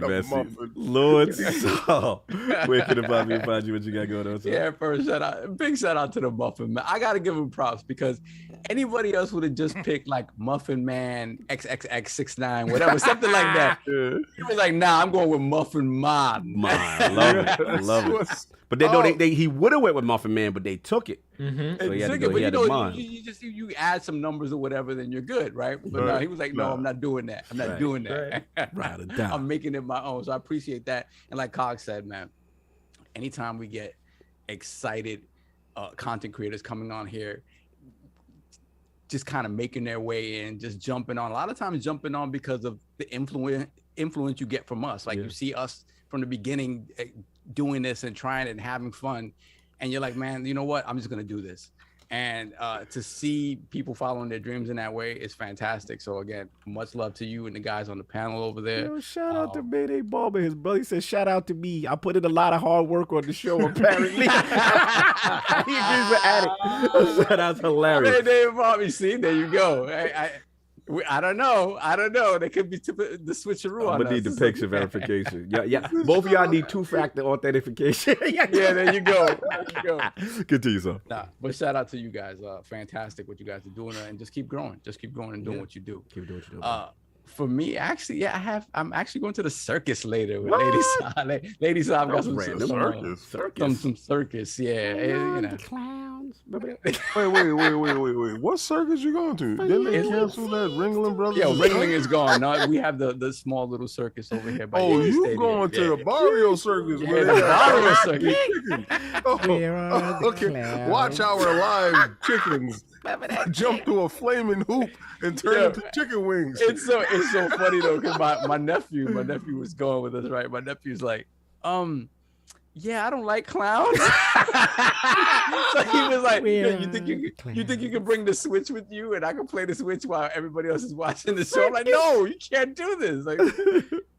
Speaker 1: Lord, so where can the Muffin find you? What you got going on?
Speaker 7: Yeah, first big shout out to the Muffin Man. I gotta give him props because anybody else would have just picked like Muffin Man XXX69, whatever, something like that. He was like, nah, I'm going with Muffin Man.
Speaker 1: I love it. But they know he would have went with Muffin Man, but they took it. So he had to go. He had to mind.
Speaker 7: You add some numbers or whatever, then you're good, right? But no, he was like, no, I'm not doing that. I'm not doing that.
Speaker 1: Right or down.
Speaker 7: I'm making it my own. So I appreciate that. And like Cog said, man, anytime we get excited content creators coming on here, just kind of making their way in, just jumping on. A lot of times jumping on because of the influence you get from us. Like you see us from the beginning doing this and trying it and having fun. And you're like, man, you know what? I'm just going to do this. And to see people following their dreams in that way is fantastic. So again, much love to you and the guys on the panel over there.
Speaker 1: Yo, shout out to Mayday Ballman. His brother said, shout out to me. I put in a lot of hard work on the show, apparently. He agrees with Addict. Shout out to Larry.
Speaker 7: Mayday Ballman, see, there you go. I don't know. They could be the switcheroo on us.
Speaker 1: I'm gonna need the picture verification. Yeah. Both of y'all need two-factor authentication.
Speaker 7: Yeah, there you go.
Speaker 1: Continue, sir.
Speaker 7: Nah, but shout out to you guys. Fantastic what you guys are doing, and just keep growing. Just keep growing and doing what you do.
Speaker 1: Keep doing what you do.
Speaker 7: For me, actually, I'm actually going to the circus later with Lady Saab. Lady Saab got some circus. Some circus, yeah.
Speaker 1: The clowns.
Speaker 6: Wait. What circus you going to? Didn't they cancel that Ringling Brothers?
Speaker 7: Yeah, Ringling is gone. No, we have the small little circus over here. By
Speaker 6: you going to the Barrio Circus?
Speaker 7: Yeah, the Barrio Circus.
Speaker 6: Okay, watch our live chickens jump to a flaming hoop and turn into chicken wings.
Speaker 7: It's so funny though, because my nephew was going with us, right? My nephew's like, yeah, I don't like clowns. So he was like, you think you can bring the Switch with you and I can play the Switch while everybody else is watching the show? I'm like, no, you can't do this. Like,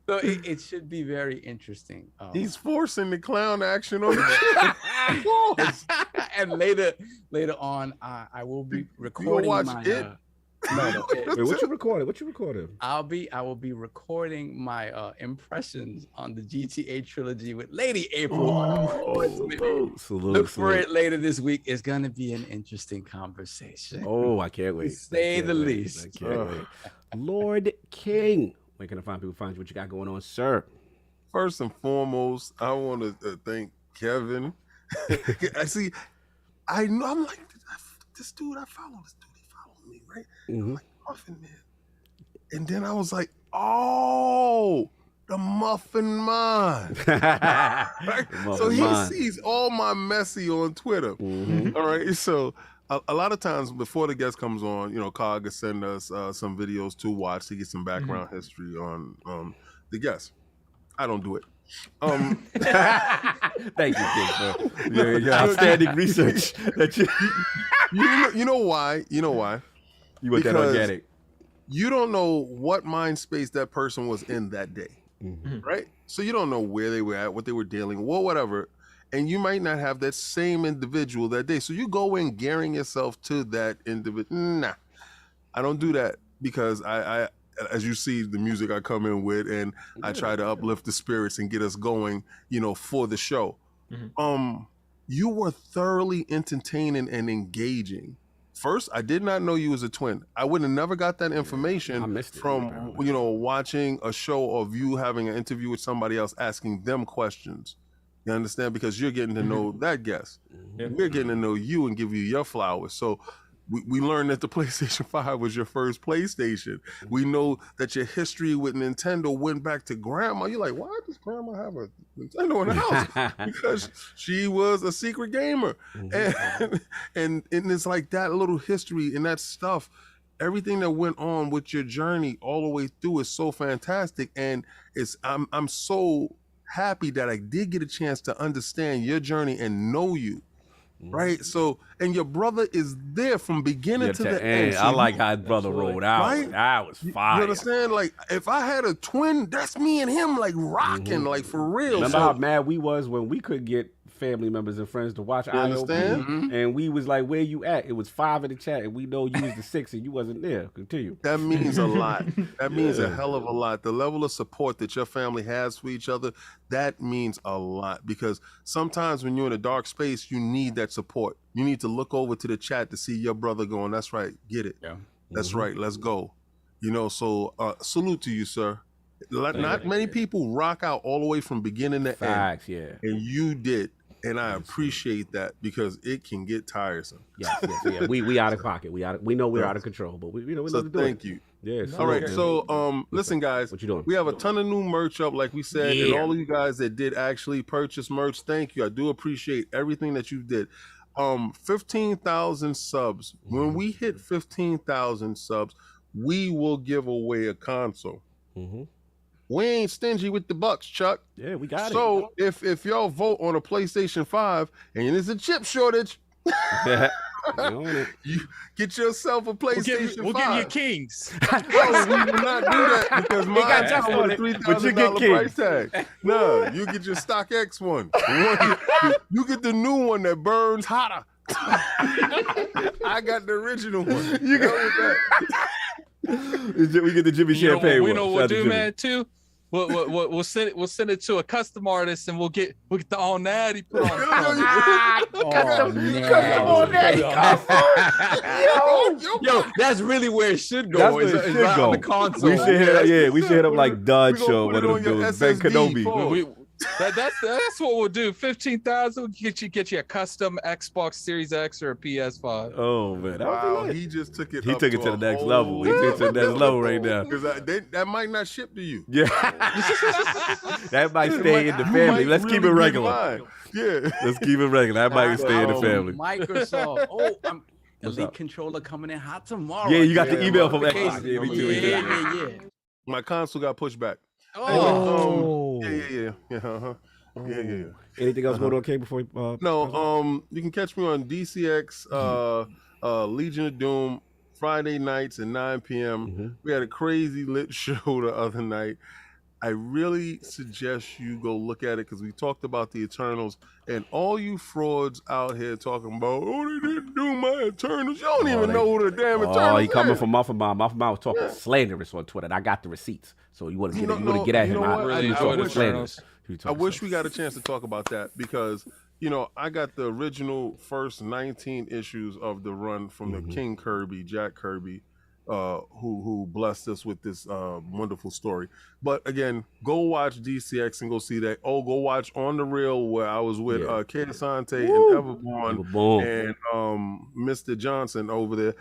Speaker 7: so it should be very interesting.
Speaker 6: He's forcing the clown action on the
Speaker 7: And later on, I will be recording
Speaker 1: Wait, what you recording?
Speaker 7: I will be recording my impressions on the GTA trilogy with Lady April. Look for it later this week. It's gonna be an interesting conversation.
Speaker 1: Oh, I can't wait.
Speaker 7: To say the least.
Speaker 1: I can't wait. Lord King, where can I find you? What you got going on, sir?
Speaker 6: First and foremost, I want to thank Kevin. I know I'm like this dude. I follow this dude. Me, right? I'm like, Muffin Man. And then I was like, oh, the Muffin Man. Right? So he sees all my messy on Twitter. All right. So a lot of times before the guest comes on, Cog will send us some videos to watch to get some background history on the guest. I don't do it.
Speaker 1: Thank you, King, for your outstanding research. That
Speaker 6: you know why?
Speaker 1: You want that organic.
Speaker 6: You don't know what mind space that person was in that day, right? So you don't know where they were at, what they were dealing with, whatever. And you might not have that same individual that day. So you go in gearing yourself to that individual. Nah, I don't do that because I as you see the music I come in with, and I try to uplift the spirits and get us going, for the show. You were thoroughly entertaining and engaging. First, I did not know you was a twin. I would have never got that information from, watching a show of you having an interview with somebody else, asking them questions. You understand? Because you're getting to know that guest. We're getting to know you and give you your flowers. So we learned that the PlayStation 5 was your first PlayStation. We know that your history with Nintendo went back to grandma. You're like, why does grandma have a Nintendo in the house? Because she was a secret gamer. And it's like that little history and that stuff, everything that went on with your journey all the way through is so fantastic. And I'm so happy that I did get a chance to understand your journey and know you. Right, so and your brother is there from beginning to the end.
Speaker 1: I like how his brother rolled out. Right? That was fire.
Speaker 6: You understand? Like if I had a twin, that's me and him, like rocking, like for real.
Speaker 1: Remember how mad we was when we could get family members and friends to watch
Speaker 6: You
Speaker 1: ILP.
Speaker 6: understand?
Speaker 1: And we was like, where you at? It was 5 in the chat, and we know you was the 6 and you wasn't there. Continue.
Speaker 6: That means a lot. That means a hell of a lot. The level of support that your family has for each other, that means a lot. Because sometimes when you're in a dark space, you need that support. You need to look over to the chat to see your brother going, that's right, get it. Yeah. That's right, let's go. You know, so salute to you, sir. Not many people rock out all the way from beginning to end.
Speaker 1: Yeah.
Speaker 6: And you did. And I appreciate that because it can get tiresome.
Speaker 1: Yeah. We out of pocket. We know we're out of control, but we
Speaker 6: so thank you.
Speaker 1: Yes.
Speaker 6: All right. So listen, guys.
Speaker 1: What you doing?
Speaker 6: We have a ton of new merch up, like we said, and all of you guys that did actually purchase merch, thank you. I do appreciate everything that you did. 15,000 subs. When we hit 15,000 subs, we will give away a console. We ain't stingy with the bucks, Chuck.
Speaker 1: Yeah, we got it.
Speaker 6: So if y'all vote on a PlayStation 5 and there's a chip shortage, you get yourself a PlayStation 5.
Speaker 2: We'll give you Kings.
Speaker 6: No, we will not do that because mine comes with a $3,000 price tag. No, you get your StockX one. You get the new one that burns hotter. I got the original one. You go with that.
Speaker 1: We get the Jimmy Champagne one.
Speaker 2: We know what we'll do, man, too. We'll send it to a custom artist, and we'll get the all natty put on.
Speaker 7: Yo, that's really where it should go.
Speaker 1: That's where it should go.
Speaker 7: On the console.
Speaker 1: We should hit up like Dud Show, one of those Ben Kenobi.
Speaker 2: That's what we'll do. 15,000 will get you a custom Xbox Series X or a PS5.
Speaker 1: Oh man,
Speaker 6: wow, he just took it.
Speaker 1: He took it to the next level. He took it to the next level right now.
Speaker 6: Because that might not ship to you.
Speaker 1: Yeah, that might stay in the family. Let's keep it regular.
Speaker 6: Yeah,
Speaker 1: let's keep it regular. That might stay in the family.
Speaker 7: Microsoft. Elite controller coming in hot tomorrow.
Speaker 1: Yeah, you got the email from Xbox. Yeah, me too.
Speaker 7: Yeah.
Speaker 6: My console got pushed back.
Speaker 1: Oh.
Speaker 6: Yeah.
Speaker 1: Anything else going on, King, before
Speaker 6: No, you can catch me on DCX Legion of Doom Friday nights at 9 p.m. We had a crazy lit show the other night. I really suggest you go look at it because we talked about the Eternals and all you frauds out here talking about, they didn't do my Eternals. You don't even know who the damn Eternals are.
Speaker 1: Oh, he coming from MuffinMonster. MuffinMonster was talking slanderous on Twitter, and I got the receipts. So you want to get at him.
Speaker 6: I wish we got a chance to talk about that because, I got the original first 19 issues of the run from the King Kirby, Jack Kirby, who blessed us with this wonderful story. But again, go watch DCX and go see that. Oh, go watch On the Real where I was with Kay Asante and Everborn and Mr. Johnson over there.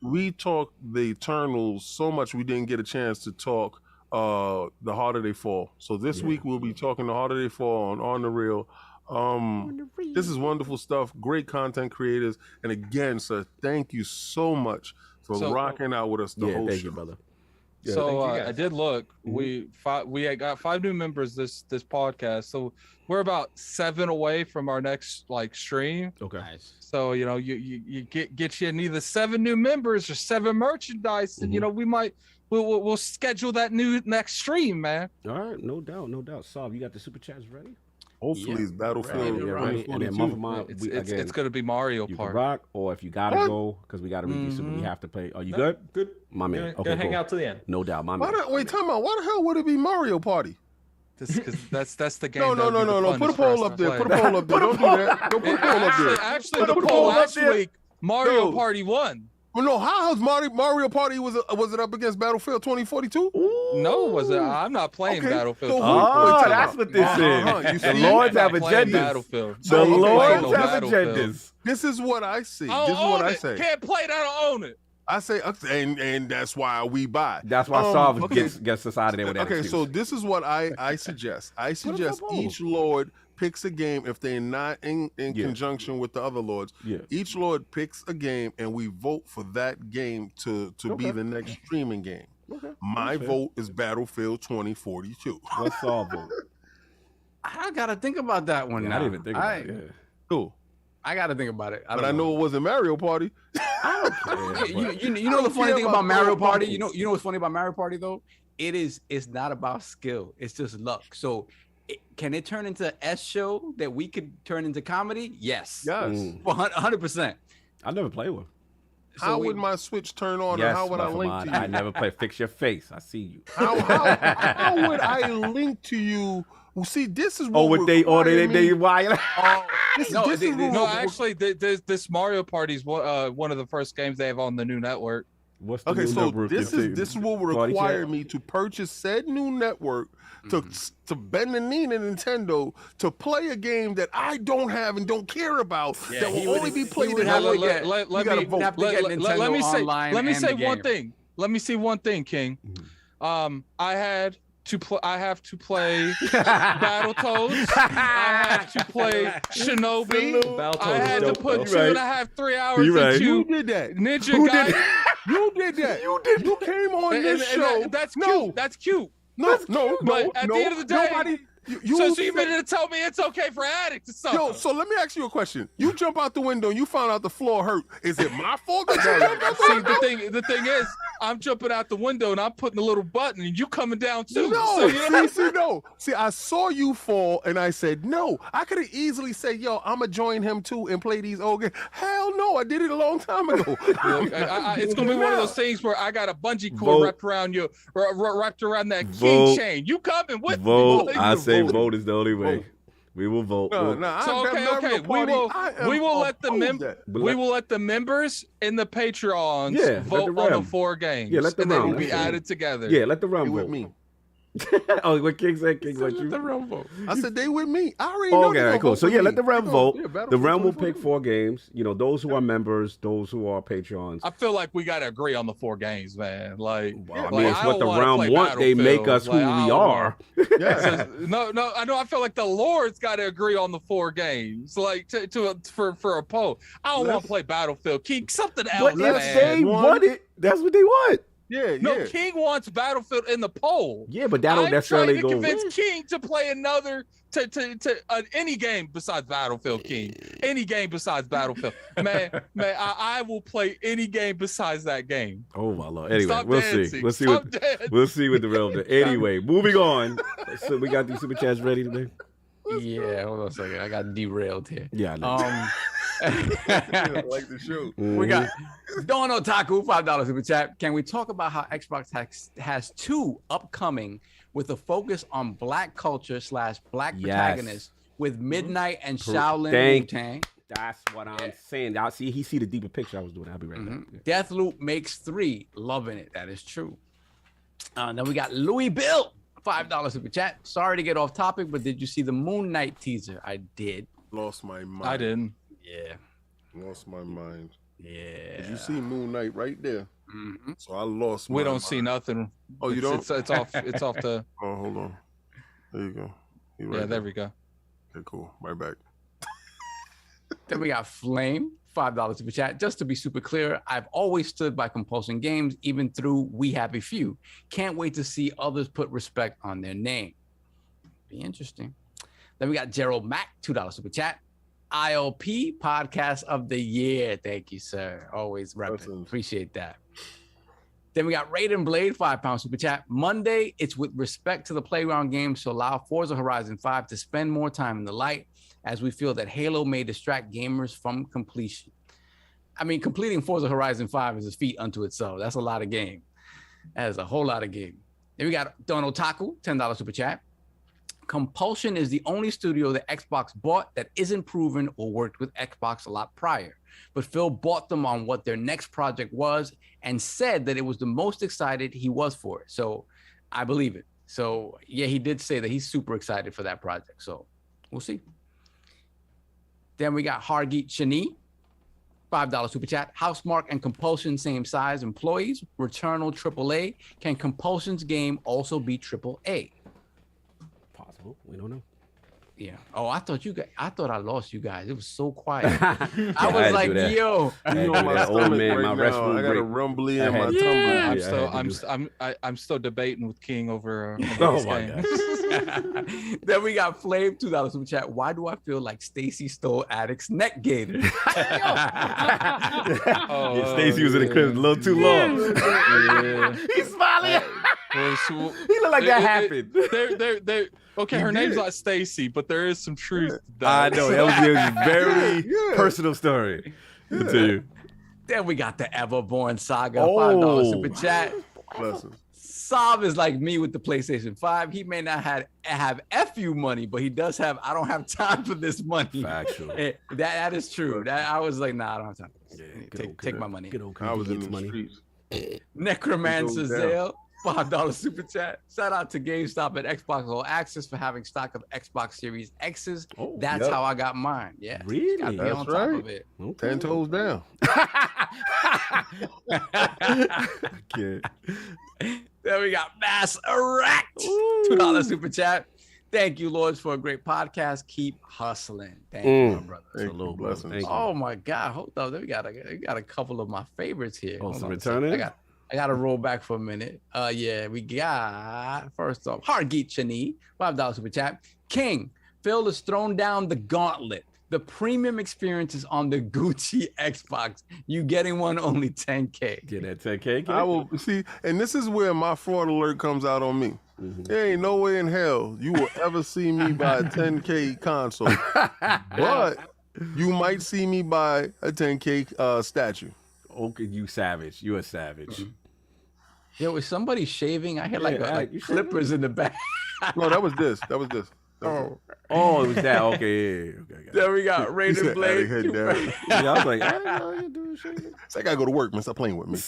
Speaker 6: We talked the Eternals so much we didn't get a chance to talk The Harder They Fall. So this week we'll be talking The Harder They Fall on the Real. This is wonderful stuff. Great content creators. And again, sir, thank you so much for rocking out with us the whole
Speaker 1: thank
Speaker 6: show.
Speaker 1: You, brother.
Speaker 2: Yeah, so I did look. We got 5 new members this podcast. So we're about 7 away from our next stream.
Speaker 1: Okay. Nice.
Speaker 2: So you get you either 7 new members or 7 merchandise, and we'll schedule that next stream, man.
Speaker 1: All right, no doubt. Saul, you got the super chats ready?
Speaker 6: Hopefully it's Battlefield.
Speaker 1: Right. And then
Speaker 2: it's going to be Mario Party.
Speaker 1: You can rock, or if you got to go, because we got to read these, we have to play. Are you good?
Speaker 5: Good.
Speaker 1: My man.
Speaker 5: Okay, hang out to the end.
Speaker 1: No doubt, my man.
Speaker 6: Wait, time out. Why the hell would it be Mario Party?
Speaker 2: Because that's the game.
Speaker 6: No. Put a poll up there. Don't do that. Don't put a poll up there.
Speaker 2: Actually, the poll last week, Mario Party won.
Speaker 6: Well, no, how's Mario Party was it up against Battlefield 2042?
Speaker 2: No, was it? I'm not playing Battlefield.
Speaker 1: That's what this is. The Lords have agendas. The Lords have agendas.
Speaker 6: This is what I see. This is what I say.
Speaker 2: Can't play it. I don't own it.
Speaker 6: I say, and that's why we buy.
Speaker 1: That's why Solve gets us out of there with that.
Speaker 6: Okay, so this is what I suggest. I suggest each Lord picks a game if they're not in conjunction with the other lords. Yeah. Each lord picks a game and we vote for that game to be the next streaming game. Okay. My vote is Battlefield 2042.
Speaker 1: What's our vote?
Speaker 7: I gotta think about that one.
Speaker 1: I didn't even think about it.
Speaker 6: Cool.
Speaker 7: I gotta think about it.
Speaker 6: I know it wasn't Mario Party.
Speaker 7: I don't care. You know the funny thing about Mario Party? You know what's funny about Mario Party though? It's not about skill. It's just luck. So can it turn into S show that we could turn into comedy? Yes.
Speaker 6: Yes.
Speaker 7: 100%.
Speaker 1: I never played one.
Speaker 6: How would my Switch turn on, and how would I link to you?
Speaker 1: I never play. Fix your face. I see you.
Speaker 6: How would I link to you? Well, see, this is what
Speaker 1: they
Speaker 6: wire.
Speaker 2: Actually, this Mario Party is one of the first games they have on the new network.
Speaker 1: What's the
Speaker 6: okay,
Speaker 1: new
Speaker 6: so
Speaker 1: network
Speaker 6: this is what would require me to purchase said new network to bend the knee to Nintendo to play a game that I don't have and don't care about that will only be played in
Speaker 2: Let me say one thing. Let me say one thing, King. I have to play Battletoads. I have to play Shinobi. I had to put 2.5-3 hours into
Speaker 6: Who did that?
Speaker 2: Ninja Gaiden.
Speaker 6: You did that. You came on this show.
Speaker 2: That's cute. That's cute.
Speaker 6: No.
Speaker 2: But at the end of the day,
Speaker 6: nobody.
Speaker 2: So you meant to tell me it's okay for addicts to something?
Speaker 6: Yo, so let me ask you a question. You jump out the window and you found out the floor hurt. Is it my fault that you jumped out the window?
Speaker 2: The thing is, I'm jumping out the window and I'm putting a little button and you coming down too.
Speaker 6: No, See, I saw you fall and I said, no. I could have easily said, yo, I'm going to join him too and play these old games. Hell no, I did it a long time ago.
Speaker 2: It's going to be one of those things where I got a bungee cord wrapped around that key chain. You coming with me?
Speaker 1: I say vote is the only way. We will vote.
Speaker 2: Okay. We will let the members and the Patreons vote on the 4 games.
Speaker 1: Yeah, let the
Speaker 2: and they will be added together.
Speaker 1: Yeah, let the realm vote.
Speaker 6: With me.
Speaker 1: Oh, what King said, what you?
Speaker 7: The realm vote.
Speaker 6: I said they with me. I already know.
Speaker 1: Okay, cool. So let the realm vote.
Speaker 6: Yeah,
Speaker 1: the realm will pick 4 games. You know, those who are members, those who are Patrons.
Speaker 2: I feel like we got to agree on the 4 games, man. Like,
Speaker 1: I mean, it's what the realm want. They make us who we are.
Speaker 6: Yeah.
Speaker 2: No, I know. I feel like the Lord's got to agree on the 4 games. Like for a poll. I don't want to play Battlefield. King, something else.
Speaker 1: But if they want it, that's what they want.
Speaker 2: No, King wants Battlefield in the poll.
Speaker 1: Yeah, but that don't necessarily go.
Speaker 2: I'm trying to convince King to play another any game besides Battlefield. King, any game besides Battlefield. Man, I will play any game besides that game.
Speaker 1: Oh my Lord. Anyway,
Speaker 2: Stop
Speaker 1: we'll
Speaker 2: dancing.
Speaker 1: see. We'll see what the realm does. Anyway, moving on. So we got these super chats ready today.
Speaker 7: Yeah, hold on a second. I got derailed here.
Speaker 1: Yeah, I know.
Speaker 6: I like the show.
Speaker 7: We got Don Otaku, $5 super chat. Can we talk about how Xbox has 2 upcoming with a focus on black culture / black protagonists with Midnight and Shaolin Wu-Tang?
Speaker 1: That's what I'm saying. Y'all see, he see the deeper picture I was doing. I'll be right back.
Speaker 7: Deathloop makes 3. Loving it. That is true. Then we got Louis Bill, $5 super chat. Sorry to get off topic, but did you see the Moon Knight teaser? I did.
Speaker 6: Lost my mind.
Speaker 2: I didn't.
Speaker 7: Yeah.
Speaker 6: Lost my mind.
Speaker 7: Yeah.
Speaker 6: You see Moon Knight right there.
Speaker 7: Mm-hmm.
Speaker 6: So I lost my mind.
Speaker 2: We don't see nothing.
Speaker 6: Oh, you don't?
Speaker 2: It's off the...
Speaker 6: Oh, hold on. There you go.
Speaker 2: There we go.
Speaker 6: Okay, cool. Right back.
Speaker 7: Then we got Flame, $5 super chat. Just to be super clear, I've always stood by Compulsion Games, even through We Have a Few. Can't wait to see others put respect on their name. Be interesting. Then we got Gerald Mack, $2 super chat. ILP Podcast of the Year. Thank you, sir. Always repping. Appreciate that. Then we got Raiden Blade, £5 super chat. Monday, it's with respect to the playground games to allow Forza Horizon 5 to spend more time in the light, as we feel that Halo may distract gamers from completion. I mean, completing Forza Horizon 5 is a feat unto itself. That's a lot of game. That is a whole lot of game. Then we got Don Otaku, $10 super chat. Compulsion is the only studio that Xbox bought that isn't proven or worked with Xbox a lot prior. But Phil bought them on what their next project was and said that it was the most excited he was for it. So I believe it. So yeah, he did say that he's super excited for that project. So we'll see. Then we got Hargeet Shani, $5 super chat. Housemark and Compulsion same size employees. Returnal AAA. Can Compulsion's game also be AAA?
Speaker 1: Possible. We don't know.
Speaker 7: Yeah. Oh, I thought I lost you guys. It was so quiet. I was like, yo.
Speaker 6: You know my
Speaker 1: old man, my
Speaker 6: restroom. I got a rumbly in my tumble.
Speaker 2: I'm still debating with King over
Speaker 1: oh
Speaker 2: this
Speaker 1: my
Speaker 2: game.
Speaker 1: God.
Speaker 7: Then we got Flame, $2 super chat. Why do I feel like Stacy stole Addict's neck gaiter?
Speaker 1: Stacy was in the crib a little too long. He's smiling. He looked like that happened.
Speaker 2: Okay, her name's not Stacy, but there is some truth to that.
Speaker 1: I know. That was a very personal story. I'll tell you.
Speaker 7: Then we got the Everborn Saga,
Speaker 1: Oh.
Speaker 7: $5 super chat.
Speaker 6: Blessings.
Speaker 7: Sav is like me with the PlayStation 5. He may not have FU money, but he does have, I don't have time for this money.
Speaker 1: Factual.
Speaker 7: That is true. That I was like, nah, I don't have time for this.
Speaker 1: Yeah,
Speaker 7: Take my money.
Speaker 6: I was in the streets.
Speaker 7: Necromancer
Speaker 6: It goes
Speaker 7: Zale, $5 super chat. Shout out to GameStop and Xbox All Access for having stock of Xbox Series X's.
Speaker 1: Oh,
Speaker 7: That's how I got mine. Yeah.
Speaker 1: Really?
Speaker 7: Gotta be
Speaker 6: That's
Speaker 7: on top
Speaker 6: right.
Speaker 7: of it.
Speaker 1: Okay.
Speaker 6: 10 toes down.
Speaker 1: Okay.
Speaker 7: Then we got Mass Erect, $2 super chat. Thank you, Lords, for a great podcast. Keep hustling. Thank you, my brother.
Speaker 6: Thank you, blessings.
Speaker 1: Thank you.
Speaker 7: Oh my God! Hold up, we got a couple of my favorites here.
Speaker 1: Oh,
Speaker 7: Hold
Speaker 1: some
Speaker 7: on a second.
Speaker 1: returning?
Speaker 7: I got to roll back for a minute. Yeah, we got first off Hargeet Chani, $5 super chat. King Phil has thrown down the gauntlet. The premium experience is on the Gucci Xbox. You getting one only 10K.
Speaker 1: Get that 10K.
Speaker 6: I will see, and this is where my fraud alert comes out on me. There ain't no way in hell you will ever see me buy a 10K console, but you might see me buy a 10K statue.
Speaker 1: Okay, you savage. You a savage.
Speaker 7: Yo, is somebody shaving? I hear like
Speaker 1: you
Speaker 7: clippers in the back.
Speaker 6: No, that was this. That was this.
Speaker 1: Oh, it was that. Okay, yeah. Okay,
Speaker 7: Then we got Raiden
Speaker 6: said,
Speaker 7: Blade.
Speaker 6: "Hey, Dad."
Speaker 1: yeah, I was like, I know you doing shit.
Speaker 6: I gotta go to work, man. Stop playing with me.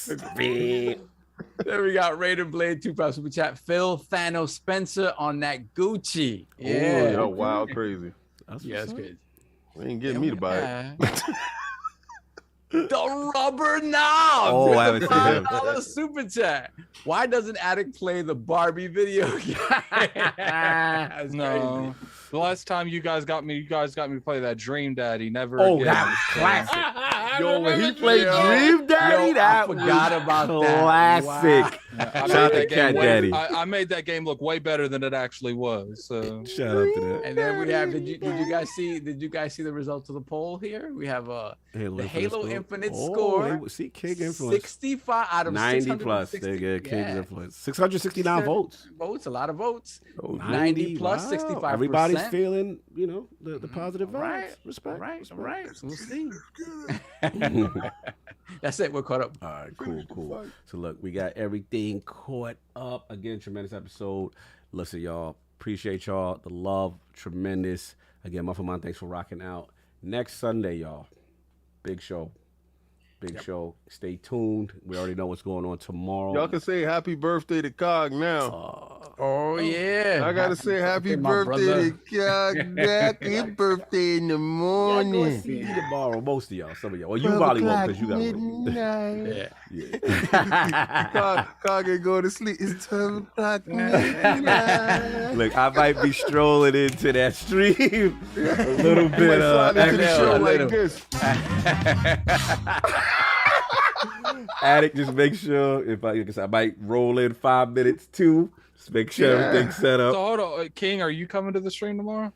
Speaker 7: Then we got Raiden Blade, $2 super chat. Phil Thanos Spencer on that Gucci. Yeah.
Speaker 6: Oh, wild, crazy.
Speaker 1: That's
Speaker 7: That's good.
Speaker 6: They ain't getting me to buy it.
Speaker 7: The Rubber Knob.
Speaker 1: Oh, I haven't seen him.
Speaker 7: $5 super chat. Why doesn't Attic play the Barbie video game? That's
Speaker 2: No.
Speaker 7: crazy.
Speaker 2: The last time you guys got me to play that Dream Daddy. Never
Speaker 1: Oh,
Speaker 2: again.
Speaker 1: that was classic. Yo, when he played
Speaker 7: Yo,
Speaker 1: Dream Daddy,
Speaker 7: I
Speaker 1: that
Speaker 7: forgot
Speaker 1: was
Speaker 7: about that.
Speaker 1: classic.
Speaker 2: I
Speaker 1: Shout
Speaker 2: made
Speaker 1: out to
Speaker 2: that
Speaker 1: Cat
Speaker 2: game
Speaker 1: Daddy.
Speaker 2: I made that game look way better than it actually was. So
Speaker 1: Shout out to that.
Speaker 7: And then we have. Did you guys see the results of the poll here? We have the Halo Infinite score.
Speaker 1: See, King influence.
Speaker 7: 65 out of
Speaker 1: 90 plus.
Speaker 7: 660.
Speaker 1: They get King's
Speaker 7: Yeah.
Speaker 1: influence. 669 votes.
Speaker 7: Votes, a lot of votes. 90
Speaker 1: 90
Speaker 7: plus,
Speaker 1: wow.
Speaker 7: 65%.
Speaker 1: Everybody's feeling, the positive vibes.
Speaker 7: Right.
Speaker 1: Respect.
Speaker 7: Right.
Speaker 1: respect.
Speaker 7: Right. We'll see. That's it. We're caught up.
Speaker 1: All right, cool. So look, we got everything caught up. Again, tremendous episode. Listen, y'all, appreciate y'all. The love, tremendous. Again, MuffinMonster, thanks for rocking out. Next Sunday, y'all, big show. Big show. Stay tuned. We already know what's going on tomorrow.
Speaker 6: Y'all can say happy birthday to Cog now.
Speaker 7: Oh yeah.
Speaker 6: I gotta say happy
Speaker 7: my
Speaker 6: birthday to Cog. Happy birthday in the
Speaker 1: Y'all gonna
Speaker 6: morning.
Speaker 1: see me tomorrow. Most of y'all, some of y'all. Well, you probably won't because you got
Speaker 6: midnight.
Speaker 7: Yeah.
Speaker 6: Cog ain't going to sleep. It's 12 o'clock midnight.
Speaker 1: Look, I might be strolling into that stream a little bit.
Speaker 6: Slide into the show
Speaker 1: a
Speaker 6: like
Speaker 1: little.
Speaker 6: this.
Speaker 1: Addict, just make sure I might roll in 5 minutes too. Just make sure everything's set
Speaker 2: So
Speaker 1: up.
Speaker 2: hold on, King, are you coming to the stream tomorrow?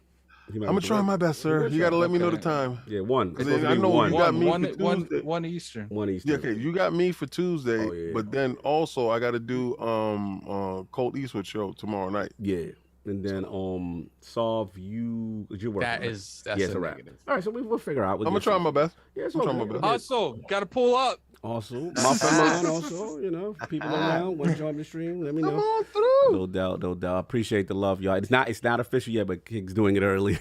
Speaker 6: I'm gonna try my best, sir. You gotta let me know the time.
Speaker 1: Yeah, one. It's supposed to
Speaker 6: I
Speaker 1: be
Speaker 6: know
Speaker 1: one.
Speaker 6: you got me for
Speaker 2: one
Speaker 6: Tuesday.
Speaker 2: Eastern.
Speaker 1: One Eastern.
Speaker 6: Yeah, okay, you got me for Tuesday,
Speaker 1: Oh, yeah.
Speaker 6: but then also I got to do Colt Eastwood show tomorrow night.
Speaker 1: Yeah. And then solve you're working.
Speaker 7: That's
Speaker 1: yeah, it's a wrap. All right, so we'll figure out.
Speaker 6: I'm gonna try my best.
Speaker 1: Yeah, it's
Speaker 6: I'm
Speaker 1: all
Speaker 6: trying
Speaker 1: good.
Speaker 6: my best.
Speaker 2: Also, gotta pull up.
Speaker 1: Also, MuffinMonster, also, people around want to join the stream, let me know.
Speaker 6: Come on through.
Speaker 1: No doubt. I appreciate the love, y'all. It's not official yet, but King's doing it early.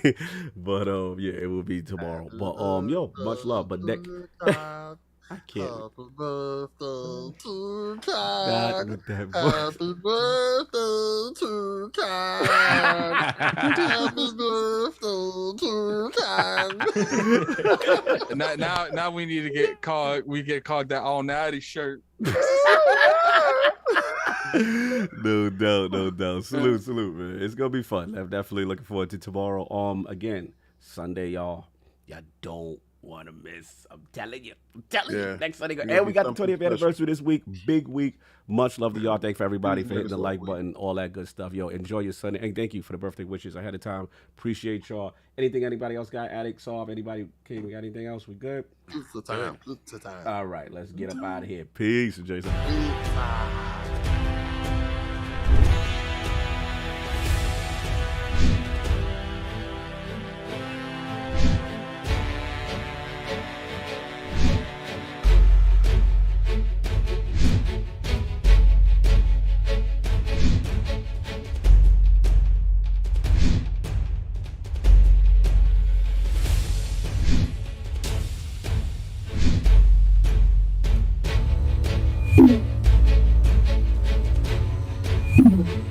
Speaker 1: But yeah, it will be tomorrow. But yo, much love. But Nick, I can't.
Speaker 6: Happy birthday to
Speaker 1: Not
Speaker 6: Cog.
Speaker 1: with that voice.
Speaker 6: Happy birthday to Cog. Happy birthday to Cog.
Speaker 2: Now we need to get called. We get called that all natty shirt.
Speaker 1: No doubt. Salute, man. It's gonna be fun. I'm definitely looking forward to tomorrow. Again, Sunday, y'all don't want to miss. I'm telling you.
Speaker 6: Yeah.
Speaker 1: Next Sunday.
Speaker 6: Yeah,
Speaker 1: And we got the
Speaker 6: something
Speaker 1: 20th
Speaker 6: special.
Speaker 1: anniversary this week. Big week. Much love to y'all. Thanks for everybody for hitting the like button, all that good stuff. Yo, enjoy your Sunday. And thank you for the birthday wishes ahead of time. Appreciate y'all. Anything anybody else got? Addict, Solve, anybody? King, we got anything else? We good?
Speaker 6: It's the time.
Speaker 1: All right, let's get up out of here. Peace, Jason.
Speaker 3: Bye.